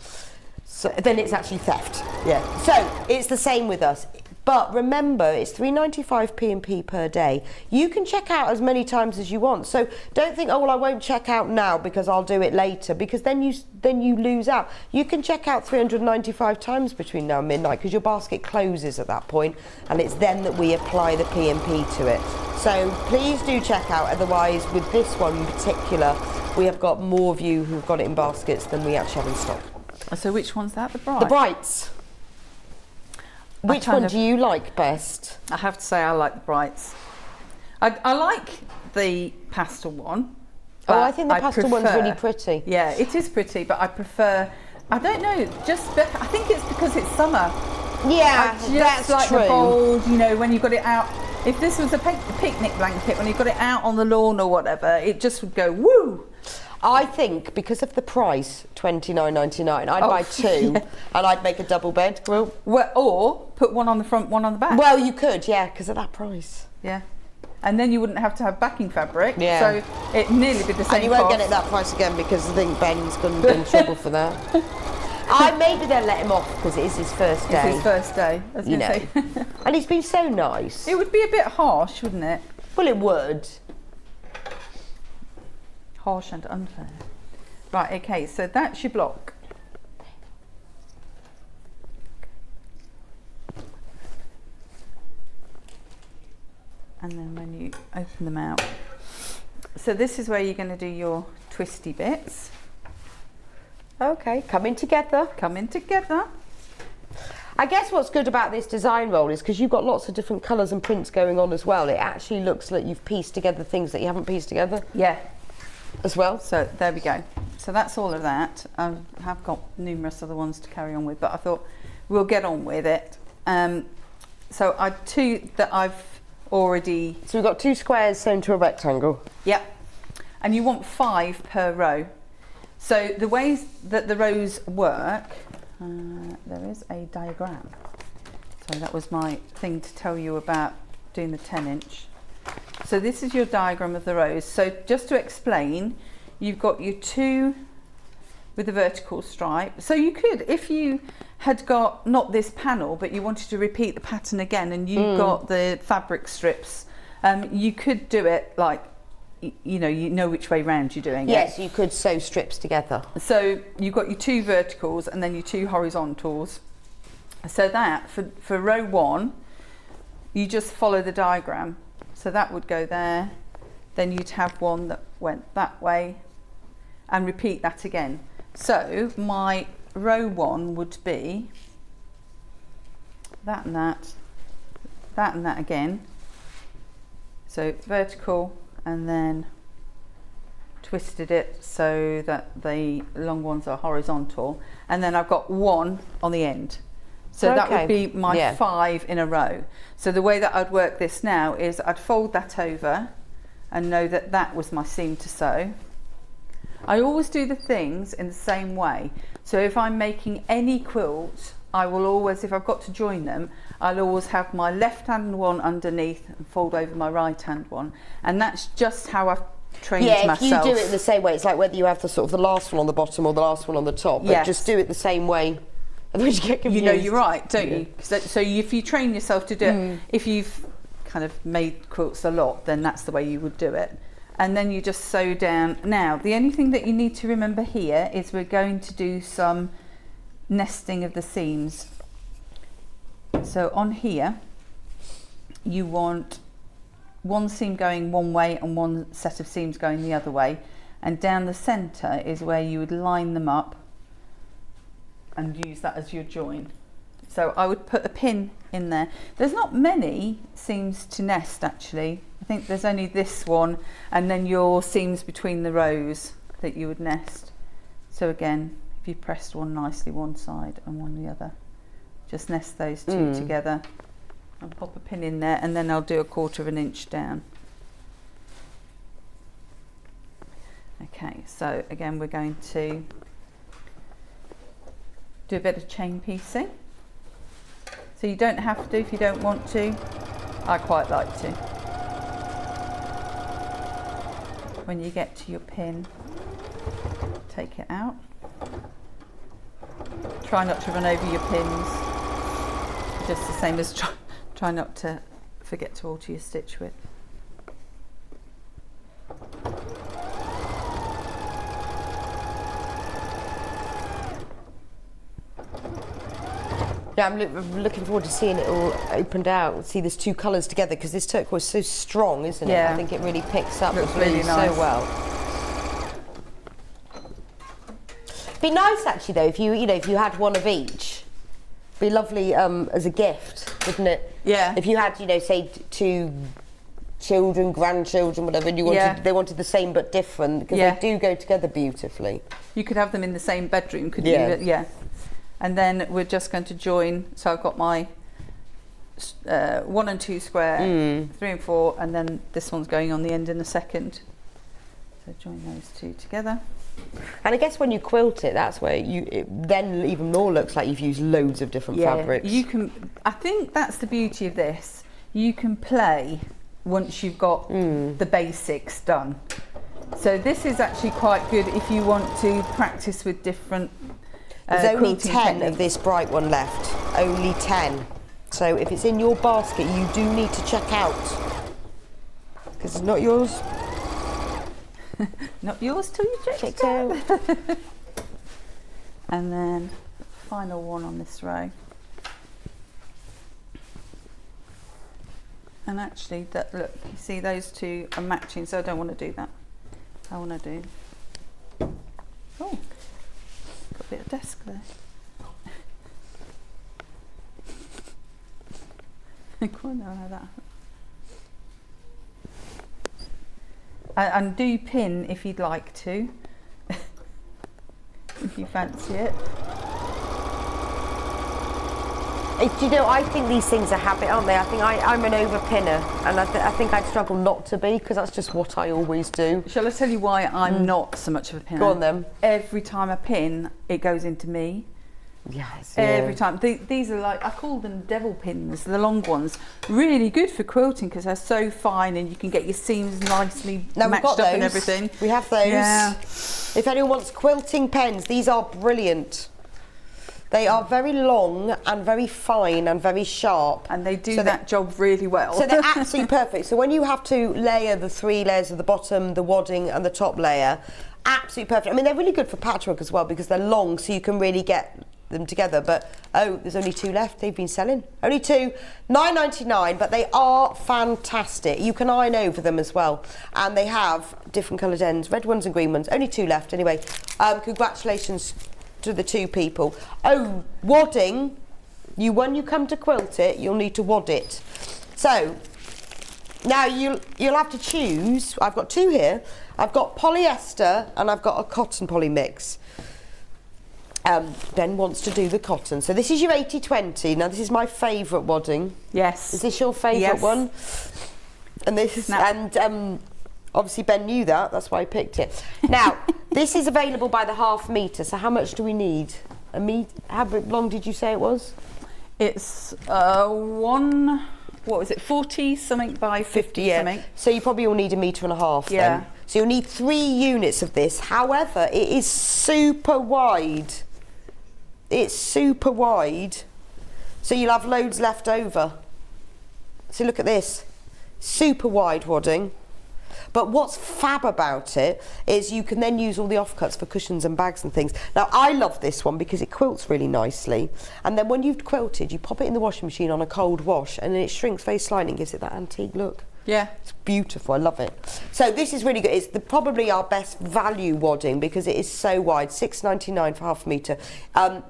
Speaker 2: So then it's actually theft. Yeah. So it's the same with us. But remember, it's £3.95 P&P per day. You can check out as many times as you want. So don't think, oh, well, I won't check out now because I'll do it later, because then you lose out. You can check out 395 times between now and midnight because your basket closes at that point, and it's then that we apply the P&P to it. So please do check out. Otherwise, with this one in particular, we have got more of you who've got it in baskets than we actually have in stock.
Speaker 10: So which one's that? The Bright?
Speaker 2: The Brights. Which one do you like best?
Speaker 10: I have to say I like the Brights. I like the pastel one.
Speaker 2: Oh, I think the pastel one's really pretty.
Speaker 10: Yeah, it is pretty, but I prefer I don't know, I think it's because it's summer.
Speaker 2: Yeah, that's
Speaker 10: like
Speaker 2: true.
Speaker 10: The bold, you know, when you got it out. If this was a picnic blanket, when you got it out on the lawn or whatever, it just would go woo.
Speaker 2: I think because of the price, $29.99, I'd buy two and I'd make a double bed quilt.
Speaker 10: Well, or put one on the front, one on the back.
Speaker 2: Well, you could, yeah, because of that price.
Speaker 10: Yeah. And then you wouldn't have to have backing fabric.
Speaker 2: Yeah.
Speaker 10: So it'd nearly be the same.
Speaker 2: And you won't
Speaker 10: cost.
Speaker 2: get it at that price again because I think Ben's going to be in trouble for that. Maybe they'll let him off because it is his first day.
Speaker 10: It's his first day, I was
Speaker 2: you
Speaker 10: gonna
Speaker 2: know.
Speaker 10: say.
Speaker 2: And he's been so nice.
Speaker 10: It would be a bit harsh, wouldn't it?
Speaker 2: Well, it would.
Speaker 10: Harsh and unfair. Right, okay, so that's your block. And then when you open them out, so this is where you're going to do your twisty bits.
Speaker 2: Okay, coming together.
Speaker 10: Coming together.
Speaker 2: I guess what's good about this design roll is because you've got lots of different colours and prints going on as well. It actually looks like you've pieced together things that you haven't pieced together.
Speaker 10: Yeah.
Speaker 2: As well.
Speaker 10: So there we go. So that's all of that. I have got numerous other ones to carry on with, but I thought we'll get on with it. So I two that I've already.
Speaker 2: So we've got 2 squares sewn to a rectangle.
Speaker 10: Yep. And you want 5 per row. So the ways that the rows work, there is a diagram. So that was my thing to tell you about doing the 10-inch. So this is your diagram of the rows. So just to explain, you've got your 2 with the vertical stripe. So you could, if you had got not this panel, but you wanted to repeat the pattern again and you've got the fabric strips, you could do it like, you know which way round you're doing it.
Speaker 2: Yes, you could sew strips together.
Speaker 10: So you've got your 2 verticals and then your 2 horizontals. So that, for row 1, you just follow the diagram. So that would go there, then you'd have one that went that way, and repeat that again. So my row 1 would be that and that, that and that again. So vertical, and then twisted it so that the long ones are horizontal, and then I've got 1 on the end. So that would be my 5 in a row. So the way that I'd work this now is I'd fold that over and know that that was my seam to sew. I always do the things in the same way. So if I'm making any quilt, I will always, if I've got to join them, I'll always have my left hand one underneath and fold over my right hand one. And that's just how I've trained myself.
Speaker 2: Yeah, if you do it in the same way, it's like whether you have the sort of the last one on the bottom or the last one on the top, but just do it the same way. Otherwise you get confused.
Speaker 10: You know, you're right, don't you? So if you train yourself to do it, if you've kind of made quilts a lot, then that's the way you would do it. And then you just sew down. Now, the only thing that you need to remember here is we're going to do some nesting of the seams. So on here, you want one seam going one way and one set of seams going the other way. And down the centre is where you would line them up and use that as your join. So I would put a pin in there. There's not many seams to nest actually. I think there's only this one and then your seams between the rows that you would nest. So again, if you pressed one nicely one side and one the other, just nest those 2 together and pop a pin in there, and then I'll do 1/4 inch down. Okay, so again we're going to do a bit of chain piecing. So you don't have to if you don't want to. I quite like to. When you get to your pin, take it out. Try not to run over your pins. Just the same as try not to forget to alter your stitch width.
Speaker 2: Yeah, I'm looking forward to seeing it all opened out. See, there's 2 colours together because this turquoise is so strong, isn't it?
Speaker 10: Yeah.
Speaker 2: I think it really picks up
Speaker 10: Looks
Speaker 2: the blue
Speaker 10: really nice.
Speaker 2: so well. Be nice actually though if you had one of each. Be lovely as a gift, wouldn't it?
Speaker 10: Yeah.
Speaker 2: If you had say 2 children, grandchildren, whatever, and they wanted the same but different, because they do go together beautifully.
Speaker 10: You could have them in the same bedroom, couldn't you? Yeah. And then we're just going to join. So I've got my 1 and 2 square, 3 and 4, and then this one's going on the end in a second. So join those two together.
Speaker 2: And I guess when you quilt it, that's where it then even more looks like you've used loads of different fabrics.
Speaker 10: You can. I think that's the beauty of this. You can play once you've got the basics done. So this is actually quite good if you want to practice with different.
Speaker 2: There's only 10
Speaker 10: techniques.
Speaker 2: of this bright one left. Only 10. So if it's in your basket, you do need to check out, because it's not yours.
Speaker 10: Not yours till you check out. And then final one on this row. And actually, that look, you see those two are matching, so I don't want to do that. I want to do. Oh, got a bit of desk there. I quite know how that. And do pin if you'd like to, if you fancy it.
Speaker 2: You know, I think these things are habit, aren't they? I think I'm an over-pinner, and I think I'd struggle not to be, because that's just what I always do.
Speaker 10: Shall I tell you why I'm not so much of a pinner?
Speaker 2: Go on then.
Speaker 10: Every time I pin, it goes into me.
Speaker 2: Yes.
Speaker 10: Every time. These are like, I call them devil pins, the long ones. Really good for quilting because they're so fine and you can get your seams nicely matched up and everything.
Speaker 2: We have those.
Speaker 10: Yeah.
Speaker 2: If anyone wants quilting pens, these are brilliant. They are very long and very fine and very sharp.
Speaker 10: And they do that job really well.
Speaker 2: So they're absolutely perfect. So when you have to layer the 3 layers of the bottom, the wadding and the top layer, absolutely perfect. I mean, they're really good for patchwork as well because they're long, so you can really get them together. But there's only 2 left. They've been selling only 2, £9.99, but they are fantastic. You can iron over them as well, and they have different coloured ends, red ones and green ones. Only 2 left anyway. Congratulations to the 2 people. Wadding, when you come to quilt it, you'll need to wad it. So now you'll have to choose. I've got 2 here. I've got polyester and I've got a cotton poly mix. Ben wants to do the cotton. So this is your 80-20. Now this is my favourite wadding.
Speaker 10: Yes.
Speaker 2: Is this your favourite one? And this is, obviously Ben knew that, that's why I picked it. Now, this is available by the ½ metre, so how much do we need? A metre? How long did you say it was?
Speaker 10: It's 40 something by 50 something.
Speaker 2: So you probably will need 1.5 metres then. So you'll need 3 units of this. However, it is super wide. It's super wide. So you'll have loads left over. So look at this. Super wide wadding. But what's fab about it is you can then use all the offcuts for cushions and bags and things. Now, I love this one because it quilts really nicely. And then when you've quilted, you pop it in the washing machine on a cold wash and then it shrinks very slightly and gives it that antique look.
Speaker 10: Yeah.
Speaker 2: It's beautiful, I love it. So this is really good. It's probably our best value wadding because it is so wide, £6.99 for ½ metre.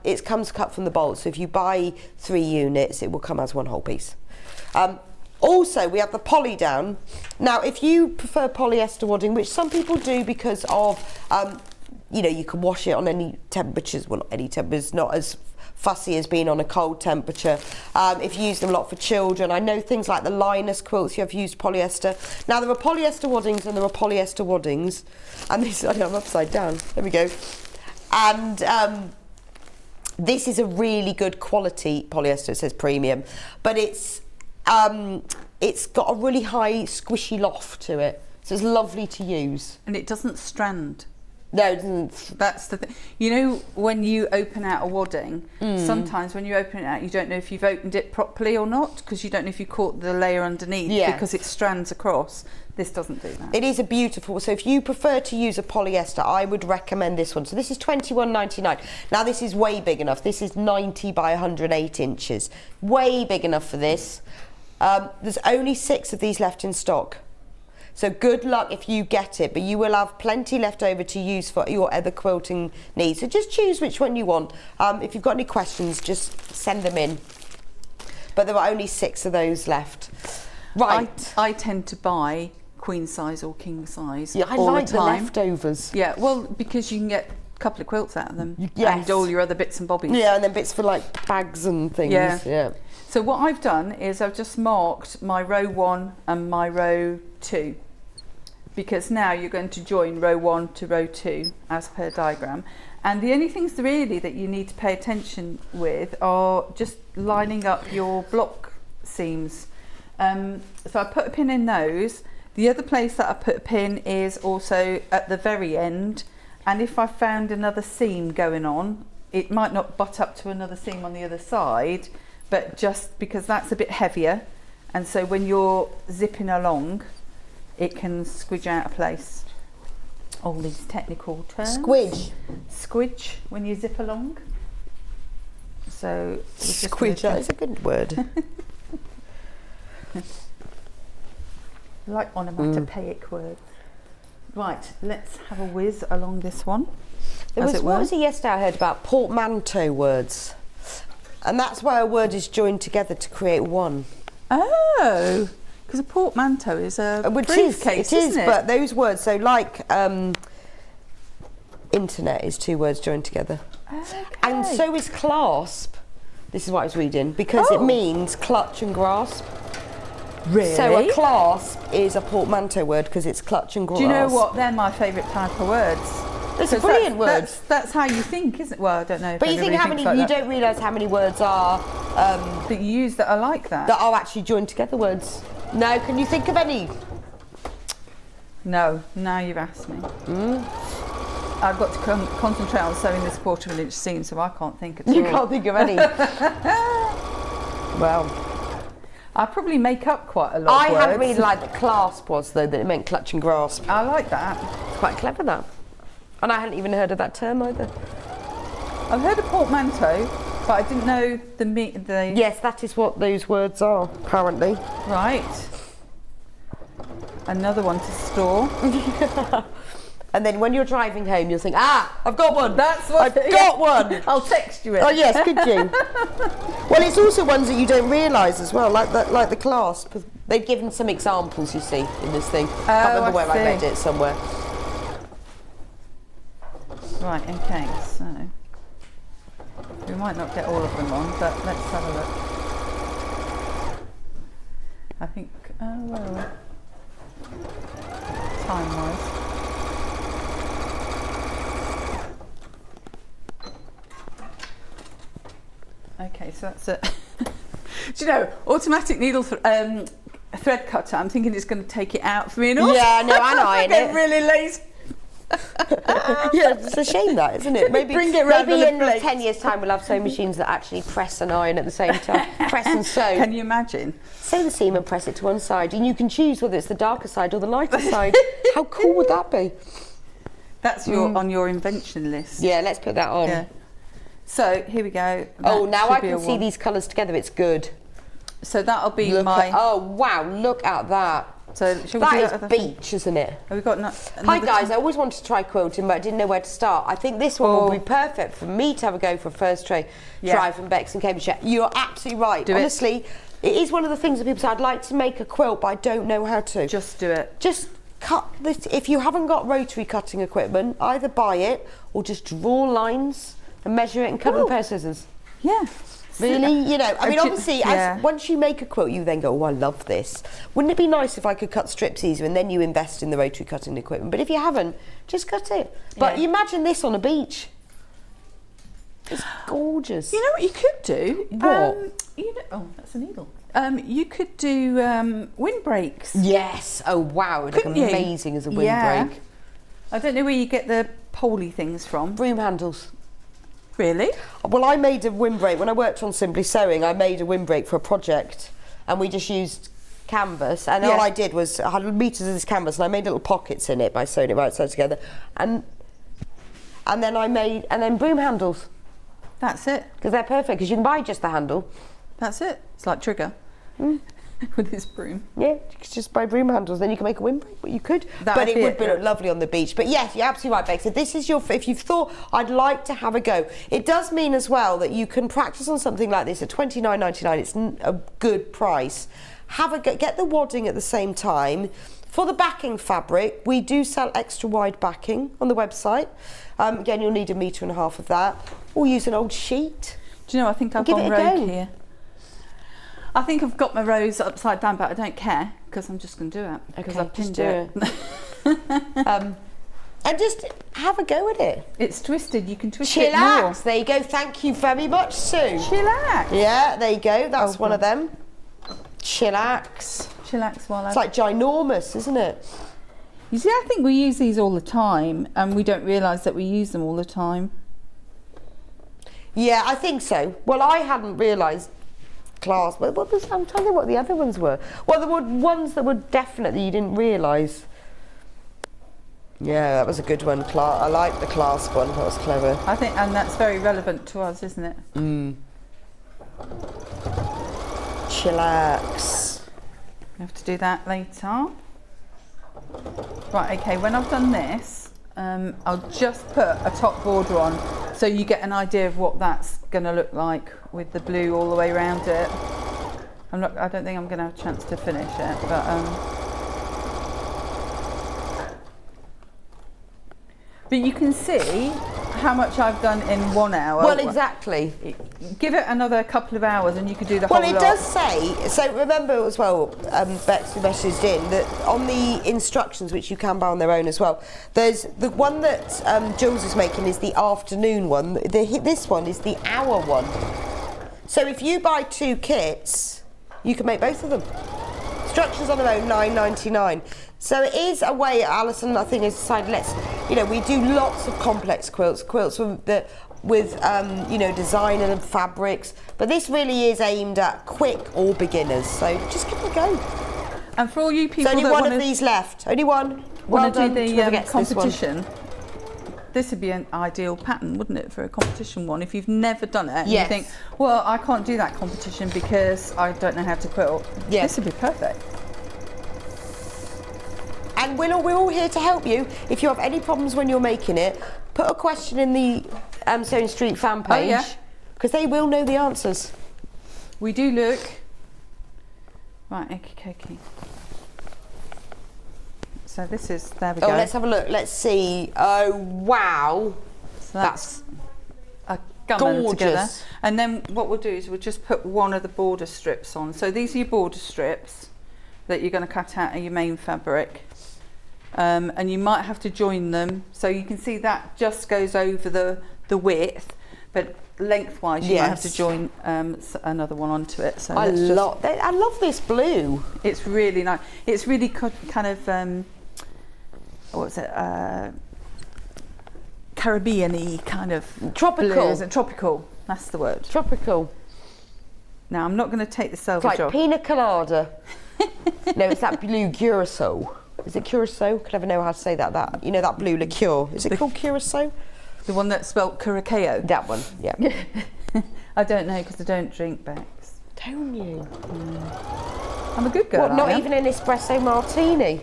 Speaker 2: It comes cut from the bolt, so if you buy 3 units, it will come as one whole piece. Also, we have the poly down. Now, if you prefer polyester wadding, which some people do because of, you can wash it on any temperatures, well, not any temperatures, not as fussy as being on a cold temperature. If you use them a lot for children, I know things like the Linus quilts, you have used polyester. Now, there are polyester waddings and there are polyester waddings. And this, I'm upside down, there we go. And this is a really good quality polyester, it says premium, but it's got a really high squishy loft to it, so it's lovely to use.
Speaker 10: And it doesn't strand.
Speaker 2: No, it doesn't.
Speaker 10: That's the thing. You know, when you open out a wadding, sometimes when you open it out, you don't know if you've opened it properly or not, because you don't know if you caught the layer underneath because it strands across. This doesn't do that.
Speaker 2: It is a beautiful, so if you prefer to use a polyester, I would recommend this one. So this is £21.99. Now this is way big enough. This is 90 by 108 inches. Way big enough for this. There's only 6 of these left in stock. So good luck if you get it, but you will have plenty left over to use for your other quilting needs. So just choose which one you want. If you've got any questions, just send them in. But there are only 6 of those left. Right.
Speaker 10: I tend to buy queen size or king size
Speaker 2: Yeah, I
Speaker 10: all
Speaker 2: like
Speaker 10: the
Speaker 2: the
Speaker 10: time.
Speaker 2: leftovers.
Speaker 10: Yeah, well, because you can get a couple of quilts out of them.
Speaker 2: Yes.
Speaker 10: And all your other bits and bobbies.
Speaker 2: Yeah, and then bits for like bags and things.
Speaker 10: Yeah. So what I've done is I've just marked my row 1 and my row 2, because now you're going to join row 1 to row 2 as per diagram. And the only things really that you need to pay attention with are just lining up your block seams. So I put a pin in those. The other place that I put a pin is also at the very end, and if I found another seam going on, it might not butt up to another seam on the other side, but just because that's a bit heavier, and so when you're zipping along it can squidge out of place. All these technical terms. Squidge when you zip along. So
Speaker 2: squidge, that is a good word.
Speaker 10: Like onomatopoeic words. Right, let's have a whiz along this one.
Speaker 2: What was it yesterday I heard about? Portmanteau words. And that's why a word is joined together to create one.
Speaker 10: Oh, because a portmanteau is a briefcase, isn't it?
Speaker 2: But those words, so like internet is 2 words joined together.
Speaker 10: Okay.
Speaker 2: And so is clasp. This is what I was reading, because it means clutch and grasp.
Speaker 10: Really?
Speaker 2: So a clasp is a portmanteau word because it's clutch and grasp.
Speaker 10: Do you know what? They're my favourite type of words.
Speaker 2: It's a brilliant word.
Speaker 10: That's how you think, isn't it? Well, I don't know.
Speaker 2: But you think how many? You don't realise how many words are
Speaker 10: that you use that are like that.
Speaker 2: That are actually joined together words. No, can you think of any?
Speaker 10: No. Now you've asked me. I've got to concentrate on sewing this 1/4 inch seam, so I can't think at all.
Speaker 2: You can't think of any. Well,
Speaker 10: I probably make up quite a lot of words.
Speaker 2: I had really liked that clasp was, though, that it meant clutch and grasp.
Speaker 10: I like that.
Speaker 2: It's quite clever, that. And I hadn't even heard of that term either.
Speaker 10: I've heard of portmanteau, but I didn't know the...
Speaker 2: Yes, that is what those words are, apparently.
Speaker 10: Right. Another one to store.
Speaker 2: And then when you're driving home, you'll think, I've got one.
Speaker 10: That's what
Speaker 2: I've got one.
Speaker 10: I'll text you it.
Speaker 2: Oh yes, could you? Well, it's also ones that you don't realise as well, like the clasp. They've given some examples, you see, in this thing. I can't remember where I read it somewhere.
Speaker 10: Right, okay, so we might not get all of them on, but let's have a look. I think, where are we? Time-wise. Okay, so that's it. Do you know, automatic needle thread cutter, I'm thinking it's going to take it out for me and all.
Speaker 2: Yeah, no, I know,
Speaker 10: I get really lazy.
Speaker 2: Yeah, it's a shame that, isn't it? Maybe
Speaker 10: bring it round
Speaker 2: maybe
Speaker 10: with
Speaker 2: in
Speaker 10: a plate.
Speaker 2: 10 years' time we'll have sewing machines that actually press and iron at the same time. Press and sew.
Speaker 10: Can you imagine?
Speaker 2: Sew the seam and press it to one side, and you can choose whether it's the darker side or the lighter side. How cool would that be?
Speaker 10: That's on your invention list.
Speaker 2: Yeah, let's put that on.
Speaker 10: Yeah. So here we go.
Speaker 2: Oh, now I can see these colours together. It's good.
Speaker 10: So that'll be
Speaker 2: oh wow! Look at that.
Speaker 10: So shall we
Speaker 2: that
Speaker 10: do
Speaker 2: is
Speaker 10: that
Speaker 2: beach, isn't it?
Speaker 10: Have we got
Speaker 2: Hi guys, I always wanted to try quilting, but I didn't know where to start. I think this one will be perfect for me to have a go for a first try from Bex and Cambridgeshire. You're absolutely right. Honestly, it is one of the things that people say, I'd like to make a quilt, but I don't know how to.
Speaker 10: Just do it.
Speaker 2: Just cut this. If you haven't got rotary cutting equipment, either buy it or just draw lines and measure it and cut with a pair of scissors.
Speaker 10: Yeah.
Speaker 2: Really? You know, I mean, obviously, once you make a quilt, you then go, oh, I love this. Wouldn't it be nice if I could cut strips easier and then you invest in the rotary cutting equipment? But if you haven't, just cut it. But you imagine this on a beach. It's gorgeous.
Speaker 10: You know what you could do?
Speaker 2: What?
Speaker 10: Oh, that's a needle. You could do windbreaks.
Speaker 2: Yes. Oh, wow. It would look amazing as a windbreak.
Speaker 10: I don't know where you get the poley things from.
Speaker 2: Broom handles.
Speaker 10: Really?
Speaker 2: Well, I made a windbreak. When I worked on Simply Sewing, I made a windbreak for a project, and we just used canvas, and all I did was, I had metres of this canvas, and I made little pockets in it by sewing it right side together, and then broom handles.
Speaker 10: That's it.
Speaker 2: Because they're perfect, because you can buy just the handle.
Speaker 10: That's it. It's like Trigger. With his broom.
Speaker 2: Yeah, you could just buy broom handles, then you can make a windbreak. But you could, but it would look lovely on the beach. But yes, you're absolutely right, Bex. So this is if you've thought I'd like to have a go, it does mean as well that you can practice on something like this at $29.99. It's a good price, have a go, get the wadding at the same time. For the backing fabric, we do sell extra wide backing on the website. Again, you'll need 1.5 meters of that, or use an old sheet.
Speaker 10: Do you know, I think I've gone rogue here. I think I've got my rows upside down, but I don't care because I'm just going to do it because I've pinned it.
Speaker 2: And just have a go at it.
Speaker 10: It's twisted. You can twist it more.
Speaker 2: Chillax. There you go. Thank you very much, Sue.
Speaker 10: Chillax.
Speaker 2: Yeah, there you go. That's one of them. Chillax.
Speaker 10: Chillax while
Speaker 2: it's like ginormous, isn't it?
Speaker 10: You see, I think we use these all the time and we don't realise that we use them all the time.
Speaker 2: Yeah, I think so. Well, I hadn't realised class. I'm trying to think what the other ones were. Well, there were ones that were definitely you didn't realise. Yeah, that was a good one. I like the clasp one. That was clever.
Speaker 10: I think, and that's very relevant to us, isn't it?
Speaker 2: Chillax.
Speaker 10: We have to do that later. Right, okay, when I've done this, I'll just put a top border on so you get an idea of what that's going to look like with the blue all the way around it. I don't think I'm going to have a chance to finish it, but you can see how much I've done in 1 hour.
Speaker 2: Well, exactly.
Speaker 10: Give it another couple of hours and you could do the whole lot.
Speaker 2: Well, it does say, so remember as well, Bex, who messaged in, that on the instructions, which you can buy on their own as well, there's the one that Jules is making is the afternoon one. This one is the hour one. So if you buy 2 kits, you can make both of them. Instructions on their own, £9.99. So it is a way, Alison, I think, has decided, we do lots of complex quilts with design and fabrics, but this really is aimed at quick or beginners, so just give it a go.
Speaker 10: And for all you people
Speaker 2: only one of these left, only one.
Speaker 10: Want to do the competition, this would be an ideal pattern, wouldn't it, for a competition one? If you've never done it, and you think, well, I can't do that competition because I don't know how to quilt, this would be perfect.
Speaker 2: And we're all here to help you. If you have any problems when you're making it, put a question in the Sewing Street fan page, because they will know the answers.
Speaker 10: We do look. Right, okay. So this is, there we go.
Speaker 2: Oh, let's have a look. Let's see. Oh, wow.
Speaker 10: So that's a gammon together. And then what we'll do is we'll just put one of the border strips on. So these are your border strips that you're going to cut out of your main fabric. And you might have to join them, so you can see that just goes over the width, but lengthwise you might have to join another one onto it. So
Speaker 2: I love this blue.
Speaker 10: It's really nice. It's really kind of what's it? Caribbean-y kind of
Speaker 2: tropical.
Speaker 10: Blue, isn't it? Tropical. That's the word.
Speaker 2: Tropical.
Speaker 10: Now I'm not going to take the selvage
Speaker 2: off. It's like pina colada. No, it's that blue curacao. Is it curacao? Could never know how to say that. That blue liqueur. Is it called curacao?
Speaker 10: The one that's spelt curacao.
Speaker 2: That one, yeah.
Speaker 10: I don't know because I don't drink, Bex.
Speaker 2: Don't you?
Speaker 10: I'm a good girl.
Speaker 2: What? Not even an espresso martini.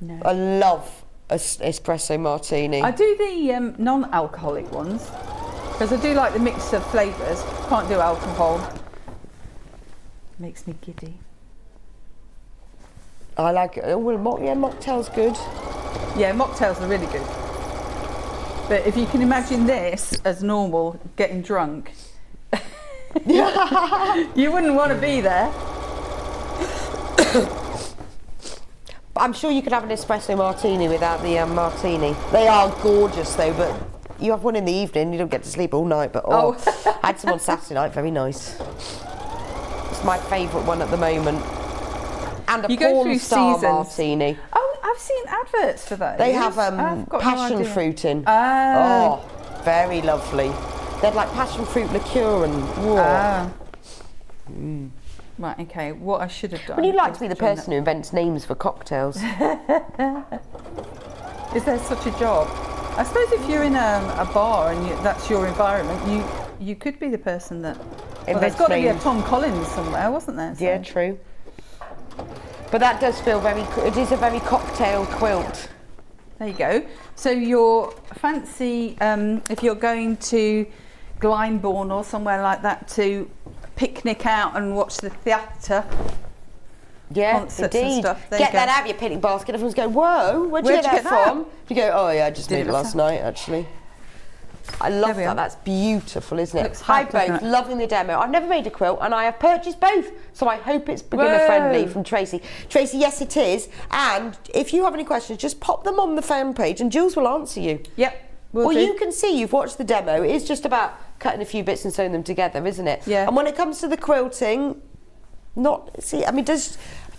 Speaker 10: No.
Speaker 2: I love espresso martini.
Speaker 10: I do the non-alcoholic ones because I do like the mix of flavours. Can't do alcohol. Makes me giddy.
Speaker 2: I like it. Oh, well, mocktail's good.
Speaker 10: Yeah, mocktails are really good. But if you can imagine this as normal, getting drunk, you wouldn't want to be there.
Speaker 2: I'm sure you could have an espresso martini without the martini. They are gorgeous though, but you have one in the evening, you don't get to sleep all night, but I had some on Saturday night, very nice. It's my favourite one at the moment. And a porn star martini.
Speaker 10: Oh, I've seen adverts for those.
Speaker 2: They have passion fruit in. Oh, very lovely. They're like passion fruit liqueur and
Speaker 10: Right, okay, what I should have done.
Speaker 2: Would you like to be the person who invents names for cocktails?
Speaker 10: Is there such a job? I suppose if you're in a bar and that's your environment, you could be the person that... Well, there's got to be a Tom Collins somewhere, wasn't there? So.
Speaker 2: Yeah, true. But that does feel it is a very cocktail quilt.
Speaker 10: There you go. So your fancy, if you're going to Glyndebourne or somewhere like that to picnic out and watch the theatre.
Speaker 2: Yeah,
Speaker 10: Concerts
Speaker 2: indeed.
Speaker 10: and stuff. There
Speaker 2: Get
Speaker 10: you go.
Speaker 2: that out of your picnic basket. Everyone's going, whoa, where'd you get that from? You go, oh yeah, I just made it last night, actually. I love that. That's beautiful, isn't it?
Speaker 10: Looks
Speaker 2: Hi
Speaker 10: fab,
Speaker 2: both,
Speaker 10: doesn't it?
Speaker 2: loving the demo. I've never made a quilt and I have purchased both, so I hope it's beginner friendly from Tracy. Tracy, yes it is. And if you have any questions, just pop them on the fan page and Jules will answer you.
Speaker 10: Yep.
Speaker 2: Well, you can see you've watched the demo. It is just about cutting a few bits and sewing them together, isn't it?
Speaker 10: Yeah.
Speaker 2: And when it comes to the quilting,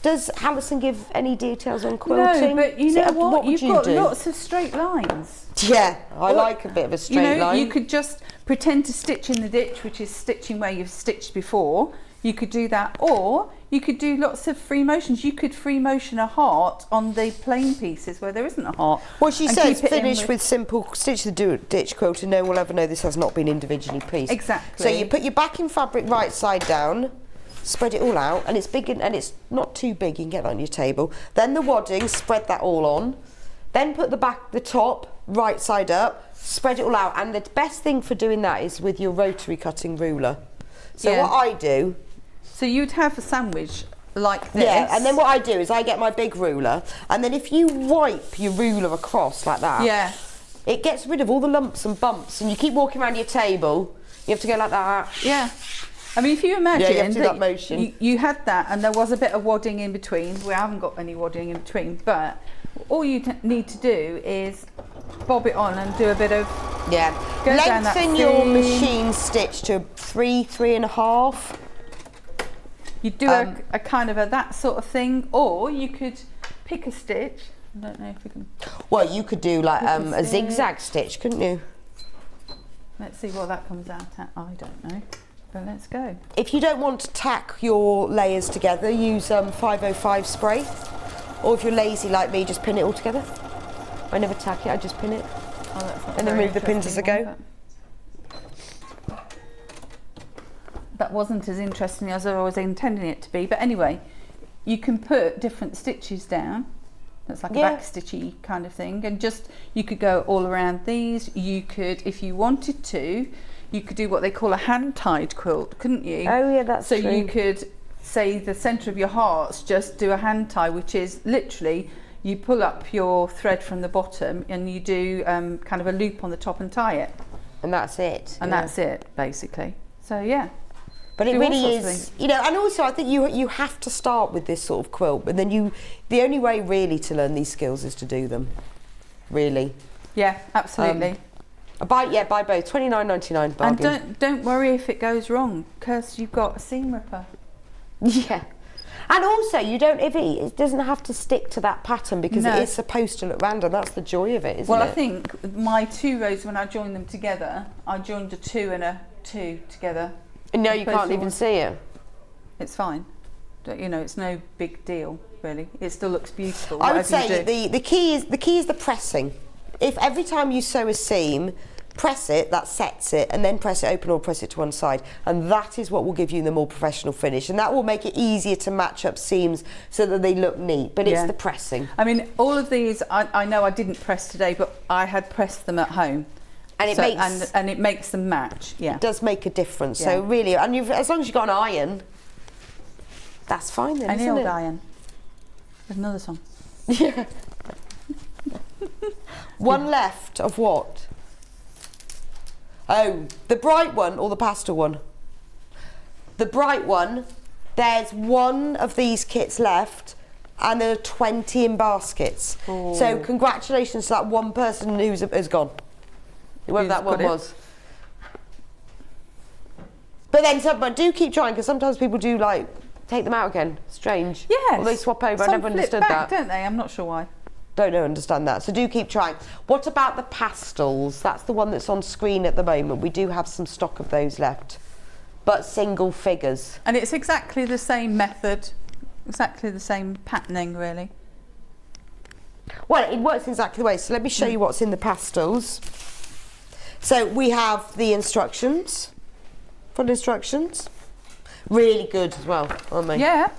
Speaker 2: does Alison give any details on quilting?
Speaker 10: No, but you know what?
Speaker 2: Would
Speaker 10: You've
Speaker 2: you
Speaker 10: got
Speaker 2: do?
Speaker 10: lots of straight lines.
Speaker 2: Yeah, I like a bit of a straight line.
Speaker 10: You could just pretend to stitch in the ditch, which is stitching where you've stitched before. You could do that, or you could do lots of free motions. You could free motion a heart on the plain pieces where there isn't a heart.
Speaker 2: Well, she
Speaker 10: and
Speaker 2: says
Speaker 10: keep it in
Speaker 2: finish with simple stitch the ditch quilt and no one will ever know this has not been individually pieced.
Speaker 10: Exactly.
Speaker 2: So you put your backing fabric right side down, spread it all out, and it's big and it's not too big. You can get that on your table. Then the wadding, spread that all on. Then put the top right side up, spread it all out. And the best thing for doing that is with your rotary cutting ruler. So what I do.
Speaker 10: So you'd have a sandwich like this.
Speaker 2: Yeah, and then what I do is I get my big ruler, and then if you wipe your ruler across like that, it gets rid of all the lumps and bumps, and you keep walking around your table, you have to go like that.
Speaker 10: Yeah. I mean, if you imagine
Speaker 2: you have to do that motion.
Speaker 10: You had that and there was a bit of wadding in between. We haven't got any wadding in between, but all you need to do is bob it on and do a bit of...
Speaker 2: Yeah.
Speaker 10: Go down that
Speaker 2: Lengthen your
Speaker 10: seam.
Speaker 2: machine stitch to 3.5.
Speaker 10: You do a kind of that sort of thing, or you could pick a stitch. I don't know if we can...
Speaker 2: Well, you could do like a zigzag stitch, couldn't you?
Speaker 10: Let's see what that comes out at. I don't know. But let's go.
Speaker 2: If you don't want to tack your layers together, use 505 spray. Or if you're lazy like me, just pin it all together. I never tack it, I just pin it.
Speaker 10: Oh, that's not
Speaker 2: and then
Speaker 10: very
Speaker 2: move the pins as I go.
Speaker 10: interesting one, that wasn't as interesting as I was intending it to be. But anyway, you can put different stitches down. That's like a back stitchy kind of thing. And just, you could go all around these. You could, if you wanted to, you could do what they call a hand-tied quilt, couldn't you?
Speaker 2: Oh yeah, that's true.
Speaker 10: So you could say the centre of your hearts, just do a hand tie, which is literally you pull up your thread from the bottom and you do kind of a loop on the top and tie it.
Speaker 2: And that's it.
Speaker 10: And that's it, basically. So yeah.
Speaker 2: But it really is, you know, and also I think you have to start with this sort of quilt, and then the only way really to learn these skills is to do them, really.
Speaker 10: Yeah, absolutely.
Speaker 2: Buy both, $29.99 bargain.
Speaker 10: And don't worry if it goes wrong, because you've got a seam ripper.
Speaker 2: Yeah. And also, it doesn't have to stick to that pattern because it is supposed to look random. That's the joy of it, isn't it?
Speaker 10: Well, I think my 2 rows, when I joined them together, I joined a 2 and a 2 together.
Speaker 2: And no, you can't even see it.
Speaker 10: It's fine. You know, it's no big deal, really. It still looks beautiful.
Speaker 2: I would say the key is the pressing. If every time you sew a seam, press it, that sets it, and then press it open or press it to one side, and that is what will give you the more professional finish, and that will make it easier to match up seams so that they look neat. But it's the pressing.
Speaker 10: I mean, all of these, I know I didn't press today, but I had pressed them at home.
Speaker 2: And
Speaker 10: it makes them match. Yeah,
Speaker 2: it does make a difference. So really, and as long as you've got an iron, that's fine then.
Speaker 10: Any
Speaker 2: isn't
Speaker 10: old
Speaker 2: it?
Speaker 10: iron. There's another song.
Speaker 2: Yeah. One left of what? Oh, the bright one or the pastel one? The bright one, there's one of these kits left and there are 20 in baskets.
Speaker 10: Ooh.
Speaker 2: So congratulations to that one person who's gone. Whoever that one was. But then do keep trying, because sometimes people do like take them out again. Strange.
Speaker 10: Yes.
Speaker 2: Or they swap over.
Speaker 10: Some
Speaker 2: I never understood
Speaker 10: flip back,
Speaker 2: that.
Speaker 10: Don't they? I'm not sure why.
Speaker 2: Don't understand that. So do keep trying. What about the pastels? That's the one that's on screen at the moment. We do have some stock of those left, but single figures.
Speaker 10: And it's exactly the same method, exactly the same patterning, really.
Speaker 2: Well, it works exactly the way. So let me show you what's in the pastels. So we have the instructions, full instructions. Really good as well, aren't they?
Speaker 10: Yeah.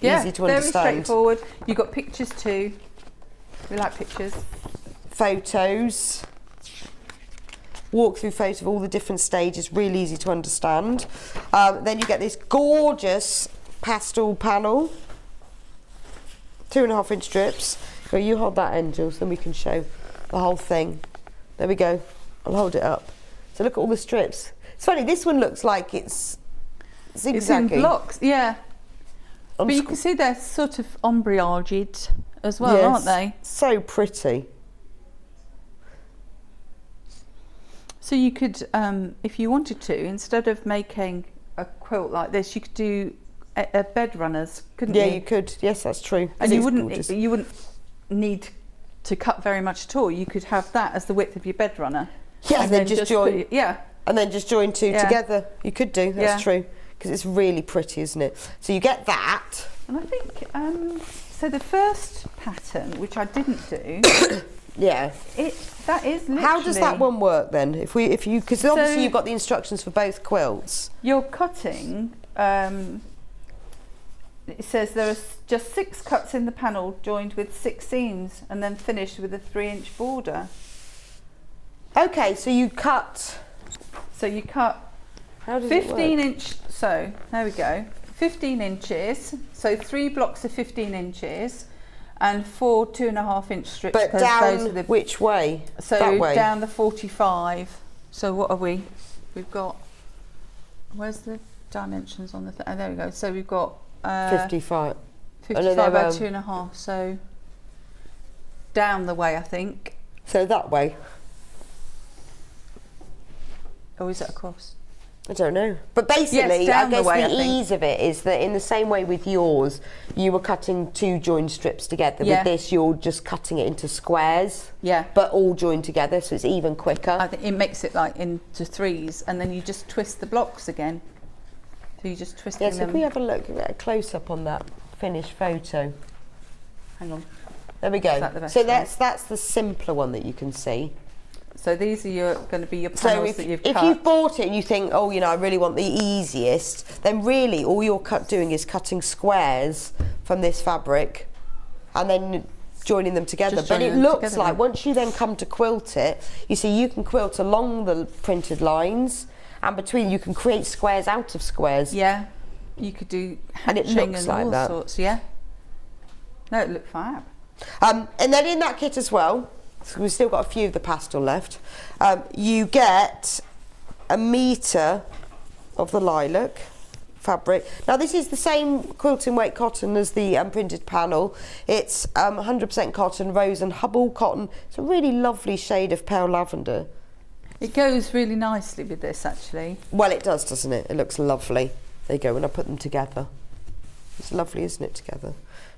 Speaker 2: Easy to
Speaker 10: very
Speaker 2: understand.
Speaker 10: straightforward. You've got pictures too. We like pictures.
Speaker 2: Photos. walkthrough photo of all the different stages, really easy to understand. Then you get this gorgeous pastel panel, 2.5 inch strips. So you hold that end, Jules, then we can show the whole thing. There we go. I'll hold it up. So look at all the strips. It's funny, this one looks like it's zigzaggy.
Speaker 10: It's in blocks, yeah. But you can see they're sort of ombraged as well, aren't they?
Speaker 2: So pretty.
Speaker 10: So you could, if you wanted to, instead of making a quilt like this, you could do a bed runners, couldn't you?
Speaker 2: Yeah, you could. Yes, that's true.
Speaker 10: And you wouldn't need to cut very much at all. You could have that as the width of your bed runner.
Speaker 2: Yeah, and then just join.
Speaker 10: Yeah.
Speaker 2: And then just join two together. You could do. That's true. Because it's really pretty, isn't it? So you get that.
Speaker 10: And I think so. The first pattern, which I didn't do.
Speaker 2: Yeah.
Speaker 10: That is literally.
Speaker 2: How does that one work then? If you because obviously you've got the instructions for both quilts.
Speaker 10: You're cutting. It says there are just 6 cuts in the panel, joined with 6 seams, and then finished with a 3-inch border.
Speaker 2: Okay, so you cut.
Speaker 10: So you cut.
Speaker 2: How does
Speaker 10: 15
Speaker 2: it work?
Speaker 10: inch. So there we go. 15 inches. So 3 blocks of 15 inches. And 4 2.5 inch strips.
Speaker 2: But down which way?
Speaker 10: So
Speaker 2: that way.
Speaker 10: Down the 45. So what are we? We've got. Where's the dimensions on the? Oh, there we go. So we've got
Speaker 2: 55.
Speaker 10: 55 by 2.5. So down the way, I think.
Speaker 2: So that way.
Speaker 10: Or is it across?
Speaker 2: I don't know. But basically,
Speaker 10: yes,
Speaker 2: I guess the ease of it is that in the same way with yours, you were cutting 2 joined strips together.
Speaker 10: Yeah.
Speaker 2: With this, you're just cutting it into squares.
Speaker 10: Yeah.
Speaker 2: But all joined together, so it's even quicker.
Speaker 10: I think it makes it like into 3s, and then you just twist the blocks again. So you just twist them.
Speaker 2: Yes, if we have a look at a close up on that finished photo.
Speaker 10: Hang on.
Speaker 2: There we go.
Speaker 10: Is that the best
Speaker 2: So
Speaker 10: one?
Speaker 2: that's the simpler one that you can see.
Speaker 10: So these are going to be your panels that you've cut.
Speaker 2: If you've bought it and you think, oh, you know, I really want the easiest, then really all you're doing is cutting squares from this fabric and then joining them together. But it looks like once you then come to quilt it, you see you can quilt along the printed lines and between you can create squares out of squares.
Speaker 10: Yeah, you could do
Speaker 2: and it
Speaker 10: hatching
Speaker 2: looks
Speaker 10: and
Speaker 2: like
Speaker 10: all
Speaker 2: that.
Speaker 10: sorts. Yeah. No, it looked fab.
Speaker 2: And then in that kit as well, so we've still got a few of the pastel left, you get 1 metre of the lilac fabric. Now this is the same quilting weight cotton as the printed panel. It's 100% cotton, rose and hubble cotton. It's a really lovely shade of pale lavender.
Speaker 10: It goes really nicely with this, actually.
Speaker 2: Well, it does, doesn't it? It looks lovely. There you go, when I put them together. It's lovely, isn't it, together?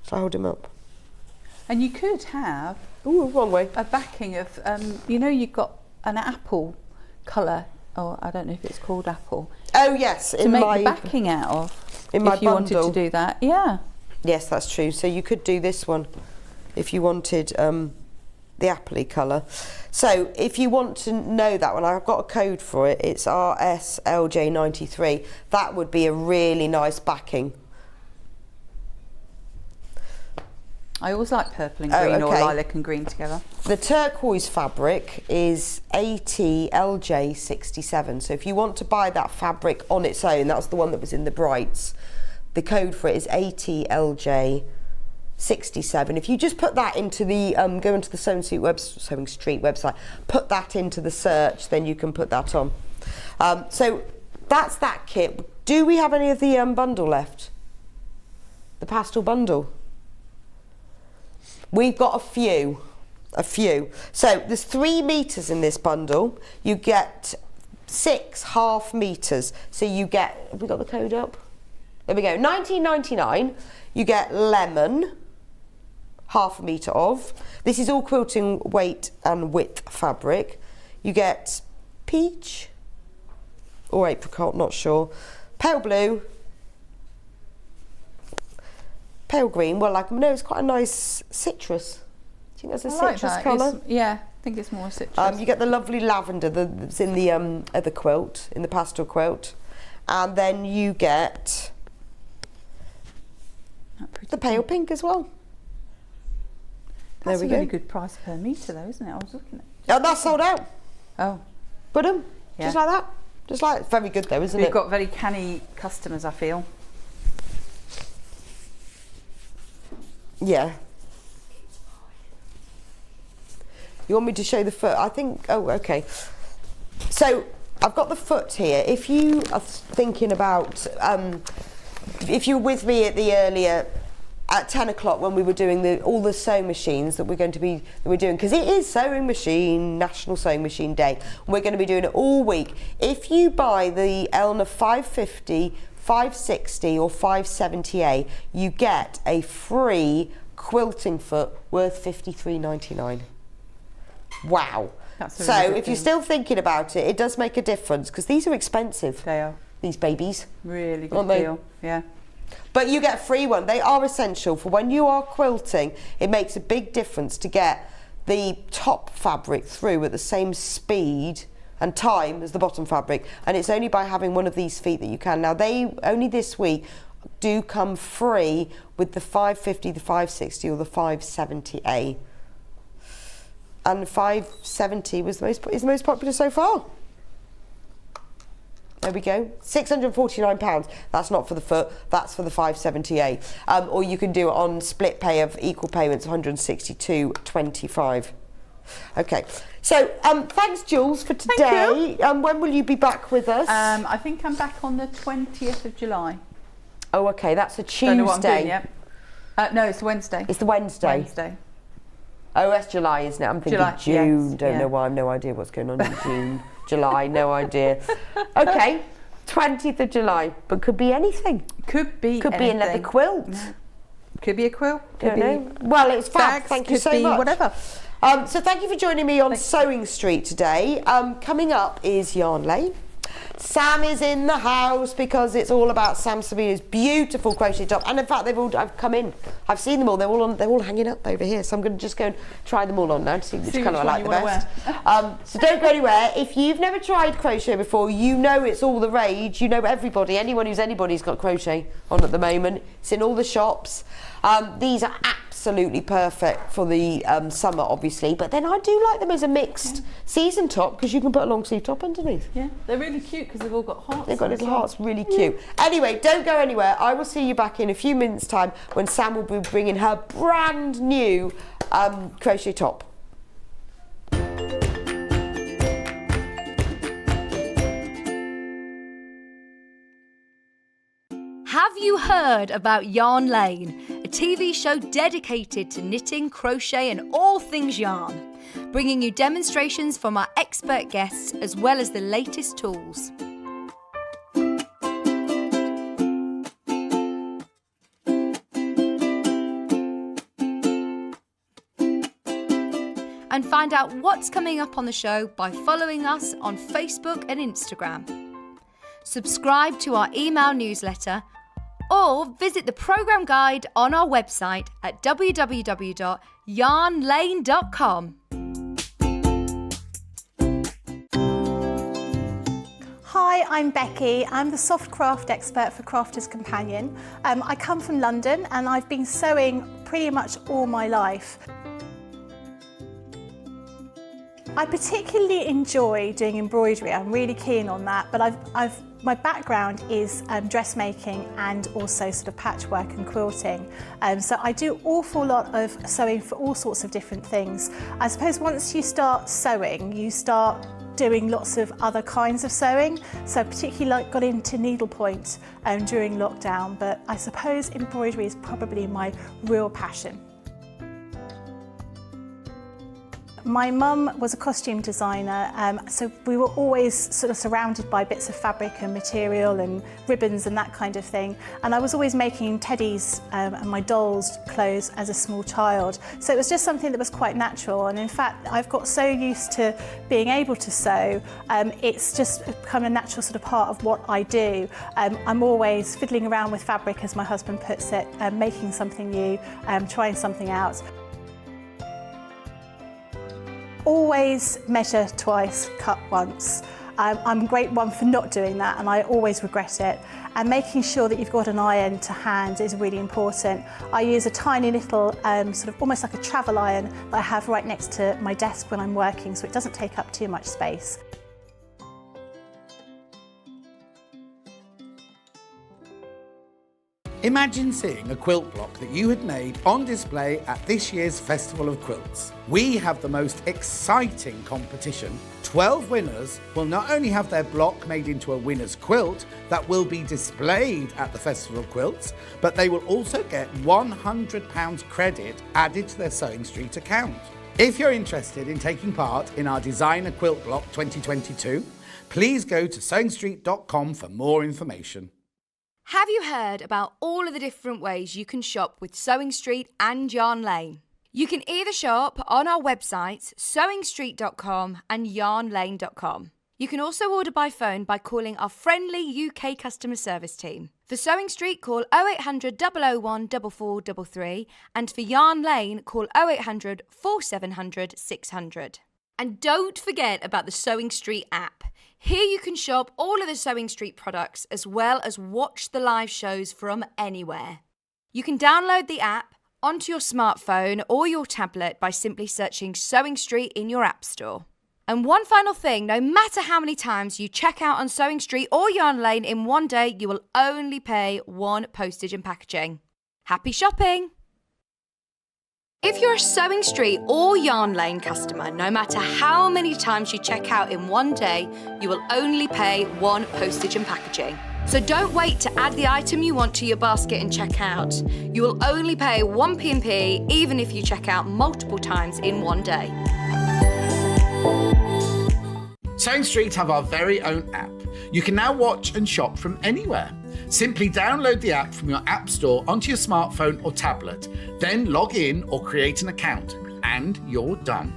Speaker 2: Shall I hold him up?
Speaker 10: And you could have
Speaker 2: wrong way.
Speaker 10: A backing of, you know, you've got an apple colour, or I don't know if it's called apple.
Speaker 2: Oh yes,
Speaker 10: to make the backing out of.
Speaker 2: In my
Speaker 10: if you
Speaker 2: bundle.
Speaker 10: wanted to do that, yeah.
Speaker 2: Yes, that's true. So you could do this one if you wanted the appley colour. So if you want to know that one, I've got a code for it. It's RSLJ93. That would be a really nice backing.
Speaker 10: I always like purple and green, or lilac and green together.
Speaker 2: The turquoise fabric is ATLJ67. So if you want to buy that fabric on its own, that's the one that was in the brights. The code for it is ATLJ67. If you just put that into the go into the Sewing Street website, put that into the search, then you can put that on. So that's that kit. Do we have any of the bundle left? The pastel bundle? We've got a few. So there's 3 metres in this bundle. You get 6 half metres. So you get, have we got the code up? There we go, $19.99. You get lemon, half a metre of. This is all quilting weight and width fabric. You get peach or apricot, not sure. Pale blue. Pale green, well, like, no, it's quite a nice citrus. Do you think that's a citrus colour?
Speaker 10: Yeah, I think it's more citrus.
Speaker 2: You get the lovely lavender that's in the other quilt, in the pastel quilt. And then you get the pale pink as well.
Speaker 10: That's
Speaker 2: there we
Speaker 10: a really
Speaker 2: go.
Speaker 10: good price per metre though, isn't it? I was looking at it.
Speaker 2: Oh, that's sold out.
Speaker 10: Oh.
Speaker 2: Boom.
Speaker 10: Yeah.
Speaker 2: Just like that. Just like, very good though, isn't it?
Speaker 10: We've got very canny customers, I feel.
Speaker 2: Yeah. You want me to show the foot? I think, oh, okay. So I've got the foot here. If you are thinking about, if you're with me at 10 o'clock when we were doing all the sewing machines that we're doing, because it is National Sewing Machine Day. We're going to be doing it all week. If you buy the Elna 550, 560 or 570A, you get a free quilting foot worth £53.99. Wow. So if you're still thinking about it, it does make a difference, because these are expensive.
Speaker 10: They are.
Speaker 2: These babies.
Speaker 10: Really good deal. Yeah.
Speaker 2: But you get a free one. They are essential for when you are quilting. It makes a big difference to get the top fabric through at the same speed and time as the bottom fabric, and it's only by having one of these feet that you can. Now they only this week do come free with the 550, the 560 or the 570A. And 570 is the most popular so far. There we go, £649. That's not for the foot, that's for the 570A. Or you can do it on split pay of equal payments, £162.25. Okay, so thanks Jules for today. When will you be back with us?
Speaker 10: I think I'm back on the 20th of July.
Speaker 2: Oh, okay, that's a Tuesday.
Speaker 10: Don't know what I'm doing yet. No, it's Wednesday.
Speaker 2: It's the Wednesday. Oh, that's July, isn't it? I'm thinking
Speaker 10: July,
Speaker 2: June.
Speaker 10: yes,
Speaker 2: Don't know why. I've no idea what's going on in June. July, no idea. Okay, 20th of July, but could be anything.
Speaker 10: Could be
Speaker 2: another quilt.
Speaker 10: No. Could be a quilt.
Speaker 2: Don't know. Well, it's fab. Thank you so much.
Speaker 10: Whatever.
Speaker 2: So thank you for joining me on Sewing Street today. Coming up is Yarn Lane. Sam is in the house because it's all about Sam Sabido's beautiful crochet top, and in fact I've come in, I've seen them all. They're all hanging up over here, so I'm going to just go and try them all on now to see which colour I like the best. So don't go anywhere. If you've never tried crochet before, you know it's all the rage. You know anyone who's anybody's got crochet on at the moment. It's in all the shops. These are absolutely perfect for the summer, obviously, but then I do like them as a mixed season top, because you can put a long sleeve top underneath.
Speaker 10: Yeah, they're really cute because they've all got hearts.
Speaker 2: They've got little hearts, really cute. Anyway, don't go anywhere. I will see you back in a few minutes' time when Sam will be bringing her brand new crochet top.
Speaker 1: Have you heard about Yarn Lane, a TV show dedicated to knitting, crochet and all things yarn, bringing you demonstrations from our expert guests as well as the latest tools. And find out what's coming up on the show by following us on Facebook and Instagram. Subscribe to our email newsletter or visit the programme guide on our website at www.yarnlane.com.
Speaker 11: Hi, I'm Becky. I'm the soft craft expert for Crafter's Companion. I come from London and I've been sewing pretty much all my life. I particularly enjoy doing embroidery. I'm really keen on that, but my background is dressmaking and also sort of patchwork and quilting. So I do an awful lot of sewing for all sorts of different things. I suppose once you start sewing, you start doing lots of other kinds of sewing. So particularly got into needlepoint during lockdown, but I suppose embroidery is probably my real passion. My mum was a costume designer, so we were always sort of surrounded by bits of fabric and material and ribbons and that kind of thing. And I was always making teddies and my dolls' clothes as a small child. So it was just something that was quite natural. And in fact, I've got so used to being able to sew, it's just become a natural sort of part of what I do. I'm always fiddling around with fabric, as my husband puts it, making something new, trying something out. Always measure twice, cut once. I'm a great one for not doing that, and I always regret it. And making sure that you've got an iron to hand is really important. I use a tiny little, sort of almost like a travel iron that I have right next to my desk when I'm working, so it doesn't take up too much space.
Speaker 6: Imagine seeing a quilt block that you had made on display at this year's Festival of Quilts. We have the most exciting competition. 12 winners will not only have their block made into a winner's quilt that will be displayed at the Festival of Quilts, but they will also get £100 credit added to their Sewing Street account. If you're interested in taking part in our Designer Quilt Block 2022, please go to sewingstreet.com for more information.
Speaker 1: Have you heard about all of the different ways you can shop with Sewing Street and Yarn Lane? You can either shop on our websites, sewingstreet.com and yarnlane.com. You can also order by phone by calling our friendly UK customer service team. For Sewing Street, call 0800 001 4433, and for Yarn Lane, call 0800 4700 600. And don't forget about the Sewing Street app. Here you can shop all of the Sewing Street products as well as watch the live shows from anywhere. You can download the app onto your smartphone or your tablet by simply searching Sewing Street in your app store. And one final thing, no matter how many times you check out on Sewing Street or Yarn Lane in one day, you will only pay one postage and packaging. Happy shopping! If you're a Sewing Street or Yarn Lane customer, no matter how many times you check out in one day, you will only pay one postage and packaging. So don't wait to add the item you want to your basket and check out. You will only pay one P&P even if you check out multiple times in one day.
Speaker 6: Sewing Street have our very own app. You can now watch and shop from anywhere. Simply download the app from your app store onto your smartphone or tablet, then log in or create an account, and you're done.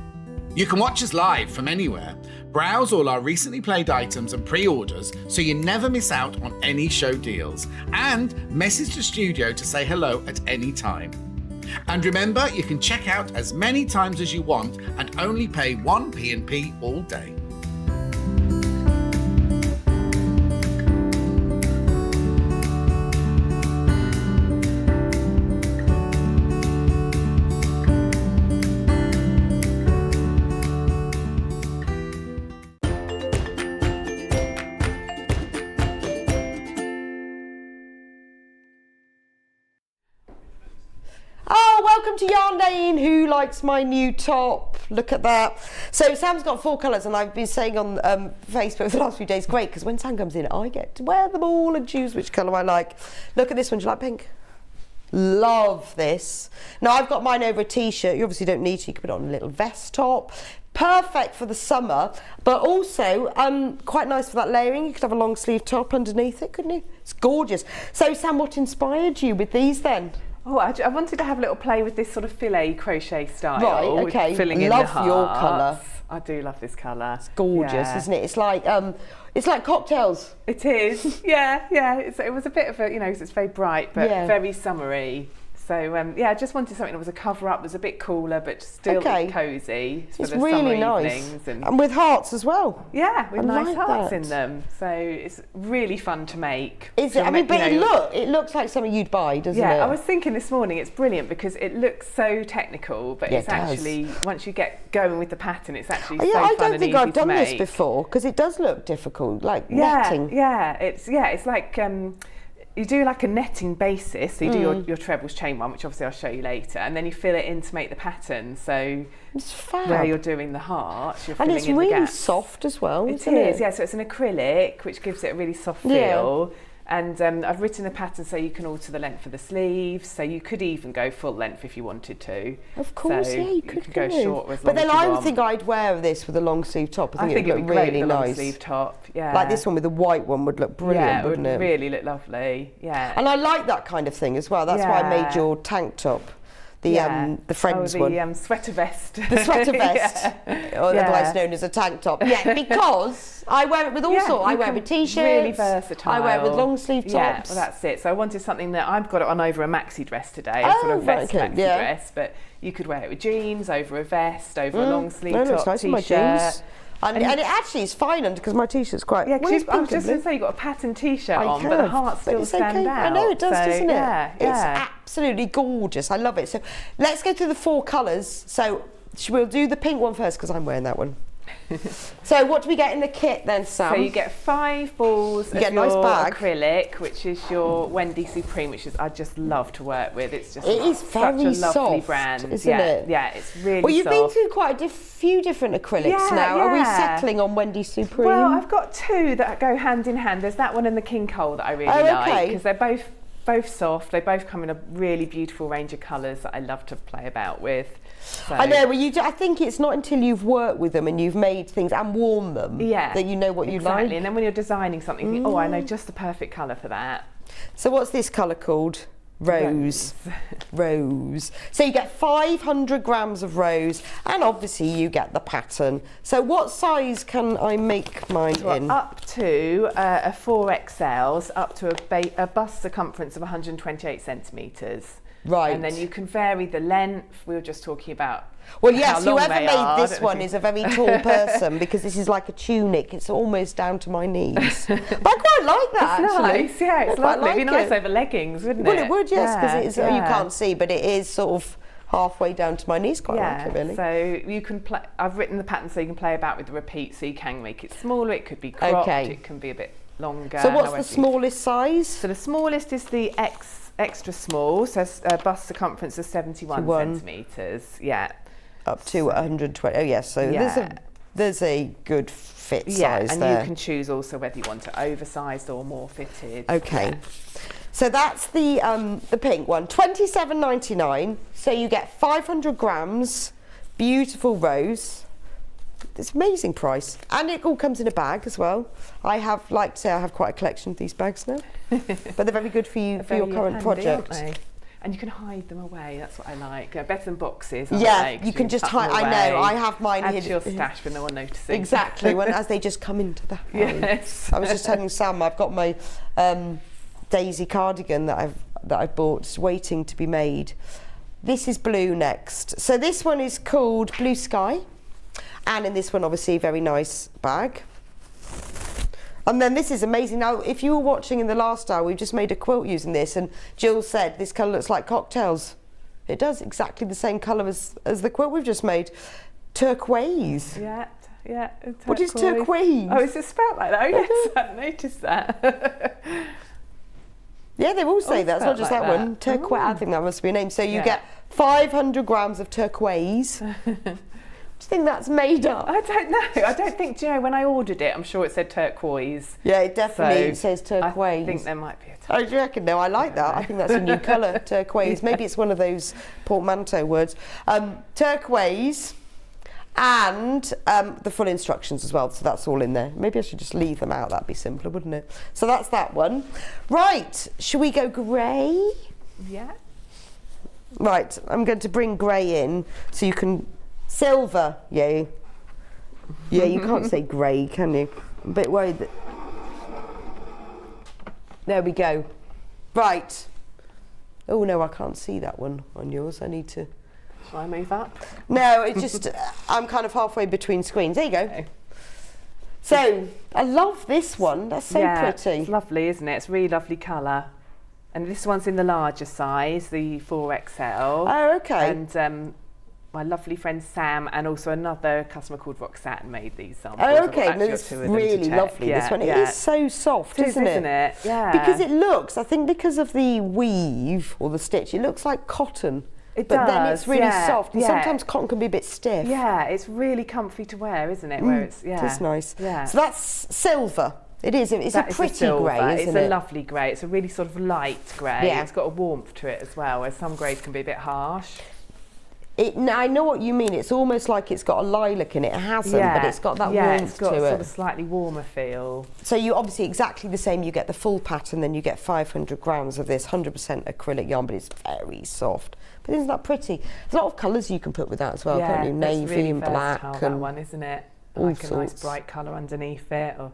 Speaker 6: You can watch us live from anywhere, browse all our recently played items and pre-orders so you never miss out on any show deals, and message the studio to say hello at any time. And remember, you can check out as many times as you want and only pay one P&P all day.
Speaker 2: Welcome to Yarn Lane. Who likes my new top? Look at that. So Sam's got 4 colours, and I've been saying on Facebook for the last few days, great, because when Sam comes in, I get to wear them all and choose which colour I like. Look at this one. Do you like pink? Love this. Now, I've got mine over a t-shirt. You obviously don't need to. You can put it on a little vest top. Perfect for the summer, but also quite nice for that layering. You could have a long sleeve top underneath it, couldn't you? It's gorgeous. So Sam, what inspired you with these then?
Speaker 5: Oh, I wanted to have a little play with this sort of filet crochet style.
Speaker 2: Right, okay.
Speaker 5: Filling in
Speaker 2: love
Speaker 5: the hearts.
Speaker 2: your colour.
Speaker 5: I do love this colour.
Speaker 2: It's gorgeous, isn't it? It's like cocktails.
Speaker 5: It is. Yeah. It was a bit of a, it's very bright but very summery. So I just wanted something that was a cover up, was a bit cooler but still cosy for the really summer evenings.
Speaker 2: And with hearts as well.
Speaker 5: Yeah, with nice hearts in them. So it's really fun to make.
Speaker 2: Is it? I mean, but it looks like something you'd buy, doesn't it?
Speaker 5: Yeah, I was thinking this morning, it's brilliant because it looks so technical, but it's actually, once you get going with the pattern, it's actually so fun and easy to make. I don't think I've done this before because it does look difficult, like netting.
Speaker 2: Yeah,
Speaker 5: it's like you do like a netting basis, so you do your trebles chain one, which obviously I'll show you later, and then you fill it in to make the pattern. So
Speaker 2: it's fab.
Speaker 5: Where you're doing the hearts, you're
Speaker 2: and
Speaker 5: filling
Speaker 2: it's
Speaker 5: in
Speaker 2: really
Speaker 5: the gaps.
Speaker 2: Soft as well.
Speaker 5: It is, yeah. So it's an acrylic, which gives it a really soft feel. And I've written the pattern so you can alter the length of the sleeves, so you could even go full length if you wanted to.
Speaker 2: Of course,
Speaker 5: so
Speaker 2: you could
Speaker 5: go short as long
Speaker 2: But then
Speaker 5: as you
Speaker 2: I
Speaker 5: want.
Speaker 2: think I'd wear this with a long sleeve top.
Speaker 5: I think
Speaker 2: it would look really
Speaker 5: with a long
Speaker 2: nice.
Speaker 5: sleeve top, yeah.
Speaker 2: Like this one with the white one would look brilliant, wouldn't it?
Speaker 5: Yeah, it would really look lovely, yeah.
Speaker 2: And I like that kind of thing as well. That's why I made your tank top. The Friends one.
Speaker 5: The sweater vest.
Speaker 2: The sweater vest, or otherwise known as a tank top. Yeah, because I wear it with all sorts. I wear it with t-shirts.
Speaker 5: Really versatile.
Speaker 2: I wear it with long sleeve tops.
Speaker 5: Yeah, well that's it. So I wanted something that I've got it on over a maxi dress today, a sort of vest maxi dress, but you could wear it with jeans, over a vest, over a long sleeve top
Speaker 2: nice
Speaker 5: t-shirt.
Speaker 2: And it actually is fine under because my t-shirt's quite.
Speaker 5: Yeah, because I was just going to say you've got a pattern t-shirt on, but the hearts still stand out.
Speaker 2: I know it does, doesn't it?
Speaker 5: Yeah,
Speaker 2: it's absolutely gorgeous. I love it. So let's go through the 4 colours. So we'll do the pink one first because I'm wearing that one. So what do we get in the kit then, Sam?
Speaker 5: So you get 5 balls of
Speaker 2: get a
Speaker 5: your
Speaker 2: nice bag.
Speaker 5: acrylic, which is your Wendy Supreme, which is I just love to work with. It's just
Speaker 2: it is
Speaker 5: such
Speaker 2: very
Speaker 5: a lovely
Speaker 2: soft,
Speaker 5: brand,
Speaker 2: isn't it?
Speaker 5: Yeah, it's really
Speaker 2: Well, you've
Speaker 5: soft.
Speaker 2: been through quite a few different acrylics now. Are we settling on Wendy Supreme?
Speaker 5: Well, I've got 2 that go hand in hand. There's that one and the King Cole that I really like, because they're both soft. They both come in a really beautiful range of colours that I love to play about with. So.
Speaker 2: I know. Well, I think it's not until you've worked with them and you've made things and worn them that you know what you like.
Speaker 5: Exactly. And then when you're designing something, you think, oh, I know just the perfect colour for that.
Speaker 2: So what's this colour called? Rose. Rose. So you get 500 grams of rose, and obviously you get the pattern. So what size can I make mine in?
Speaker 5: Up to a 4XL, up to a bust circumference of 128 centimetres.
Speaker 2: Right.
Speaker 5: And then you can vary the length. We were just talking about.
Speaker 2: Well, yes,
Speaker 5: how long
Speaker 2: whoever
Speaker 5: they
Speaker 2: made
Speaker 5: are.
Speaker 2: this one is a very tall person, because this is like a tunic. It's almost down to my knees. But I quite like that,
Speaker 5: It's
Speaker 2: actually.
Speaker 5: nice, yeah, it's lovely. It'd be nice over leggings, wouldn't it?
Speaker 2: Well, it would, yes, because it is. You
Speaker 5: yeah.
Speaker 2: can't see, but it is sort of halfway down to my knees. Quite like it, really.
Speaker 5: So you can play. I've written the pattern so you can play about with the repeat. So you can make it smaller. It could be cropped. It can be a bit longer.
Speaker 2: So what's the smallest size?
Speaker 5: So the smallest is the extra small. So bust circumference of 71 centimetres. Yeah.
Speaker 2: Up to 120. Oh yes. So there's a good fit size
Speaker 5: and
Speaker 2: there.
Speaker 5: you can choose also whether you want it oversized or more fitted.
Speaker 2: Okay.
Speaker 5: Yeah.
Speaker 2: So that's the pink one, $27.99. So you get 500 grams, beautiful rose. It's amazing price, and it all comes in a bag as well. I have, like to say, I have quite a collection of these bags now, but they're very good for you for your current project.
Speaker 5: Aren't they? And you can hide them away. That's what I like. Better than boxes.
Speaker 2: You can just hide. I know. I have mine
Speaker 5: Add
Speaker 2: here.
Speaker 5: to your stash with no one noticing.
Speaker 2: Exactly. As they just come into the house.
Speaker 5: Yes.
Speaker 2: I was just telling Sam, I've got my Daisy cardigan that I've bought, just waiting to be made. This is blue next. So this one is called Blue Sky, and in this one, obviously, very nice bag. And then this is amazing. Now, if you were watching in the last hour, we just made a quilt using this, and Jules said this colour looks like cocktails. It does, exactly the same colour as the quilt we've just made. Turquoise.
Speaker 5: Yeah. Turquoise.
Speaker 2: What is turquoise?
Speaker 5: Oh, is it spelled like that? Oh, yes, I hadn't noticed that.
Speaker 2: Yeah, they all say that. It's not just
Speaker 5: like
Speaker 2: that one. Turquoise, I think that must be a name. So you
Speaker 5: Yeah.
Speaker 2: get 500 grams of turquoise. Do you think that's made up?
Speaker 5: I don't know. I don't think, do you know, when I ordered it, I'm sure it said turquoise.
Speaker 2: Yeah, it definitely says turquoise.
Speaker 5: I think there might be a
Speaker 2: Oh, do you reckon? No, I like that. I think that's a new colour, turquoise. Maybe it's one of those portmanteau words. Turquoise, and the full instructions as well, so that's all in there. Maybe I should just leave them out, that'd be simpler, wouldn't it? So that's that one. Right, should we go grey?
Speaker 5: Yeah.
Speaker 2: Right, I'm going to bring grey in so you can... Silver, yeah. Yeah, you can't say grey, can you? I'm a bit worried that... There we go. Right. Oh no, I can't see that one on yours. I need to...
Speaker 5: Shall I move up?
Speaker 2: No, it's just, I'm kind of halfway between screens. There you go. Okay. So, I love this one. That's so pretty.
Speaker 5: It's lovely, isn't it? It's a really lovely colour. And this one's in the larger size, the 4XL.
Speaker 2: Oh, okay.
Speaker 5: And my lovely friend Sam and also another customer called Roxanne made these samples.
Speaker 2: Oh, okay. No, it's really lovely, this one. It is so soft, isn't it?
Speaker 5: Yeah.
Speaker 2: Because it looks, I think because of the weave or the stitch, it looks like cotton.
Speaker 5: It
Speaker 2: but
Speaker 5: does,
Speaker 2: then it's really soft, and sometimes cotton can be a bit stiff.
Speaker 5: Yeah, it's really comfy to wear, isn't it? Where it's
Speaker 2: it is nice.
Speaker 5: Yeah.
Speaker 2: So that's silver. It is. It's a pretty grey, isn't it?
Speaker 5: It's a lovely grey. It's a really sort of light grey. Yeah. It's got a warmth to it as well, where some greys can be a bit harsh.
Speaker 2: I know what you mean. It's almost like it's got a lilac in it. It hasn't, but it's got that warmth
Speaker 5: it's got
Speaker 2: to
Speaker 5: sort
Speaker 2: it.
Speaker 5: of slightly warmer feel.
Speaker 2: So you obviously exactly the same. You get the full pattern, then you get 500 grams of this 100% acrylic yarn, but it's very soft. But isn't that pretty? There's a lot of colours you can put with that as well, can't you? Navy
Speaker 5: really
Speaker 2: and black
Speaker 5: and
Speaker 2: and
Speaker 5: one, isn't it?
Speaker 2: All
Speaker 5: like
Speaker 2: sorts.
Speaker 5: A nice bright colour underneath it, or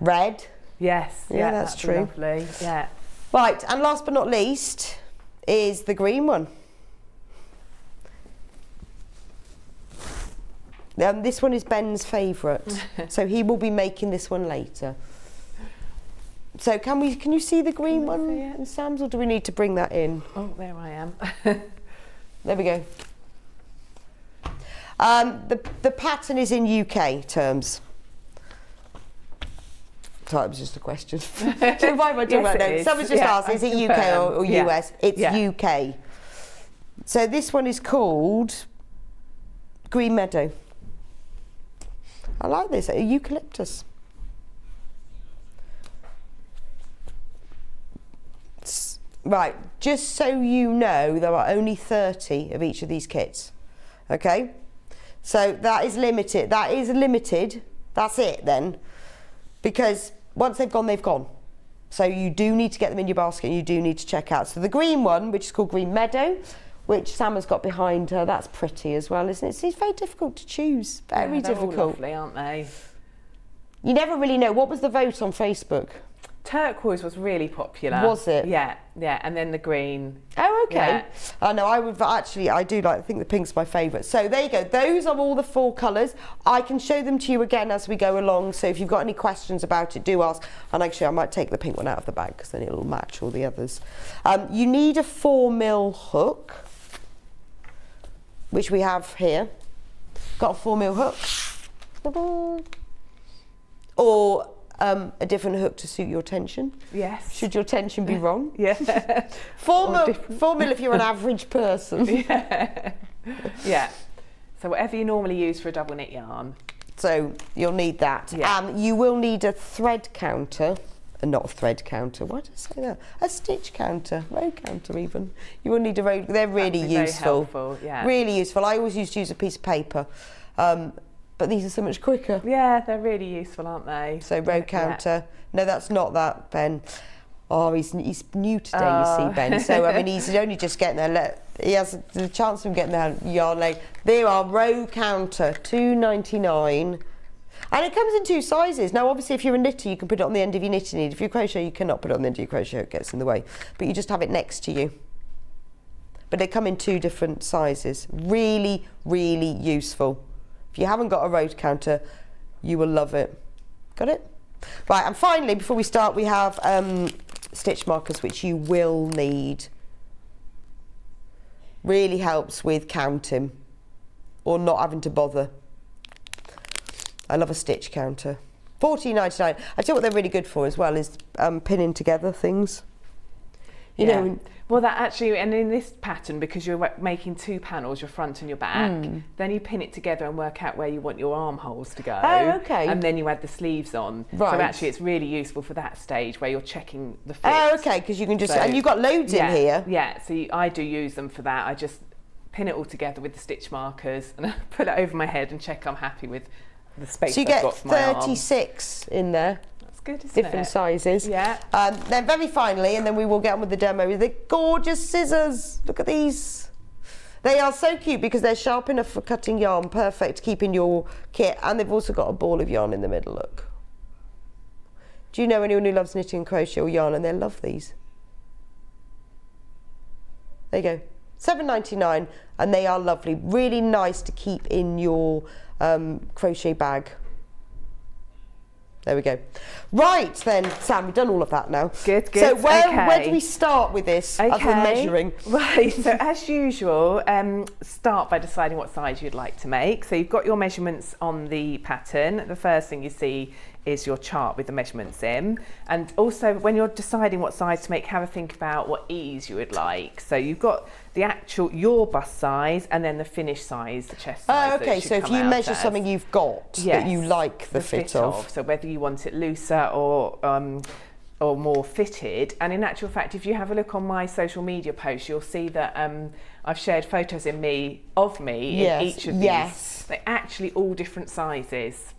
Speaker 2: red.
Speaker 5: Yes,
Speaker 2: yeah, that's true.
Speaker 5: Lovely. Yeah.
Speaker 2: Right, and last but not least is the green one. This one is Ben's favourite, so he will be making this one later. So can you see the green one in Sam's, or do we need to bring that in?
Speaker 5: Oh, there I am.
Speaker 2: There we go. The pattern is in UK terms. Sorry, it was just a question. Why am I doing that? Someone's just asked, is it UK or US? It's UK. So this one is called Green Meadow. I like this, eucalyptus. Right, just so you know, there are only 30 of each of these kits. Okay? So that is limited. That is limited. That's it then. Because once they've gone, they've gone. So you do need to get them in your basket and you do need to check out. So the green one, which is called Green Meadow, which Sam has got behind her, that's pretty as well, isn't it? It's very difficult to choose. Very difficult.
Speaker 12: They're all lovely, aren't they?
Speaker 2: You never really know. What was the vote on Facebook?
Speaker 12: Turquoise was really popular.
Speaker 2: Was it?
Speaker 12: Yeah, and then the green.
Speaker 2: Oh, okay.
Speaker 12: Yeah.
Speaker 2: I know, I do like, I think the pink's my favourite. So there you go, those are all the 4 colours. I can show them to you again as we go along, so if you've got any questions about it, do ask. And actually I might take the pink one out of the bag because then it'll match all the others. You need a 4mm hook, which we have here. Got a 4mm hook. Or a different hook to suit your tension.
Speaker 12: Yes.
Speaker 2: Should your tension be wrong?
Speaker 12: Yeah.
Speaker 2: 4mm if you're an average person.
Speaker 12: Yeah. Yeah. So whatever you normally use for a double knit yarn.
Speaker 2: So you'll need that.
Speaker 12: Yeah.
Speaker 2: You will need a thread counter. Not a thread counter. Why did I say that? A stitch counter, row counter even. You will need a row. They're really useful.
Speaker 12: Very helpful, yeah.
Speaker 2: Really useful. I always used to use a piece of paper. But these are so much quicker.
Speaker 12: Yeah, they're really useful, aren't they?
Speaker 2: So row counter. No, that's not that, Ben. Oh, he's new today, you see, Ben. So, I mean, he's only just getting there. He has the chance of getting there yarn late. There are row counter, £2.99. And it comes in 2 sizes. Now, obviously, if you're a knitter, you can put it on the end of your knitting needle. If you're crochet, you cannot put it on the end of your crochet, it gets in the way. But you just have it next to you. But they come in 2 different sizes. Really, really useful. If you haven't got a row counter, you will love it. Got it? Right, and finally, before we start, we have stitch markers, which you will need. Really helps with counting or not having to bother. I love a stitch counter. £14.99. I tell you what they're really good for as well is pinning together things. You know.
Speaker 12: Well, that actually, and in this pattern, because you're making 2 panels, your front and your back, then you pin it together and work out where you want your armholes to go.
Speaker 2: Oh, okay.
Speaker 12: And then you add the sleeves on.
Speaker 2: Right.
Speaker 12: So actually, it's really useful for that stage where you're checking the fit.
Speaker 2: Oh, okay, because you can just, and you've got loads in here.
Speaker 12: Yeah, so I do use them for that. I just pin it all together with the stitch markers and I put it over my head and check I'm happy with the space
Speaker 2: so you
Speaker 12: I've got for my arm.
Speaker 2: 36 in there.
Speaker 12: Good, isn't
Speaker 2: different
Speaker 12: it?
Speaker 2: sizes.
Speaker 12: Yeah.
Speaker 2: Then very finally, and then we will get on with the demo, the gorgeous scissors. Look at these. They are so cute because they're sharp enough for cutting yarn, perfect, keeping your kit, and they've also got a ball of yarn in the middle, look. Do you know anyone who loves knitting and crochet or yarn and they love these? There you go. £7.99, and they are lovely. Really nice to keep in your crochet bag. There we go. Right then, Sam, we've done all of that now.
Speaker 12: Good.
Speaker 2: So where do we start with this other than measuring?
Speaker 12: Right, so as usual, start by deciding what size you'd like to make. So you've got your measurements on the pattern. The first thing you see is your chart with the measurements in. And also when you're deciding what size to make, have a think about what ease you would like. So you've got the actual, your bust size, and then the finished size, the chest size.
Speaker 2: Oh, okay, so if you measure something you've got that you like the fit of.
Speaker 12: So whether you want it looser or more fitted. And in actual fact, if you have a look on my social media posts, you'll see that I've shared photos of me in each of these. They're actually all different sizes.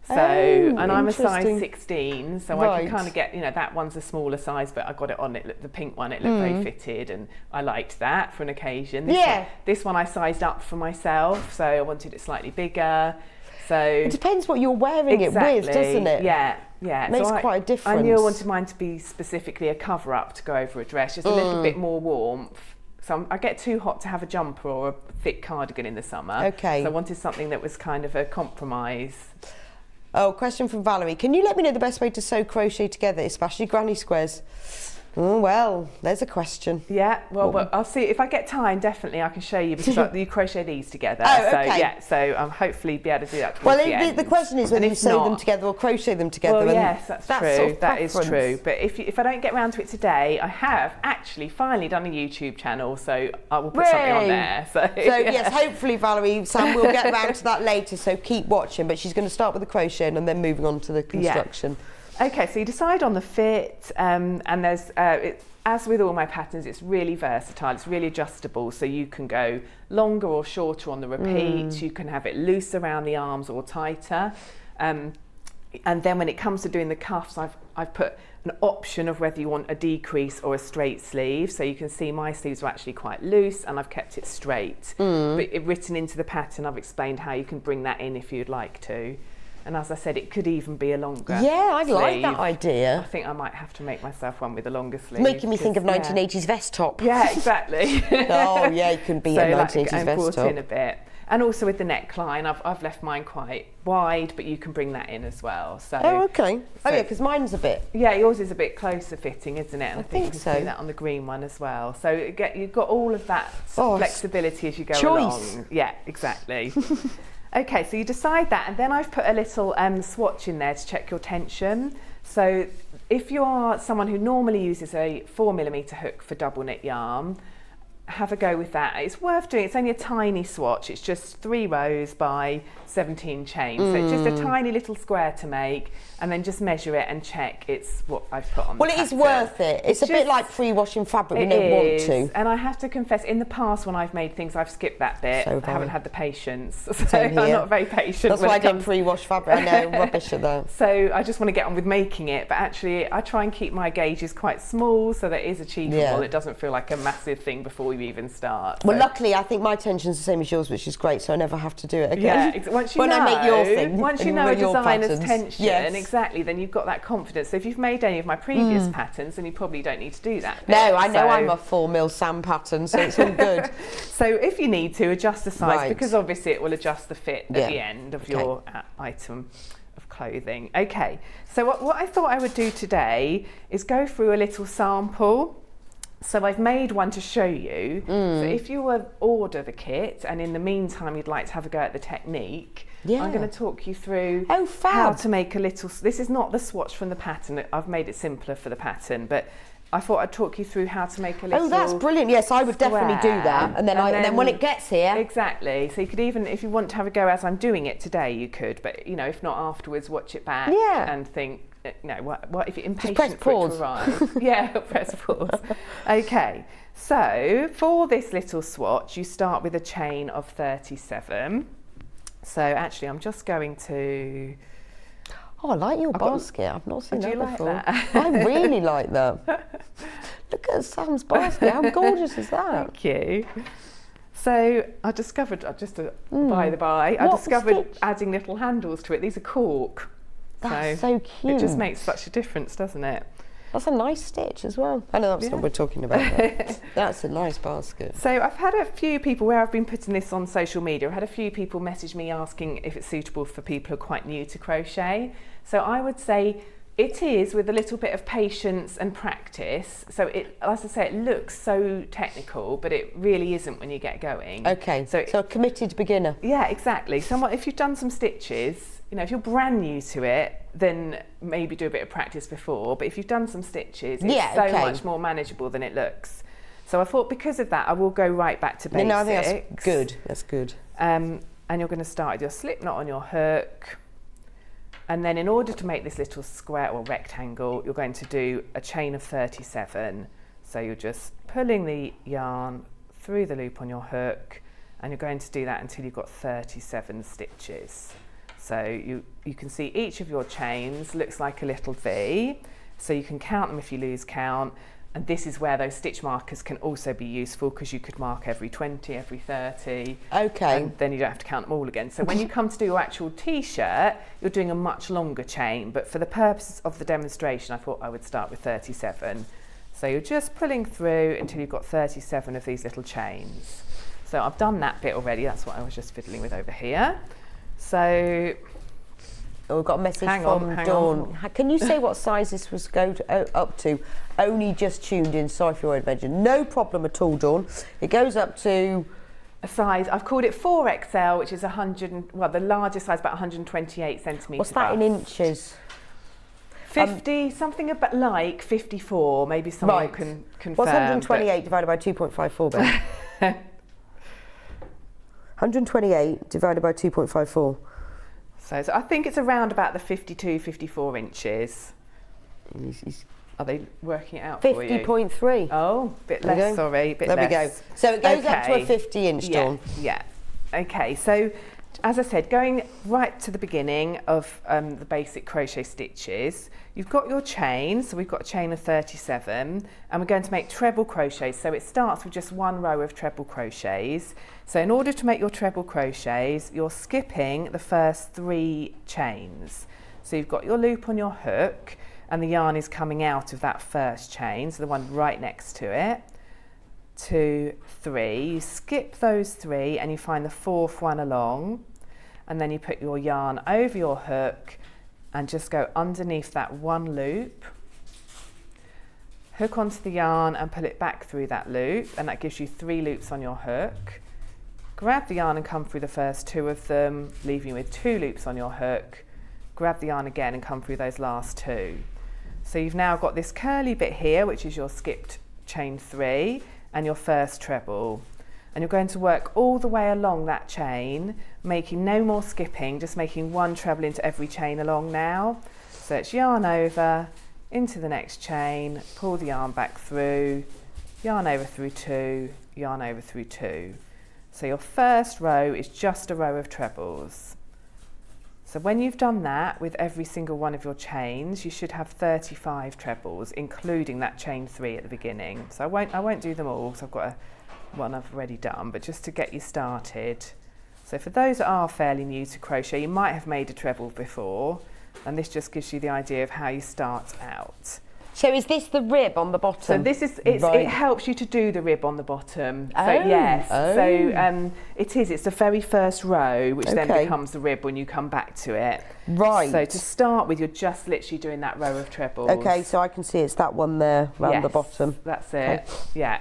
Speaker 12: So, and I'm a size 16, so I can kind of get, that one's a smaller size, but I got it on it, the pink one, it looked very fitted, and I liked that for an occasion. This one I sized up for myself, so I wanted it slightly bigger. So
Speaker 2: it depends what you're wearing it with, doesn't it?
Speaker 12: Yeah.
Speaker 2: It makes quite a difference.
Speaker 12: I knew I wanted mine to be specifically a cover up to go over a dress, just a little bit more warmth. So I get too hot to have a jumper or a thick cardigan in the summer.
Speaker 2: Okay.
Speaker 12: So I wanted something that was kind of a compromise.
Speaker 2: Oh, question from Valerie. Can you let me know the best way to sew crochet together, especially granny squares? Well, there's a question.
Speaker 12: Yeah, well, I'll see if I get time. Definitely, I can show you because you crochet these together.
Speaker 2: Oh,
Speaker 12: so
Speaker 2: okay.
Speaker 12: Yeah, so hopefully be able to do that. Towards the end.
Speaker 2: The question is whether you sew them together or crochet them together.
Speaker 12: Well, yes, that's true.
Speaker 2: Sort of
Speaker 12: that is
Speaker 2: preference.
Speaker 12: true. But if I don't get around to it today, I have actually finally done a YouTube channel, so I will put something on there. So
Speaker 2: yes, hopefully, Valerie, Sam will get around to that later. So keep watching. But she's going to start with the crocheting and then moving on to the construction.
Speaker 12: Yeah. Okay, so you decide on the fit, and there's as with all my patterns, it's really versatile, it's really adjustable, so you can go longer or shorter on the repeat, you can have it loose around the arms or tighter, and then when it comes to doing the cuffs, I've put an option of whether you want a decrease or a straight sleeve, so you can see my sleeves are actually quite loose and I've kept it straight, but written into the pattern I've explained how you can bring that in if you'd like to. And as I said, it could even be a longer
Speaker 2: sleeve. I'd like that
Speaker 12: I
Speaker 2: idea.
Speaker 12: think I might have to make myself one with a longer sleeve.
Speaker 2: Making me think of 1980s vest top.
Speaker 12: Yeah, exactly.
Speaker 2: Oh, yeah, it can be a 1980s vest
Speaker 12: brought
Speaker 2: top.
Speaker 12: in a bit. And also with the neckline, I've left mine quite wide, but you can bring that in as well. So,
Speaker 2: okay. Yeah, because mine's a bit.
Speaker 12: Yeah, yours is a bit closer fitting, isn't it? And I think you can
Speaker 2: so.
Speaker 12: see that on the green one as well. So you've got all of that flexibility as you go along. Yeah, exactly. Okay, so you decide that, and then I've put a little swatch in there to check your tension. So if you are someone who normally uses a 4mm hook for double knit yarn, have a go with that. It's worth doing. It's only a tiny swatch. It's just 3 rows by 17 chains. So it's just a tiny little square to make, and then just measure it and check it's what I've put on the pattern.
Speaker 2: Well, it is worth it. It's a bit like pre-washing fabric. We don't want to.
Speaker 12: And I have to confess, in the past when I've made things, I've skipped that bit.
Speaker 2: So
Speaker 12: I haven't had the patience. So
Speaker 2: Same
Speaker 12: I'm
Speaker 2: here.
Speaker 12: not very patient.
Speaker 2: That's why I get pre-washed fabric. I know, rubbish at that.
Speaker 12: So I just want to get on with making it, but actually I try and keep my gauges quite small so that it is achievable.
Speaker 2: Yeah.
Speaker 12: It doesn't feel like a massive thing before you even start.
Speaker 2: Well, luckily, I think my tension's the same as yours, which is great, so I never have to do it
Speaker 12: Yeah,
Speaker 2: again.
Speaker 12: once you
Speaker 2: when
Speaker 12: know,
Speaker 2: I make your thing,
Speaker 12: once you know a
Speaker 2: your
Speaker 12: designer's
Speaker 2: patterns.
Speaker 12: tension, exactly, then you've got that confidence. So if you've made any of my previous patterns, then you probably don't need to do that bit.
Speaker 2: No, I know I'm a 4mm Sam pattern, so it's all good.
Speaker 12: So if you need to, adjust the size, because obviously it will adjust the fit at the end of your item of clothing. Okay, so what I thought I would do today is go through a little sample. So I've made one to show you. So if you order the kit and in the meantime you'd like to have a go at the technique, I'm going to talk you through how to make a little... This is not the swatch from the pattern. I've made it simpler for the pattern, but I thought I'd talk you through how to make a little...
Speaker 2: Oh, that's brilliant. Yes, I would definitely do that. And then when it gets here...
Speaker 12: Exactly. So you could even, if you want to have a go as I'm doing it today, you could. But, you know, if not afterwards, watch it back and think... No, what if you're impatient for it to arrive? Yeah, press pause. Okay, so for this little swatch, you start with a chain of 37. So actually, I'm just going to...
Speaker 2: Oh, I like your basket. I've not seen that before.
Speaker 12: That?
Speaker 2: I really like that. Look at Sam's basket. How gorgeous is that?
Speaker 12: Thank you. So I discovered, just by the by, I discovered adding little handles to it. These are cork.
Speaker 2: That's so cute.
Speaker 12: It just makes such a difference, doesn't it?
Speaker 2: That's a nice stitch as well. I know that's not what we're talking about. That's a nice basket.
Speaker 12: So I've had a few people, where I've been putting this on social media, I've had a few people message me asking if it's suitable for people who are quite new to crochet. So I would say it is, with a little bit of patience and practice. So it, as I say, it looks so technical, but it really isn't when you get going.
Speaker 2: Okay, so a committed beginner.
Speaker 12: Yeah, exactly. Someone, if you've done some stitches, you know, if you're brand new to it, then maybe do a bit of practice before. But if you've done some stitches, it's so much more manageable than it looks. So I thought, because of that, I will go right back to basics.
Speaker 2: No, I think that's good. That's good.
Speaker 12: And you're going to start with your slip knot on your hook. And then in order to make this little square or rectangle, you're going to do a chain of 37. So you're just pulling the yarn through the loop on your hook, and you're going to do that until you've got 37 stitches. So you can see each of your chains looks like a little V, so you can count them if you lose count. And this is where those stitch markers can also be useful, because you could mark every 20, every 30.
Speaker 2: Okay.
Speaker 12: And then you don't have to count them all again. So when you come to do your actual t-shirt, you're doing a much longer chain. But for the purposes of the demonstration, I thought I would start with 37. So you're just pulling through until you've got 37 of these little chains. So I've done that bit already. That's what I was just fiddling with over here. So
Speaker 2: Oh, we've got a message from Dawn. Can you say what size this was up to? Only just tuned in. Sorry for your invention. No problem at all, Dawn. It goes up to
Speaker 12: a size. I've called it 4XL, which is 100. Well, the largest size, about 128 centimetres.
Speaker 2: What's that in inches?
Speaker 12: 50, something about like 54. Maybe someone can confirm.
Speaker 2: What's 128 divided by 2.54, Ben? 128 divided by 2.54.
Speaker 12: So I think it's around about the 52, 54 inches. Are they working it out for you?
Speaker 2: 50.3.
Speaker 12: Oh, bit less, sorry, bit less.
Speaker 2: There we go. So it goes up to a 50 inch, Dawn.
Speaker 12: Yeah. Okay, so as I said, going right to the beginning of the basic crochet stitches, you've got your chain, so we've got a chain of 37, and we're going to make treble crochets. So it starts with just one row of treble crochets. So in order to make your treble crochets, you're skipping the first 3 chains. So you've got your loop on your hook, and the yarn is coming out of that first chain, so the one right next to it. 2, 3, you skip those 3 and you find the 4th one along, and then you put your yarn over your hook and just go underneath that one loop, hook onto the yarn and pull it back through that loop, and that gives you 3 loops on your hook. Grab the yarn and come through the first 2 of them, leaving you with 2 loops on your hook. Grab the yarn again and come through those last 2. So you've now got this curly bit here, which is your skipped chain 3 and your first treble. And you're going to work all the way along that chain, making no more skipping, just making 1 treble into every chain along now. So it's yarn over, into the next chain, pull the yarn back through, yarn over through 2, yarn over through 2. So your first row is just a row of trebles. So when you've done that with every single one of your chains, you should have 35 trebles, including that chain 3 at the beginning. So I won't do them all, because I've got one I've already done, but just to get you started. So for those that are fairly new to crochet, you might have made a treble before, and this just gives you the idea of how you start out.
Speaker 2: So is this the rib on the bottom?
Speaker 12: So this is, it helps you to do the rib on the bottom. So yes, so it's the very first row, which then becomes the rib when you come back to it.
Speaker 2: Right.
Speaker 12: So to start with, you're just literally doing that row of trebles.
Speaker 2: Okay, so I can see it's that one there, round the bottom.
Speaker 12: That's it, yeah.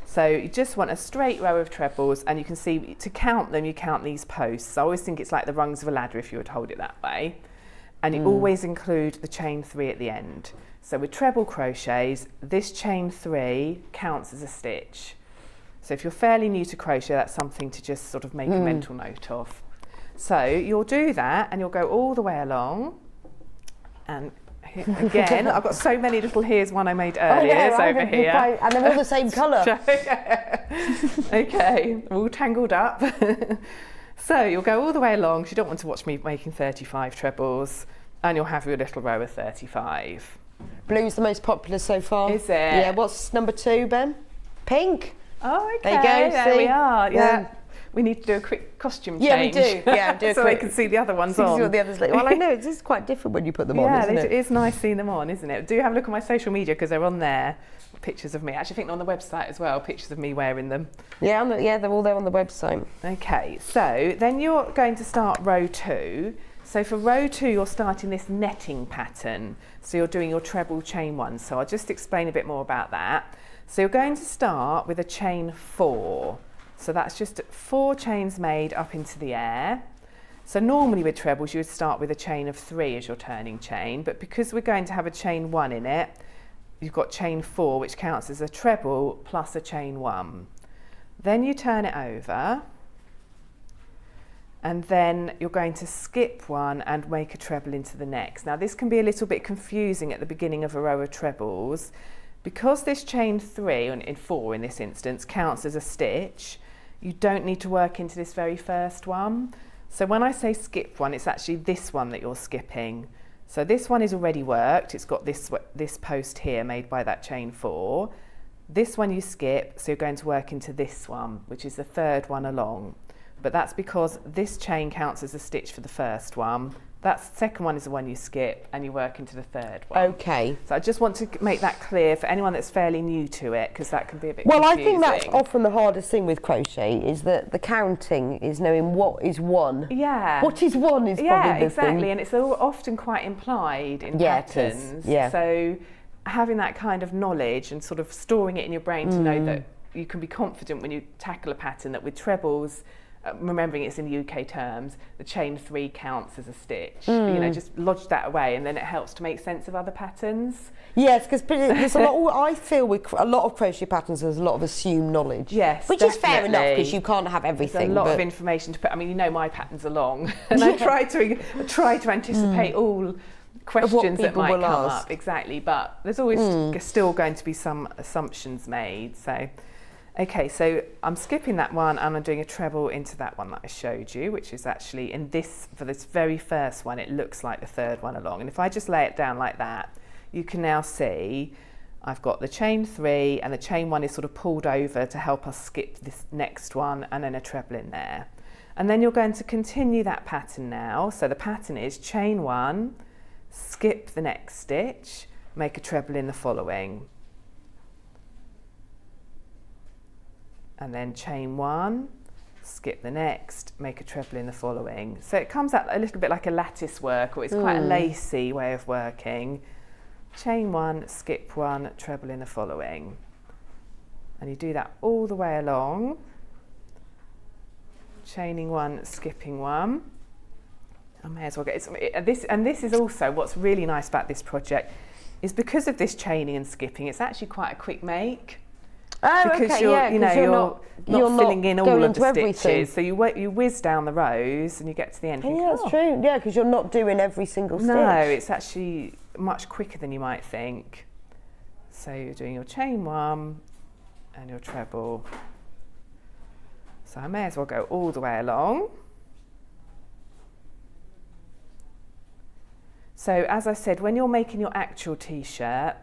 Speaker 12: So you just want a straight row of trebles, and you can see, to count them, you count these posts. I always think it's like the rungs of a ladder if you would hold it that way. And you always include the chain 3 at the end. So with treble crochets, this chain 3 counts as a stitch. So if you're fairly new to crochet, that's something to just sort of make a mental note of. So you'll do that, and you'll go all the way along. And again, I've got so many little, here's one I made earlier, over here.
Speaker 2: And they're all the same colour.
Speaker 12: Okay, all tangled up. So you'll go all the way along, because you don't want to watch me making 35 trebles, and you'll have your little row of 35.
Speaker 2: Blue's the most popular so far.
Speaker 12: Is it?
Speaker 2: Yeah, what's number 2, Ben? Pink.
Speaker 12: Oh, okay.
Speaker 2: There you go,
Speaker 12: there we are. Yeah.
Speaker 2: Yeah.
Speaker 12: We need to do a quick costume change.
Speaker 2: Yeah, we do. Yeah, do a
Speaker 12: so
Speaker 2: quick,
Speaker 12: they can see the other ones
Speaker 2: on.
Speaker 12: on.
Speaker 2: See what the others look. Well, I know, it's just quite different when you put them on, isn't it?
Speaker 12: Yeah, it is nice seeing them on, isn't it? Do have a look at my social media, because they're on there. Pictures of me. Actually, I think they're on the website as well, pictures of me wearing them.
Speaker 2: Yeah, they're all there on the website.
Speaker 12: Okay, so then you're going to start row 2. So for row 2, you're starting this netting pattern. So you're doing your treble chain 1. So I'll just explain a bit more about that. So you're going to start with a chain 4. So that's just 4 chains made up into the air. So normally with trebles, you would start with a chain of 3 as your turning chain. But because we're going to have a chain 1 in it, you've got chain 4, which counts as a treble plus a chain 1. Then you turn it over, and then you're going to skip 1 and make a treble into the next. Now this can be a little bit confusing at the beginning of a row of trebles. Because this chain 3, in 4 in this instance, counts as a stitch, you don't need to work into this very first one. So when I say skip 1, it's actually this one that you're skipping. So this one is already worked. It's got this post here made by that chain 4. This one you skip, so you're going to work into this one, which is the 3rd one along. But that's because this chain counts as a stitch for the first one, That second one is the one you skip and you work into the third one.
Speaker 2: Okay.
Speaker 12: So I just want to make that clear for anyone that's fairly new to it, because that can be a bit
Speaker 2: confusing.
Speaker 12: confusing.
Speaker 2: I think that's often the hardest thing with crochet, is that the counting is knowing what is one.
Speaker 12: Yeah.
Speaker 2: What is one is probably the
Speaker 12: exactly,
Speaker 2: thing.
Speaker 12: and it's often quite implied in patterns.
Speaker 2: Yeah.
Speaker 12: So having that kind of knowledge and sort of storing it in your brain to know that you can be confident when you tackle a pattern that with trebles, remembering it's in UK terms, the chain 3 counts as a stitch. You know, just lodge that away, and then it helps to make sense of other patterns.
Speaker 2: Yes, because there's a lot. I feel with a lot of crochet patterns, there's a lot of assumed knowledge.
Speaker 12: Yes,
Speaker 2: which is fair enough, because you can't have everything.
Speaker 12: There's a lot of information to put. I mean, you know, my patterns are long, and I try to anticipate all questions that might come up. Exactly, but there's always still going to be some assumptions made. So. Okay, so I'm skipping that one and I'm doing a treble into that one that I showed you, which is actually for this very first one, it looks like the third one along. And if I just lay it down like that, you can now see I've got the chain 3 and the chain 1 is sort of pulled over to help us skip this next one, and then a treble in there. And then you're going to continue that pattern now. So the pattern is chain 1, skip the next stitch, make a treble in the following. And then chain 1, skip the next, make a treble in the following. So it comes out a little bit like a lattice work, or it's quite a lacy way of working. Chain 1, skip 1, treble in the following. And you do that all the way along. Chaining 1, skipping 1. I may as well get this. And this is also what's really nice about this project, is because of this chaining and skipping, it's actually quite a quick make. Because you're not filling in all of the stitches, so you whiz down the rows and you get to the end.
Speaker 2: Yeah, that's true. Yeah, because you're not doing every single stitch.
Speaker 12: No, it's actually much quicker than you might think. So you're doing your chain 1 and your treble. So I may as well go all the way along. So as I said, when you're making your actual t-shirt,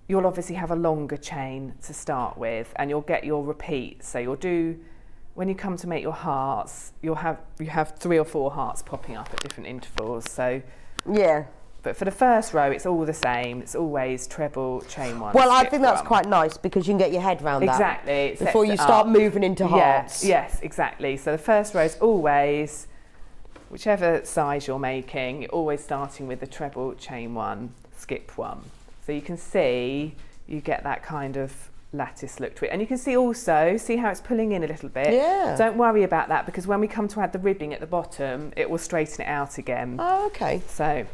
Speaker 12: you'll obviously have a longer chain to start with, and you'll get your repeats. So you'll do, when you come to make your hearts, you have 3 or 4 hearts popping up at different intervals. So
Speaker 2: yeah.
Speaker 12: But for the first row, it's all the same. It's always treble, chain 1.
Speaker 2: Well, I think that's quite nice, because you can get your head around that.
Speaker 12: Exactly.
Speaker 2: Before you start moving into hearts.
Speaker 12: Yes, exactly. So the first row is always, whichever size you're making, you're always starting with the treble, chain 1, skip 1. So you can see you get that kind of lattice look to it. And you can see also, see how it's pulling in a little bit?
Speaker 2: Yeah.
Speaker 12: Don't worry about that, because when we come to add the ribbing at the bottom, it will straighten it out again.
Speaker 2: Oh, okay.
Speaker 12: So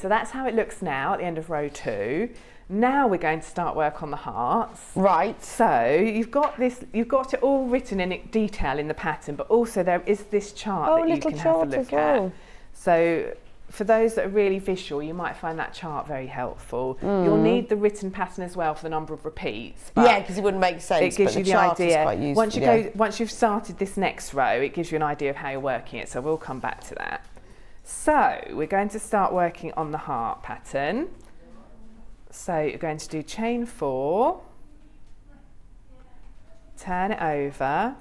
Speaker 12: that's how it looks now at the end of row 2. Now we're going to start work on the hearts.
Speaker 2: Right.
Speaker 12: So you've got it all written in detail in the pattern, but also there is this chart that you can have a look at. So for those that are really visual, you might find that chart very helpful. You'll need the written pattern as well for the number of repeats.
Speaker 2: Yeah, because it wouldn't make sense.
Speaker 12: It gives you the idea.
Speaker 2: Quite useful,
Speaker 12: once you've started this next row, it gives you an idea of how you're working it. So we'll come back to that. So we're going to start working on the heart pattern. So you're going to do chain 4, turn it over.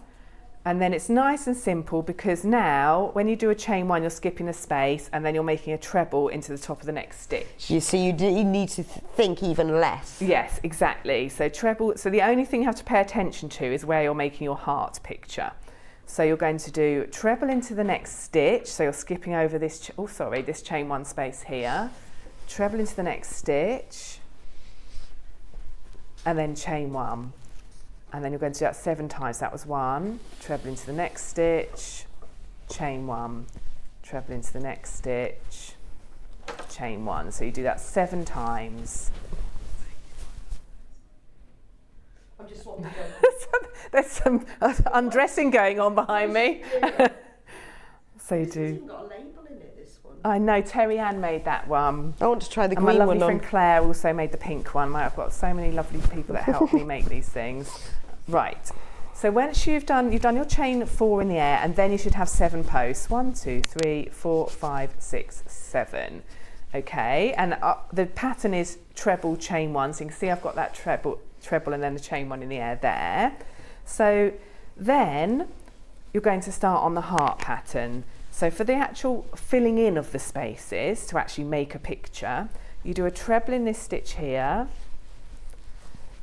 Speaker 12: And then it's nice and simple, because now when you do a chain 1, you're skipping a space, and then you're making a treble into the top of the next stitch.
Speaker 2: You see, you need to think even less.
Speaker 12: Yes, exactly. So treble. So the only thing you have to pay attention to is where you're making your heart picture. So you're going to do treble into the next stitch. So you're skipping over this. This chain 1 space here. Treble into the next stitch, and then chain 1. And then you're going to do that 7 times. That was 1, treble into the next stitch, chain 1, treble into the next stitch, chain 1. So you do that 7 times.
Speaker 2: I'm just swapping.
Speaker 12: There's some undressing going on behind me. So you do.
Speaker 2: Got a label in it, this one.
Speaker 12: I know, Terry Ann made that one.
Speaker 2: I want to try the
Speaker 12: and
Speaker 2: green one.
Speaker 12: My lovely friend Claire also made the pink one. I've got so many lovely people that help me make these things. Right, so once you've done your chain 4 in the air, and then you should have 7 posts. 1, 2, 3, 4, 5, 6, 7. Okay, and the pattern is treble, chain 1. So you can see I've got that treble, and then the chain 1 in the air there. So then you're going to start on the heart pattern. So for the actual filling in of the spaces, to actually make a picture, you do a treble in this stitch here,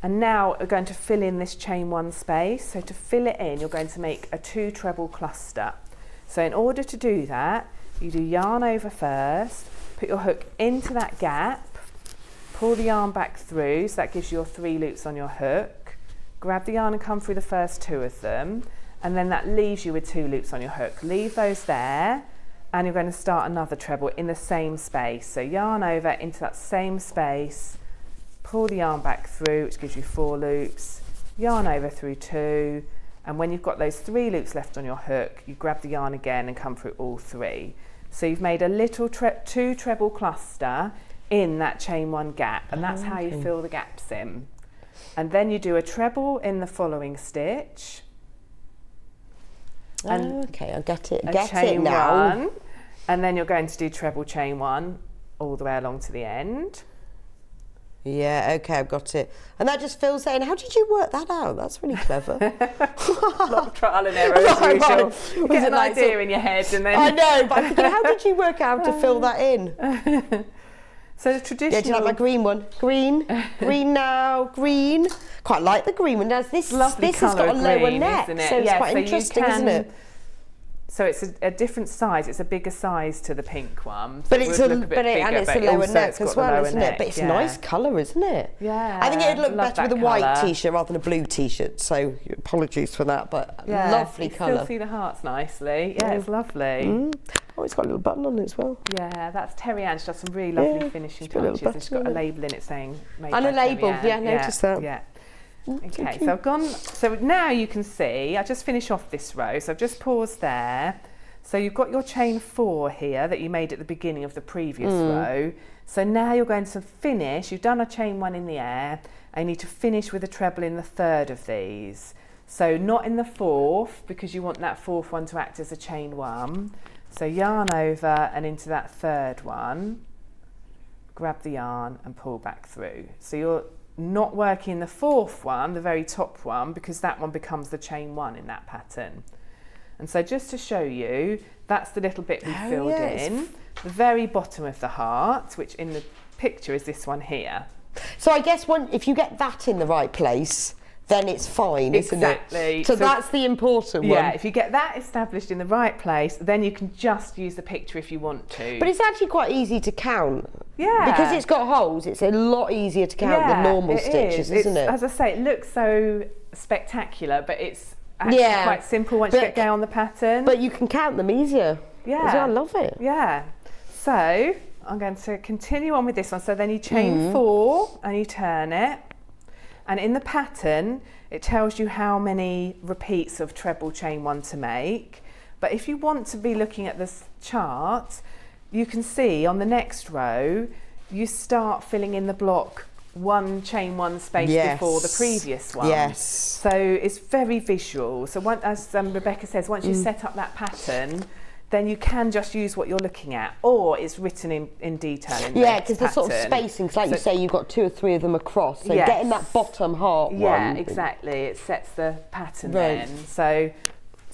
Speaker 12: and now we're going to fill in this chain 1 space. So to fill it in, you're going to make a 2 treble cluster. So in order to do that, you do yarn over first, put your hook into that gap, pull the yarn back through, so that gives you your 3 loops on your hook, grab the yarn and come through the first 2 of them, and then that leaves you with 2 loops on your hook. Leave those there, and you're going to start another treble in the same space. So yarn over into that same space, pull the yarn back through, which gives you 4 loops, yarn over through 2, and when you've got those 3 loops left on your hook, you grab the yarn again and come through all 3. So you've made a little 2 treble cluster in that chain 1 gap, and that's how you fill the gaps in. And then you do a treble in the following stitch.
Speaker 2: And okay, I get it.
Speaker 12: Get it now. 1, and then you're going to do treble chain 1 all the way along to the end.
Speaker 2: Yeah, okay, I've got it. And that just fills it in. How did you work that out? That's really clever.
Speaker 12: A lot of trial and error as usual. You get an idea in your head and then...
Speaker 2: I know, but I'm thinking, how did you work out to fill that in?
Speaker 12: So the traditional...
Speaker 2: Yeah, do you like my green one? Green, green now, green. Quite like the green one. Now, this has got a lower neck, so it's quite interesting, isn't it?
Speaker 12: So it's a different size. It's a bigger size to the pink one. So
Speaker 2: but it's a lower neck as well, isn't it? But it's a nice colour, isn't it?
Speaker 12: Yeah.
Speaker 2: I think it'd look better with a white t-shirt rather than a blue t-shirt. So apologies for that, but lovely colour.
Speaker 12: You still see the hearts nicely. Yeah, it's lovely.
Speaker 2: Oh, it's got a little button on it as well.
Speaker 12: Yeah, that's Terry Ann. She does some really lovely finishing touches. And she's got a label in it saying made by
Speaker 2: and a label.
Speaker 12: Terry Ann.
Speaker 2: Yeah, noticed that.
Speaker 12: Yeah. Okay, so I've gone, so now you can see, I just finish off this row, so I've just paused there. So you've got your chain 4 here that you made at the beginning of the previous row. So now you're going to finish, you've done a chain 1 in the air, and you need to finish with a treble in the 3rd of these. So not in the 4th, because you want that 4th one to act as a chain 1. So yarn over and into that 3rd one, grab the yarn and pull back through. So you're not working the 4th one, the very top one, because that one becomes the chain 1 in that pattern. And so just to show you, that's the little bit we filled in. The very bottom of the heart, which in the picture is this one here.
Speaker 2: So I guess if you get that in the right place, then it's fine, isn't it?
Speaker 12: Exactly.
Speaker 2: So that's the important one.
Speaker 12: Yeah, if you get that established in the right place, then you can just use the picture if you want to.
Speaker 2: But it's actually quite easy to count.
Speaker 12: Yeah.
Speaker 2: Because it's got holes, it's a lot easier to count than normal stitches, isn't it?
Speaker 12: As I say, it looks so spectacular, but it's actually quite simple once you get going on the pattern.
Speaker 2: But you can count them easier.
Speaker 12: Yeah.
Speaker 2: I love it.
Speaker 12: Yeah. So I'm going to continue on with this one. So then you chain 4 and you turn it. And in the pattern, it tells you how many repeats of treble chain 1 to make. But if you want to be looking at this chart, you can see on the next row, you start filling in the block 1 chain 1 space before the previous one.
Speaker 2: Yes.
Speaker 12: So it's very visual. So as Rebecca says, once you set up that pattern, then you can just use what you're looking at, or it's written in detail in
Speaker 2: because the sort of spacings, like you say, you've got 2 or 3 of them across, so getting that bottom heart one.
Speaker 12: Yeah, exactly, it sets the pattern then. So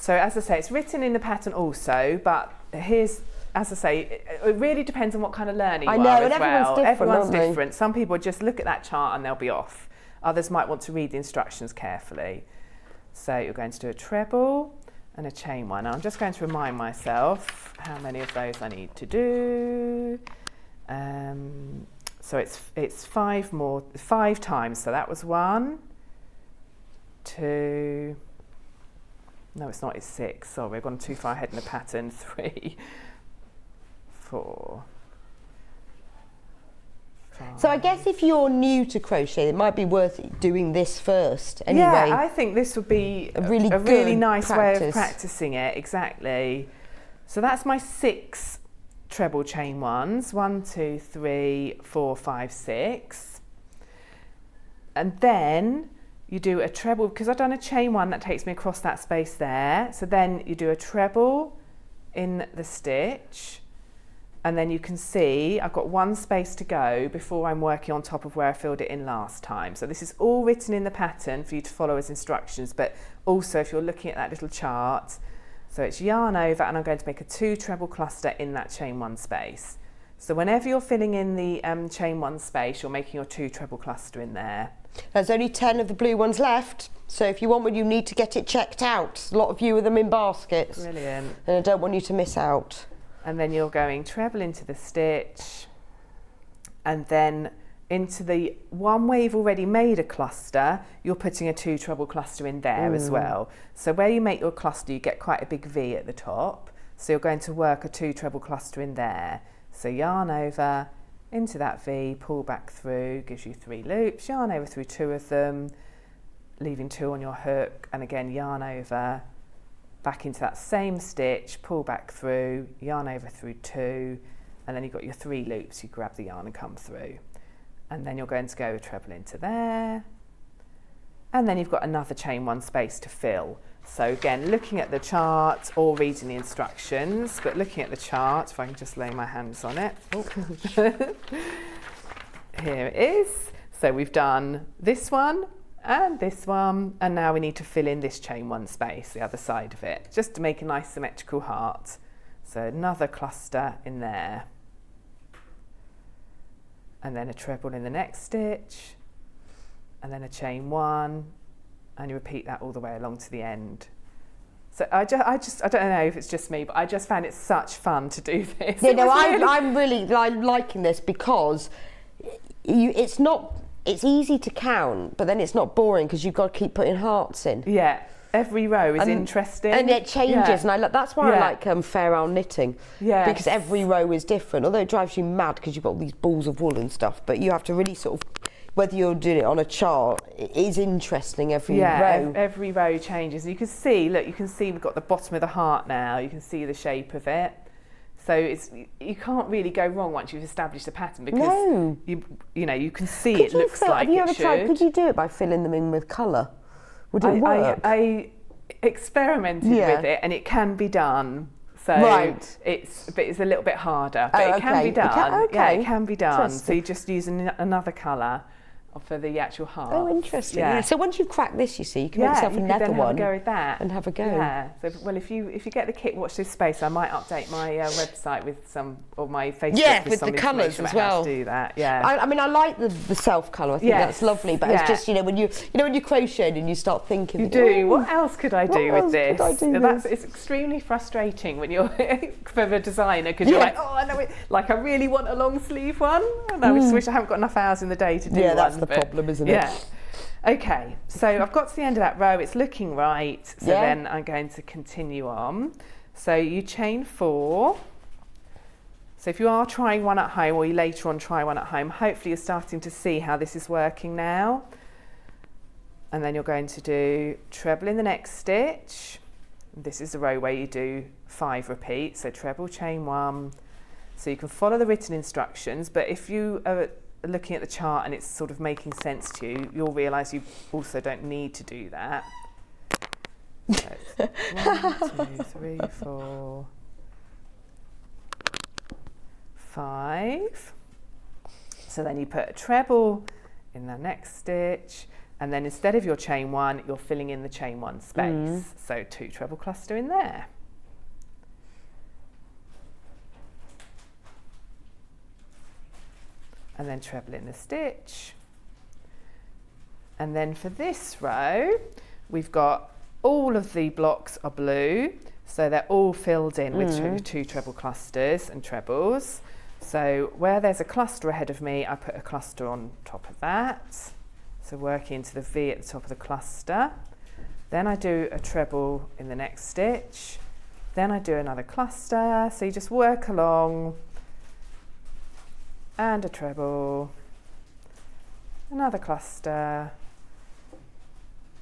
Speaker 12: as I say, it's written in the pattern also, but here's, as I say, it really depends on what kind of learning you are as well. Everyone's different. Some people just look at that chart and they'll be off. Others might want to read the instructions carefully. So you're going to do a treble and a chain 1. I'm just going to remind myself how many of those I need to do. So it's 5 times. So that was 1, 2. No, it's not. It's 6. Sorry, we've gone too far ahead in the pattern. 3, 4. 5.
Speaker 2: So I guess if you're new to crochet, it might be worth doing this first anyway.
Speaker 12: Yeah, I think this would be a really nice way of practicing it, exactly. So that's my 6 treble chain 1s. 1, 2, 3, 4, 5, 6. And then you do a treble, because I've done a chain 1 that takes me across that space there. So then you do a treble in the stitch. And then you can see I've got 1 space to go before I'm working on top of where I filled it in last time. So this is all written in the pattern for you to follow as instructions, but also if you're looking at that little chart, So it's yarn over, and I'm going to make a 2 treble cluster in that chain 1 space. So whenever you're filling in the chain 1 space, you're making your 2 treble cluster in there.
Speaker 2: There's only 10 of the blue ones left, so if you want one, you need to get it checked out. A lot of you are them in baskets.
Speaker 12: Brilliant.
Speaker 2: And I don't want you to miss out.
Speaker 12: And then you're going treble into the stitch, and then into the one where you've already made a cluster, you're putting a 2 treble cluster in there as well. So where you make your cluster, you get quite a big V at the top. So you're going to work a 2 treble cluster in there. So yarn over into that V, pull back through, gives you 3 loops, yarn over through 2 of them, leaving 2 on your hook, and again yarn over, back into that same stitch, pull back through, yarn over through 2, and then you've got your 3 loops, you grab the yarn and come through. And then you're going to go treble into there, and then you've got another chain 1 space to fill. So again, looking at the chart or reading the instructions, but looking at the chart, if I can just lay my hands on it. Here it is. So we've done this one, and now we need to fill in this chain 1 space, the other side of it, just to make a nice symmetrical heart. So another cluster in there, and then a treble in the next stitch, and then a chain 1, and you repeat that all the way along to the end. So I don't know if it's just me, but I just found it such fun to do this.
Speaker 2: Yeah, no, I'm really liking this because it's easy to count, but then it's not boring because you've got to keep putting hearts in.
Speaker 12: Yeah, every row is interesting.
Speaker 2: And it changes, and that's why I like fair round knitting.
Speaker 12: Yeah.
Speaker 2: Because every row is different, although it drives you mad because you've got all these balls of wool and stuff, but you have to really sort of, whether you're doing it on a chart, it is interesting every row.
Speaker 12: Every row changes. You can see, look, we've got the bottom of the heart now. You can see the shape of it. So you can't really go wrong once you've established a pattern because you can see it looks like it should.
Speaker 2: Could you do it by filling them in with colour? Would it work?
Speaker 12: I experimented with it, and it can be done. So it's a little bit harder, but it can be done. Yeah, it can be done. So you just use another colour for the actual heart.
Speaker 2: Oh, interesting.
Speaker 12: Yeah.
Speaker 2: So once you've cracked this, you see, you can make yourself another one.
Speaker 12: Have a go with that.
Speaker 2: And have a go.
Speaker 12: Yeah. So, well, if you get the kit, watch this space. I might update my website with some, or my Facebook with some
Speaker 2: the colours as well.
Speaker 12: How to do that. Yeah.
Speaker 2: I mean, I like the self colour. I think that's lovely. But it's just when you crochet and you start thinking.
Speaker 12: You do. What else could I do with this? It's extremely frustrating when you're for the designer because you're like, oh, I know it. Like, I really want a long sleeve one, and I just wish I haven't got enough hours in the day to do one.
Speaker 2: Yeah, that's the problem, isn't it?
Speaker 12: Yeah. Okay, so I've got to the end of that row, it's looking right, so then I'm going to continue on. So you chain 4. So if you are trying one at home, or you later on try one at home, hopefully you're starting to see how this is working now. And then you're going to do treble in the next stitch. This is the row where you do 5 repeats, so treble, chain 1. So you can follow the written instructions, but if you are looking at the chart and it's sort of making sense to you, you'll realise you also don't need to do that. So it's 1, 2, 3, 4, 5. So then you put a treble in the next stitch, and then instead of your chain 1, you're filling in the chain 1 space. So 2 treble cluster in there. And then treble in the stitch. And then for this row, we've got all of the blocks are blue, so they're all filled in with 2 treble clusters and trebles. So where there's a cluster ahead of me, I put a cluster on top of that. So working into the V at the top of the cluster. Then I do a treble in the next stitch. Then I do another cluster. So you just work along. And a treble, another cluster.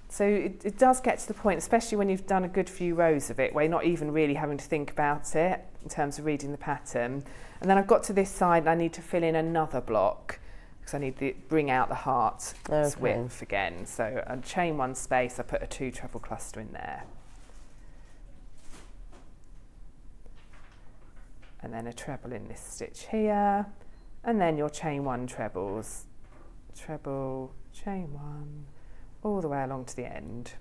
Speaker 12: So it does get to the point, especially when you've done a good few rows of it, where you're not even really having to think about it in terms of reading the pattern. And then I've got to this side and I need to fill in another block because I need to bring out the heart's width again. So on chain 1 space, I put a 2 treble cluster in there. And then a treble in this stitch here. And then your chain 1 trebles, treble, chain 1, all the way along to the end.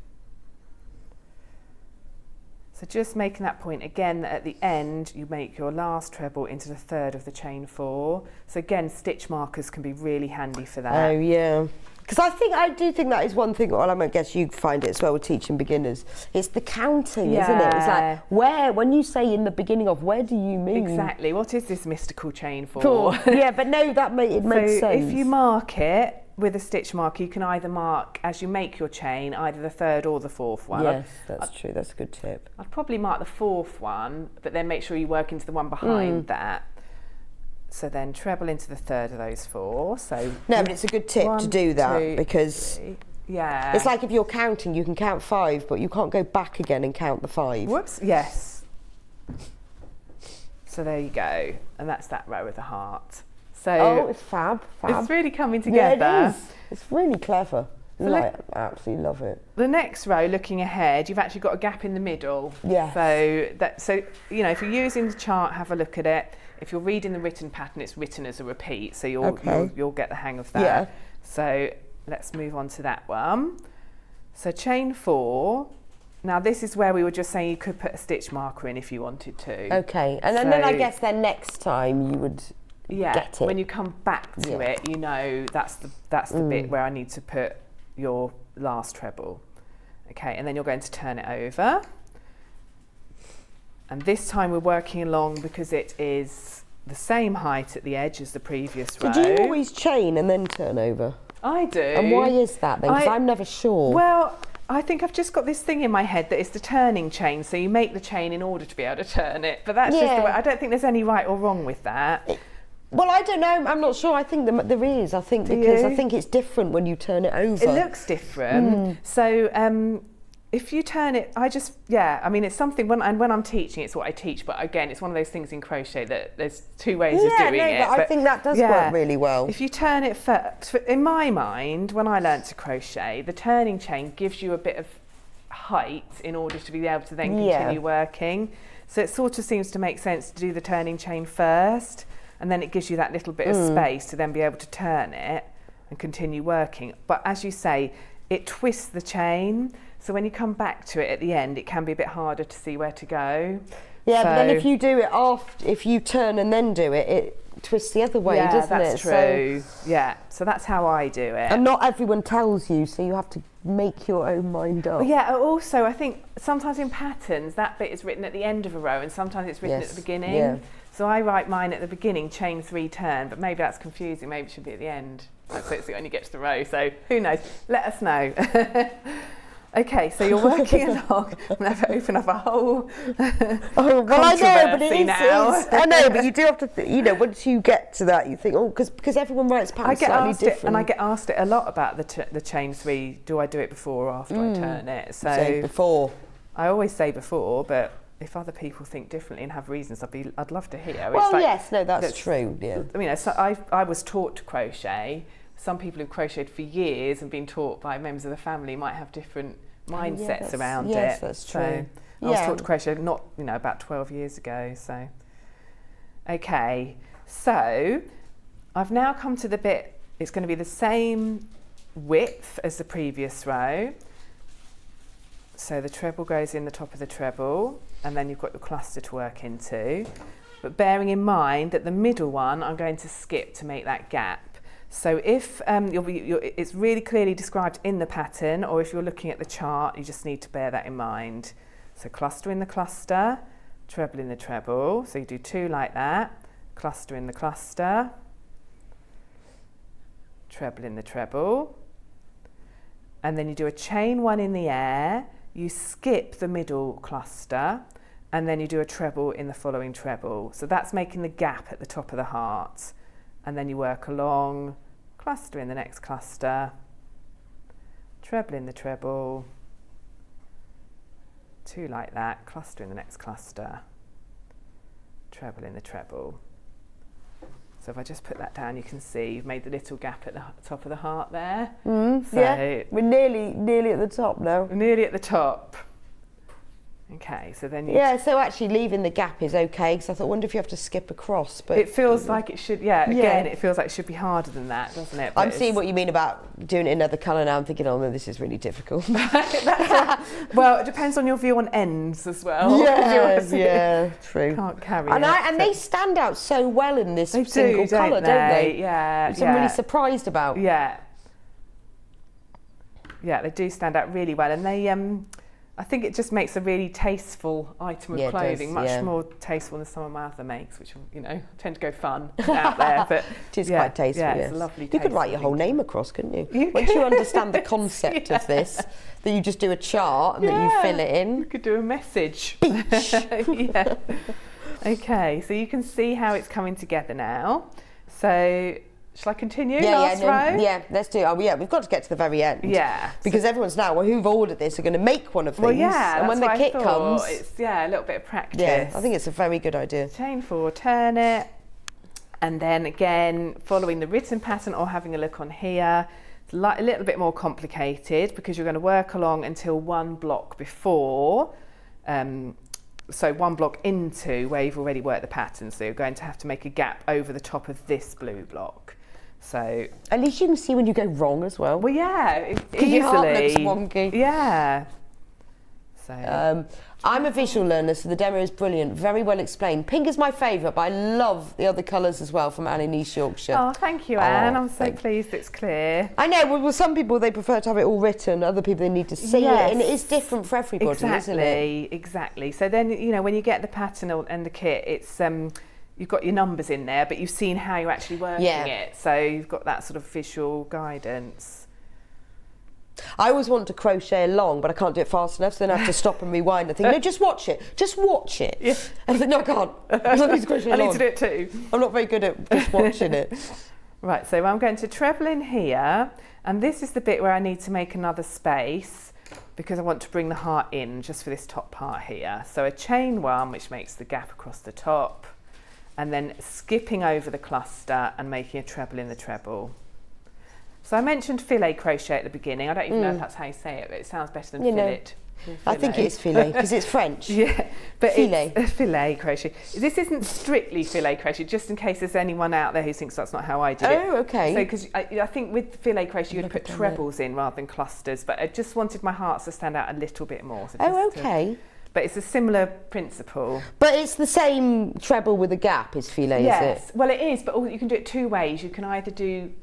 Speaker 12: So So just making that point again, that at the end you make your last treble into the third of the chain 4. So again, stitch markers can be really handy for that.
Speaker 2: Oh yeah, because I do think that is one thing. Well, I guess you find it as well with teaching beginners. It's the counting, isn't it? It's like when you say in the beginning of, where do you mean?
Speaker 12: Exactly. What is this mystical chain for?
Speaker 2: Yeah, but no, it makes sense.
Speaker 12: If you mark it with a stitch marker, you can either mark as you make your chain either the third or the fourth one.
Speaker 2: Yes, that's true. That's a good tip.
Speaker 12: I'd probably mark the fourth one, but then make sure you work into the one behind that. So then treble into the third of those 4. So
Speaker 2: no, but it's a good tip to do that,
Speaker 12: 2,
Speaker 2: because
Speaker 12: 3. Yeah,
Speaker 2: it's like if you're counting, you can count 5, but you can't go back again and count the 5.
Speaker 12: Whoops. Yes. So there you go, and that's that row with the heart. So
Speaker 2: it's fab.
Speaker 12: It's really coming together.
Speaker 2: Yeah, it is. It's really clever. I absolutely love it.
Speaker 12: The next row, looking ahead, you've actually got a gap in the middle.
Speaker 2: Yeah.
Speaker 12: So you know, if you're using the chart, have a look at it. If you're reading the written pattern, it's written as a repeat, so you'll get the hang of that.
Speaker 2: Yeah.
Speaker 12: So let's move on to that one. So chain 4. Now this is where we were just saying you could put a stitch marker in if you wanted to.
Speaker 2: Okay, and then I guess then next time you would. Get it.
Speaker 12: When you come back to it, you know that's the bit where I need to put your last treble. Okay, and then you're going to turn it over. And this time we're working along because it is the same height at the edge as the previous row.
Speaker 2: Did you always chain and then turn over?
Speaker 12: I do.
Speaker 2: And why is that then? Because I'm never sure.
Speaker 12: Well, I think I've just got this thing in my head that it's the turning chain, so you make the chain in order to be able to turn it. But that's just the way. I don't think there's any right or wrong with that.
Speaker 2: Well, I don't know. I'm not sure. I think there is. I think I think it's different when you turn it over.
Speaker 12: It looks different. So if you turn it, I mean, it's something when I'm teaching, it's what I teach. But again, it's one of those things in crochet that there's 2 ways of doing it.
Speaker 2: But I think that does work really well.
Speaker 12: If you turn it first, in my mind, when I learnt to crochet, the turning chain gives you a bit of height in order to be able to then continue working. So it sort of seems to make sense to do the turning chain first. And then it gives you that little bit of space to then be able to turn it and continue working. But as you say, it twists the chain. So when you come back to it at the end, it can be a bit harder to see where to go.
Speaker 2: Yeah, but then if you do it if you turn and then do it, it twists the other way, doesn't it?
Speaker 12: Yeah, that's true. So that's how I do it.
Speaker 2: And not everyone tells you, so you have to make your own mind up.
Speaker 12: Yeah, also I think sometimes in patterns, that bit is written at the end of a row and sometimes it's written at the beginning. Yeah. So I write mine at the beginning, chain 3, turn, but maybe that's confusing. Maybe it should be at the end. So it's when you get to the row. So who knows? Let us know. Okay, so you're working along. I'm going to open up a whole
Speaker 2: well, I know, but it is. I know, but you do have to, once you get to that, you think, because everyone writes patterns slightly different.
Speaker 12: And I get asked it a lot about the chain 3. Do I do it before or after I turn it?
Speaker 2: So before.
Speaker 12: I always say before, but if other people think differently and have reasons, I'd love to hear.
Speaker 2: Well, that's true. Yeah.
Speaker 12: I mean, I was taught to crochet. Some people who've crocheted for years and been taught by members of the family might have different mindsets around it.
Speaker 2: Yes, that's true.
Speaker 12: So I was taught to crochet about 12 years ago. So, okay, so I've now come to the bit. It's going to be the same width as the previous row. So the treble goes in the top of the treble, and then you've got the cluster to work into. But bearing in mind that the middle one I'm going to skip to make that gap. So if it's really clearly described in the pattern, or if you're looking at the chart, you just need to bear that in mind. So cluster in the cluster, treble in the treble. So you do 2 like that, cluster in the cluster, treble in the treble. And then you do a chain 1 in the air, you skip the middle cluster, and then you do a treble in the following treble. So that's making the gap at the top of the heart. And then you work along, cluster in the next cluster, treble in the treble, 2 like that, cluster in the next cluster, treble in the treble. So if I just put that down, you can see you've made the little gap at the top of the heart there.
Speaker 2: So we're nearly at the top now.
Speaker 12: We're nearly at the top. Okay, so then you...
Speaker 2: Yeah, so actually leaving the gap is okay, because I thought, I wonder if you have to skip across, but...
Speaker 12: It feels like it should, again, it feels like it should be harder than that, doesn't it? But
Speaker 2: I'm seeing what you mean about doing it in another colour now. I'm thinking, oh no, this is really difficult.
Speaker 12: Well, it depends on your view on ends as well.
Speaker 2: Yeah, true.
Speaker 12: Can't carry
Speaker 2: and they stand out so well in this single colour, don't they?
Speaker 12: Yeah,
Speaker 2: which I'm really surprised about.
Speaker 12: Yeah, they do stand out really well, and they... I think it just makes a really tasteful item of clothing, much more tasteful than some of my other makes, which, tend to go fun out there. But
Speaker 2: it is quite tasteful,
Speaker 12: yeah, it's a lovely.
Speaker 2: You could write your whole name across, couldn't you? Once you understand the concept of this, that you just do a chart and that you fill it in.
Speaker 12: You could do a message.
Speaker 2: Beach.
Speaker 12: Yeah. Okay, so you can see how it's coming together now. So... Shall I continue? Last row?
Speaker 2: Yeah, let's do it. Oh, yeah, we've got to get to the very end.
Speaker 12: Yeah.
Speaker 2: Because everyone's now, who've ordered this are going to make one of these.
Speaker 12: Well, yeah,
Speaker 2: and when the kit comes...
Speaker 12: It's, a little bit of practice.
Speaker 2: Yeah, I think it's a very good idea.
Speaker 12: Chain 4, turn it. And then again, following the written pattern or having a look on here, it's a little bit more complicated because you're going to work along until one block before. So one block into where you've already worked the pattern. So you're going to have to make a gap over the top of this blue block. So
Speaker 2: at least you can see when you go wrong as well.
Speaker 12: Well, yeah, easily.
Speaker 2: Your heart looks wonky.
Speaker 12: Yeah. So
Speaker 2: I'm a visual learner, so the demo is brilliant, very well explained. Pink is my favourite, but I love the other colours as well from Anne in East Yorkshire.
Speaker 12: Oh, thank you, Anne. I'm so pleased it's clear.
Speaker 2: I know. Well, some people they prefer to have it all written. Other people they need to see it, and it is different for everybody, isn't it?
Speaker 12: Exactly. So then when you get the pattern and the kit, it's you've got your numbers in there, but you've seen how you're actually working it. So you've got that sort of visual guidance.
Speaker 2: I always want to crochet along, but I can't do it fast enough, so then I have to stop and rewind and think, no, just watch it. Just watch it. Yeah. And I think, no, I can't. I need to crochet along.
Speaker 12: I need to do it too.
Speaker 2: I'm not very good at just watching it.
Speaker 12: Right, so I'm going to treble in here, and this is the bit where I need to make another space because I want to bring the heart in just for this top part here. So a chain 1, which makes the gap across the top, and then skipping over the cluster and making a treble in the treble. So I mentioned filet crochet at the beginning. I don't even know if that's how you say it, but it sounds better than fillet.
Speaker 2: I think it is filet because it's French.
Speaker 12: Yeah, but
Speaker 2: filet.
Speaker 12: It's filet crochet. This isn't strictly filet crochet, just in case there's anyone out there who thinks that's not how I did it.
Speaker 2: Oh, okay.
Speaker 12: So because I think with filet crochet you'd put trebles in rather than clusters, but I just wanted my hearts to stand out a little bit more. So but it's a similar principle.
Speaker 2: But it's the same treble with a gap is filet, is it?
Speaker 12: Yes, well it is, but you can do it two ways. You can either do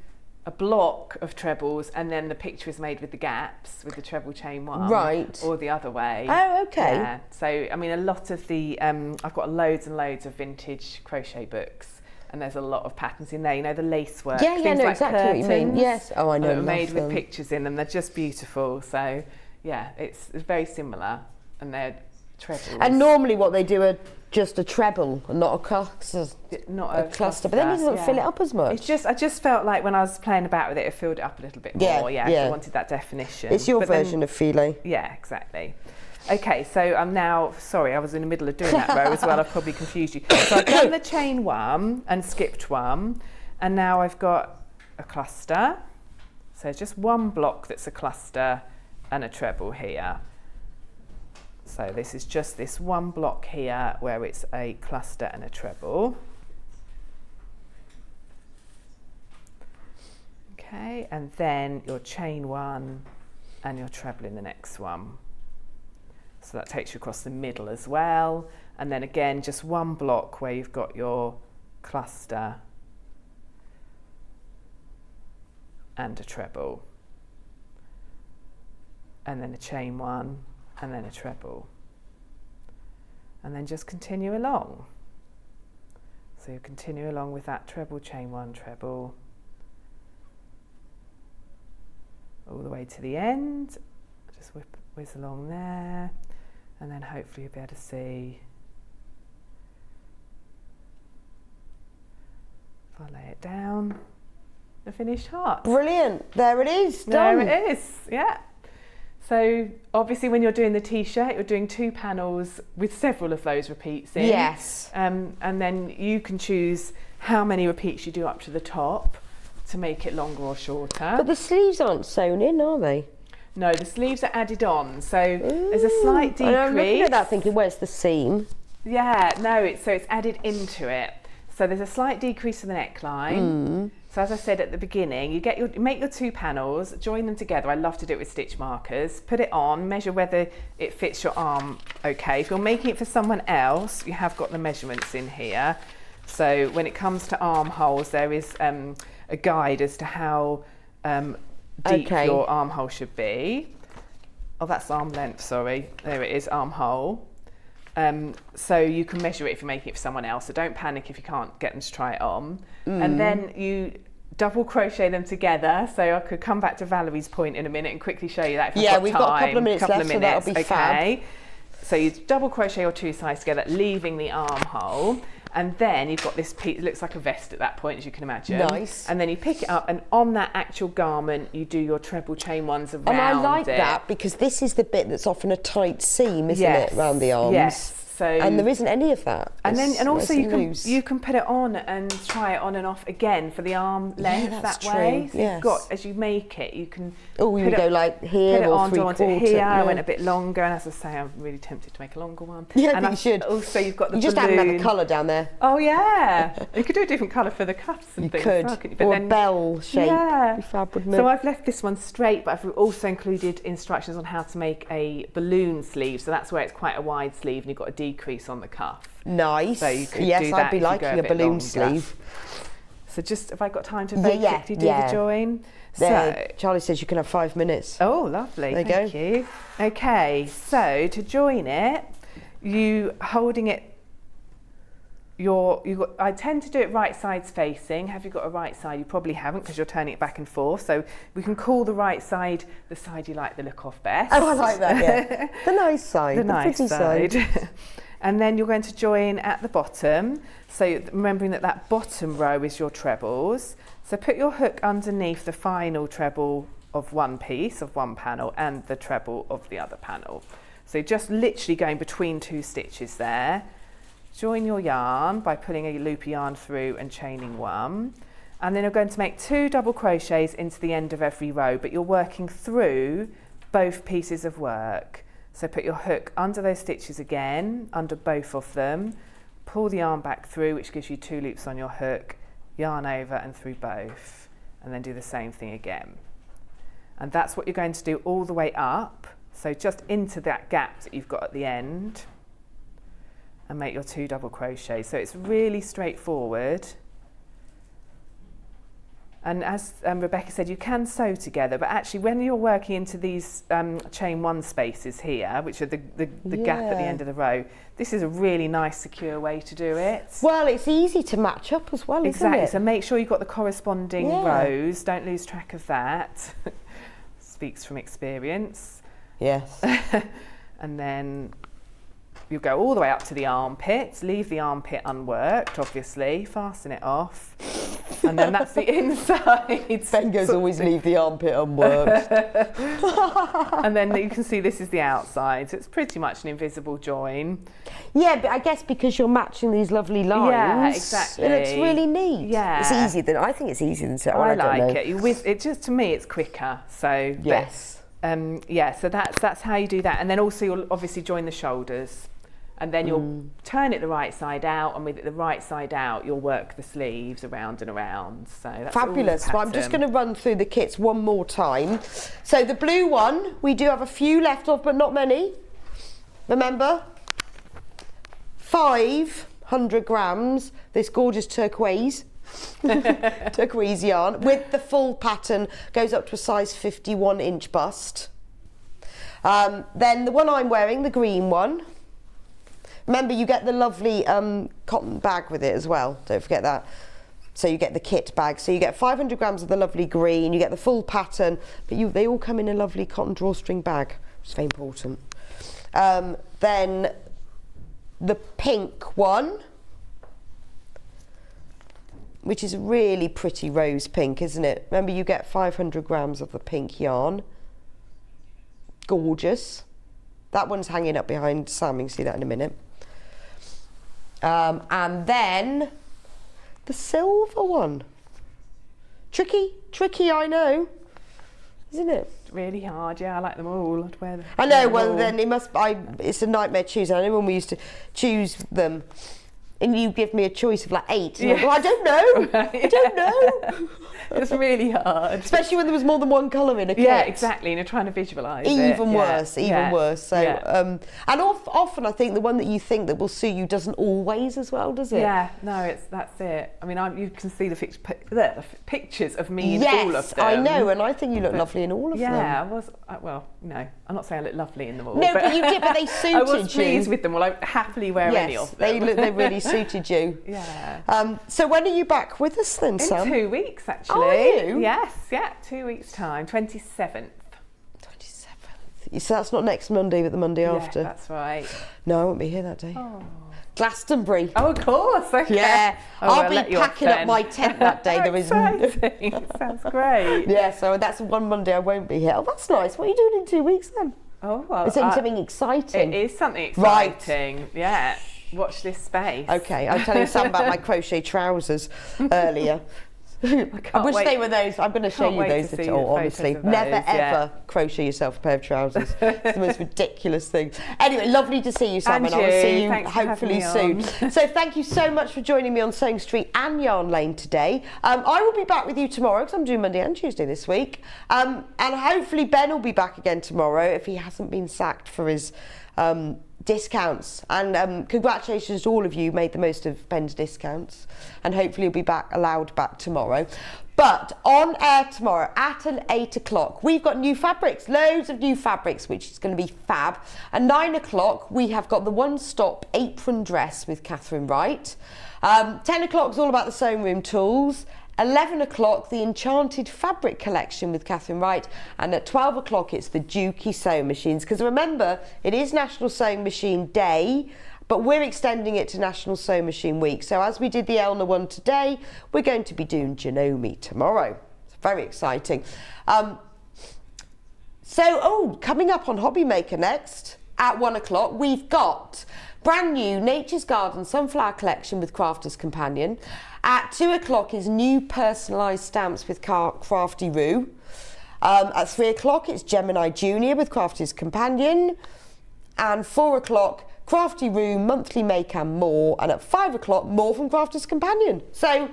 Speaker 12: a block of trebles and then the picture is made with the gaps with the treble chain 1,
Speaker 2: right,
Speaker 12: or the other way.
Speaker 2: Oh, okay.
Speaker 12: Yeah. So I mean a lot of the I've got loads and loads of vintage crochet books and there's a lot of patterns in there, you know, the lace work,
Speaker 2: things
Speaker 12: like
Speaker 2: exactly
Speaker 12: curtains,
Speaker 2: what you mean. Yes. Oh, I know.
Speaker 12: Are made with pictures in them. They're just beautiful. So yeah, it's very similar, and they're trebles.
Speaker 2: And normally what they do are just a treble and not a cluster.
Speaker 12: Not a cluster.
Speaker 2: But then it doesn't fill it up as much.
Speaker 12: It's just, I just felt like when I was playing about with it filled it up a little bit more. Yeah, I wanted that definition.
Speaker 2: It's your version of filet.
Speaker 12: Yeah, exactly. Okay, so I'm now, sorry, I was in the middle of doing that row as well. I've probably confused you. So I've done the chain 1 and skipped 1, and now I've got a cluster. So just one block that's a cluster and a treble here. So this is just this one block here where it's a cluster and a treble. Okay, and then your chain 1 and your treble in the next one. So that takes you across the middle as well. And then again, just one block where you've got your cluster and a treble. And then a chain 1. And then a treble, and then just continue along. So you continue along with that treble, chain 1, treble, all the way to the end. Just whiz along there, and then hopefully you'll be able to see, if I lay it down, the finished heart.
Speaker 2: Brilliant, there it is, done.
Speaker 12: There it is, yeah. So obviously when you're doing the t-shirt, you're doing 2 panels with several of those repeats in.
Speaker 2: Yes.
Speaker 12: And then you can choose how many repeats you do up to the top to make it longer or shorter.
Speaker 2: But the sleeves aren't sewn in, are they?
Speaker 12: No, the sleeves are added on, so there's a slight decrease.
Speaker 2: I'm looking at that thinking, where's the seam?
Speaker 12: Yeah, no, it's added into it. So there's a slight decrease in the neckline. So as I said at the beginning, you make your 2 panels, join them together. I love to do it with stitch markers. Put it on, measure whether it fits your arm okay. If you're making it for someone else, you have got the measurements in here. So when it comes to armholes, there is a guide as to how deep your armhole should be. Oh, that's arm length, sorry. There it is, armhole. So you can measure it if you're making it for someone else, so don't panic if you can't get them to try it on. And then you double crochet them together. So I could come back to Valerie's point in a minute and quickly show you that if
Speaker 2: we've got a couple of minutes left, so that'll be fab.
Speaker 12: So you double crochet your 2 sides together, leaving the armhole. And then you've got this piece, it looks like a vest at that point, as you can imagine.
Speaker 2: Nice.
Speaker 12: And then you pick it up, and on that actual garment, you do your treble chain ones around it.
Speaker 2: And I like that, because this is the bit that's often a tight seam, isn't it, around the arms?
Speaker 12: Yes. So,
Speaker 2: and there isn't any of that.
Speaker 12: And also you can put it on and try it on and off again for the arm length that way. So you've got, as you make it, you can
Speaker 2: you go like here
Speaker 12: put it
Speaker 2: or
Speaker 12: on,
Speaker 2: 3/4.
Speaker 12: Here. I went a bit longer, and as I say, I'm really tempted to make a longer one.
Speaker 2: Yeah,
Speaker 12: and
Speaker 2: you should.
Speaker 12: Also, you've got the
Speaker 2: You just
Speaker 12: balloon.
Speaker 2: add another colour down there.
Speaker 12: Oh yeah, you could do a different colour for the cuffs and things.
Speaker 2: Could.
Speaker 12: Well, couldn't you?
Speaker 2: But or then, a bell shape.
Speaker 12: Yeah.
Speaker 2: Fab, wouldn't it?
Speaker 12: So I've left this one straight, but I've also included instructions on how to make a balloon sleeve. So that's where it's quite a wide sleeve, and you've got a decrease on the cuff.
Speaker 2: Nice.
Speaker 12: So you could
Speaker 2: yes,
Speaker 12: do that
Speaker 2: I'd be liking a balloon
Speaker 12: longer.
Speaker 2: sleeve.
Speaker 12: So just, have I got time to very quickly do the join?
Speaker 2: So Charlie says you can have 5 minutes.
Speaker 12: Oh, lovely. Thank you. Okay, so to join it, you holding it. I tend to do it right sides facing. Have you got a right side? You probably haven't, because you're turning it back and forth. So we can call the right side the side you like the look of best.
Speaker 2: Oh, I like that. Yeah, the nice side, the
Speaker 12: nice
Speaker 2: pretty side.
Speaker 12: And then you're going to join at the bottom. So remembering that bottom row is your trebles. So put your hook underneath the final treble of one piece, of one panel, and the treble of the other panel. So just literally going between 2 stitches there. Join your yarn by pulling a loop of yarn through and chaining 1. And then you're going to make 2 double crochets into the end of every row, but you're working through both pieces of work. So put your hook under those stitches again, under both of them, pull the yarn back through, which gives you 2 loops on your hook, yarn over and through both, and then do the same thing again. And that's what you're going to do all the way up, so just into that gap that you've got at the end, and make your 2 double crochets. So it's really straightforward. And as Rebecca said, you can sew together, but actually when you're working into these chain 1 spaces here, which are the gap at the end of the row, this is a really nice secure way to do it.
Speaker 2: Well, it's easy to match up as well, isn't it?
Speaker 12: So make sure you've got the corresponding rows, don't lose track of that. Speaks from experience.
Speaker 2: Yes.
Speaker 12: And then you go all the way up to the armpit, leave the armpit unworked, obviously, fasten it off. And then that's the inside.
Speaker 2: Ben goes, always leave the armpit unworked.
Speaker 12: And then you can see this is the outside. So it's pretty much an invisible join.
Speaker 2: Yeah, but I guess because you're matching these lovely lines.
Speaker 12: Yeah, exactly.
Speaker 2: It looks really neat.
Speaker 12: Yeah.
Speaker 2: It's easier I think it's easier than so.
Speaker 12: I like it. It just, to me, it's quicker. So
Speaker 2: yes.
Speaker 12: So that's how you do that. And then also you'll obviously join the shoulders. And then you'll turn it the right side out, and with it the right side out, you'll work the sleeves around and around. So that's
Speaker 2: fabulous. Well, I'm just going to run through the kits one more time. So the blue one, we do have a few left of, but not many. Remember, 500 grams, this gorgeous turquoise yarn with the full pattern, goes up to a size 51-inch bust. Then the one I'm wearing, the green one. Remember, you get the lovely cotton bag with it as well. Don't forget that. So you get the kit bag. So you get 500 grams of the lovely green. You get the full pattern, but they all come in a lovely cotton drawstring bag, which is very important. Then the pink one, which is a really pretty rose pink, isn't it? Remember, you get 500 grams of the pink yarn. Gorgeous. That one's hanging up behind Sam. You can see that in a minute. And then the silver one. Tricky, I know. isn't it?
Speaker 12: It's really hard. Yeah, I like them all. I'd wear them.
Speaker 2: I know. Well, then it's a nightmare choosing. I know when we used to choose them, and you give me a choice of like 8. And I go, I don't know. Right, I don't know.
Speaker 12: It's really hard.
Speaker 2: Especially when there was more than one colour in a kit.
Speaker 12: Yeah, exactly. And you're trying to visualise it.
Speaker 2: Even worse. So,
Speaker 12: yeah.
Speaker 2: And often I think the one that you think that will suit you doesn't always as well, does it?
Speaker 12: Yeah, no, that's it. I mean, you can see the pictures of me in all of them.
Speaker 2: I know, and I think you look lovely in all of them.
Speaker 12: Yeah, no, I'm not saying I look lovely in them all.
Speaker 2: No, but you did, but they suited you.
Speaker 12: I was pleased with them all. I happily wear any of them.
Speaker 2: They really suited you.
Speaker 12: Yeah.
Speaker 2: So when are you back with us then, Sam?
Speaker 12: In 2 weeks, actually.
Speaker 2: Are you?
Speaker 12: Yes, 2 weeks' time, 27th.
Speaker 2: 27th. So that's not next Monday, but the Monday after.
Speaker 12: That's right.
Speaker 2: No, I won't be here that day.
Speaker 12: Oh.
Speaker 2: Glastonbury.
Speaker 12: Oh, of course. Okay.
Speaker 2: Yeah, I'll be packing up my tent that day. There
Speaker 12: Sounds great.
Speaker 2: Yeah, so that's one Monday I won't be here. Oh, that's nice. What are you doing in 2 weeks then?
Speaker 12: Oh, well.
Speaker 2: Is it something exciting?
Speaker 12: It is something exciting. Right. Yeah. Watch this space.
Speaker 2: Okay, I was telling Sam about my crochet trousers earlier. I wish they were those. I'm going to show you those at all, honestly. Never ever crochet yourself a pair of trousers. It's the most ridiculous thing. Anyway, lovely to see you, Sam, and I will see you hopefully soon. So thank you so much for joining me on Sewing Street and Yarn Lane today. I will be back with you tomorrow because I'm doing Monday and Tuesday this week. And hopefully Ben will be back again tomorrow if he hasn't been sacked for his discounts, and congratulations to all of you who made the most of Ben's discounts, and hopefully you'll be allowed back tomorrow. But on air tomorrow at 8 o'clock we've got new fabrics, loads of new fabrics, which is going to be fab. At 9 o'clock we have got the one-stop apron dress with Catherine Wright. 10 o'clock is all about the sewing room tools. 11 o'clock, the Enchanted Fabric Collection with Catherine Wright, and at 12 o'clock it's the Dukey Sewing Machines, because remember, it is National Sewing Machine Day, but we're extending it to National Sewing Machine Week. So as we did the Elna one today, we're going to be doing Janome tomorrow. It's very exciting. Coming up on Hobby Maker next, at 1 o'clock, we've got brand new Nature's Garden Sunflower Collection with Crafter's Companion. At 2 o'clock is new personalised stamps with Crafty Roo. At 3 o'clock it's Gemini Junior with Crafter's Companion. And 4 o'clock, Crafty Roo, Monthly Make and More. And at 5 o'clock, more from Crafter's Companion. So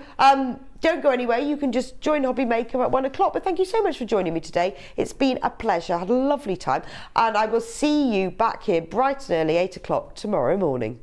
Speaker 2: don't go anywhere, you can just join Hobby Maker at 1 o'clock. But thank you so much for joining me today. It's been a pleasure, I had a lovely time. And I will see you back here bright and early, 8 o'clock tomorrow morning.